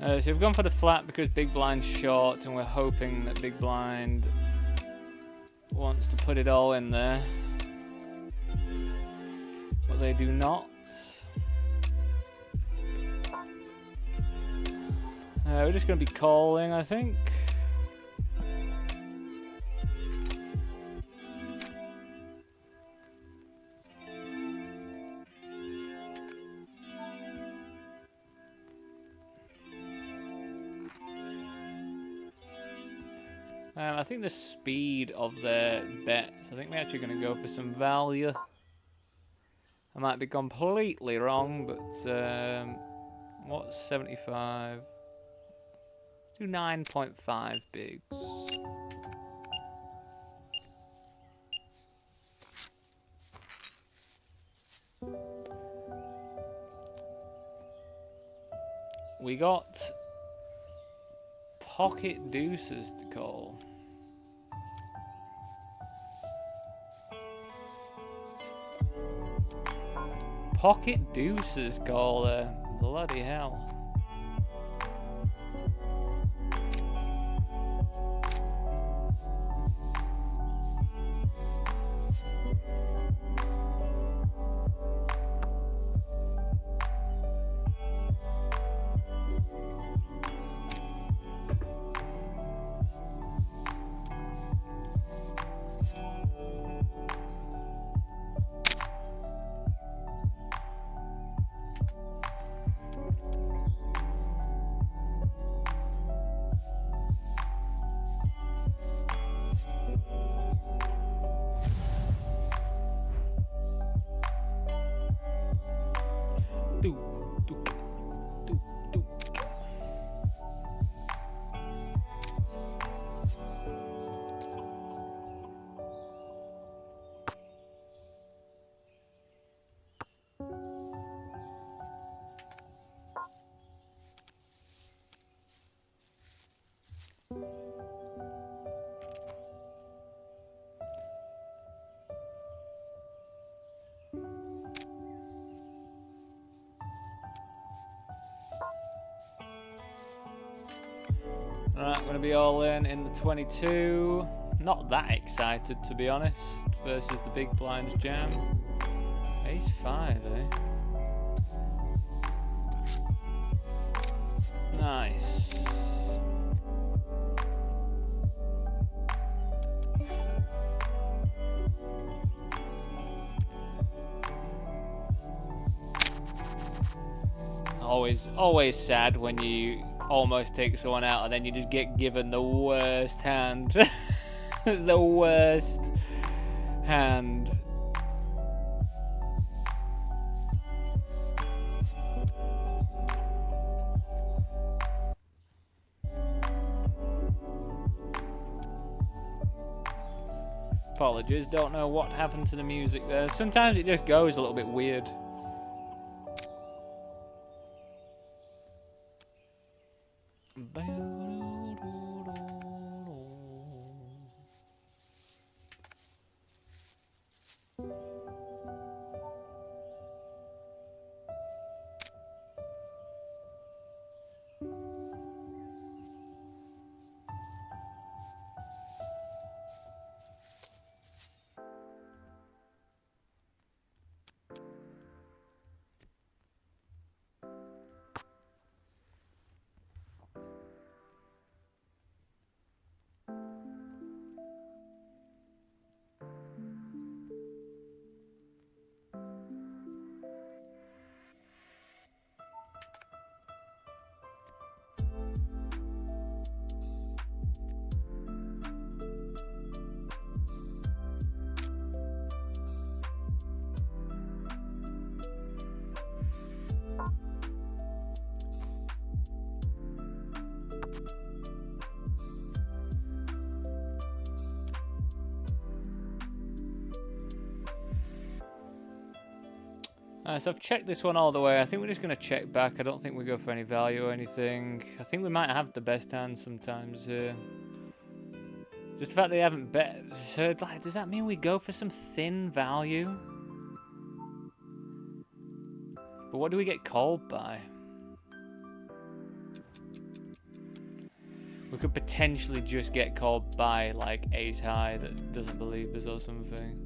So we've gone for the flat because big blind's short and we're hoping that big blind wants to put it all in there. But they do not. We're just going to be calling, I think. I think the speed of their bets, I think we're actually going to go for some value. I might be completely wrong, but what's 75? Let's do 9.5 bigs. We got pocket deuces to call. Pocket deuces call there. Bloody hell. Right, going to be all in the 22. Not that excited, to be honest, versus the big blinds jam. Ace 5, eh? Nice. Always sad when you almost take someone out and then you just get given the worst hand. The worst hand. Apologies, don't know what happened to the music there. Sometimes it just goes a little bit weird. So I've checked this one all the way. I think we're just going to check back. I don't think we go for any value or anything. I think we might have the best hand sometimes here. Just the fact they haven't bet. So, does that mean we go for some thin value? But what do we get called by? We could potentially just get called by like ace high that doesn't believe us or something.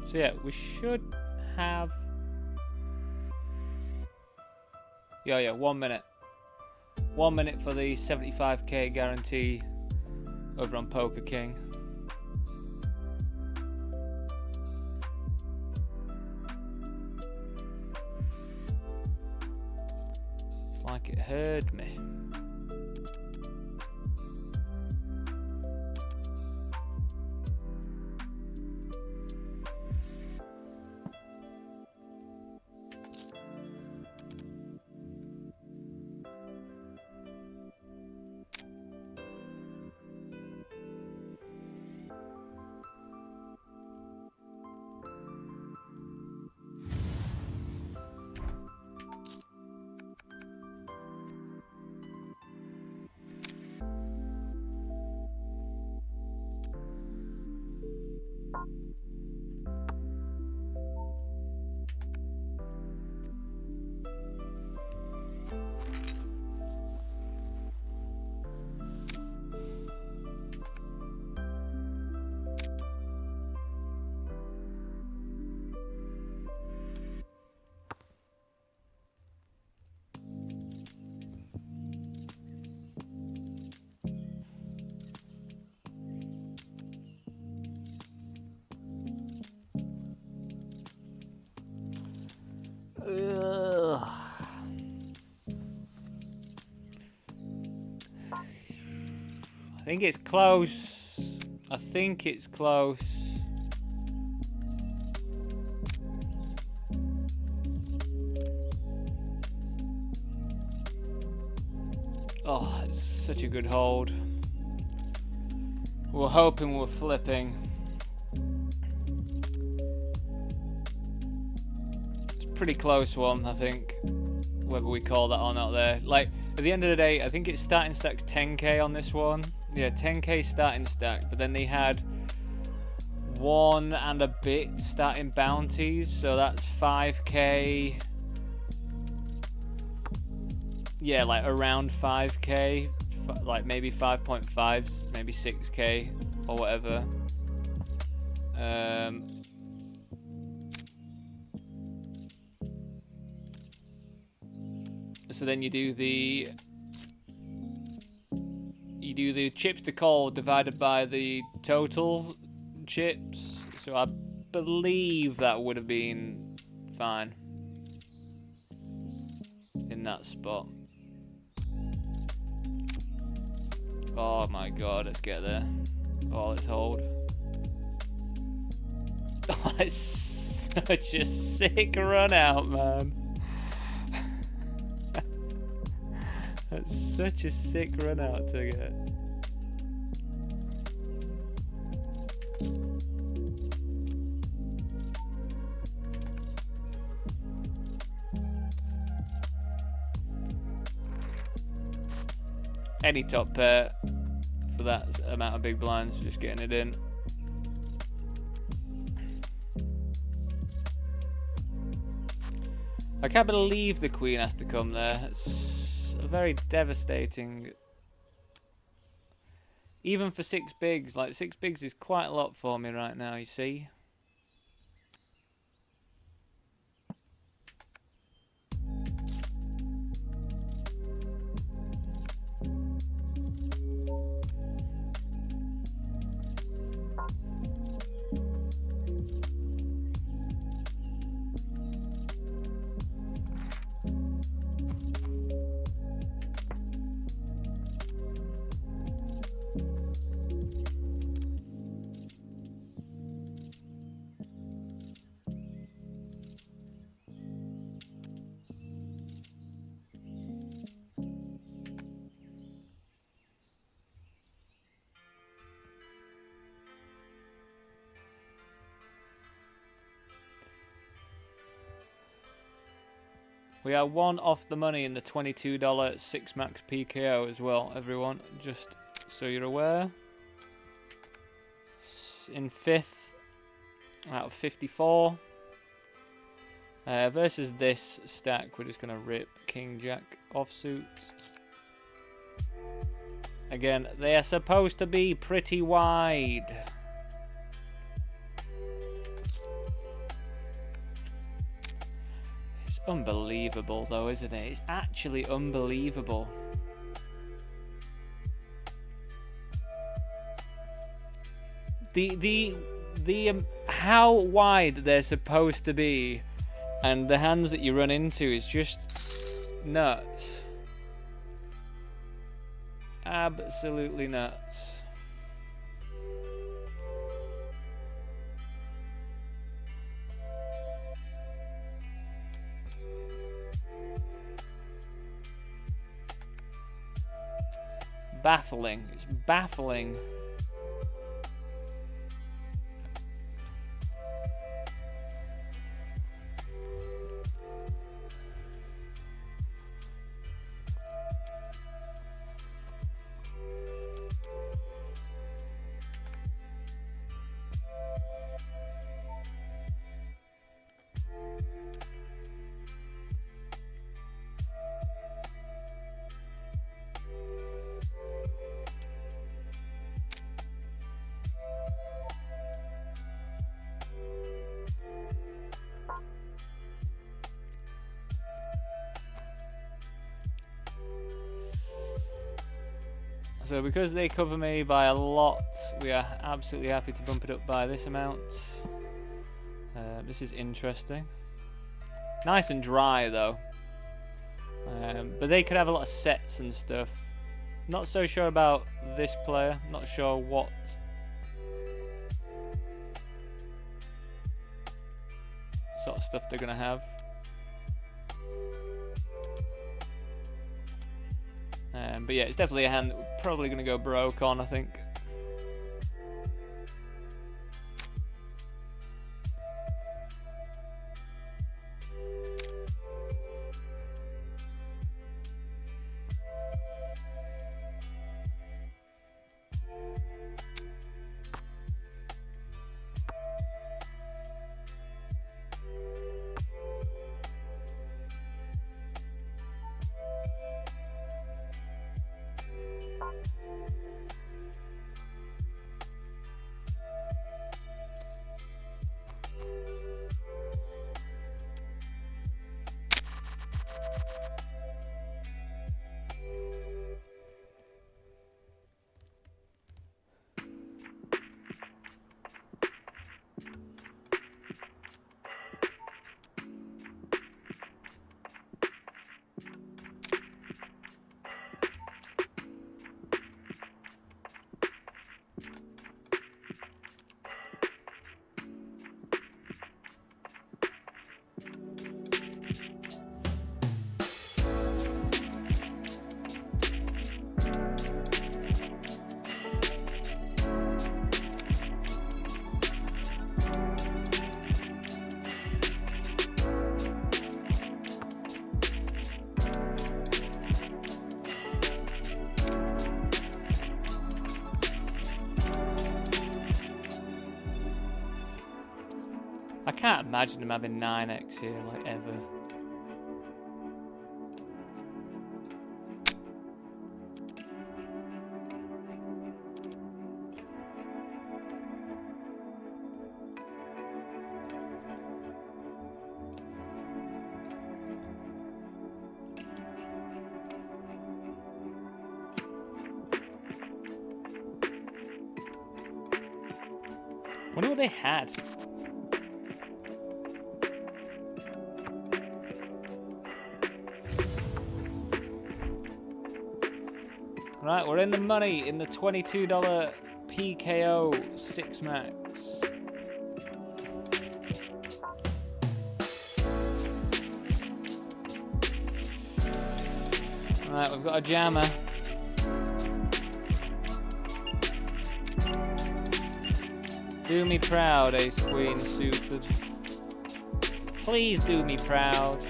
So yeah, we should have... Yeah, 1 minute. 1 minute for the 75k guarantee over on Poker King. It's like it heard me. I think it's close. I think it's close. Oh, it's such a good hold. We're hoping we're flipping. It's a pretty close one, I think. Whether we call that or not there. Like, at the end of the day, I think it's starting stacks 10k on this one. Yeah, 10k starting stack. But then they had 1 and a bit starting bounties. So that's 5k. Yeah, like around 5k. Like maybe 5.5s, maybe 6k or whatever. So then you do the chips to call divided by the total chips. So I believe that would have been fine in that spot. Oh my god, let's get there. Oh, let's hold. Oh, it's such a sick run out, man. That's such a sick run out to get. Any top pair for that amount of big blinds, just getting it in. I can't believe the queen has to come there. It's very devastating. Even for 6 bigs, like 6 bigs is quite a lot for me right now, you see. We are 1 off the money in the $22 6 max PKO as well, everyone. Just so you're aware. In 5th out of 54. Versus this stack, we're just going to rip King Jack offsuit. Again, they are supposed to be pretty wide. Unbelievable though, isn't it? It's actually unbelievable. How wide they're supposed to be and the hands that you run into is just nuts. Absolutely nuts. Baffling. It's baffling. So because they cover me by a lot, we are absolutely happy to bump it up by this amount. This is interesting. Nice and dry though. But they could have a lot of sets and stuff. Not so sure about this player. Not sure what sort of stuff they're gonna have. But yeah, it's definitely a hand that we're probably gonna go broke on, I think. I can't imagine him having 9x here, like, ever. Wonder what they had. Right, we're in the money in the $22 PKO 6 max. Right, we've got a jammer. Do me proud, ace queen suited. Please do me proud.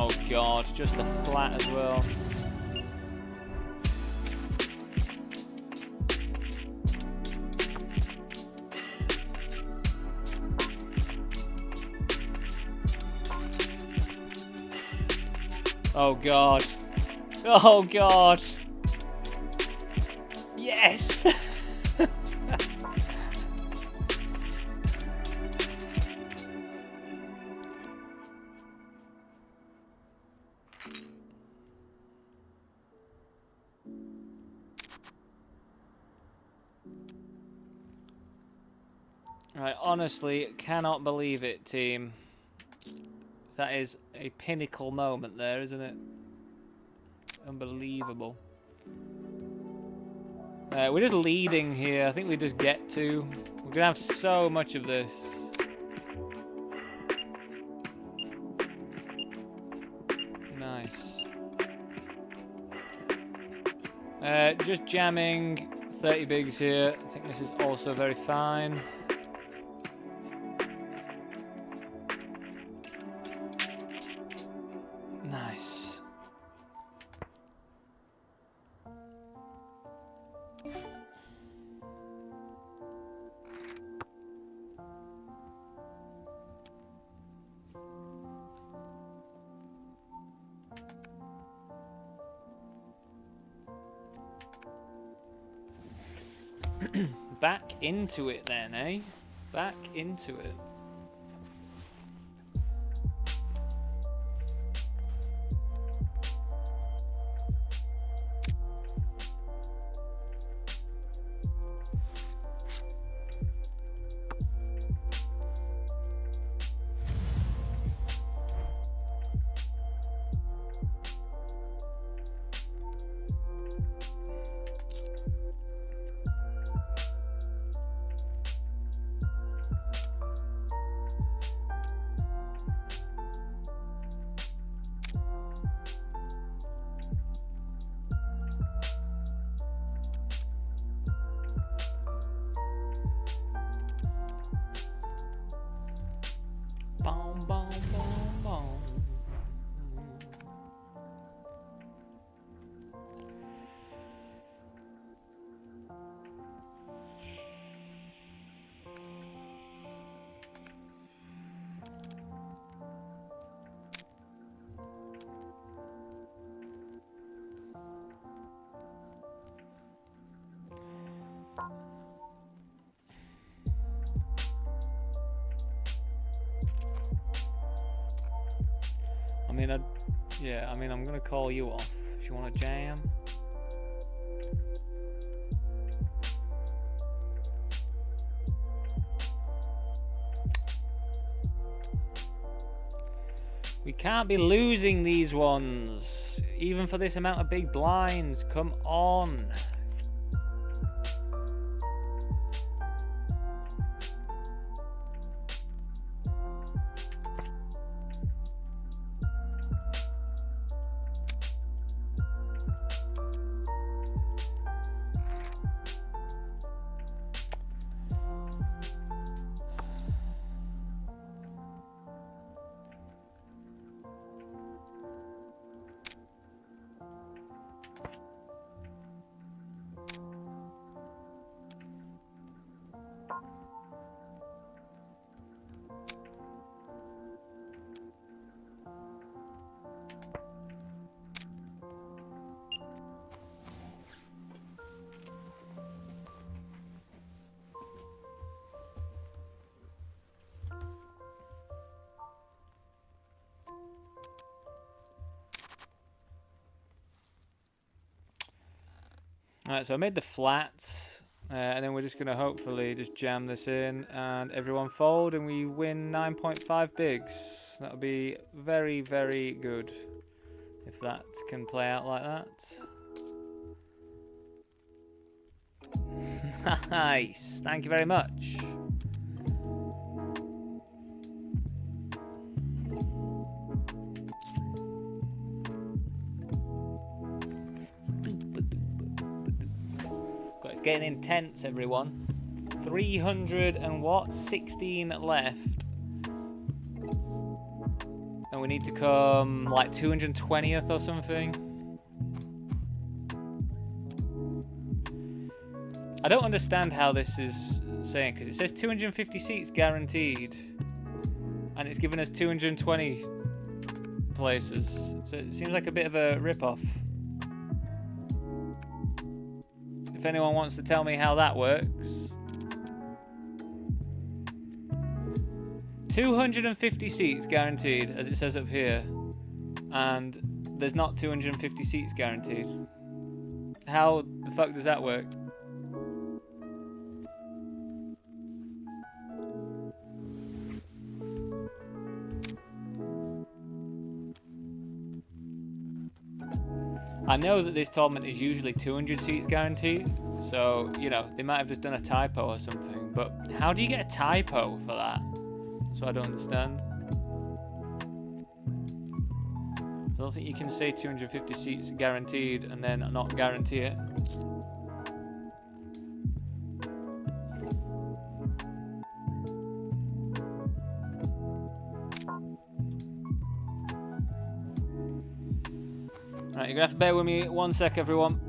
Oh god, just a flat as well. Oh god. Oh god. Yes! I honestly cannot believe it, team. That is a pinnacle moment there, isn't it? Unbelievable. We're just leading here. I think we just get to. We're gonna have so much of this. Nice. Just jamming 30 bigs here. I think this is also very fine. Nice. Back into it then, eh? Back into it. mean, yeah, I mean, I'm gonna call you off if you want to jam. We can't be losing these ones, even for this amount of big blinds. Come on. Alright, so I made the flat, and then we're just going to hopefully just jam this in and everyone fold and we win 9.5 bigs. That would be very, very good if that can play out like that. Nice, thank you very much. It's getting intense, everyone. 300 and what? 16 left. And we need to come like 220th or something. I don't understand how this is saying, because it says 250 seats guaranteed. And it's given us 220 places. So it seems like a bit of a rip-off. If anyone wants to tell me how that works. 250 seats guaranteed, as it says up here. And there's not 250 seats guaranteed. How the fuck does that work? I know that this tournament is usually 200 seats guaranteed, so, you know, they might have just done a typo or something, but how do you get a typo for that? So I don't understand. I don't think you can say 250 seats guaranteed and then not guarantee it. Right, you're gonna have to bear with me 1 sec, everyone.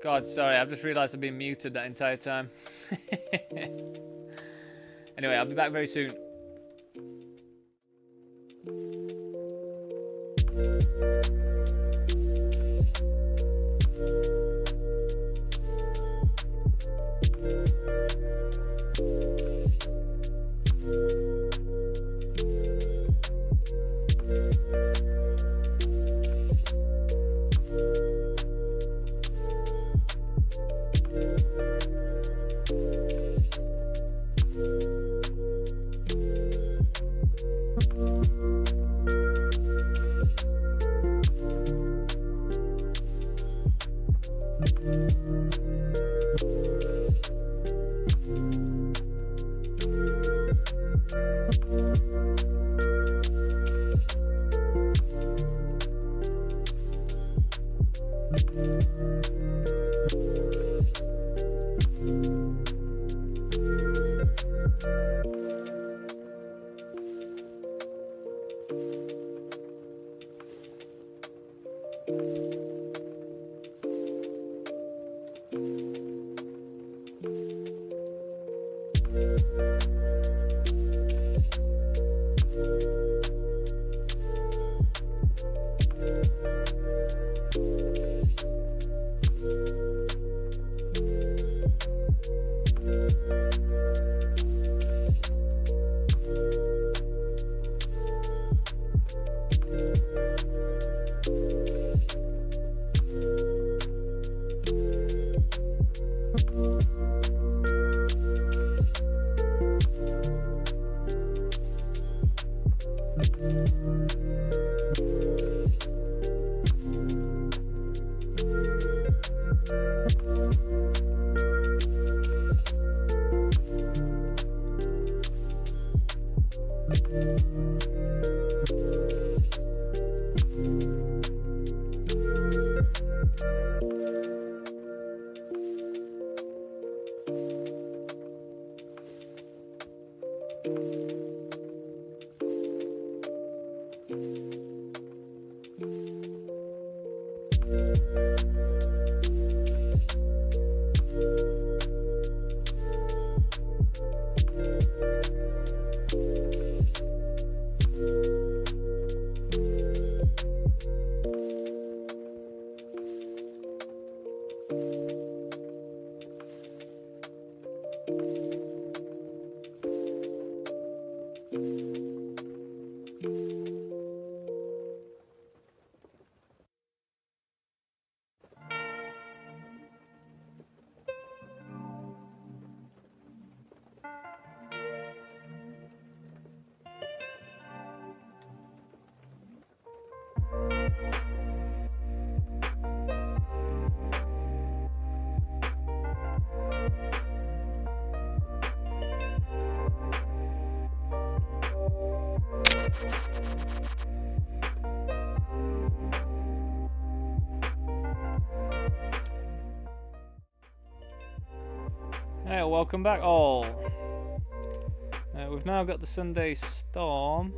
God, sorry, I've just realised I've been muted that entire time. Anyway, I'll be back very soon. Hey, welcome back all. We've now got the Sunday Storm.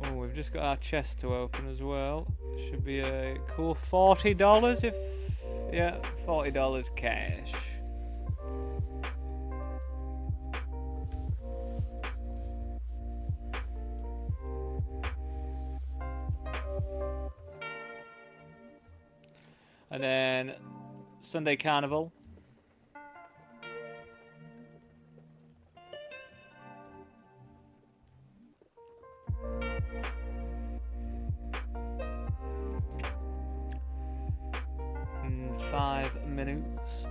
Oh, we've just got our chest to open as well. Should be a cool $40 if... yeah, $40 cash. And then Sunday Carnival. In 5 minutes.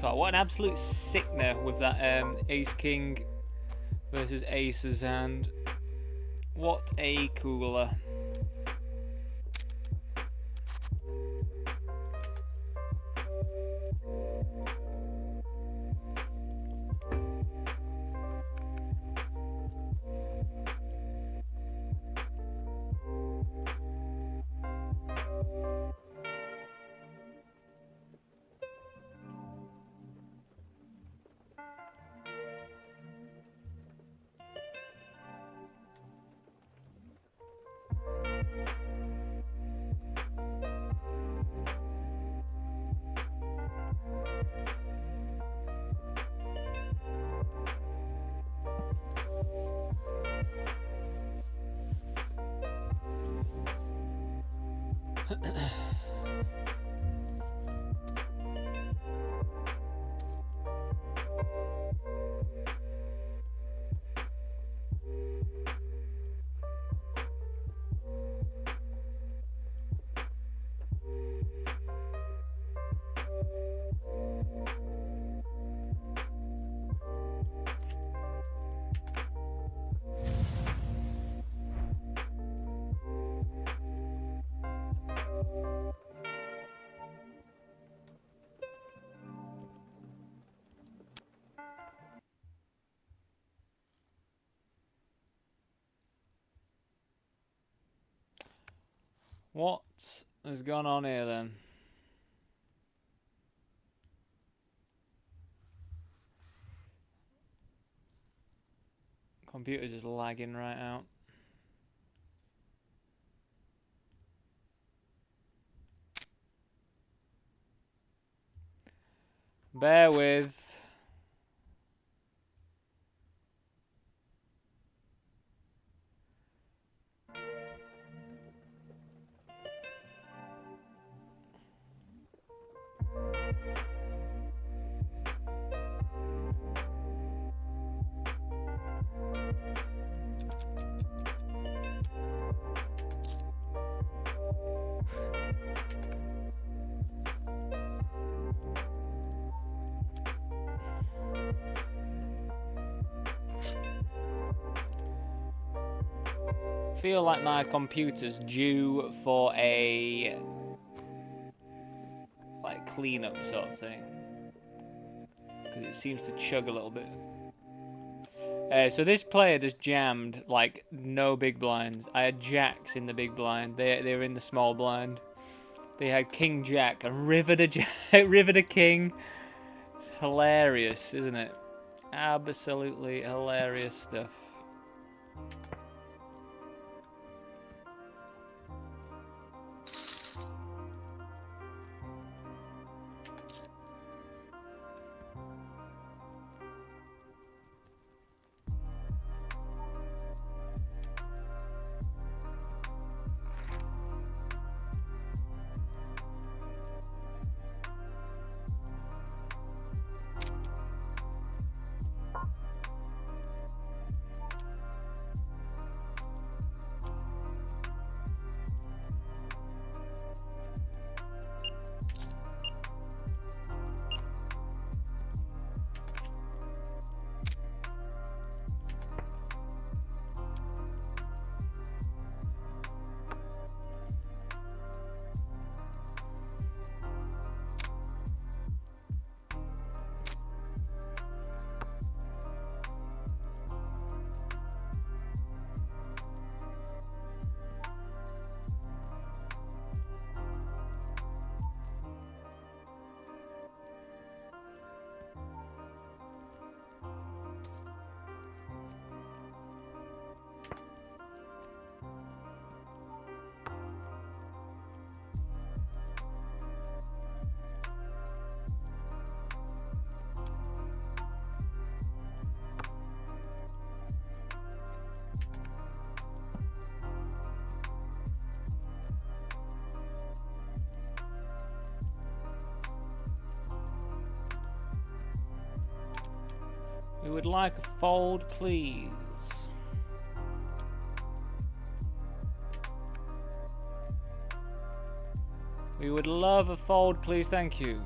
God, what an absolute sickener with that Ace King versus Aces hand. What a cooler. What has gone on here then? Computer's just lagging right out. Bear with. Feel like my computer's due for a like cleanup sort of thing because it seems to chug a little bit. So this player just jammed like no big blinds. I had jacks in the big blind. They were in the small blind. They had king jack and river to jack, river to king. It's hilarious, isn't it? Absolutely hilarious stuff. We would like a fold, please. We would love a fold, please. Thank you.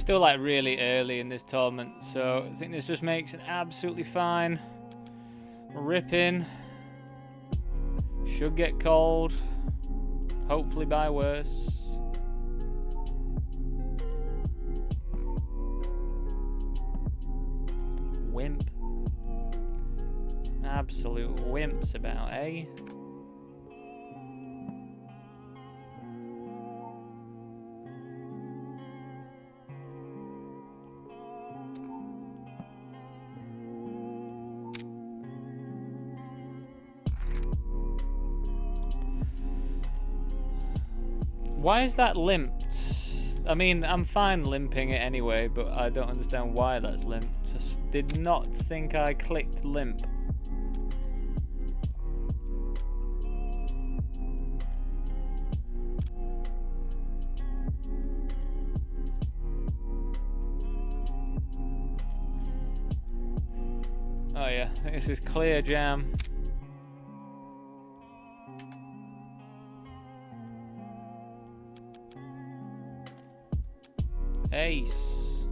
still like really early in this tournament, so I think this just makes it absolutely fine. Ripping. Should get cold. Hopefully by worse. Wimp. Absolute wimps about, eh? Why is that limped? I mean, I'm fine limping it anyway, but I don't understand why that's limped. I did not think I clicked limp. Oh yeah, I think this is clear jam. Ace.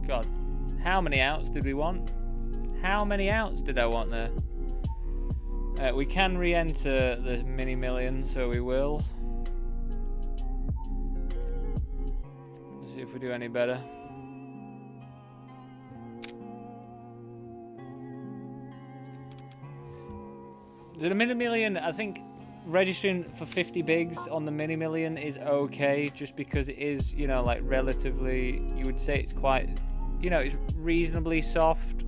God, how many outs did we want? How many outs did I want there? We can re-enter the mini million, so we will. Let's see if we do any better. The mini million, I think registering for 50 bigs on the mini million is okay, just because it is, you know, like relatively, you would say it's quite, you know, it's reasonably soft.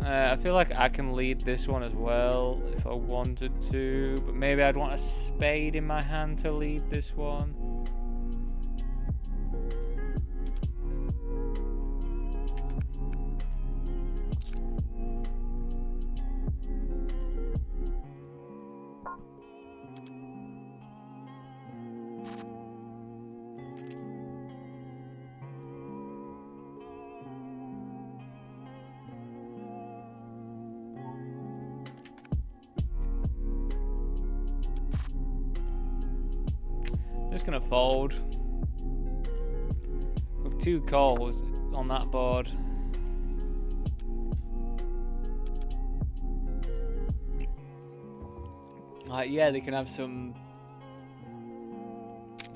I feel like I can lead this one as well if I wanted to, but maybe I'd want a spade in my hand to lead this one. Just gonna fold with 2 calls on that board. Like, yeah, they can have some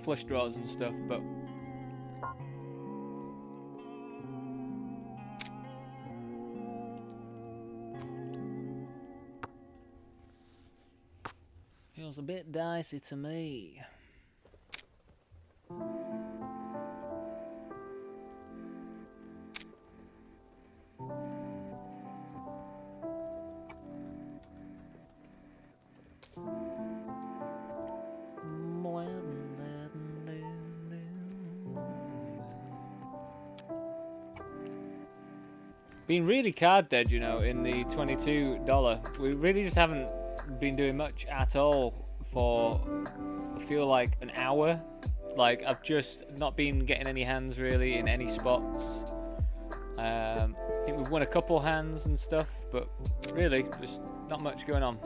flush draws and stuff, but feels a bit dicey to me. Been really card dead, you know, in the $22. We really just haven't been doing much at all for, I feel like, an hour. Like, I've just not been getting any hands really in any spots. I think we've won a couple hands and stuff, but really just not much going on.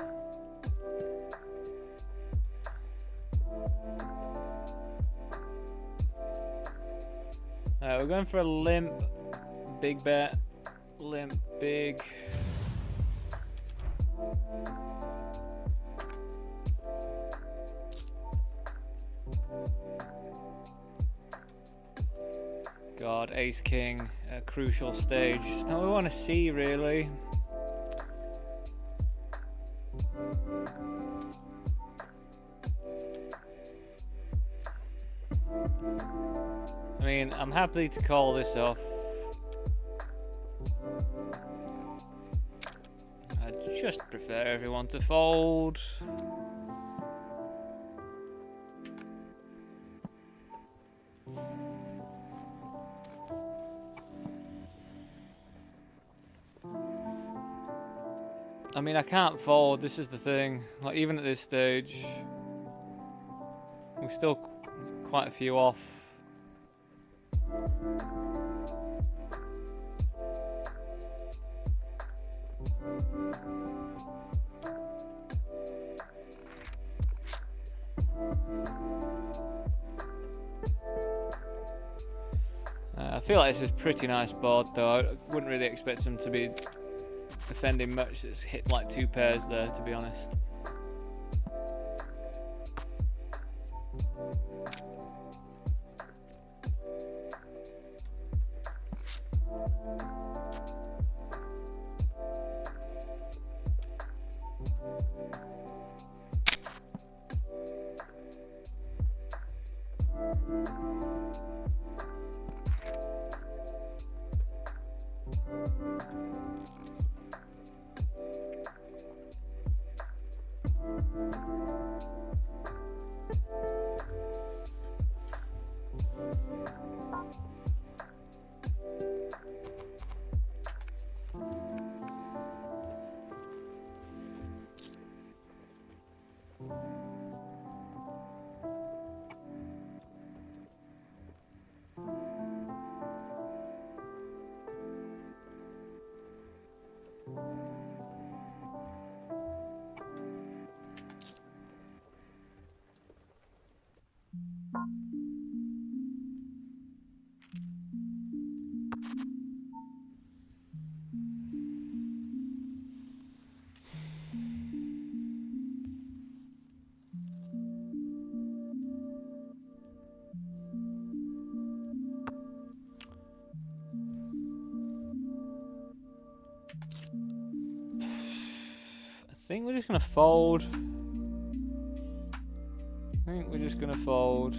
We're going for a limp, big bet, limp, big. God, ace king, a crucial stage. It's not what we want to see, really. I mean, I'm happy to call this off. I just prefer everyone to fold. I mean, I can't fold, this is the thing. Like, even at this stage, we're still quite a few off. I feel like this is a pretty nice board though. I wouldn't really expect them to be defending much. It's hit like 2 pairs there, to be honest. I think we're just gonna fold. I think we're just gonna fold.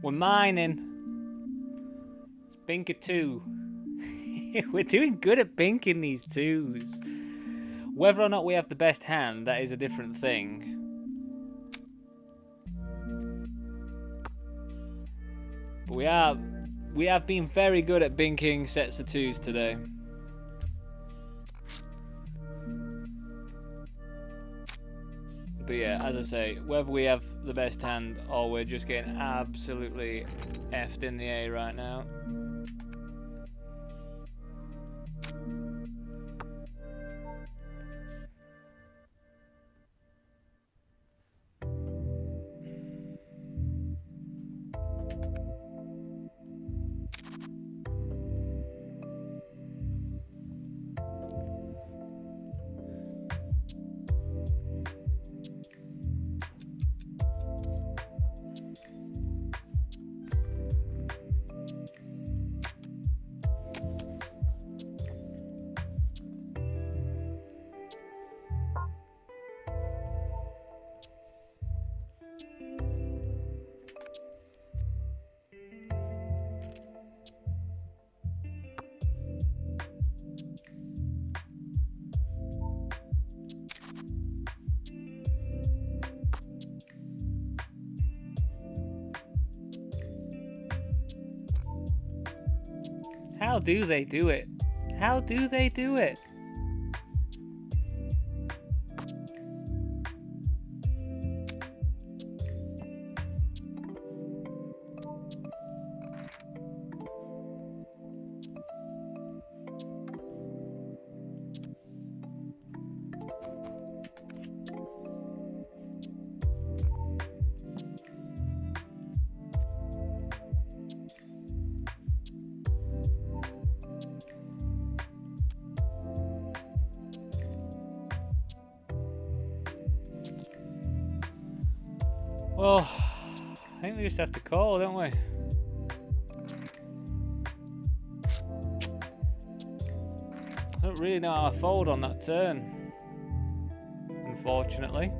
We're mining. It's bink a 2. We're doing good at binking these 2s. Whether or not we have the best hand, that is a different thing. But we have been very good at binking sets of 2s today. But yeah, as I say, whether we have the best hand or we're just getting absolutely effed in the A right now. How do they do it? How do they do it? Well, I think we just have to call, don't we? I don't really know how I fold on that turn, unfortunately.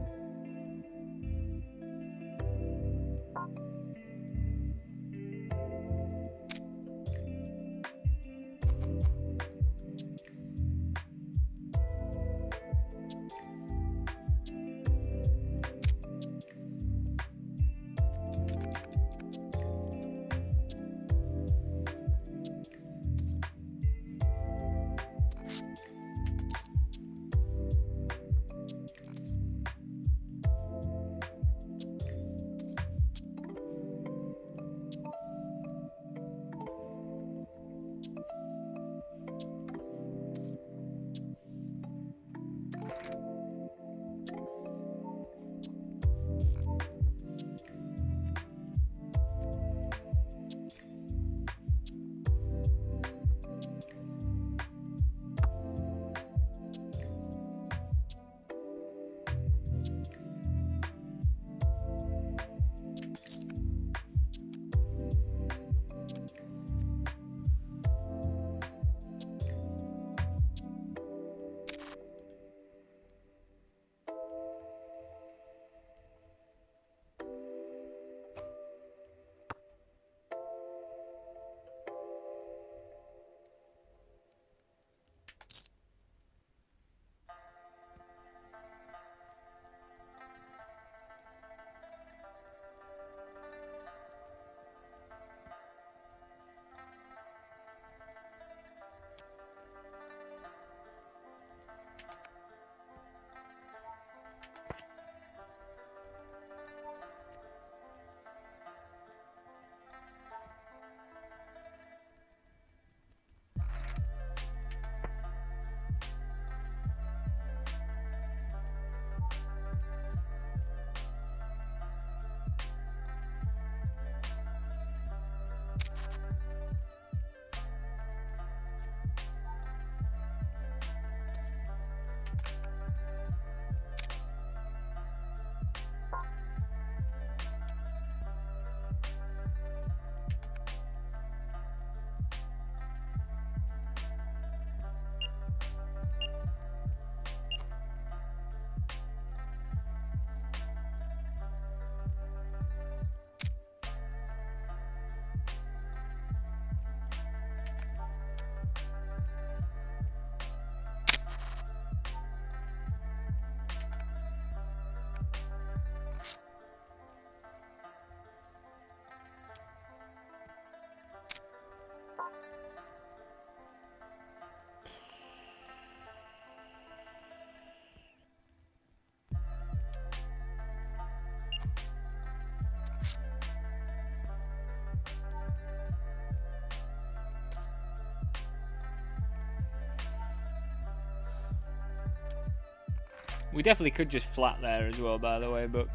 We definitely could just flat there as well, by the way, but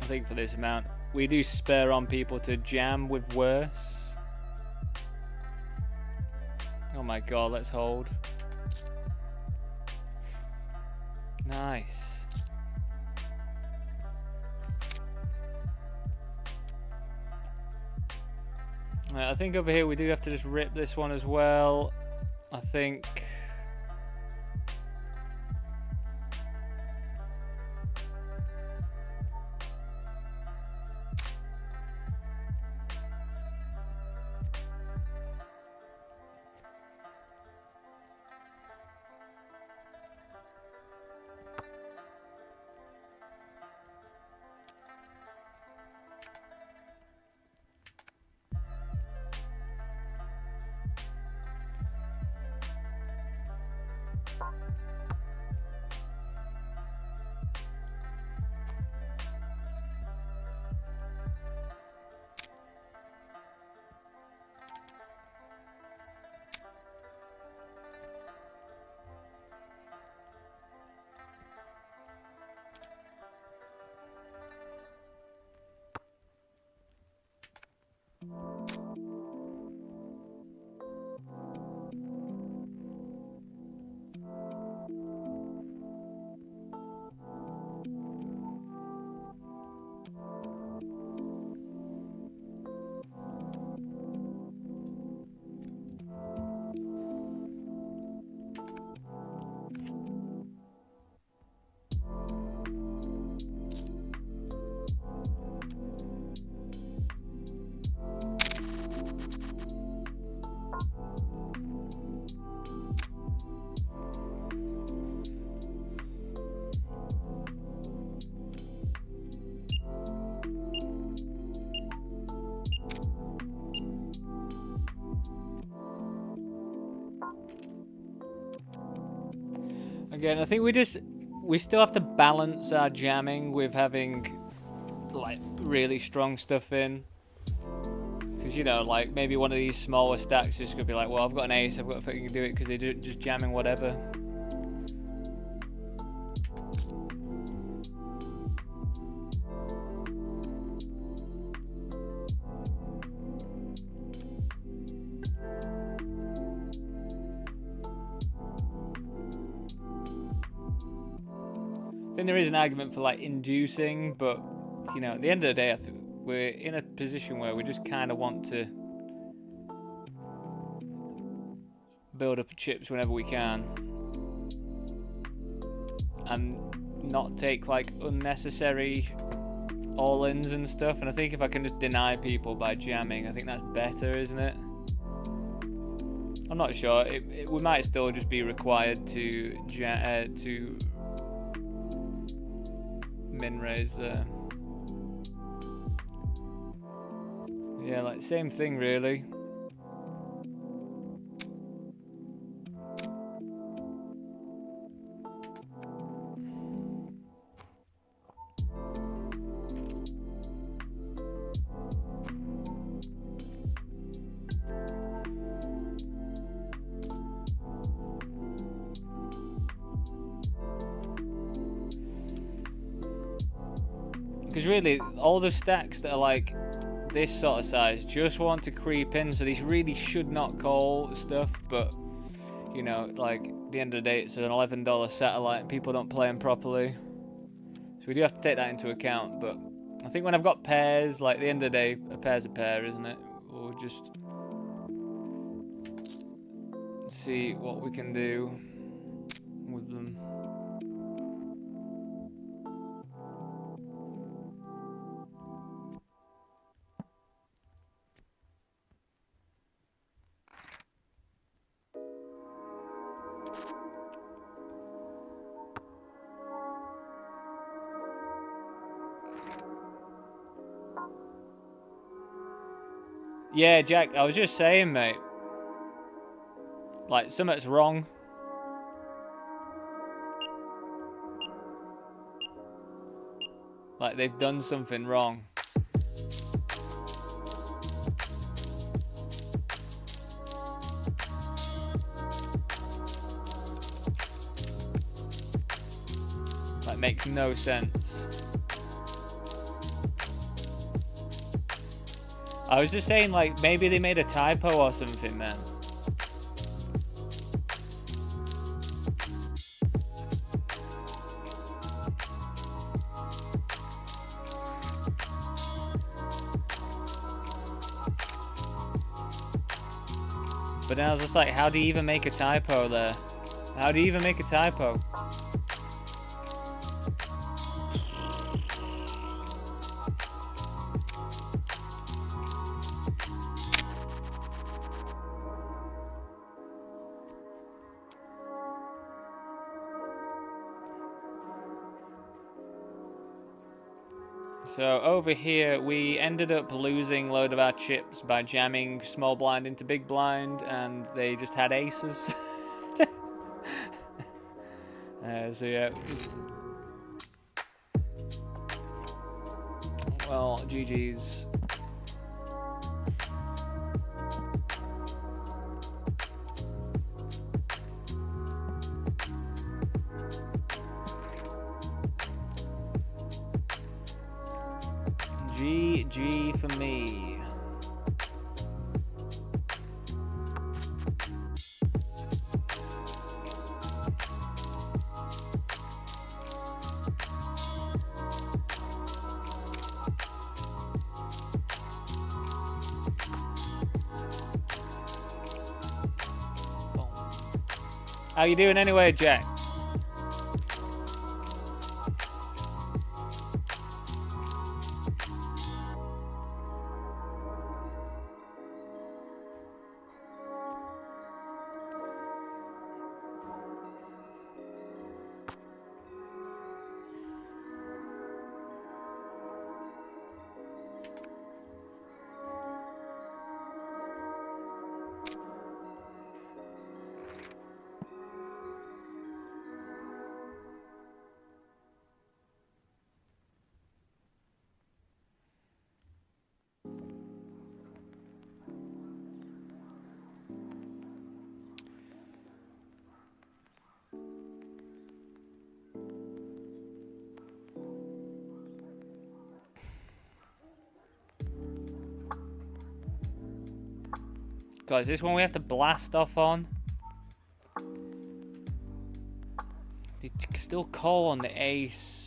I think for this amount, we do spur on people to jam with worse. Oh my god, let's hold. Nice. Right, I think over here we do have to just rip this one as well. I think... Again, I think we still have to balance our jamming with having like really strong stuff in. Because, you know, like maybe one of these smaller stacks is going to be like, well, I've got an ace, I've got to fucking do it because they're just jamming whatever. Then there is an argument for like inducing, but you know, at the end of the day, I think we're in a position where we just kind of want to build up chips whenever we can and not take like unnecessary all-ins and stuff. And I think if I can just deny people by jamming, I think that's better, isn't it? I'm not sure. We might still just be required to min raise there. Yeah, like same thing really. Because really, all the stacks that are like this sort of size just want to creep in, so these really should not call stuff, but you know, like at the end of the day, it's an $11 satellite and people don't play them properly. So we do have to take that into account, but I think when I've got pairs, like at the end of the day, a pair's a pair, isn't it? We'll just see what we can do with them. Yeah, Jack, I was just saying, mate. Like, something's wrong. Like, they've done something wrong. Like, makes no sense. I was just saying, like, maybe they made a typo or something, man. But then I was just like, how do you even make a typo there? How do you even make a typo? So over here, we ended up losing a load of our chips by jamming small blind into big blind, and they just had aces. So yeah. Well, GG's. GG for me. How you doing anyway, Jack? God, is this one we have to blast off on? They still call on the ace.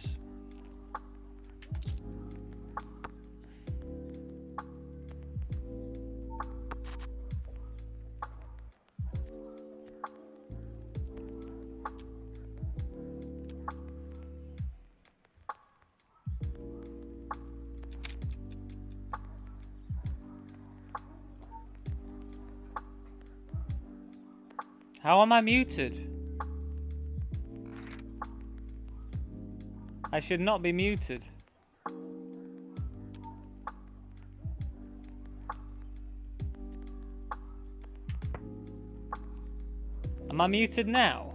How am I muted? I should not be muted. Am I muted now?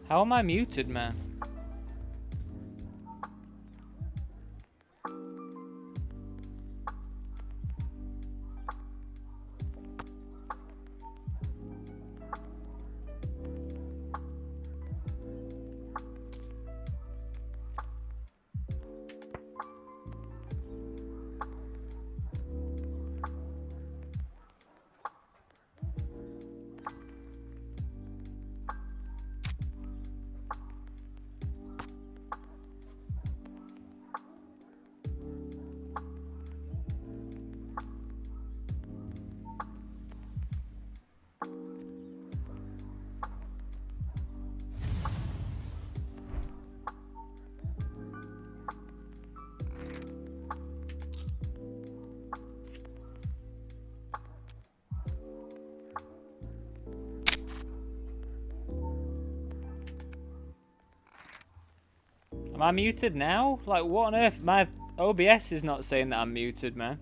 How am I muted, man? Am I muted now? Like, what on earth? My OBS is not saying that I'm muted, man.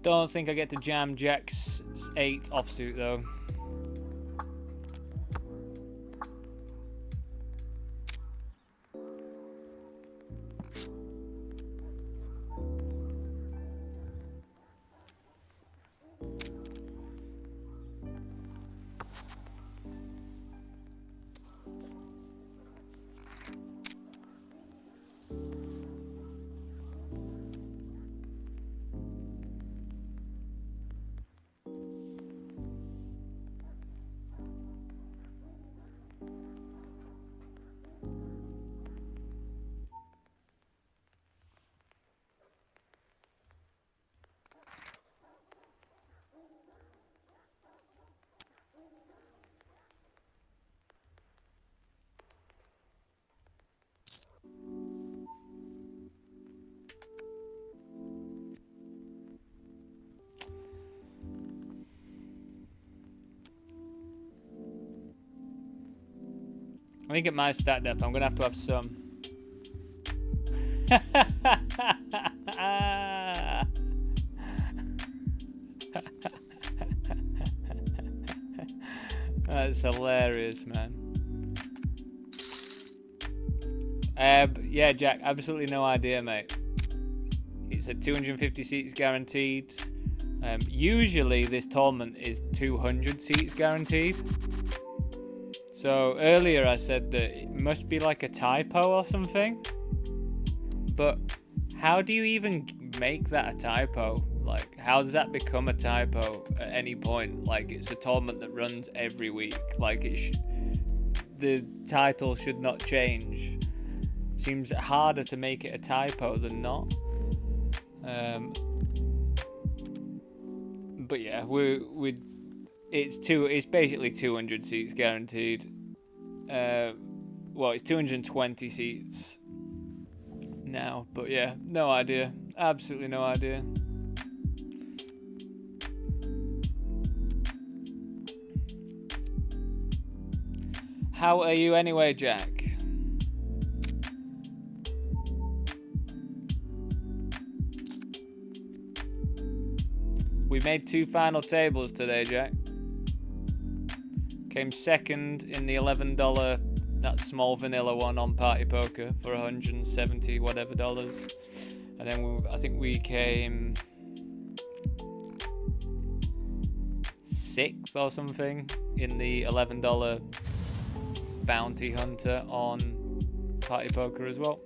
Don't think I get to jam Jack's 8 offsuit though. I think at my stat depth, I'm gonna have to have some. That's hilarious, man. Yeah, Jack, absolutely no idea, mate. It's at 250 seats guaranteed. Usually this tournament is 200 seats guaranteed. So earlier I said that it must be like a typo or something. But how do you even make that a typo? Like, how does that become a typo at any point? Like, it's a tournament that runs every week. Like, the title should not change. Seems harder to make it a typo than not. But yeah, it's basically 200 seats guaranteed. Well, it's 220 seats now, but yeah, no idea. Absolutely no idea. How are you anyway, Jack? We made 2 final tables today, Jack. Came second in the $11, that small vanilla one on Party Poker for 170 whatever dollars. And then I think we came 6th or something in the $11 Bounty Hunter on Party Poker as well.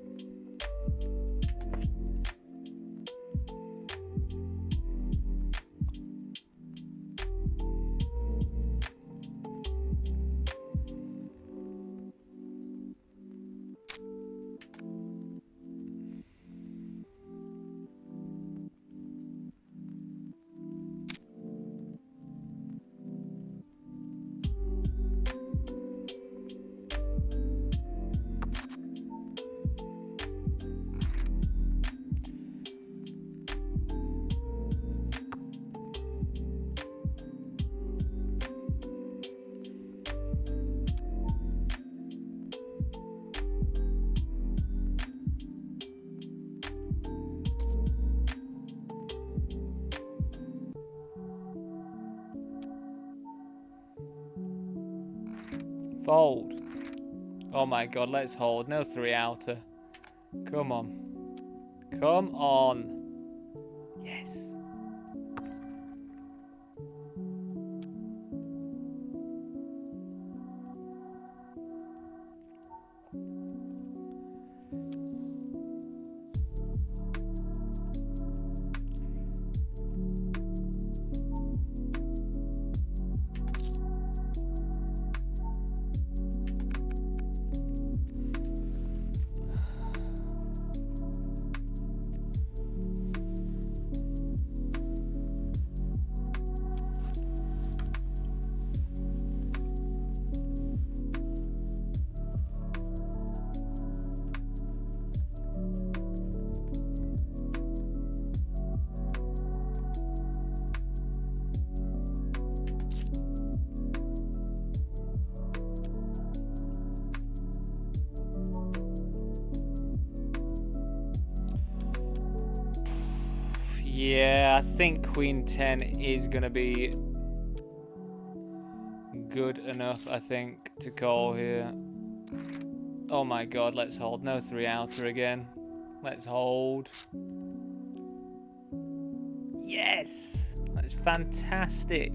Fold. Oh my god, let's hold. No 3 outer. Come on. Come on. Yes. Yeah, I think Queen 10 is going to be good enough, I think, to call here. Oh my god, let's hold. No 3 outer again. Let's hold. Yes! That's fantastic.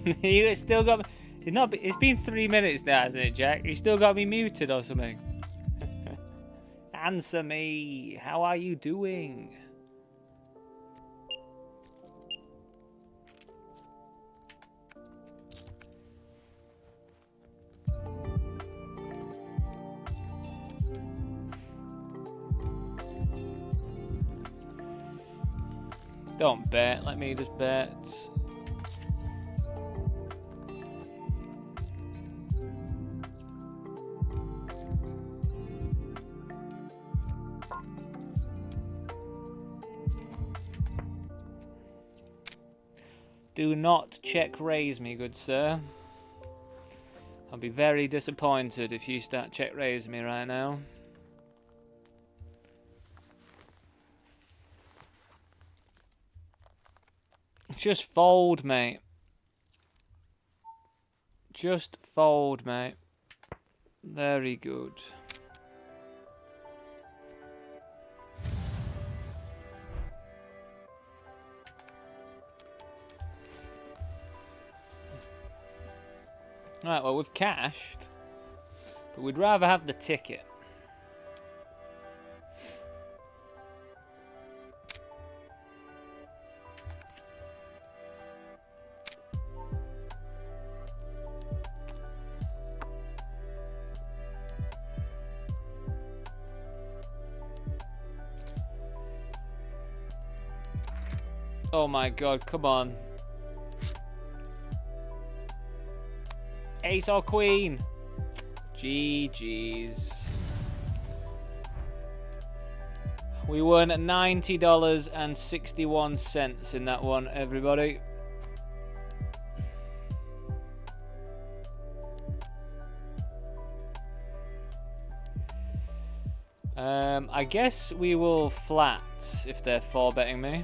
You still got me. It's been 3 minutes now, hasn't it, Jack? You still got me muted or something. Answer me. How are you doing? Don't bet. Let me just bet. Do not check raise me, good sir. I'll be very disappointed if you start check raising me right now. Just fold, mate. Just fold, mate. Very good. Right, well, we've cashed, but we'd rather have the ticket. Oh my god, come on. Ace or queen? GG's. We won $90.61 in that one, everybody. I guess we will flat if they're 4-betting me.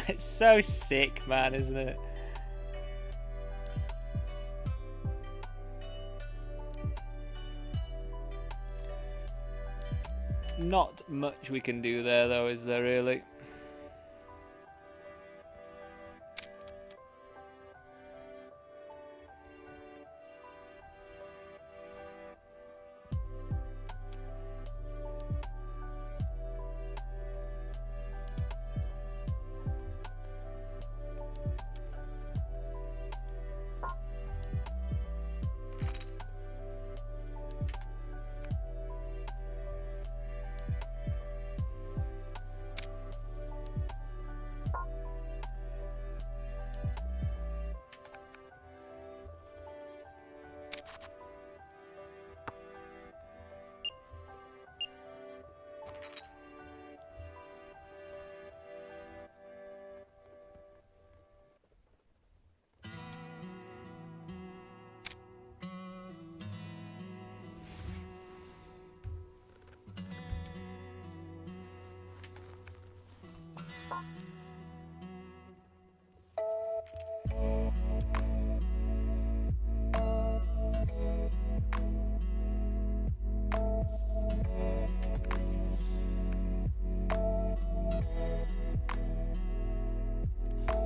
It's so sick, man, isn't it? Not much we can do there, though, is there really?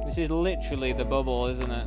This is literally the bubble, isn't it?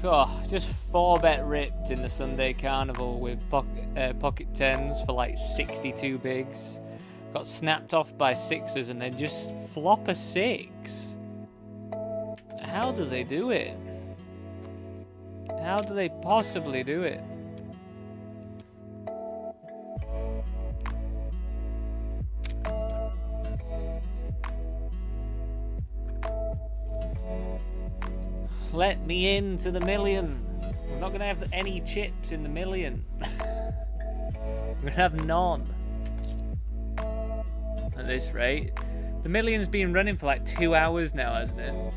Oh, just 4-bet ripped in the Sunday Carnival with pocket 10s for like 62 bigs. Got snapped off by 6s and then just flop a 6. How do they do it? How do they possibly do it? Let me into the million. We're not going to have any chips in the million. We're going to have none. At this rate. The million's been running for like 2 hours now, hasn't it?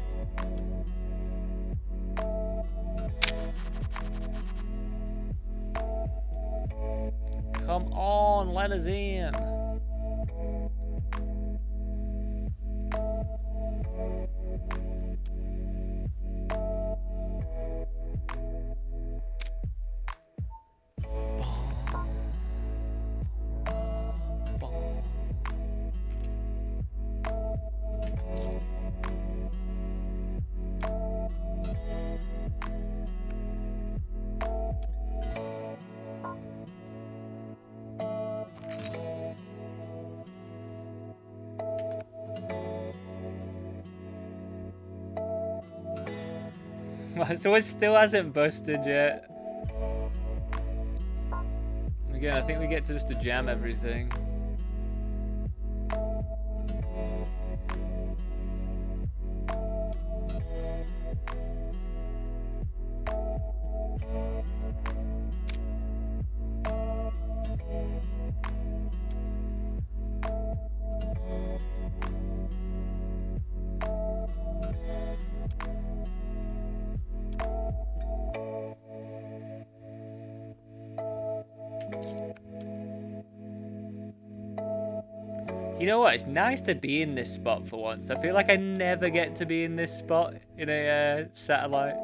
Come on, let us in. So it still hasn't busted yet. Again, I think we get to just to jam everything. You know what? It's nice to be in this spot for once. I feel like I never get to be in this spot in a satellite.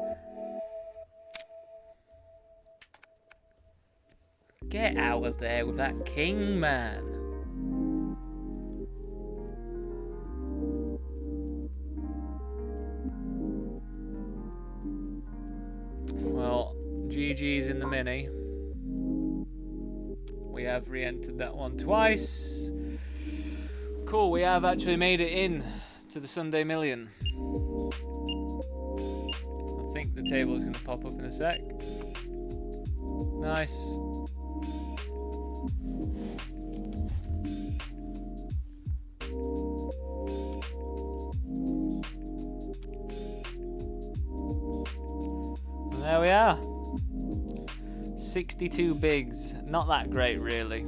Get out of there with that king, man. Well, GG's in the mini. We have re-entered that one twice. Cool, we have actually made it in to the Sunday Million. I think the table is going to pop up in a sec. Nice. And there we are. 62 bigs. Not that great, really.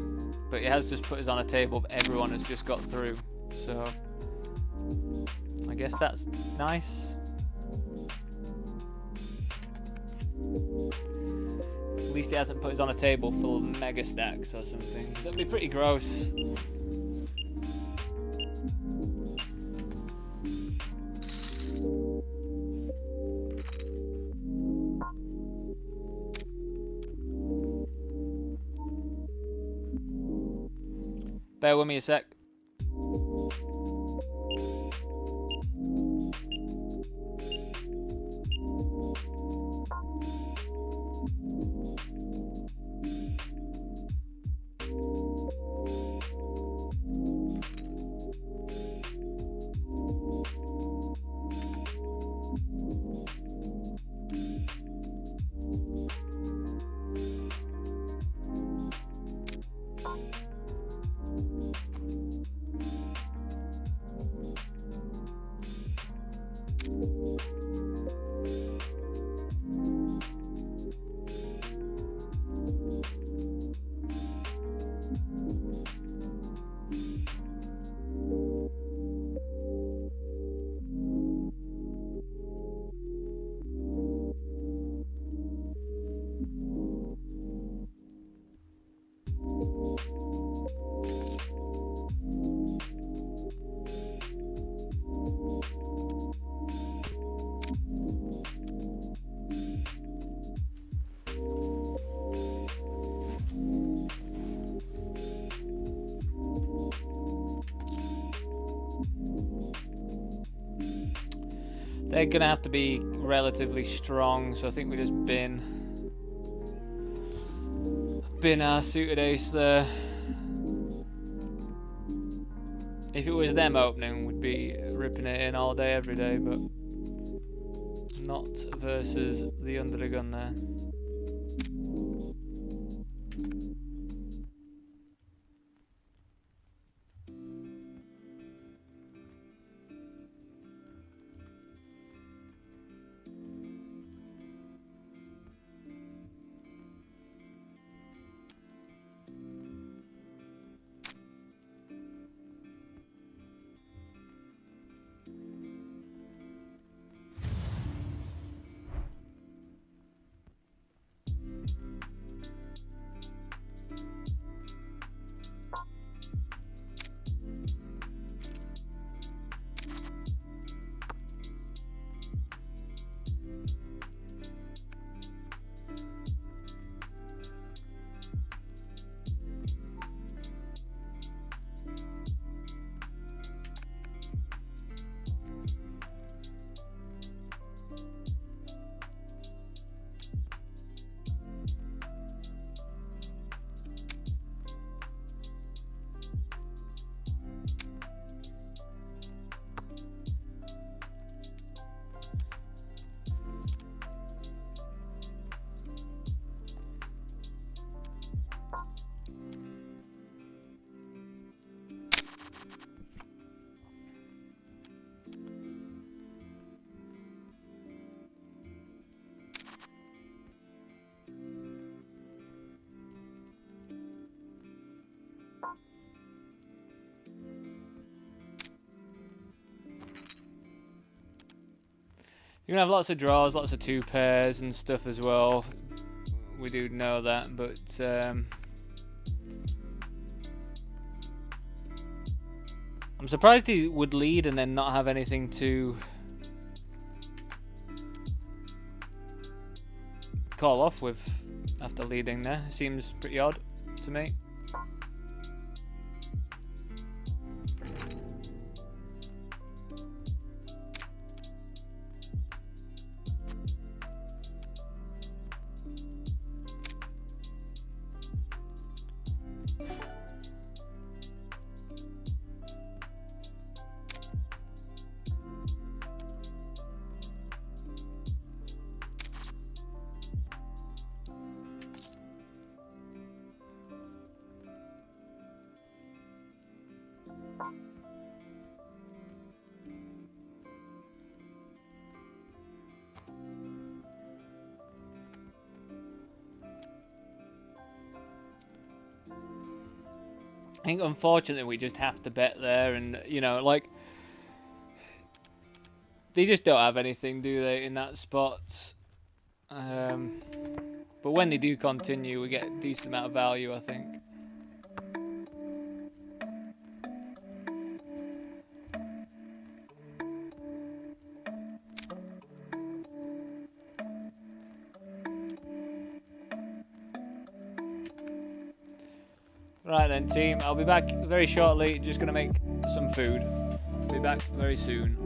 But it has just put us on a table everyone has just got through. So, I guess that's nice. At least it hasn't put us on a table full of mega stacks or something. So that'd be pretty gross. Bear with me a sec. They're gonna have to be relatively strong, so I think we just bin our suited ace there. If it was them opening, we'd be ripping it in all day, every day, but not versus the under the gun there. You're gonna have lots of draws, lots of 2 pairs and stuff as well. We do know that, but I'm surprised he would lead and then not have anything to call off with after leading there. Seems pretty odd to me. I think unfortunately we just have to bet there, and you know, like, they just don't have anything, do they, in that spot? But when they do continue, we get a decent amount of value, I think. Right then, team, I'll be back very shortly. Just gonna make some food. Be back very soon.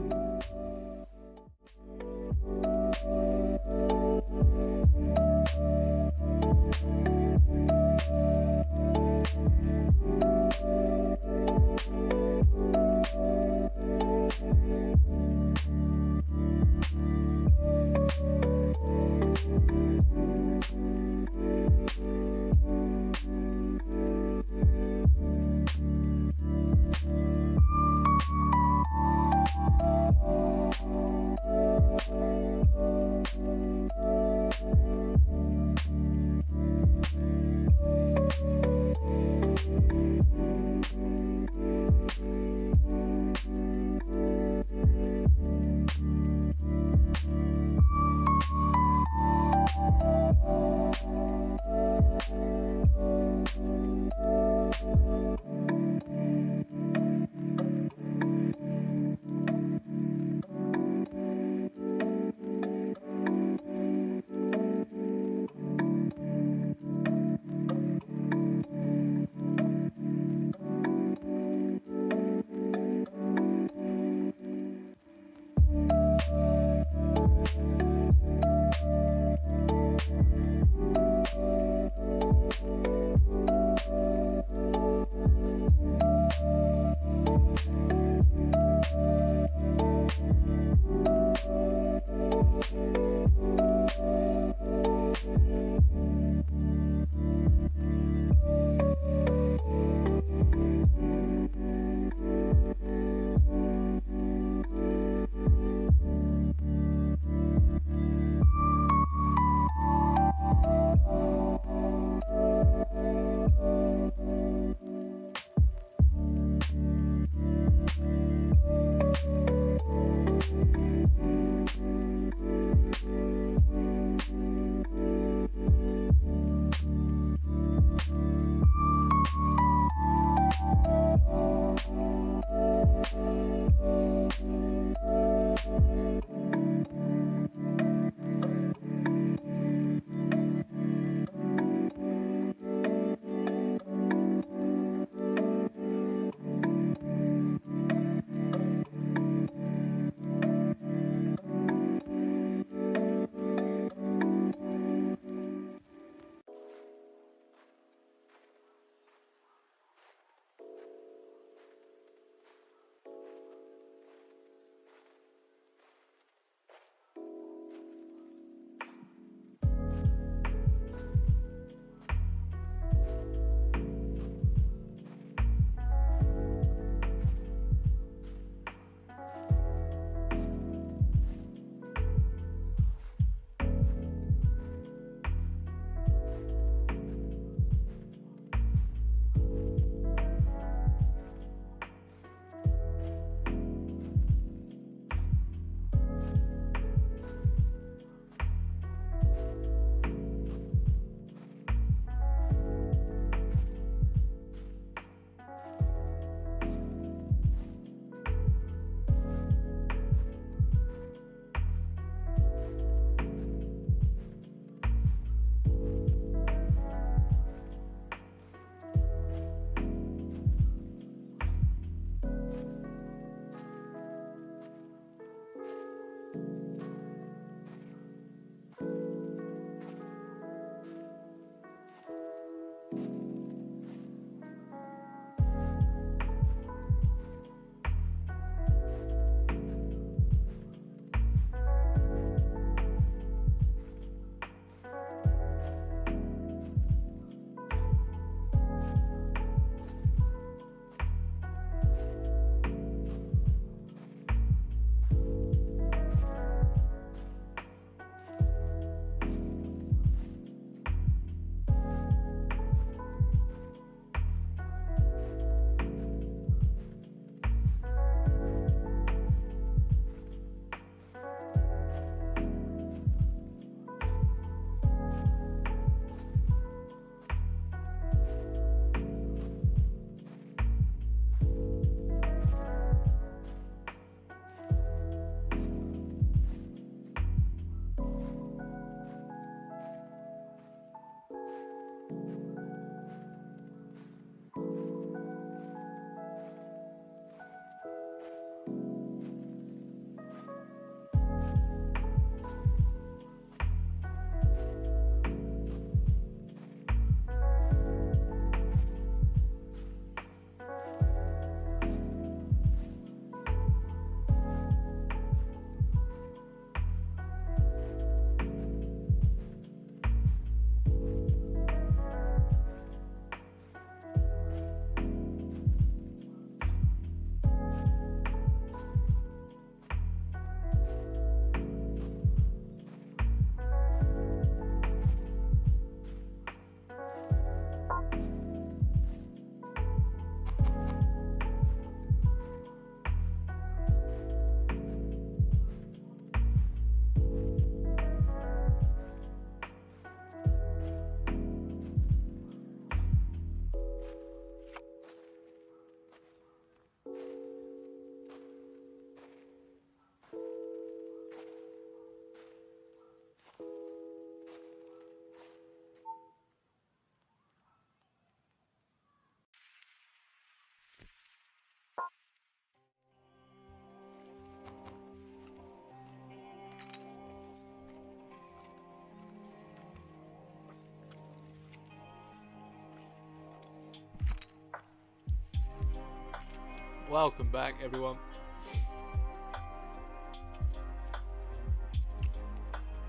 Welcome back, everyone.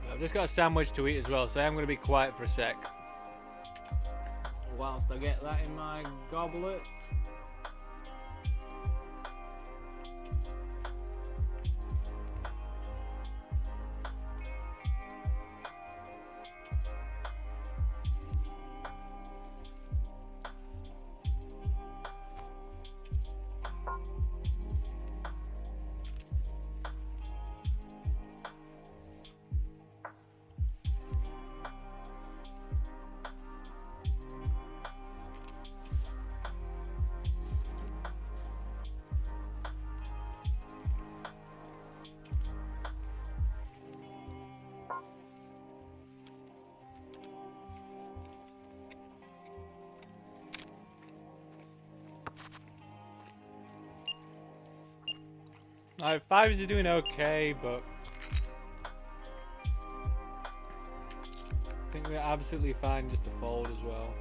I've just got a sandwich to eat as well, so I'm going to be quiet for a sec. Whilst I get that in my goblet. Alright, 5s are doing okay, but I think we're absolutely fine just to fold as well.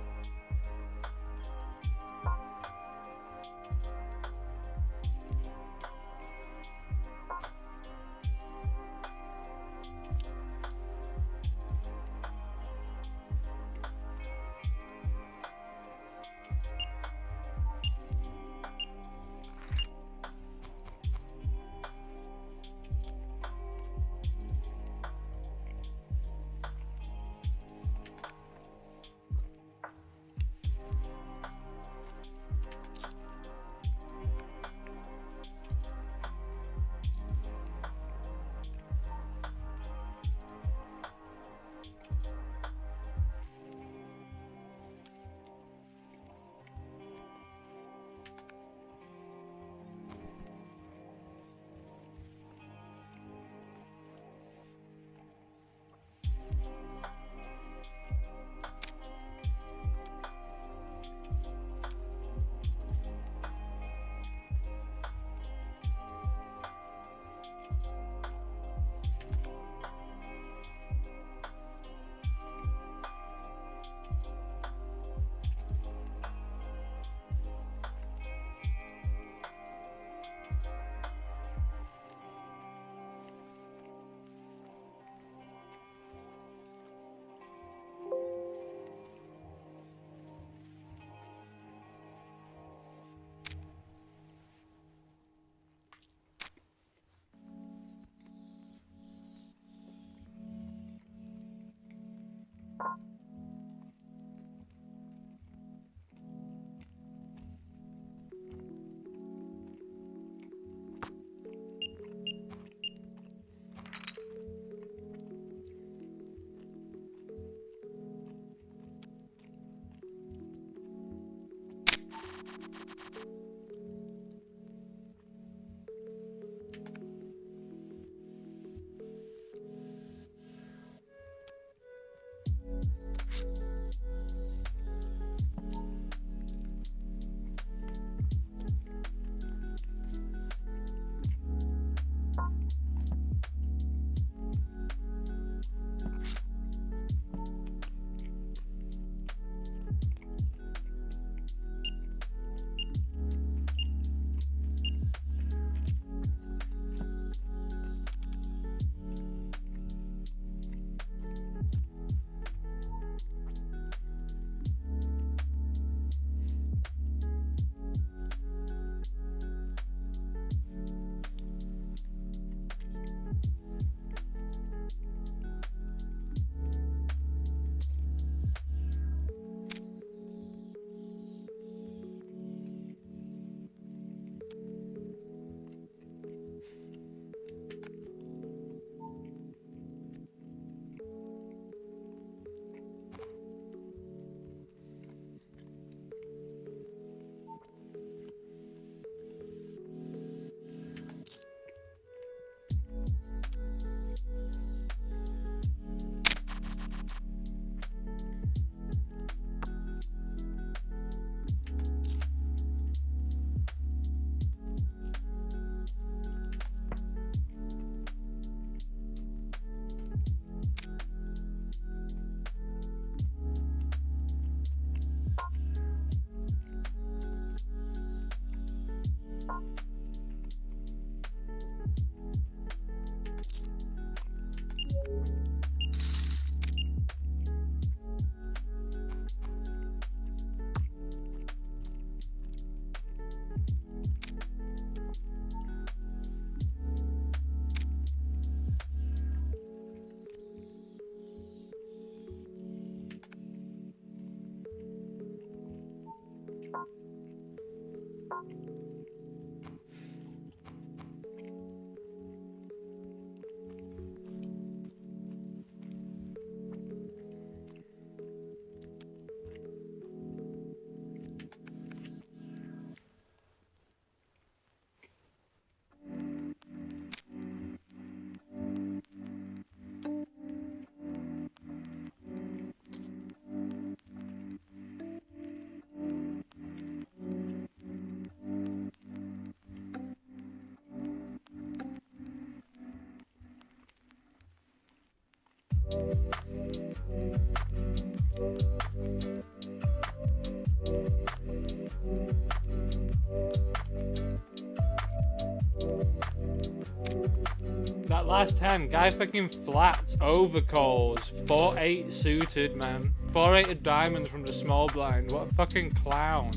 That last hand, guy fucking flats, overcalls, 4-8 suited, man. 4-8 of diamonds from the small blind. What a fucking clown.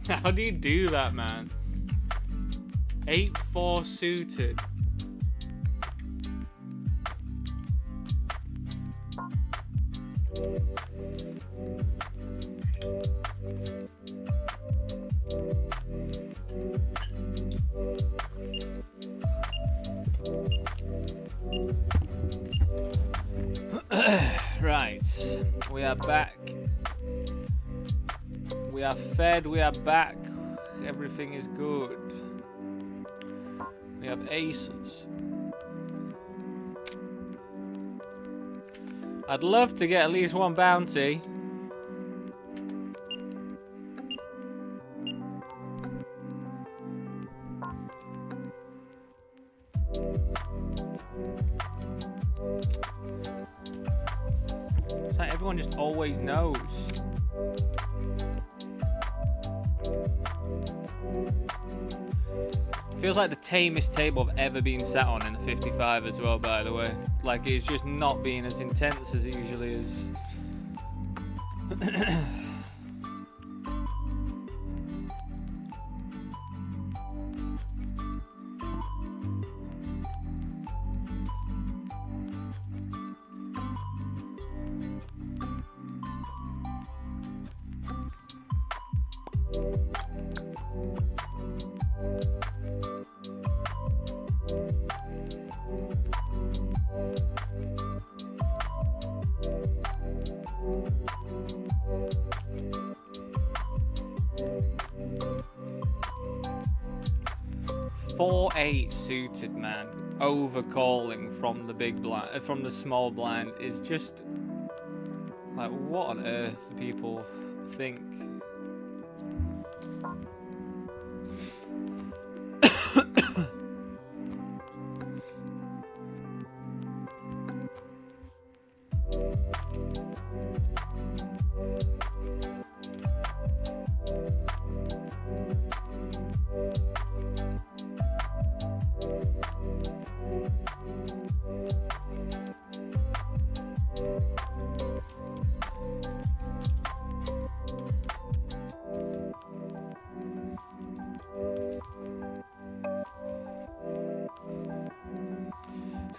How do you do that, man? 8-4 suited. Right, we are back. We are fed, we are back. Everything is good. We have aces. I'd love to get at least one bounty. It's like everyone just always knows. Feels like the tamest table I've ever been sat on in the 55 as well, by the way. Like, it's just not being as intense as it usually is. Suited, man, overcalling from the big blind, from the small blind is just like, what on earth do people think?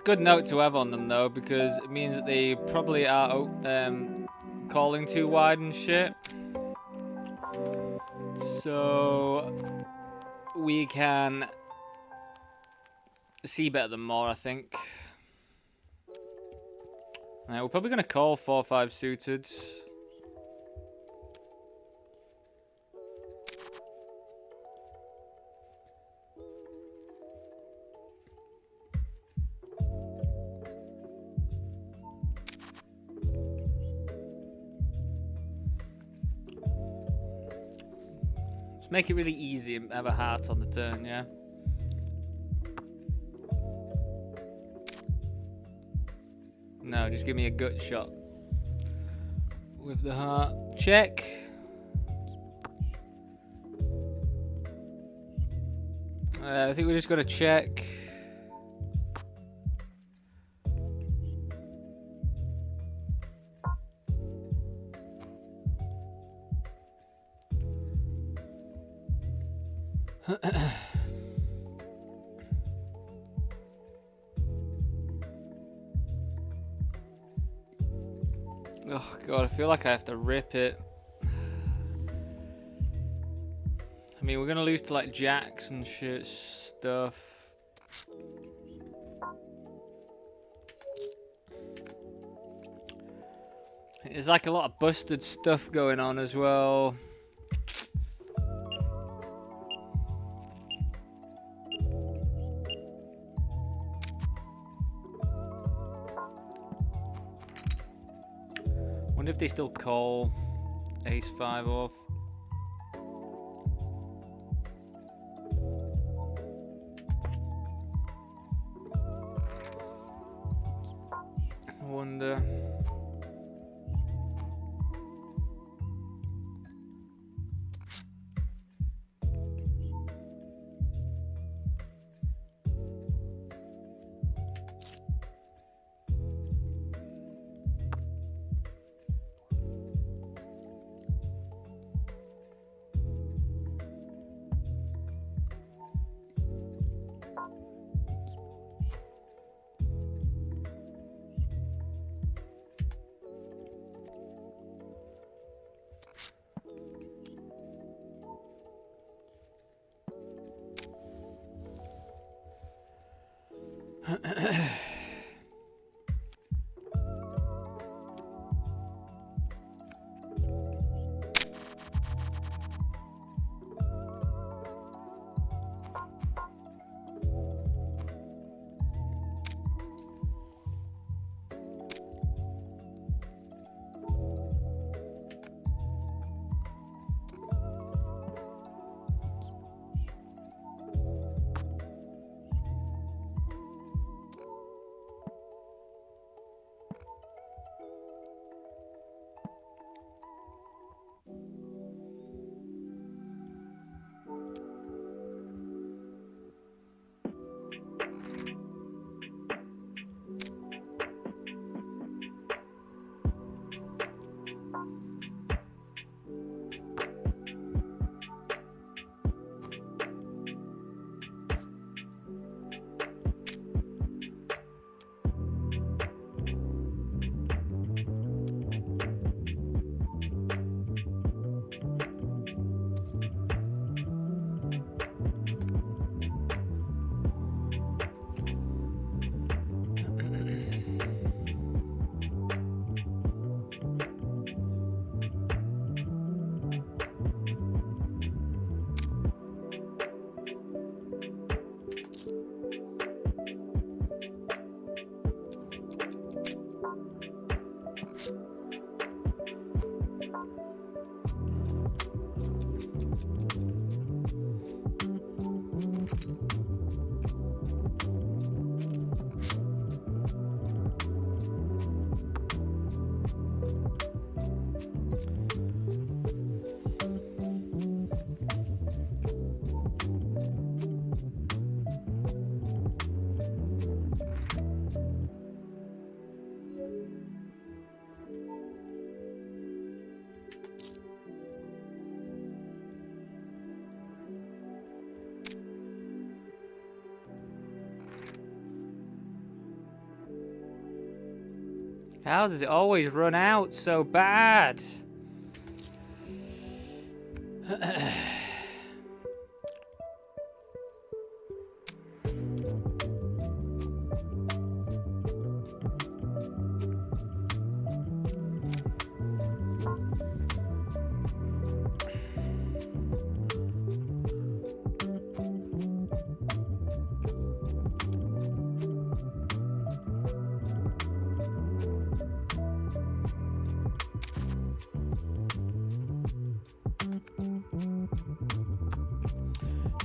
Good note to have on them though, because it means that they probably are calling too wide and shit. So we can see better than more, I think. Right, we're probably gonna call 4-5 suited. Make it really easy and have a heart on the turn, yeah? No, just give me a gut shot. With the heart. Check. I think we just got to check. Oh god, I feel like I have to rip it. I mean, we're gonna lose to like jacks and shit stuff. There's like a lot of busted stuff going on as well. Wonder if they still call ace 5 off. I wonder. How does it always run out so bad?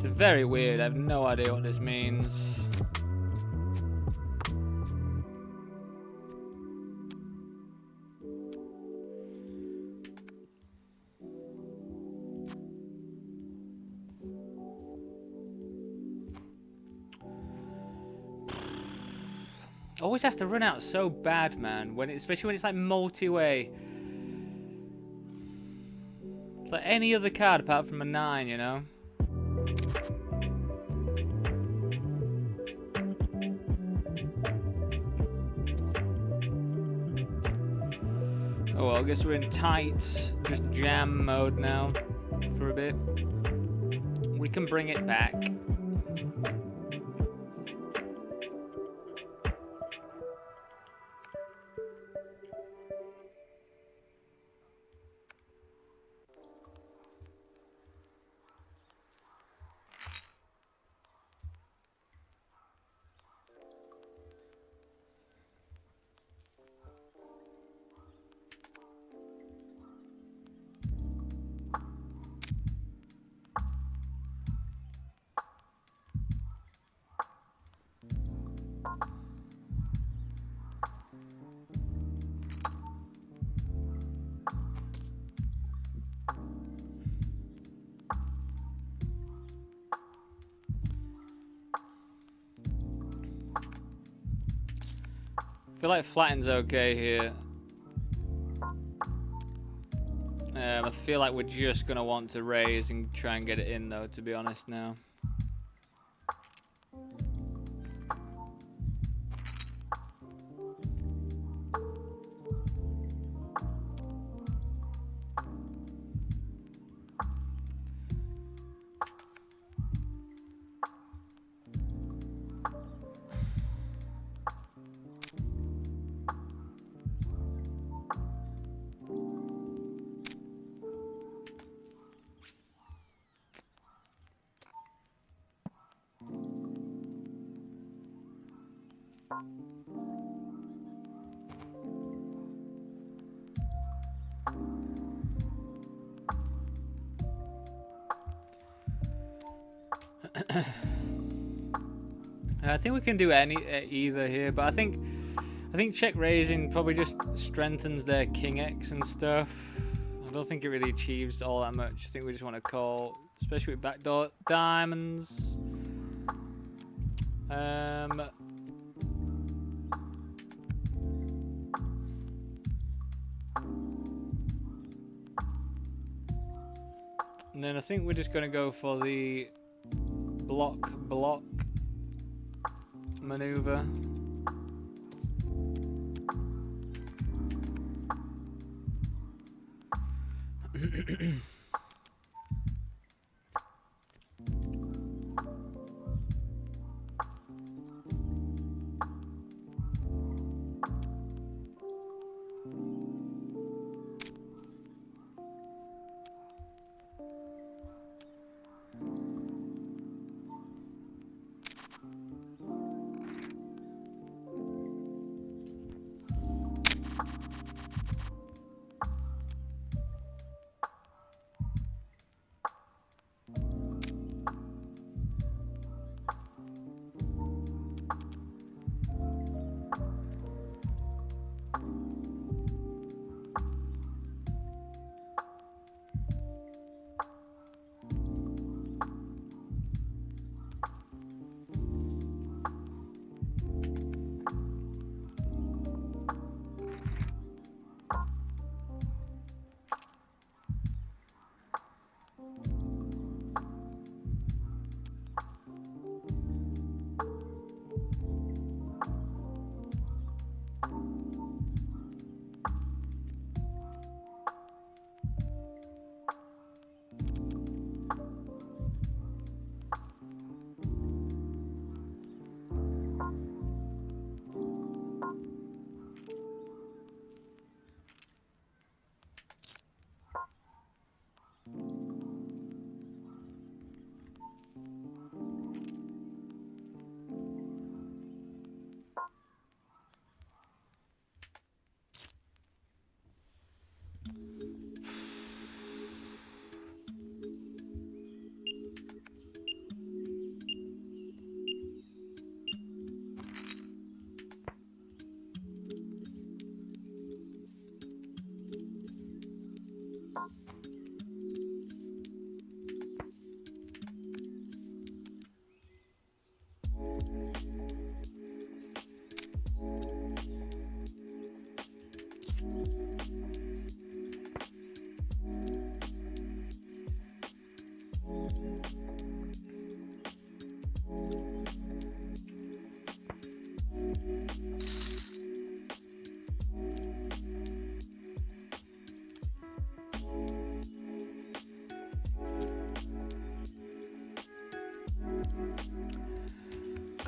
It's very weird. I have no idea what this means. Always has to run out so bad, man. Especially when it's like multi-way. It's like any other card apart from a 9, you know? Oh well, I guess we're in tight, just jam mode now for a bit. We can bring it back. I feel like flatten's okay here. I feel like we're just gonna want to raise and try and get it in though, to be honest now. I think we can do either here, but I think check raising probably just strengthens their king X and stuff. I don't think it really achieves all that much. I think we just want to call, especially with backdoor diamonds. And then I think we're just going to go for the block maneuver.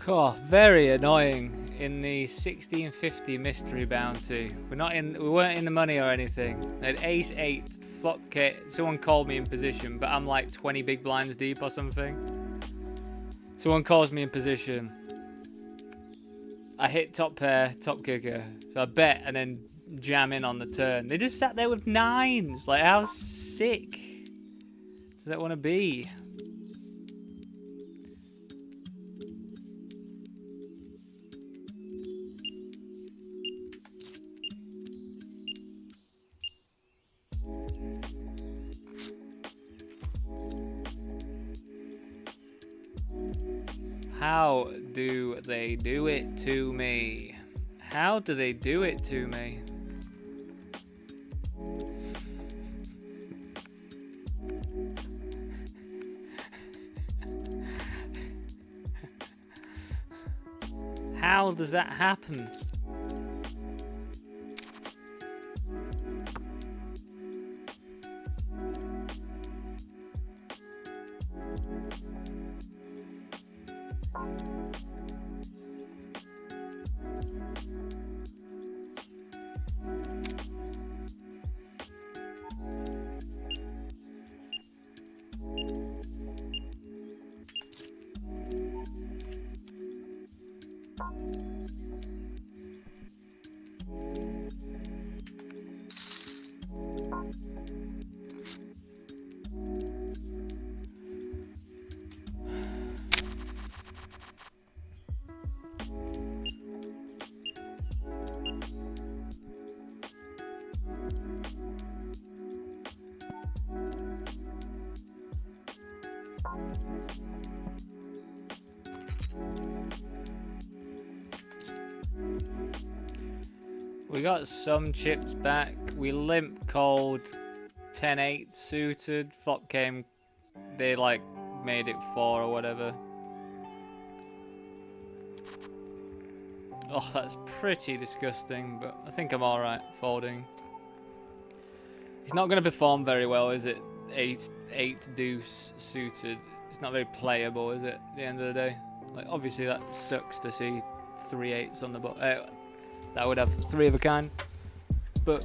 Oh, very annoying. In the 1650 mystery bounty, we weren't in the money or anything. They had ace 8, flop K. Someone called me in position, but I'm like 20 big blinds deep or something. Someone calls me in position. I hit top pair, top kicker. So I bet and then jam in on the turn. They just sat there with 9s. Like, how sick does that want to be? How do they do it to me? How do they do it to me? How does that happen? We got some chips back. We limp called 10-8 suited. Flop came. They like made it 4 or whatever. Oh, that's pretty disgusting, but I think I'm alright folding. It's not going to perform very well, is it? 8 deuce suited. It's not very playable, is it? At the end of the day, like obviously that sucks to see 3 8s on the bottom. That would have 3 of a kind, but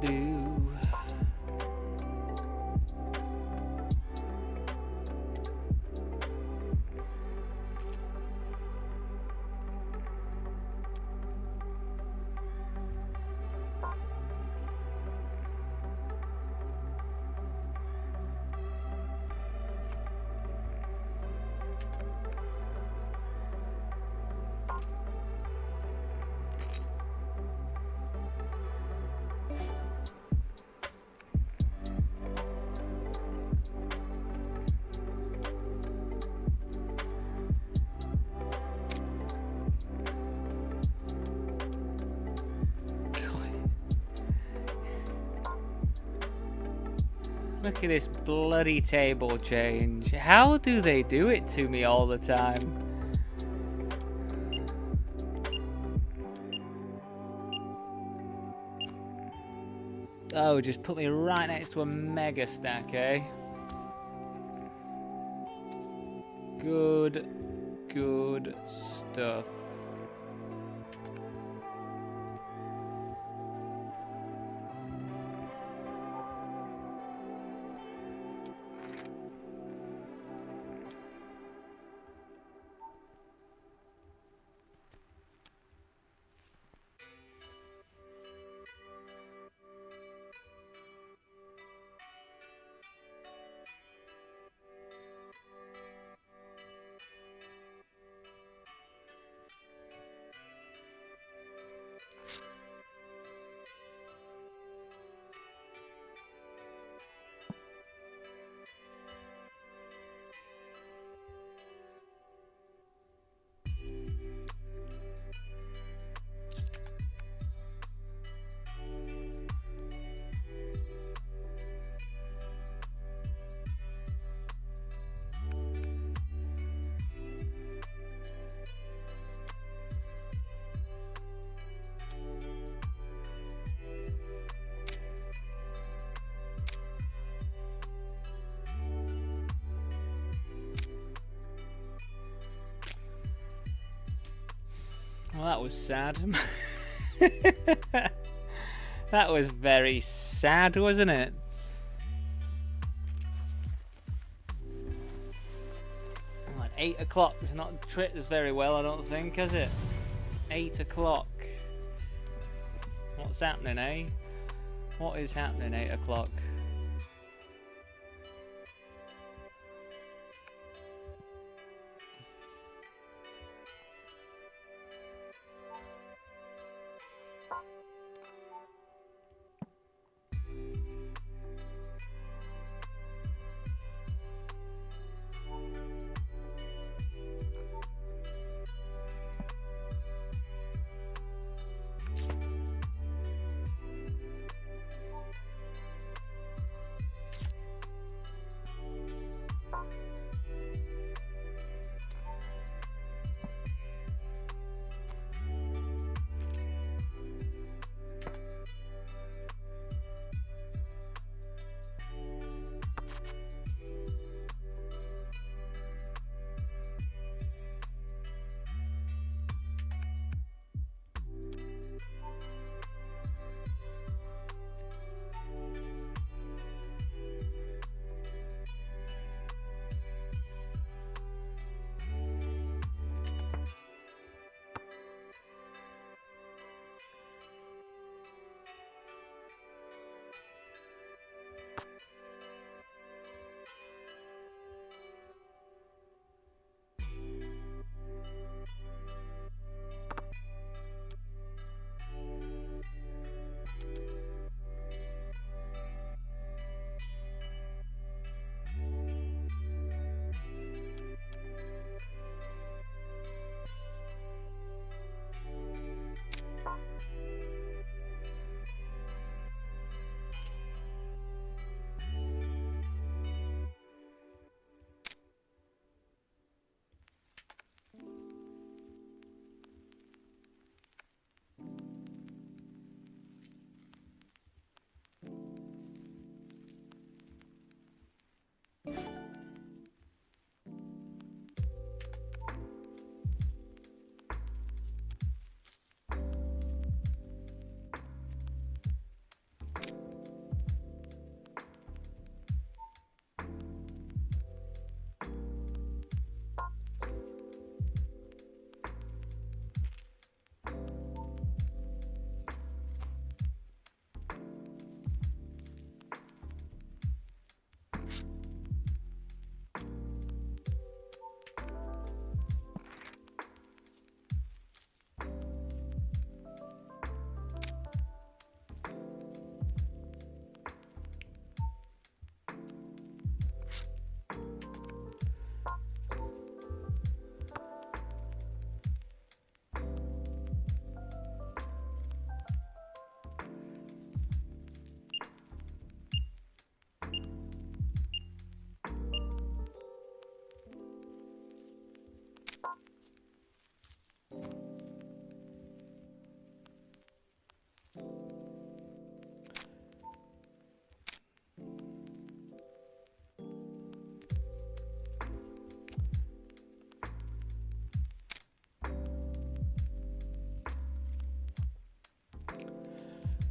do. Look at this bloody table change. How do they do it to me all the time? Oh, just put me right next to a mega stack, eh? Good stuff. Well, that was sad. That was very sad, wasn't it? Well, 8 o'clock is not treated us very well, I don't think, has it? 8 o'clock. What's happening, eh? What is happening 8 o'clock?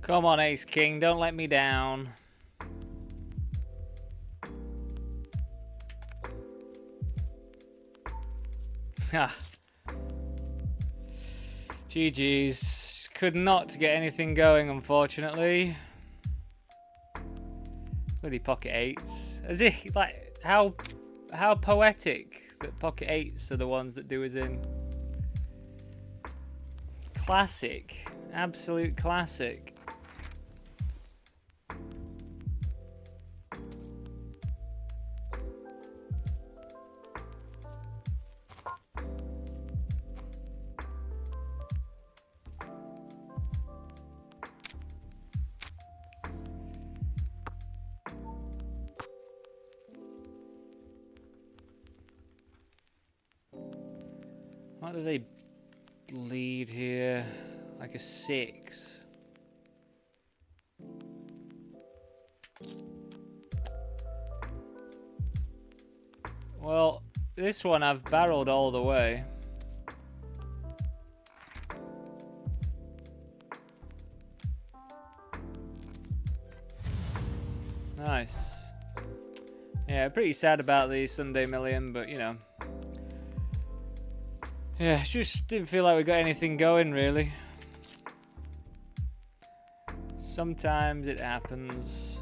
Come on, Ace King, don't let me down. Ha. GG's. Could not get anything going, unfortunately. Bloody pocket eights. As if, like, how poetic that pocket eights are the ones that do us in. Classic. Absolute classic. What do they lead here? Like a 6. Well, this one I've barreled all the way. Nice. Yeah, pretty sad about the Sunday Million, but you know. Yeah, just didn't feel like we got anything going, really. Sometimes it happens.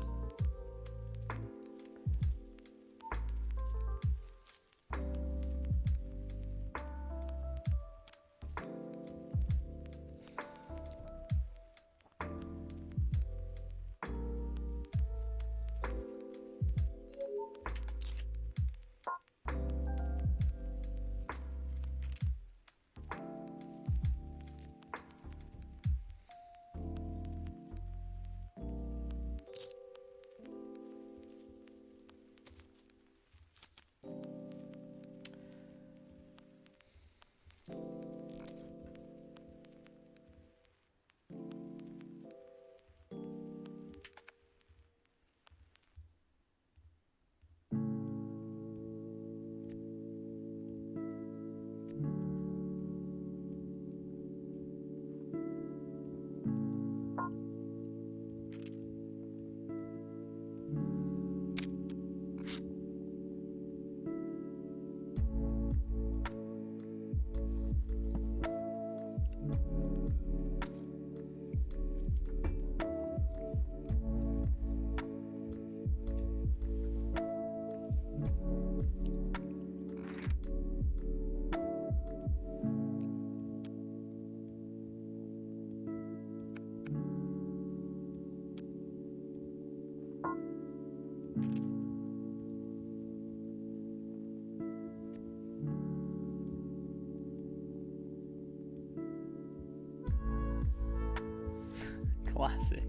Classic.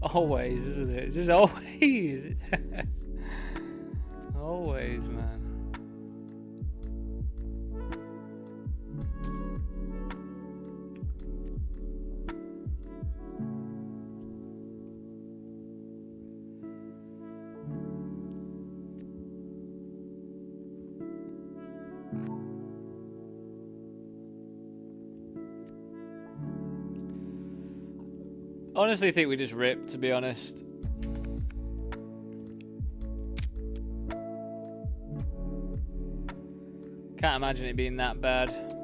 Always, isn't it? It's just always. Always, man. Honestly, think we just ripped, to be honest. Can't imagine it being that bad.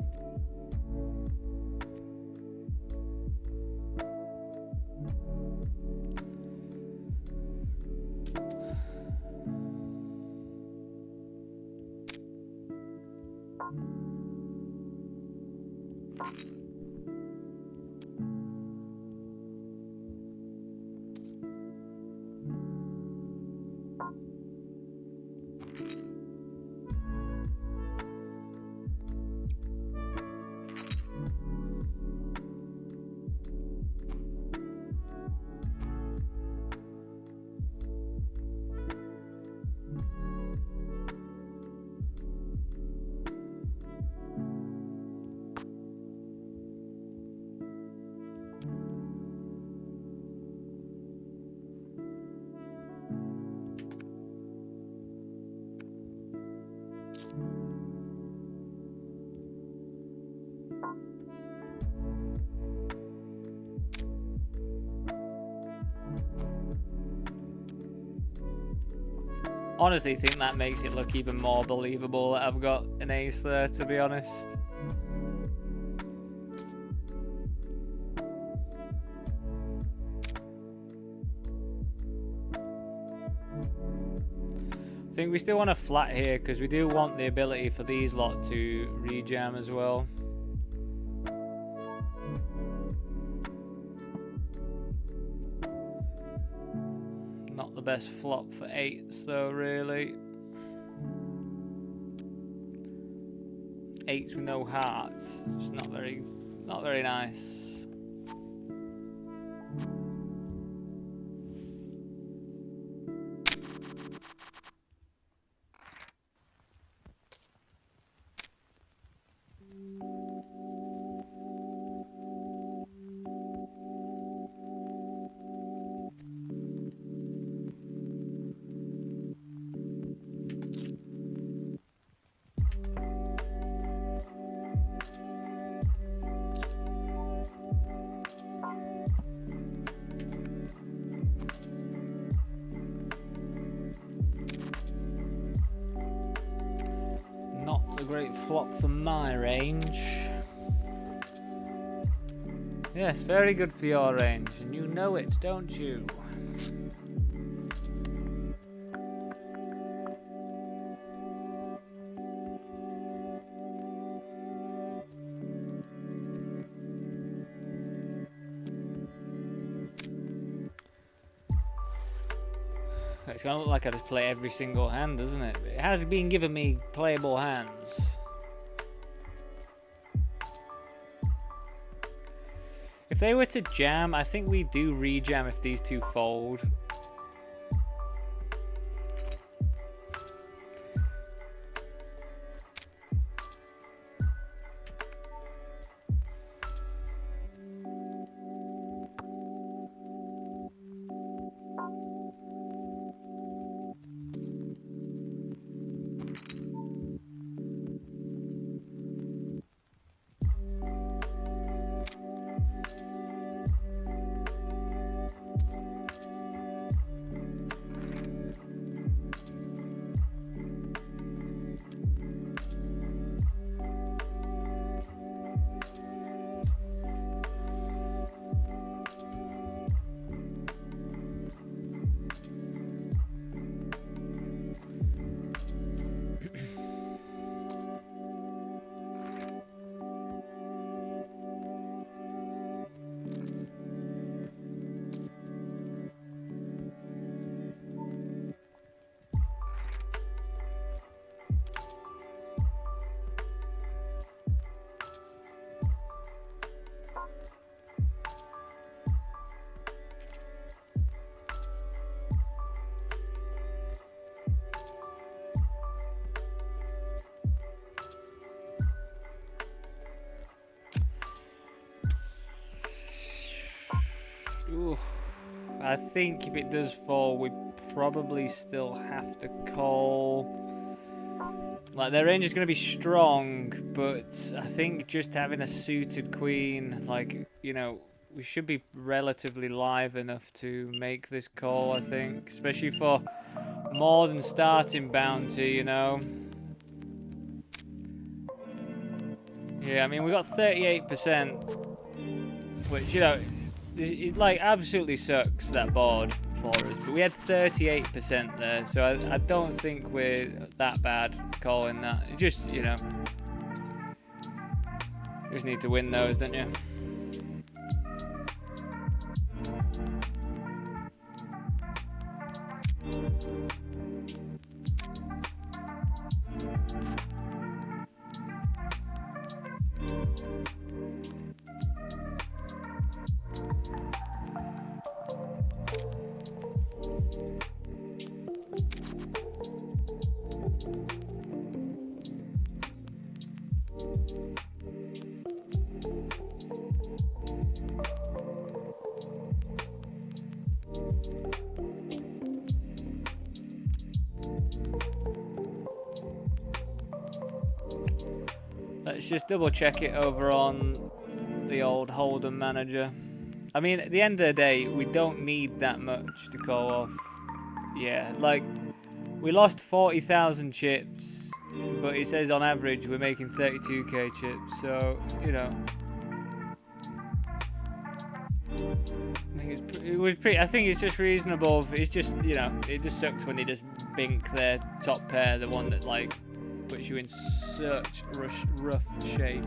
Honestly think that makes it look even more believable that I've got an ace there, to be honest. I think we still want a flat here because we do want the ability for these lot to rejam as well. Not the best flop for eights though, really. Eights with no hearts. Just not very nice. Not a great flop for my range. Yes, very good for your range, and you know it, don't you? It's gonna look like I just play every single hand, doesn't it? It has been giving me playable hands. If they were to jam, I think we do rejam if these two fold. Ooh, I think if it does fall, we probably still have to call. Like, their range is going to be strong, but I think just having a suited queen, like, you know, we should be relatively live enough to make this call, I think. Especially for more than starting bounty, you know. Yeah, I mean, we got 38%, which, you know, it like absolutely sucks, that board for us, but we had 38% there, so I don't think we're that bad calling that. It's just, you know, you just need to win those, don't you? Let's just double check it over on the old Hold'em manager. I mean, at the end of the day, we don't need that much to call off. Yeah, like, We lost 40,000 chips, but it says on average we're making 32k chips, so, you know. I think it's just reasonable. It's just, you know, it just sucks when they just bink their top pair, the one that, like, puts you in such rough shape.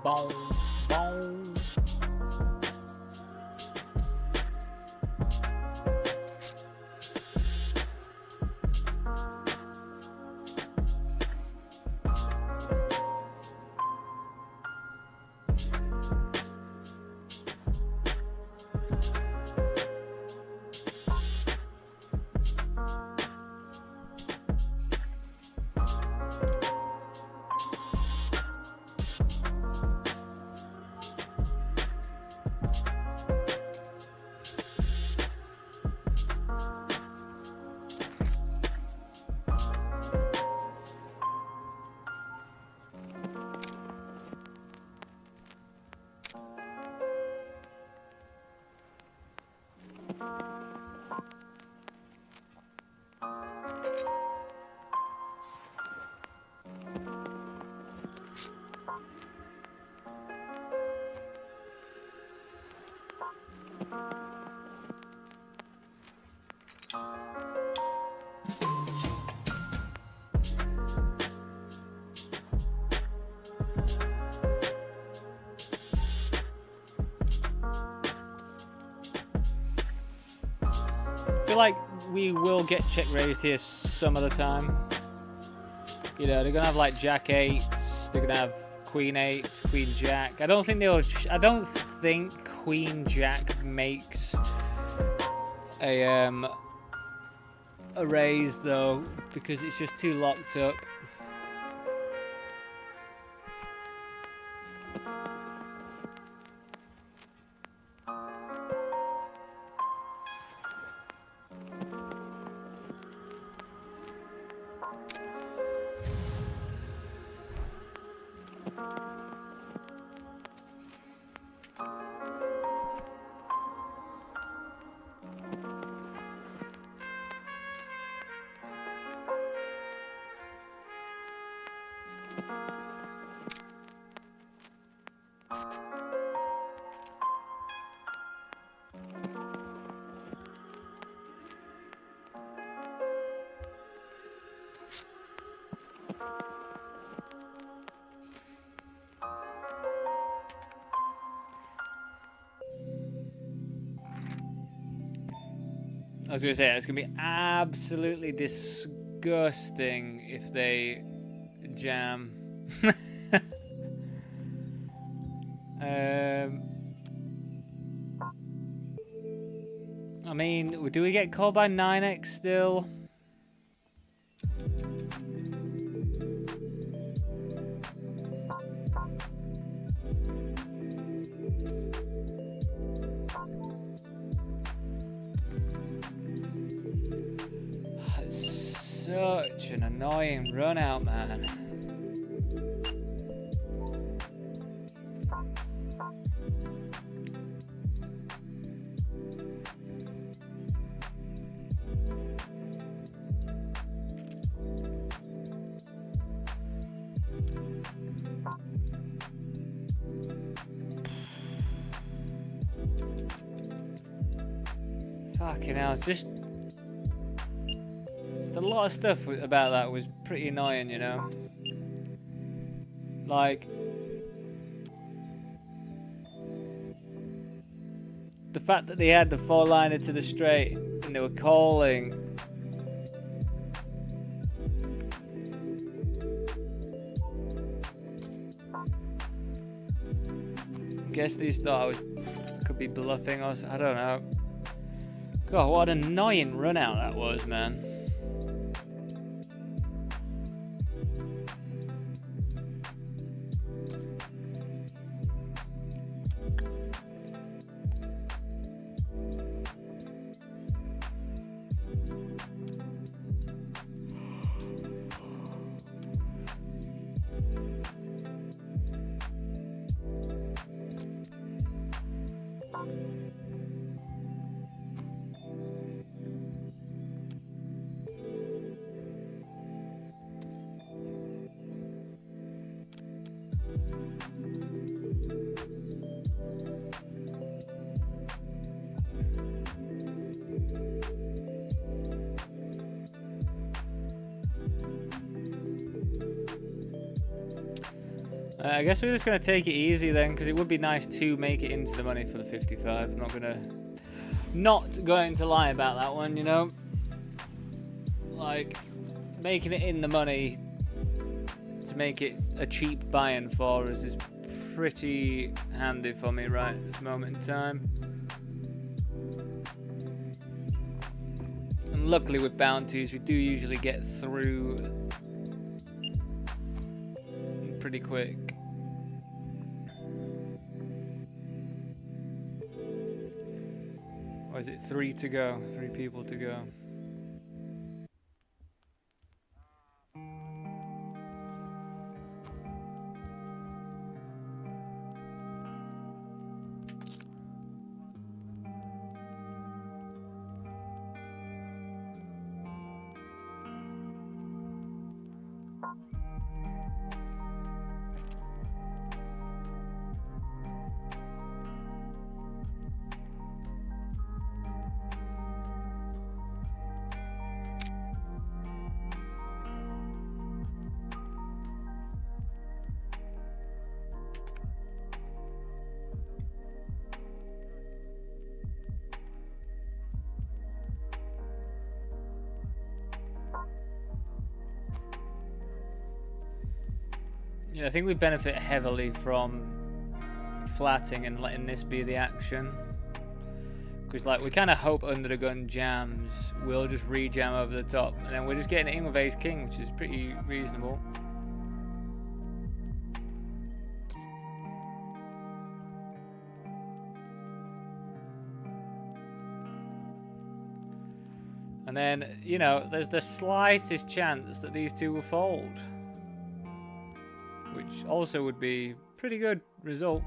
Boom, boom. I feel like we will get check raised here some other time. You know, they're gonna have like Jack 8s, they're gonna have Queen 8, Queen Jack. I don't think Queen Jack makes a raise though, because it's just too locked up. was gonna say it's gonna be absolutely disgusting if they jam. I mean, do we get called by 9x still? It's such an annoying run out, man. Fucking hell, it's just a lot of stuff about that was pretty annoying, you know? Like, the fact that they had the 4-liner to the straight and they were calling. I guess these thought I could be bluffing or I don't know. God, what an annoying run out that was, man. I guess we're just going to take it easy then, because it would be nice to make it into the money for the 55. I'm not going to lie about that one, you know? Like, making it in the money to make it a cheap buy-in for us is pretty handy for me right at this moment in time. And luckily with bounties, we do usually get through pretty quick. Or is it 3 to go? 3 people to go. Yeah, I think we benefit heavily from flatting and letting this be the action. Because like we kind of hope under the gun jams, we'll just re-jam over the top. And then we're just getting it in with ace king, which is pretty reasonable. And then, you know, there's the slightest chance that these two will fold. Which also would be a pretty good result.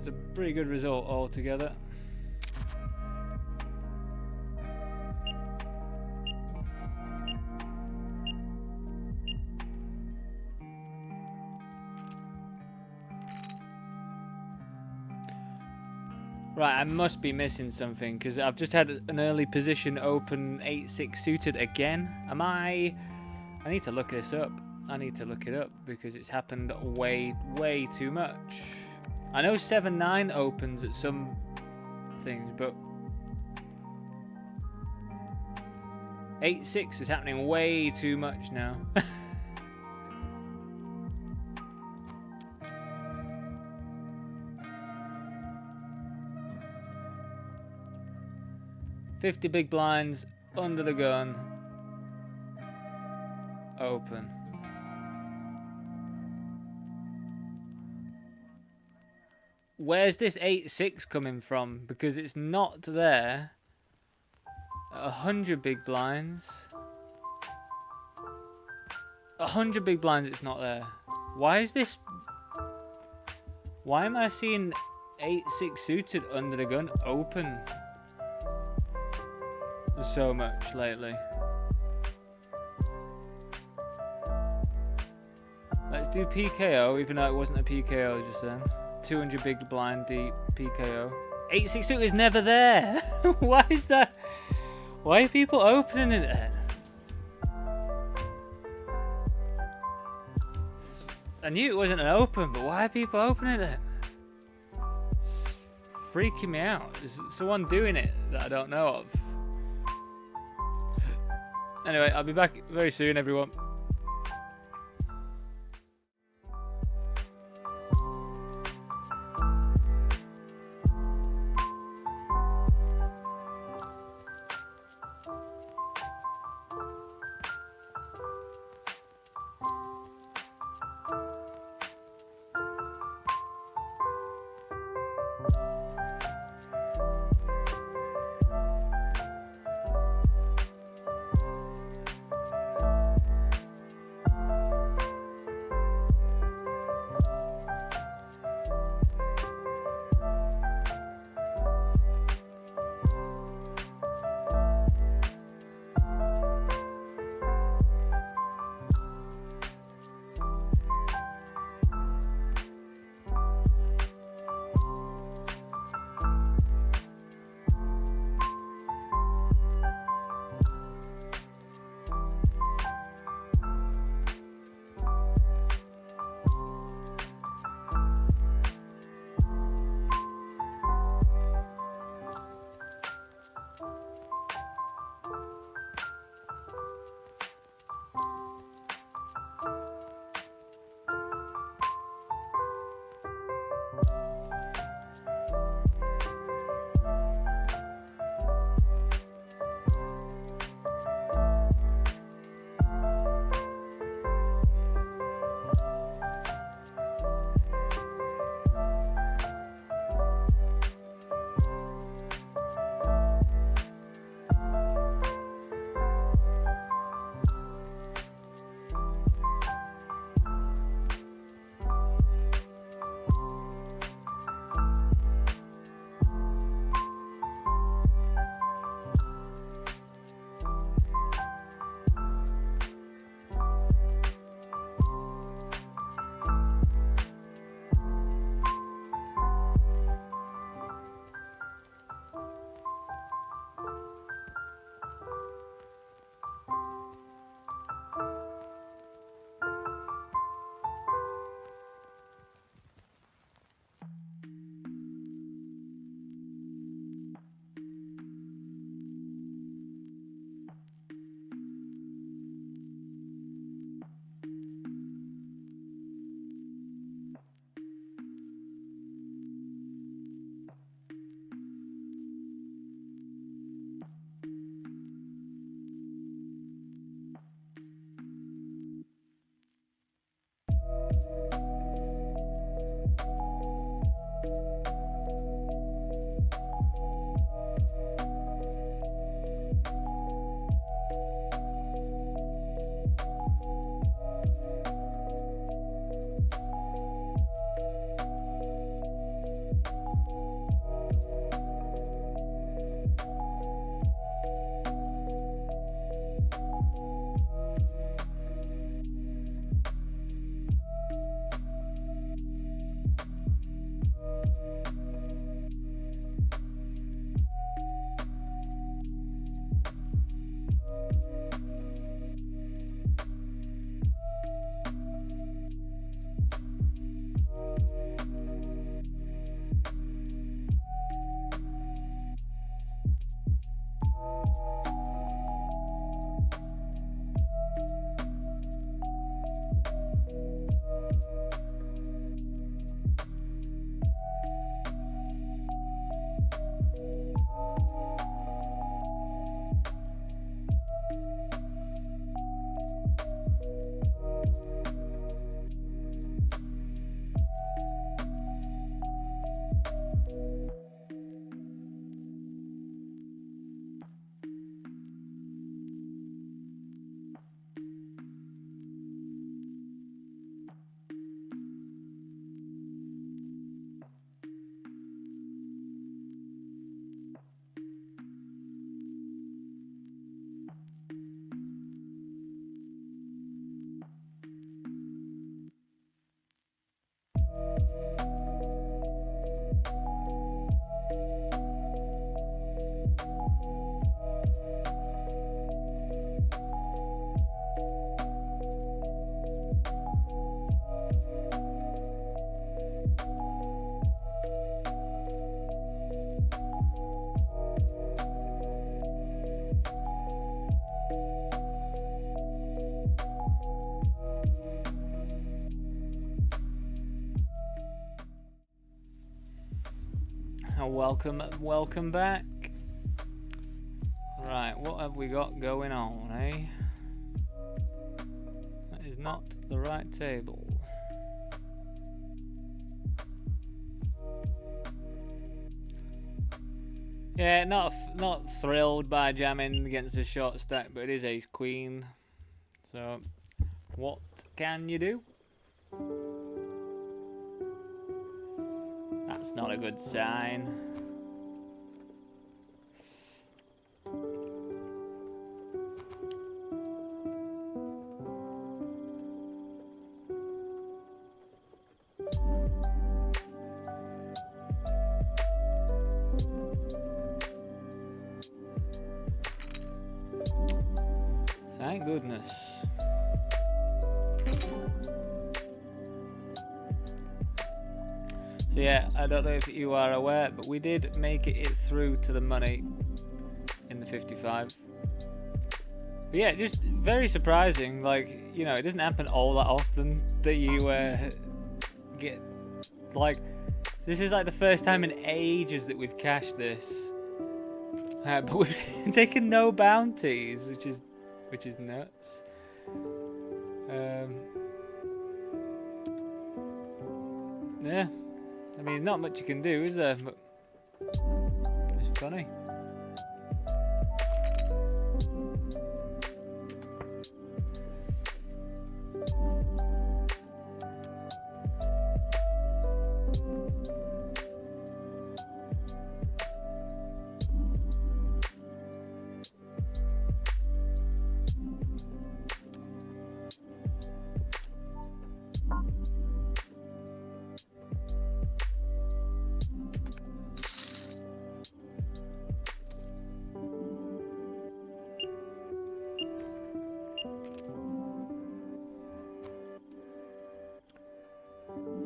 That's a pretty good result altogether. Right, I must be missing something because I've just had an early position open 8-6 suited again. I need to look this up. I need to look it up because it's happened way too much. I know 7-9 opens at some things, but 8-6 is happening way too much now. 50 big blinds under the gun. Open. Where's this 8-6 coming from? Because it's not there. 100 big blinds. 100 big blinds, it's not there. Why is this? Why am I seeing 8-6 suited under the gun open so much lately? Let's do PKO, even though it wasn't a PKO just then. 200 big blind deep PKO. 8-6 suit is never there. Why is that? Why are people opening it then? I knew it wasn't an open, but why are people opening it then? It's freaking me out. There's someone doing it that I don't know of. Anyway, I'll be back very soon, everyone. Welcome back. Right, what have we got going on, eh? That is not the right table. Yeah, not thrilled by jamming against a short stack, but it is ace queen. So, what can you do? That's not a good sign. Thank goodness. So yeah, I don't know if you are aware, but we did make it through to the money in the 55. But yeah, just very surprising. Like, you know, it doesn't happen all that often that you get, like, this is like the first time in ages that we've cashed this. But we've taken no bounties, which is nuts. Yeah. I mean, not much you can do, is there? But it's funny.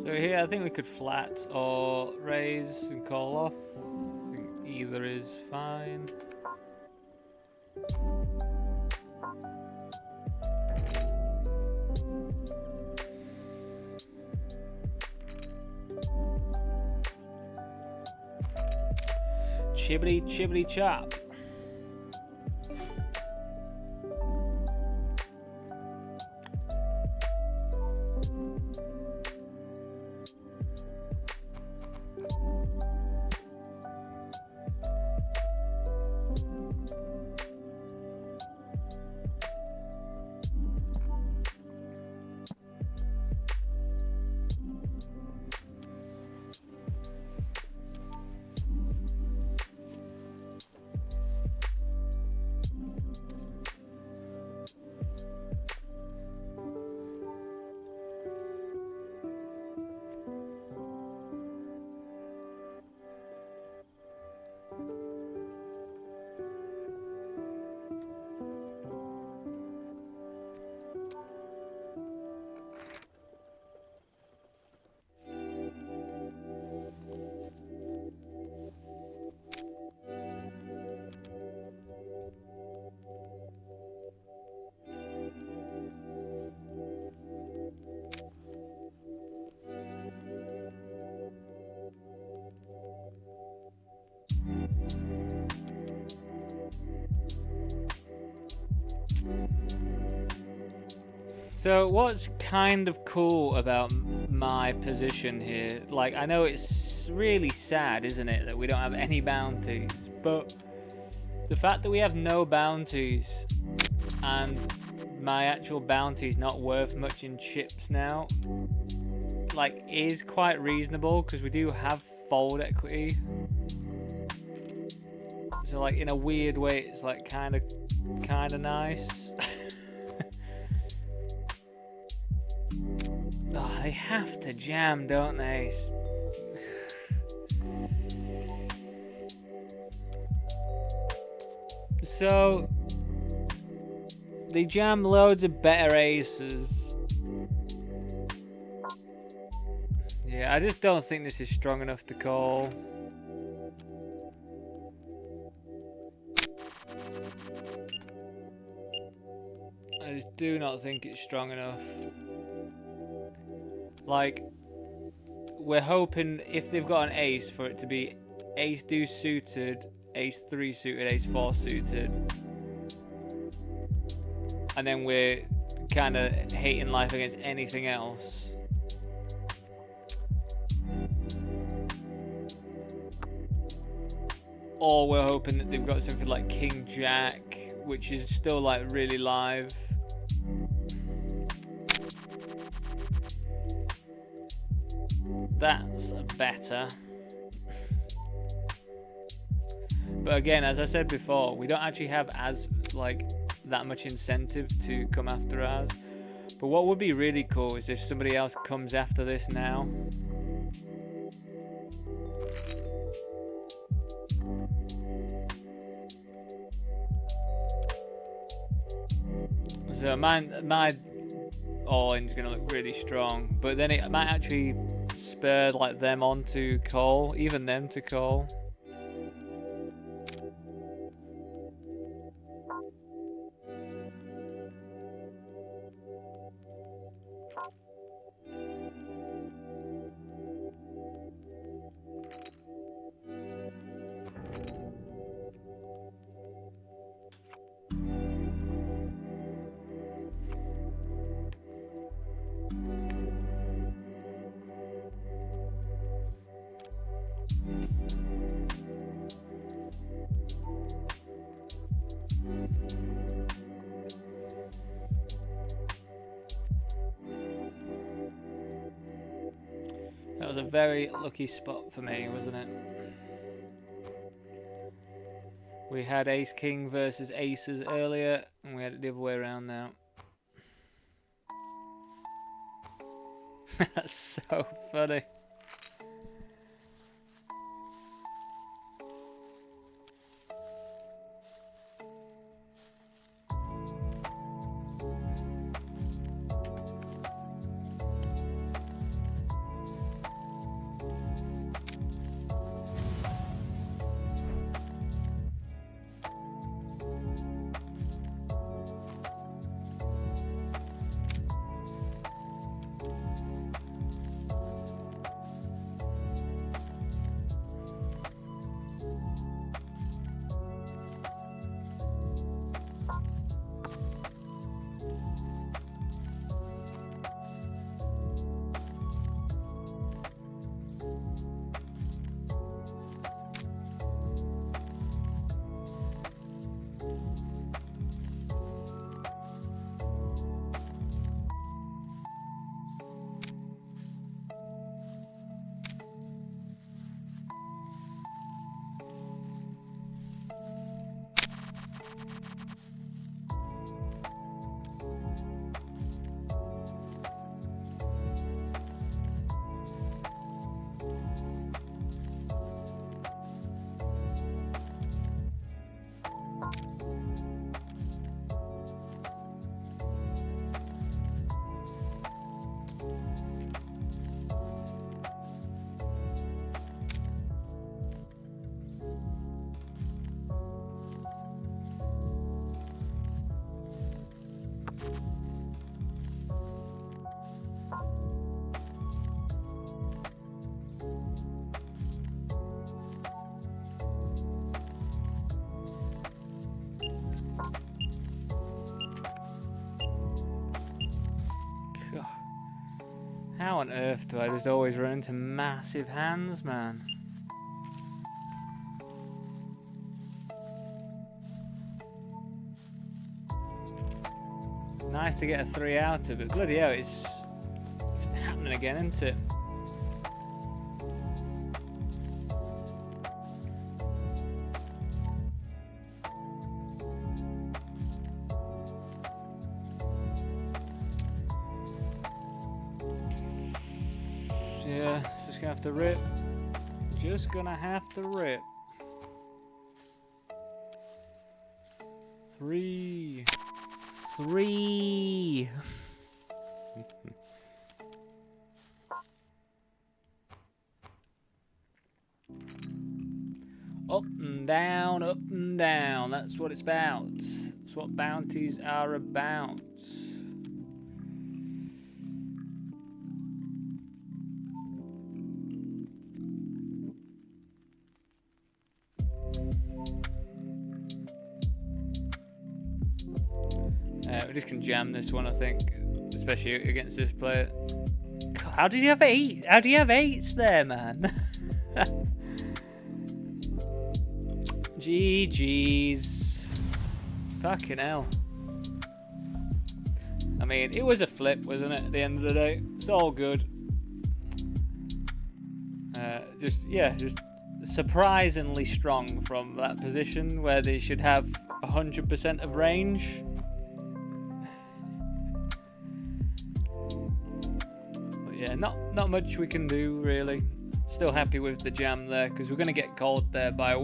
So here, I think we could flat or raise and call off. I think either is fine. Chibbity chibbity chop. So what's kind of cool about my position here, like, I know it's really sad, isn't it, that we don't have any bounties, but the fact that we have no bounties and my actual bounty's not worth much in chips now, like, is quite reasonable because we do have fold equity. So, like, in a weird way, it's like kind of nice. Oh, they have to jam, don't they? So they jam loads of better aces. Yeah, I just don't think this is strong enough to call. I just do not think it's strong enough. Like, we're hoping if they've got an ace for it to be ace deuce suited, ace 3 suited, ace 4 suited. And then we're kind of hating life against anything else. Or we're hoping that they've got something like King Jack, which is still like really live. That's better. But again, as I said before, we don't actually have as like that much incentive to come after ours. But what would be really cool is if somebody else comes after this now. So my all-in's gonna look really strong, but then it might actually spur like them on to call, even them to call. That was a very lucky spot for me, wasn't it? We had ace king versus aces earlier, and we had it the other way around now. That's so funny. How on earth do I just always run into massive hands, man? Nice to get a 3 out of it. Bloody hell, it's happening again, isn't it? Yeah, it's just gonna have to rip. Just gonna have to rip. 3. Up and down, up and down. That's what it's about. That's what bounties are about. We just can jam this one, I think, especially against this player. God, how did you have 8? How do you have 8s there, man? GG's. Fucking hell. I mean, it was a flip, wasn't it, at the end of the day? It's all good. Just surprisingly strong from that position where they should have 100% of range. Yeah, not much we can do really. Still happy with the jam there because we're going to get called there by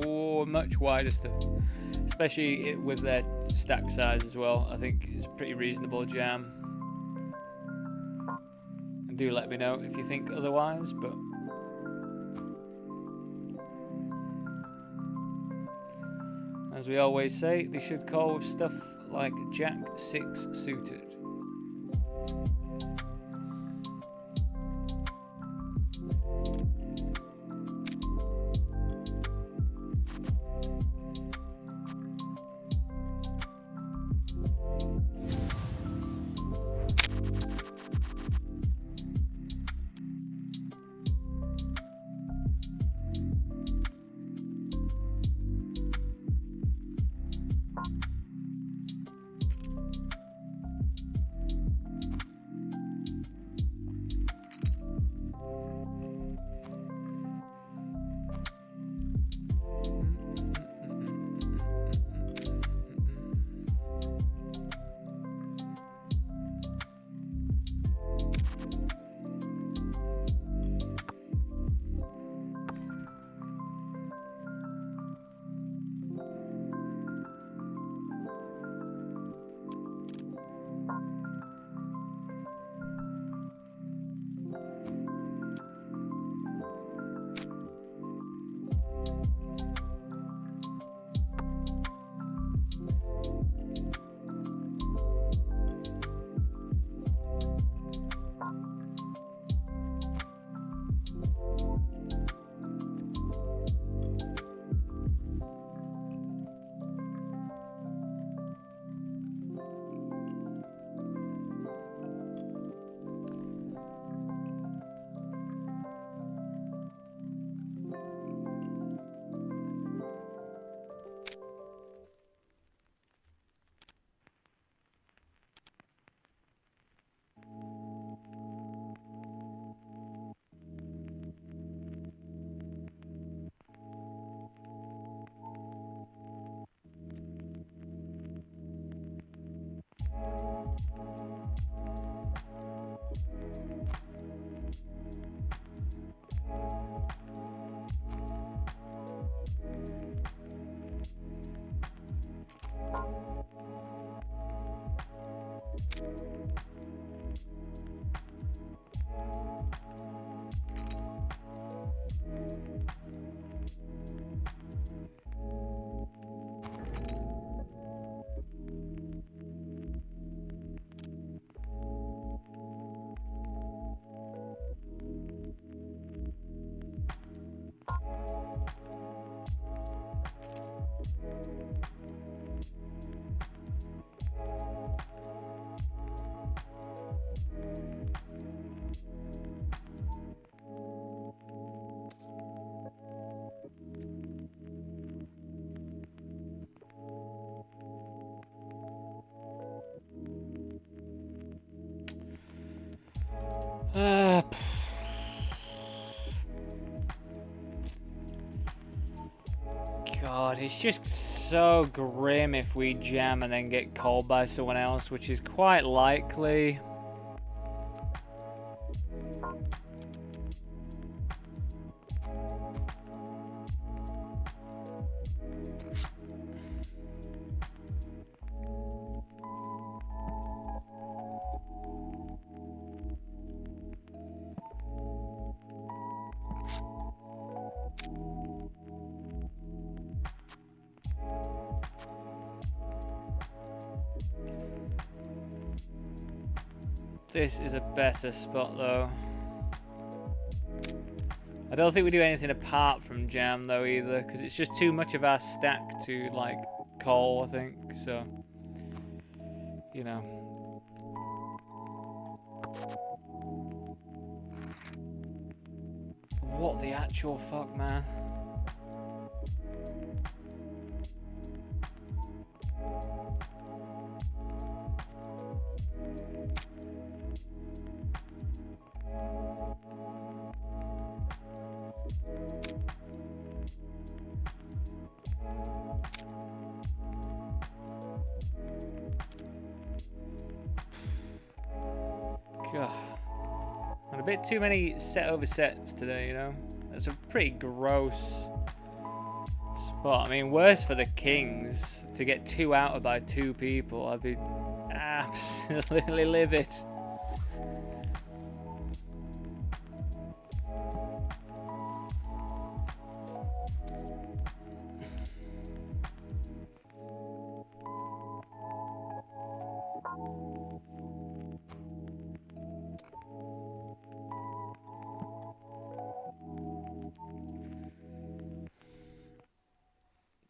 much wider stuff, especially with their stack size as well. I think it's a pretty reasonable jam. And do let me know if you think otherwise. But as we always say, they should call with stuff like Jack 6 suited. God, it's just so grim if we jam and then get called by someone else, which is quite likely. This is a better spot though. I don't think we do anything apart from jam though either, because it's just too much of our stack to like call, I think, so you know. What the actual fuck, man? God. And a bit too many set over sets today, you know? That's a pretty gross spot. I mean, worse for the Kings to get 2 out by 2 people. I'd be absolutely livid.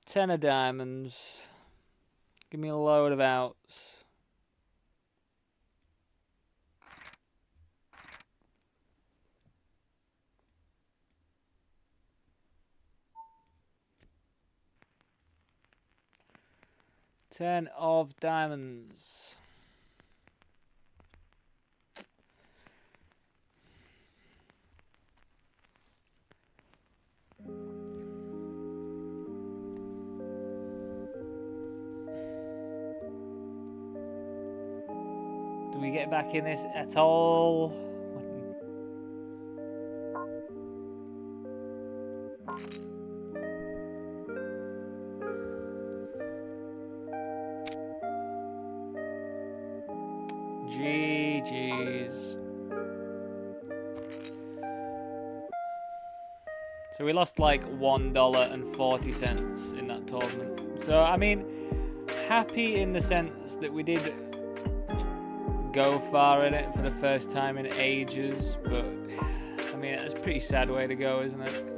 Ten of diamonds. Give me a load of outs. Ten of diamonds. Do we get back in this at all? GG's. So we lost like $1.40 in that tournament. So I mean, happy in the sense that we did go far in it for the first time in ages, but I mean, it's a pretty sad way to go, isn't it?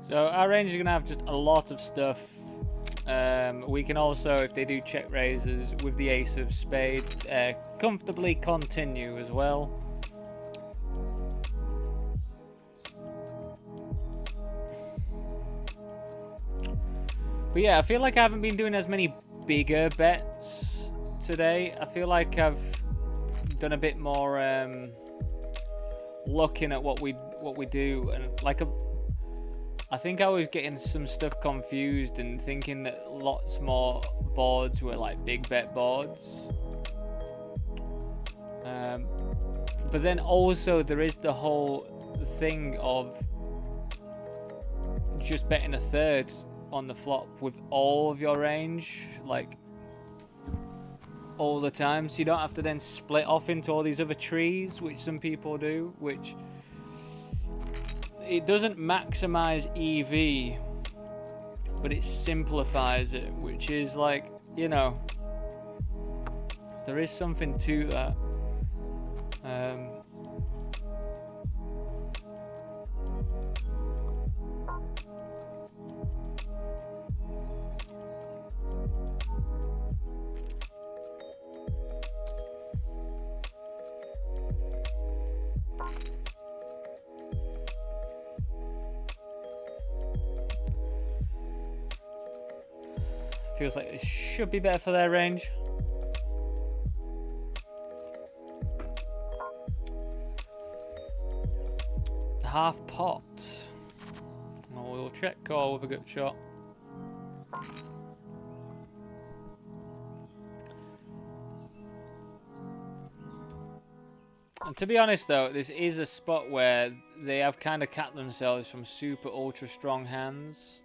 So our range is going to have just a lot of stuff. We can also, if they do check raises with the ace of spade, comfortably continue as well. But yeah, I feel like I haven't been doing as many bigger bets today. I feel like I've done a bit more looking at what we do, and like I think I was getting some stuff confused and thinking that lots more boards were like big bet boards. But then also there is the whole thing of just betting a third on the flop with all of your range, like all the time, so you don't have to then split off into all these other trees, which some people do, which it doesn't maximize EV, but it simplifies it, which is like, you know, there is something to that. Feels like this should be better for their range. Half pot. Well, we'll check call with a good shot. And to be honest though, this is a spot where they have kind of capped themselves from super ultra strong hands.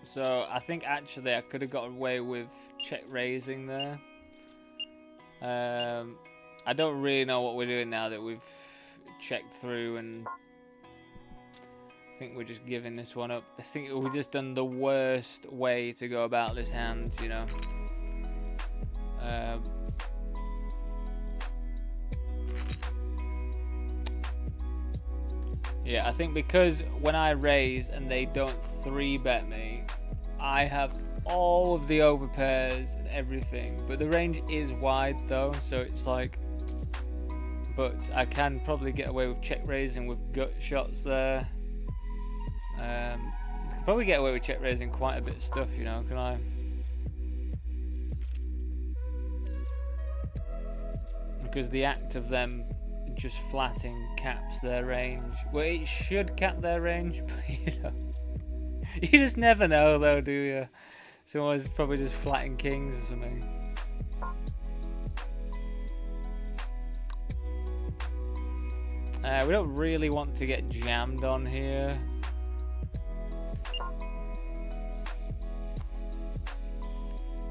So I think actually I could have got away with check raising there. I don't really know what we're doing now that we've checked through, and I think we're just giving this one up. I think we've just done the worst way to go about this hand, you know. Yeah, I think because when I raise and they don't 3-bet me, I have all of the overpairs and everything. But the range is wide though, so it's like... But I can probably get away with check raising with gut shots there. I could probably get away with check raising quite a bit of stuff, you know, can I? Because the act of them just flatting caps their range. Well, it should cap their range, but you know, you just never know though, do you? Someone's probably just flatting kings or something. We don't really want to get jammed on here.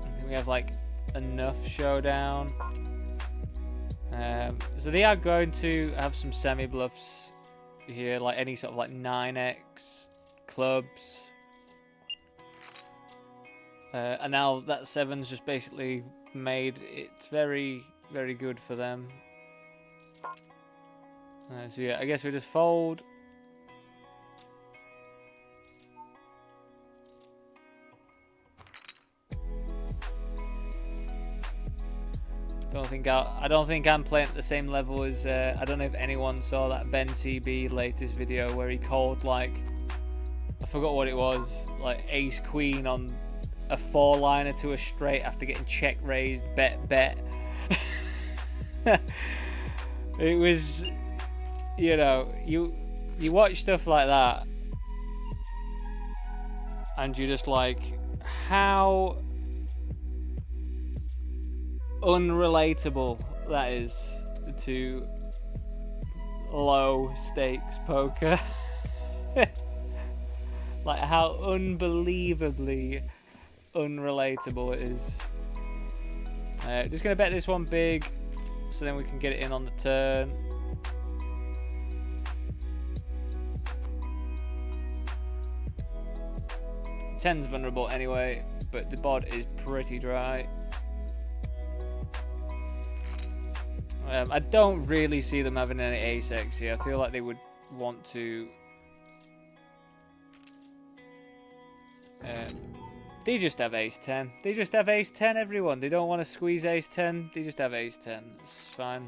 I think we have like enough showdown. So they are going to have some semi-bluffs here, like any sort of like 9x clubs. And now that 7's just basically made it very, very good for them. So yeah, I guess we just fold. I don't think I'm playing at the same level as I don't know if anyone saw that Ben CB latest video where he called like, I forgot what it was, like ace queen on a 4-liner to a straight after getting check raised, bet. It was, you know, you watch stuff like that and you're just like, how unrelatable that is to low stakes poker. Like how unbelievably unrelatable it is. Just gonna bet this one big so then we can get it in on the turn. Ten's vulnerable anyway, but the bod is pretty dry. I don't really see them having any ace-x here. I feel like they would want to They just have ace 10. They just have ace 10, everyone. They don't want to squeeze ace 10. They just have ace 10. It's fine.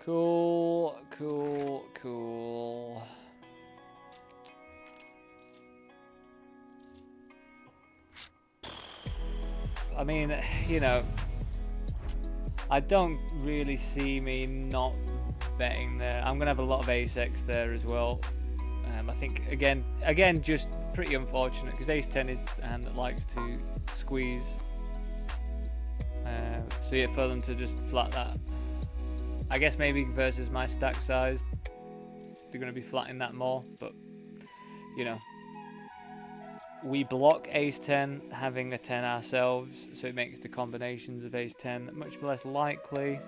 Cool, cool, cool. I mean, you know, I don't really see me not betting there. I'm gonna have a lot of ace X there as well. I think again, just pretty unfortunate because ace 10 is a hand that likes to squeeze. So yeah, for them to just flat that, I guess maybe versus my stack size, they're gonna be flatting that more. But you know, we block ace 10 having a 10 ourselves, so it makes the combinations of ace 10 much less likely.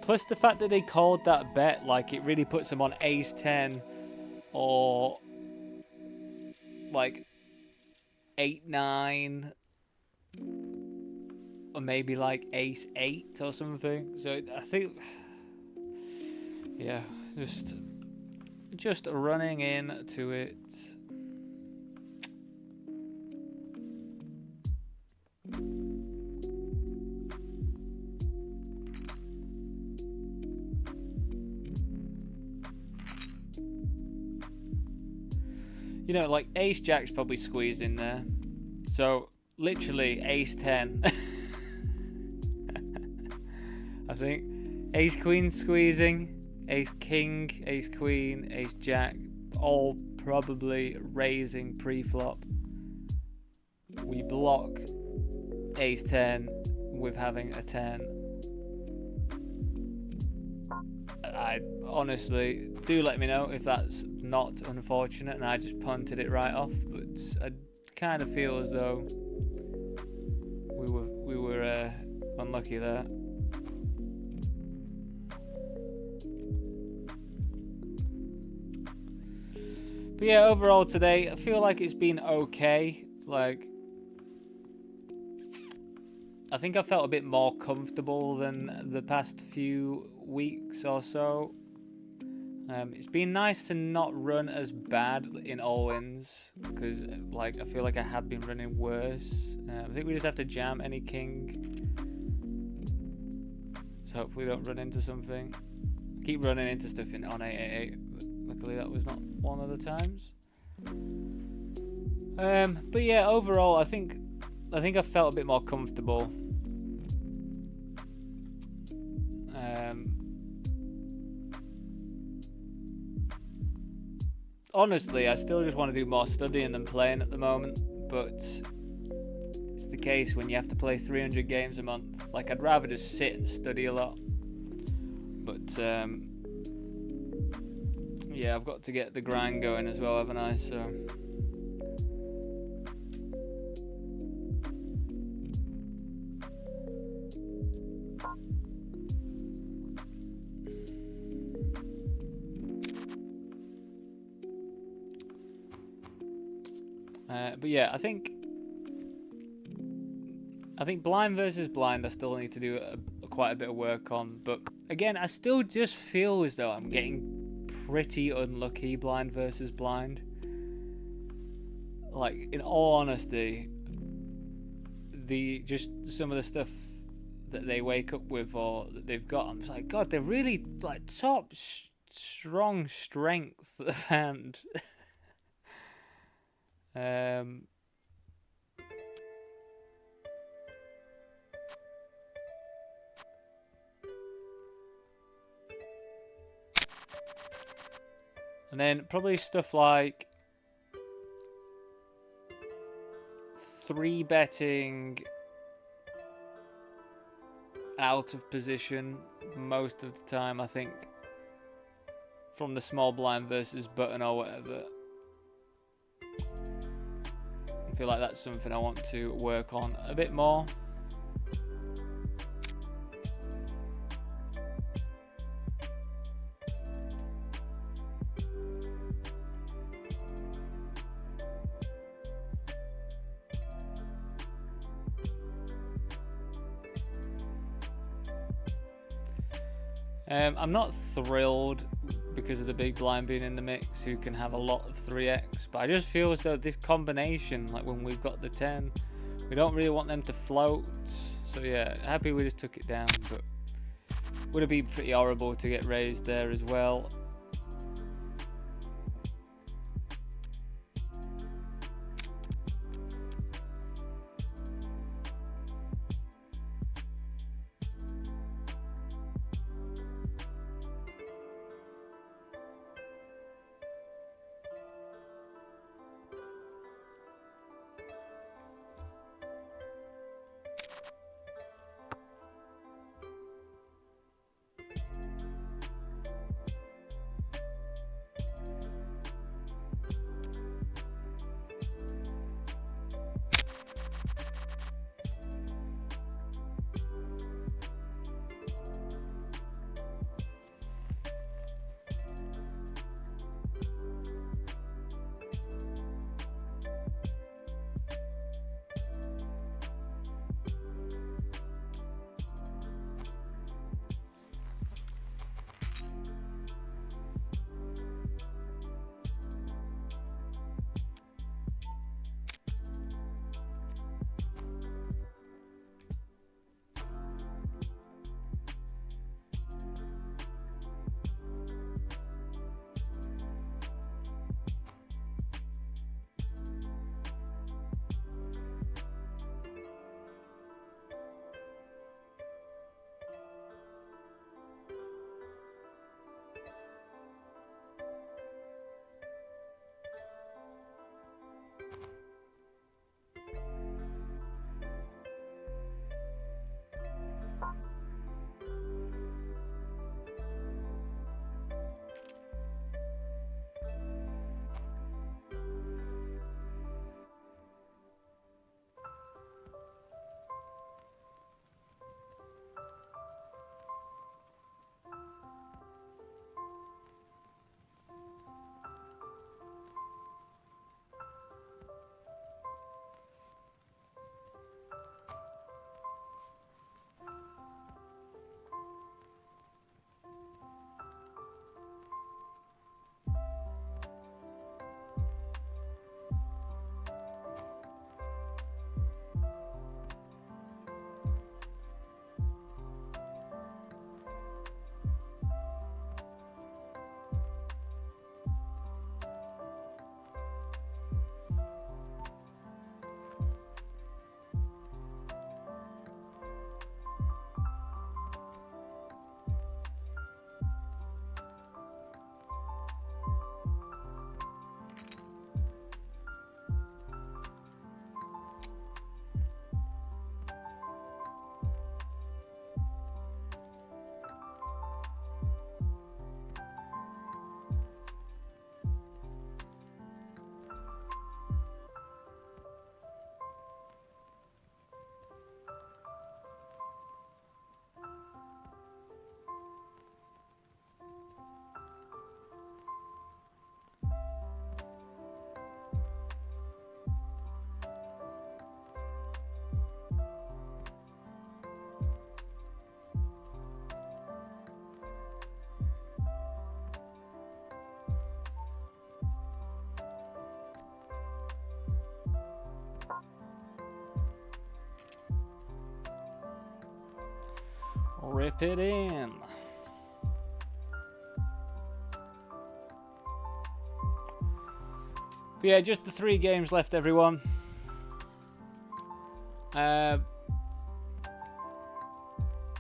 Plus the fact that they called that bet, like it really puts them on ace 10 or like 8-9 or maybe like ace 8 or something. So I think, yeah, just running into it. You know, like ace jack's probably squeezed in there. So literally ace 10. I think ace queen squeezing, ace king, ace queen, ace jack, all probably raising pre-flop. We block ace 10 with having a 10. I honestly, do let me know if that's not unfortunate and I just punted it right off, but I kind of feel as though we were unlucky there. But yeah, overall today I feel like it's been okay. Like, I think I felt a bit more comfortable than the past few weeks or so. It's been nice to not run as bad in all-ins, because like I feel like I have been running worse. I think we just have to jam any king, so hopefully don't run into something. I keep running into stuff on 888, but luckily that was not one of the times. But yeah, overall I think I felt a bit more comfortable. Honestly, I still just want to do more studying than playing at the moment, but it's the case when you have to play 300 games a month. Like, I'd rather just sit and study a lot. But, yeah, I've got to get the grind going as well, haven't I? So... but yeah, I think blind versus blind I still need to do quite a bit of work on. But again, I still just feel as though I'm getting pretty unlucky blind versus blind. Like, in all honesty, just some of the stuff that they wake up with or that they've got, I'm just like, God, they're really like top strong strength of hand. And then probably stuff like 3-betting out of position most of the time, I think, from the small blind versus button or whatever. I feel like that's something I want to work on a bit more. I'm not thrilled because of the big blind being in the mix, who can have a lot of 3x. But I just feel as though this combination, like when we've got the 10, we don't really want them to float. So yeah, happy we just took it down, but would have been pretty horrible to get raised there as well. Rip it in. But yeah, just the 3 games left, everyone. Yeah,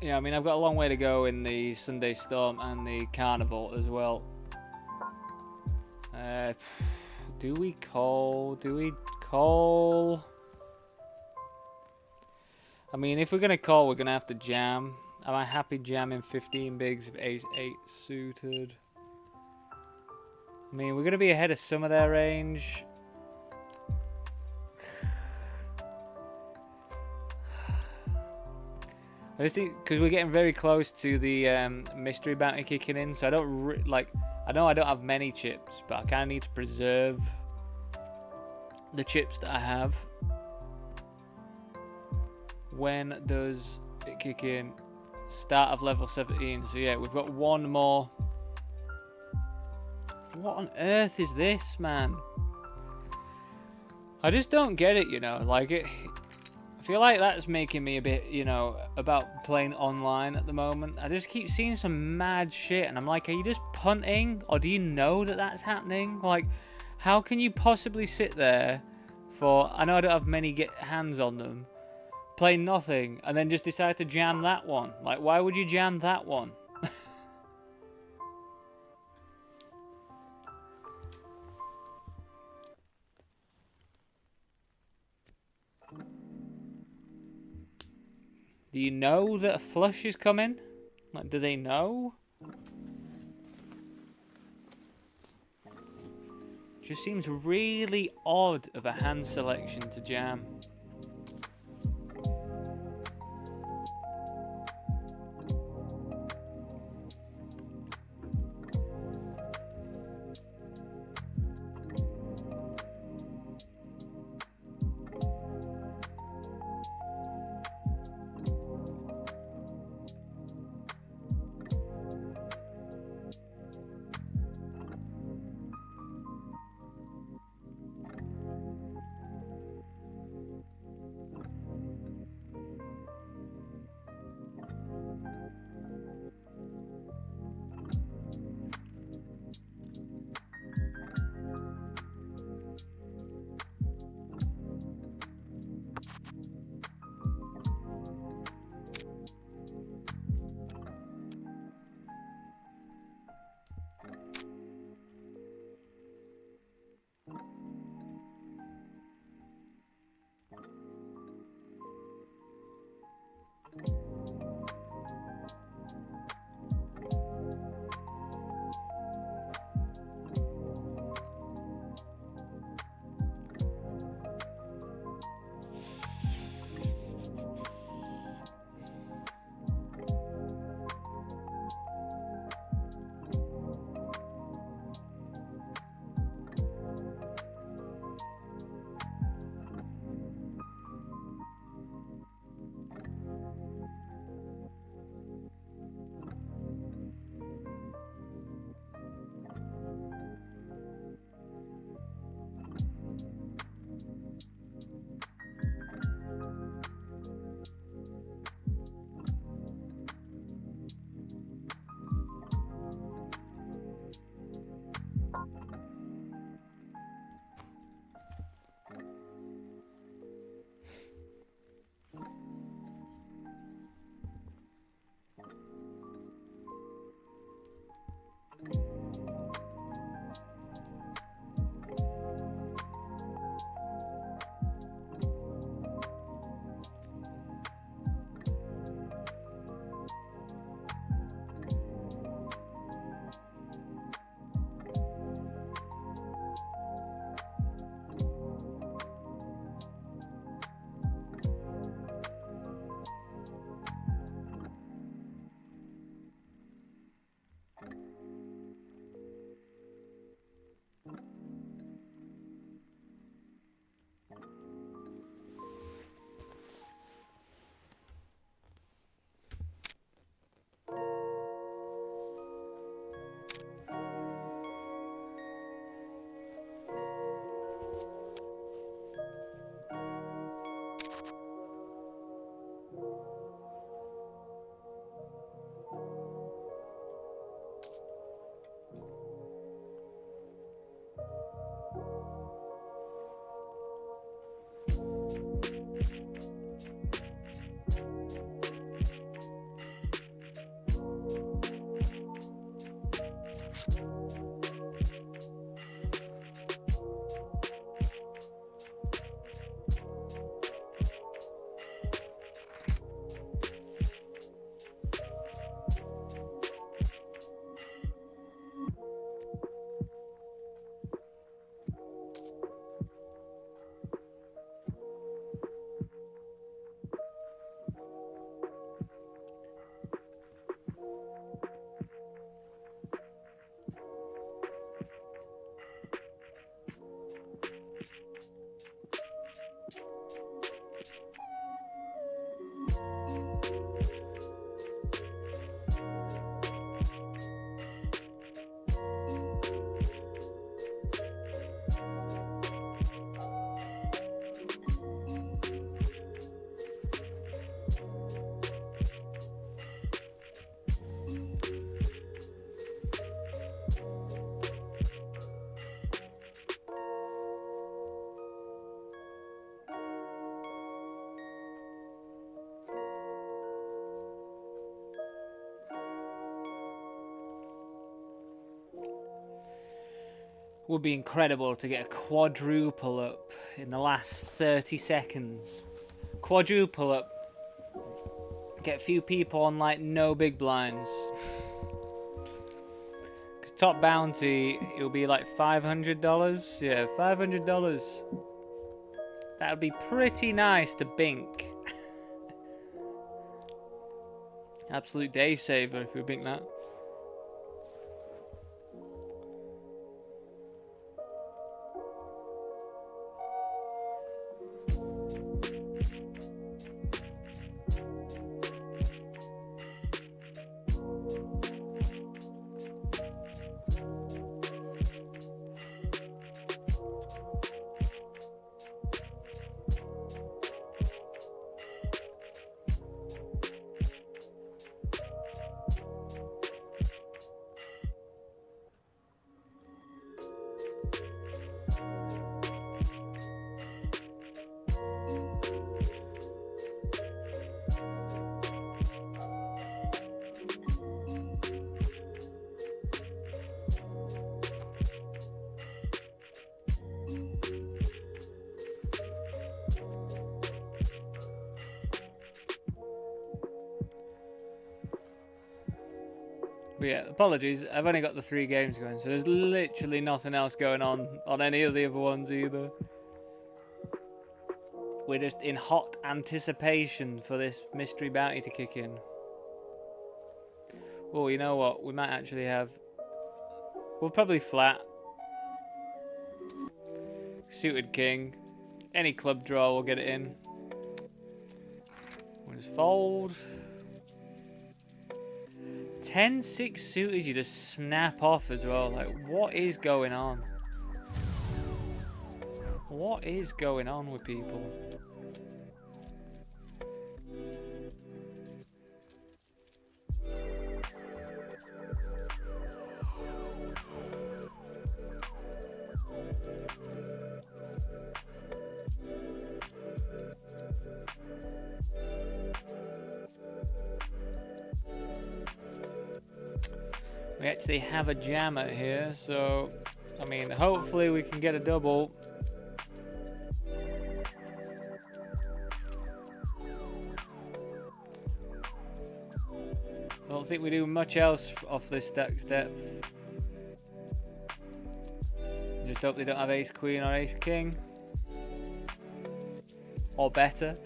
I mean, I've got a long way to go in the Sunday Storm and the Carnival as well. Do we call? Do we call? I mean, if we're going to call, we're going to have to jam. Am I happy jamming 15 bigs with ace-8 suited? I mean, we're going to be ahead of some of their range. I just think, because we're getting very close to the mystery bounty kicking in, so I don't like. I know I don't have many chips, but I kind of need to preserve the chips that I have. When does it kick in? Start of level 17. So yeah, we've got one more What on earth is this, man? I just don't get it, you know. Like, I feel like that's making me a bit, you know, about playing online at the moment. I just keep seeing some mad shit, and I'm like, are you just punting, or do you know that that's happening? Like, how can you possibly sit there for, I know I don't have many hands on them, play nothing, and then just decide to jam that one? Like, why would you jam that one? Do you know that a flush is coming? Like, do they know? Just seems really odd of a hand selection to jam. Would be incredible to get a quadruple up in the last 30 seconds. Quadruple up. Get a few people on like no big blinds. Cause top bounty, it'll be like $500. Yeah, $500. That would be pretty nice to bink. Absolute day saver if we bink that. But yeah, apologies. I've only got the 3 games going, so there's literally nothing else going on any of the other ones either. We're just in hot anticipation for this mystery bounty to kick in. Oh, you know what? We might actually have... We'll probably flat. Suited king. Any club draw will get it in. We'll just fold. 10-6 suited, you just snap off as well. Like, what is going on? What is going on with people? We actually have a jammer here, so I mean, hopefully we can get a double. I don't think we do much else off this stack's depth. Just hope they don't have ace queen or ace king. Or better.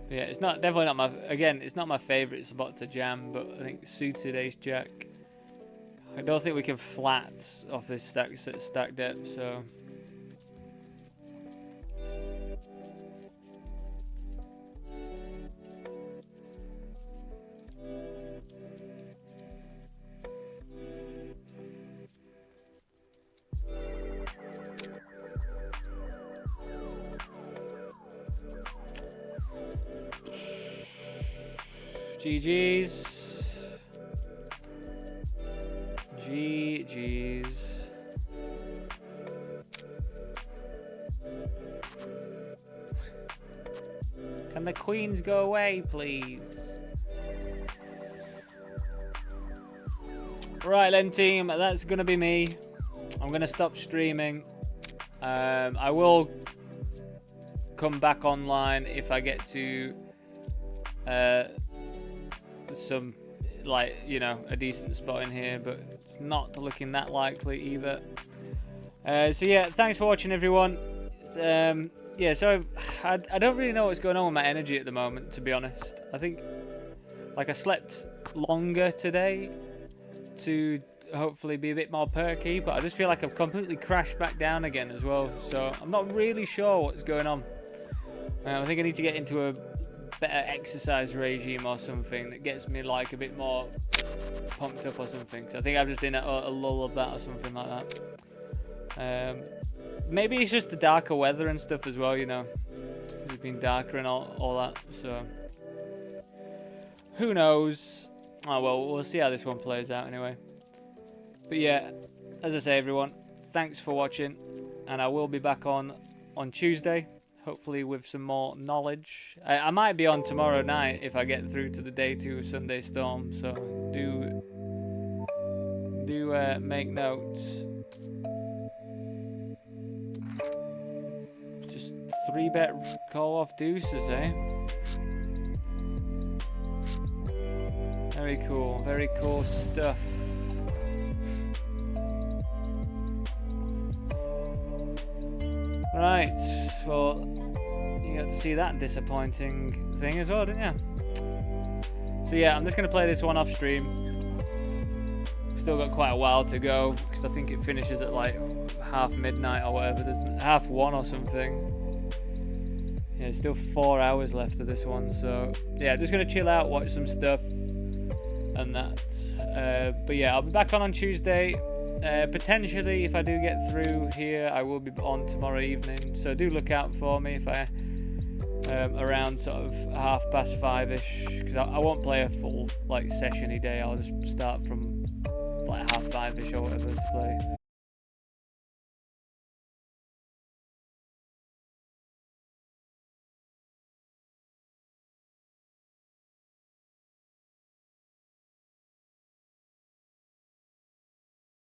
Yeah, it's not definitely not my it's not my favourite spot to jam, but I think suited ace jack. I don't think we can flat off this stack depth, so GG's. GG's. Can the queens go away, please? Right then, team, that's gonna be me. I'm gonna stop streaming. I will come back online if I get to some, like, you know, a decent spot in here, but it's not looking that likely either. So yeah, thanks for watching, everyone. Yeah, so I don't really know what's going on with my energy at the moment, to be honest. I think, like, I slept longer today to hopefully be a bit more perky, but I just feel like I've completely crashed back down again as well, so I'm not really sure what's going on. I think I need to get into a better exercise regime or something that gets me like a bit more pumped up or something. So I think I'm just in a lull of that or something like that. Maybe it's just the darker weather and stuff as well, you know. It's been darker and all that, so who knows. Oh well, we'll see how this one plays out anyway. But yeah, as I say, everyone, thanks for watching, and I will be back on Tuesday. Hopefully with some more knowledge. I might be on tomorrow night if I get through to the day 2 of Sunday Storm, so do make notes. Just 3-bet call off deuces, eh? Very cool stuff. Right, well, you got to see that disappointing thing as well, didn't you? So yeah, I'm just going to play this one off stream. Still got quite a while to go, because I think it finishes at like half midnight or whatever. There's half one or something. Yeah, still 4 hours left of this one, so yeah, just going to chill out, watch some stuff, and that. But yeah, I'll be back on Tuesday. Potentially, if I do get through here, I will be on tomorrow evening. So do look out for me if I around sort of 5:30ish, because I won't play a full like session-y day. I'll just start from like 5:30ish or whatever to play.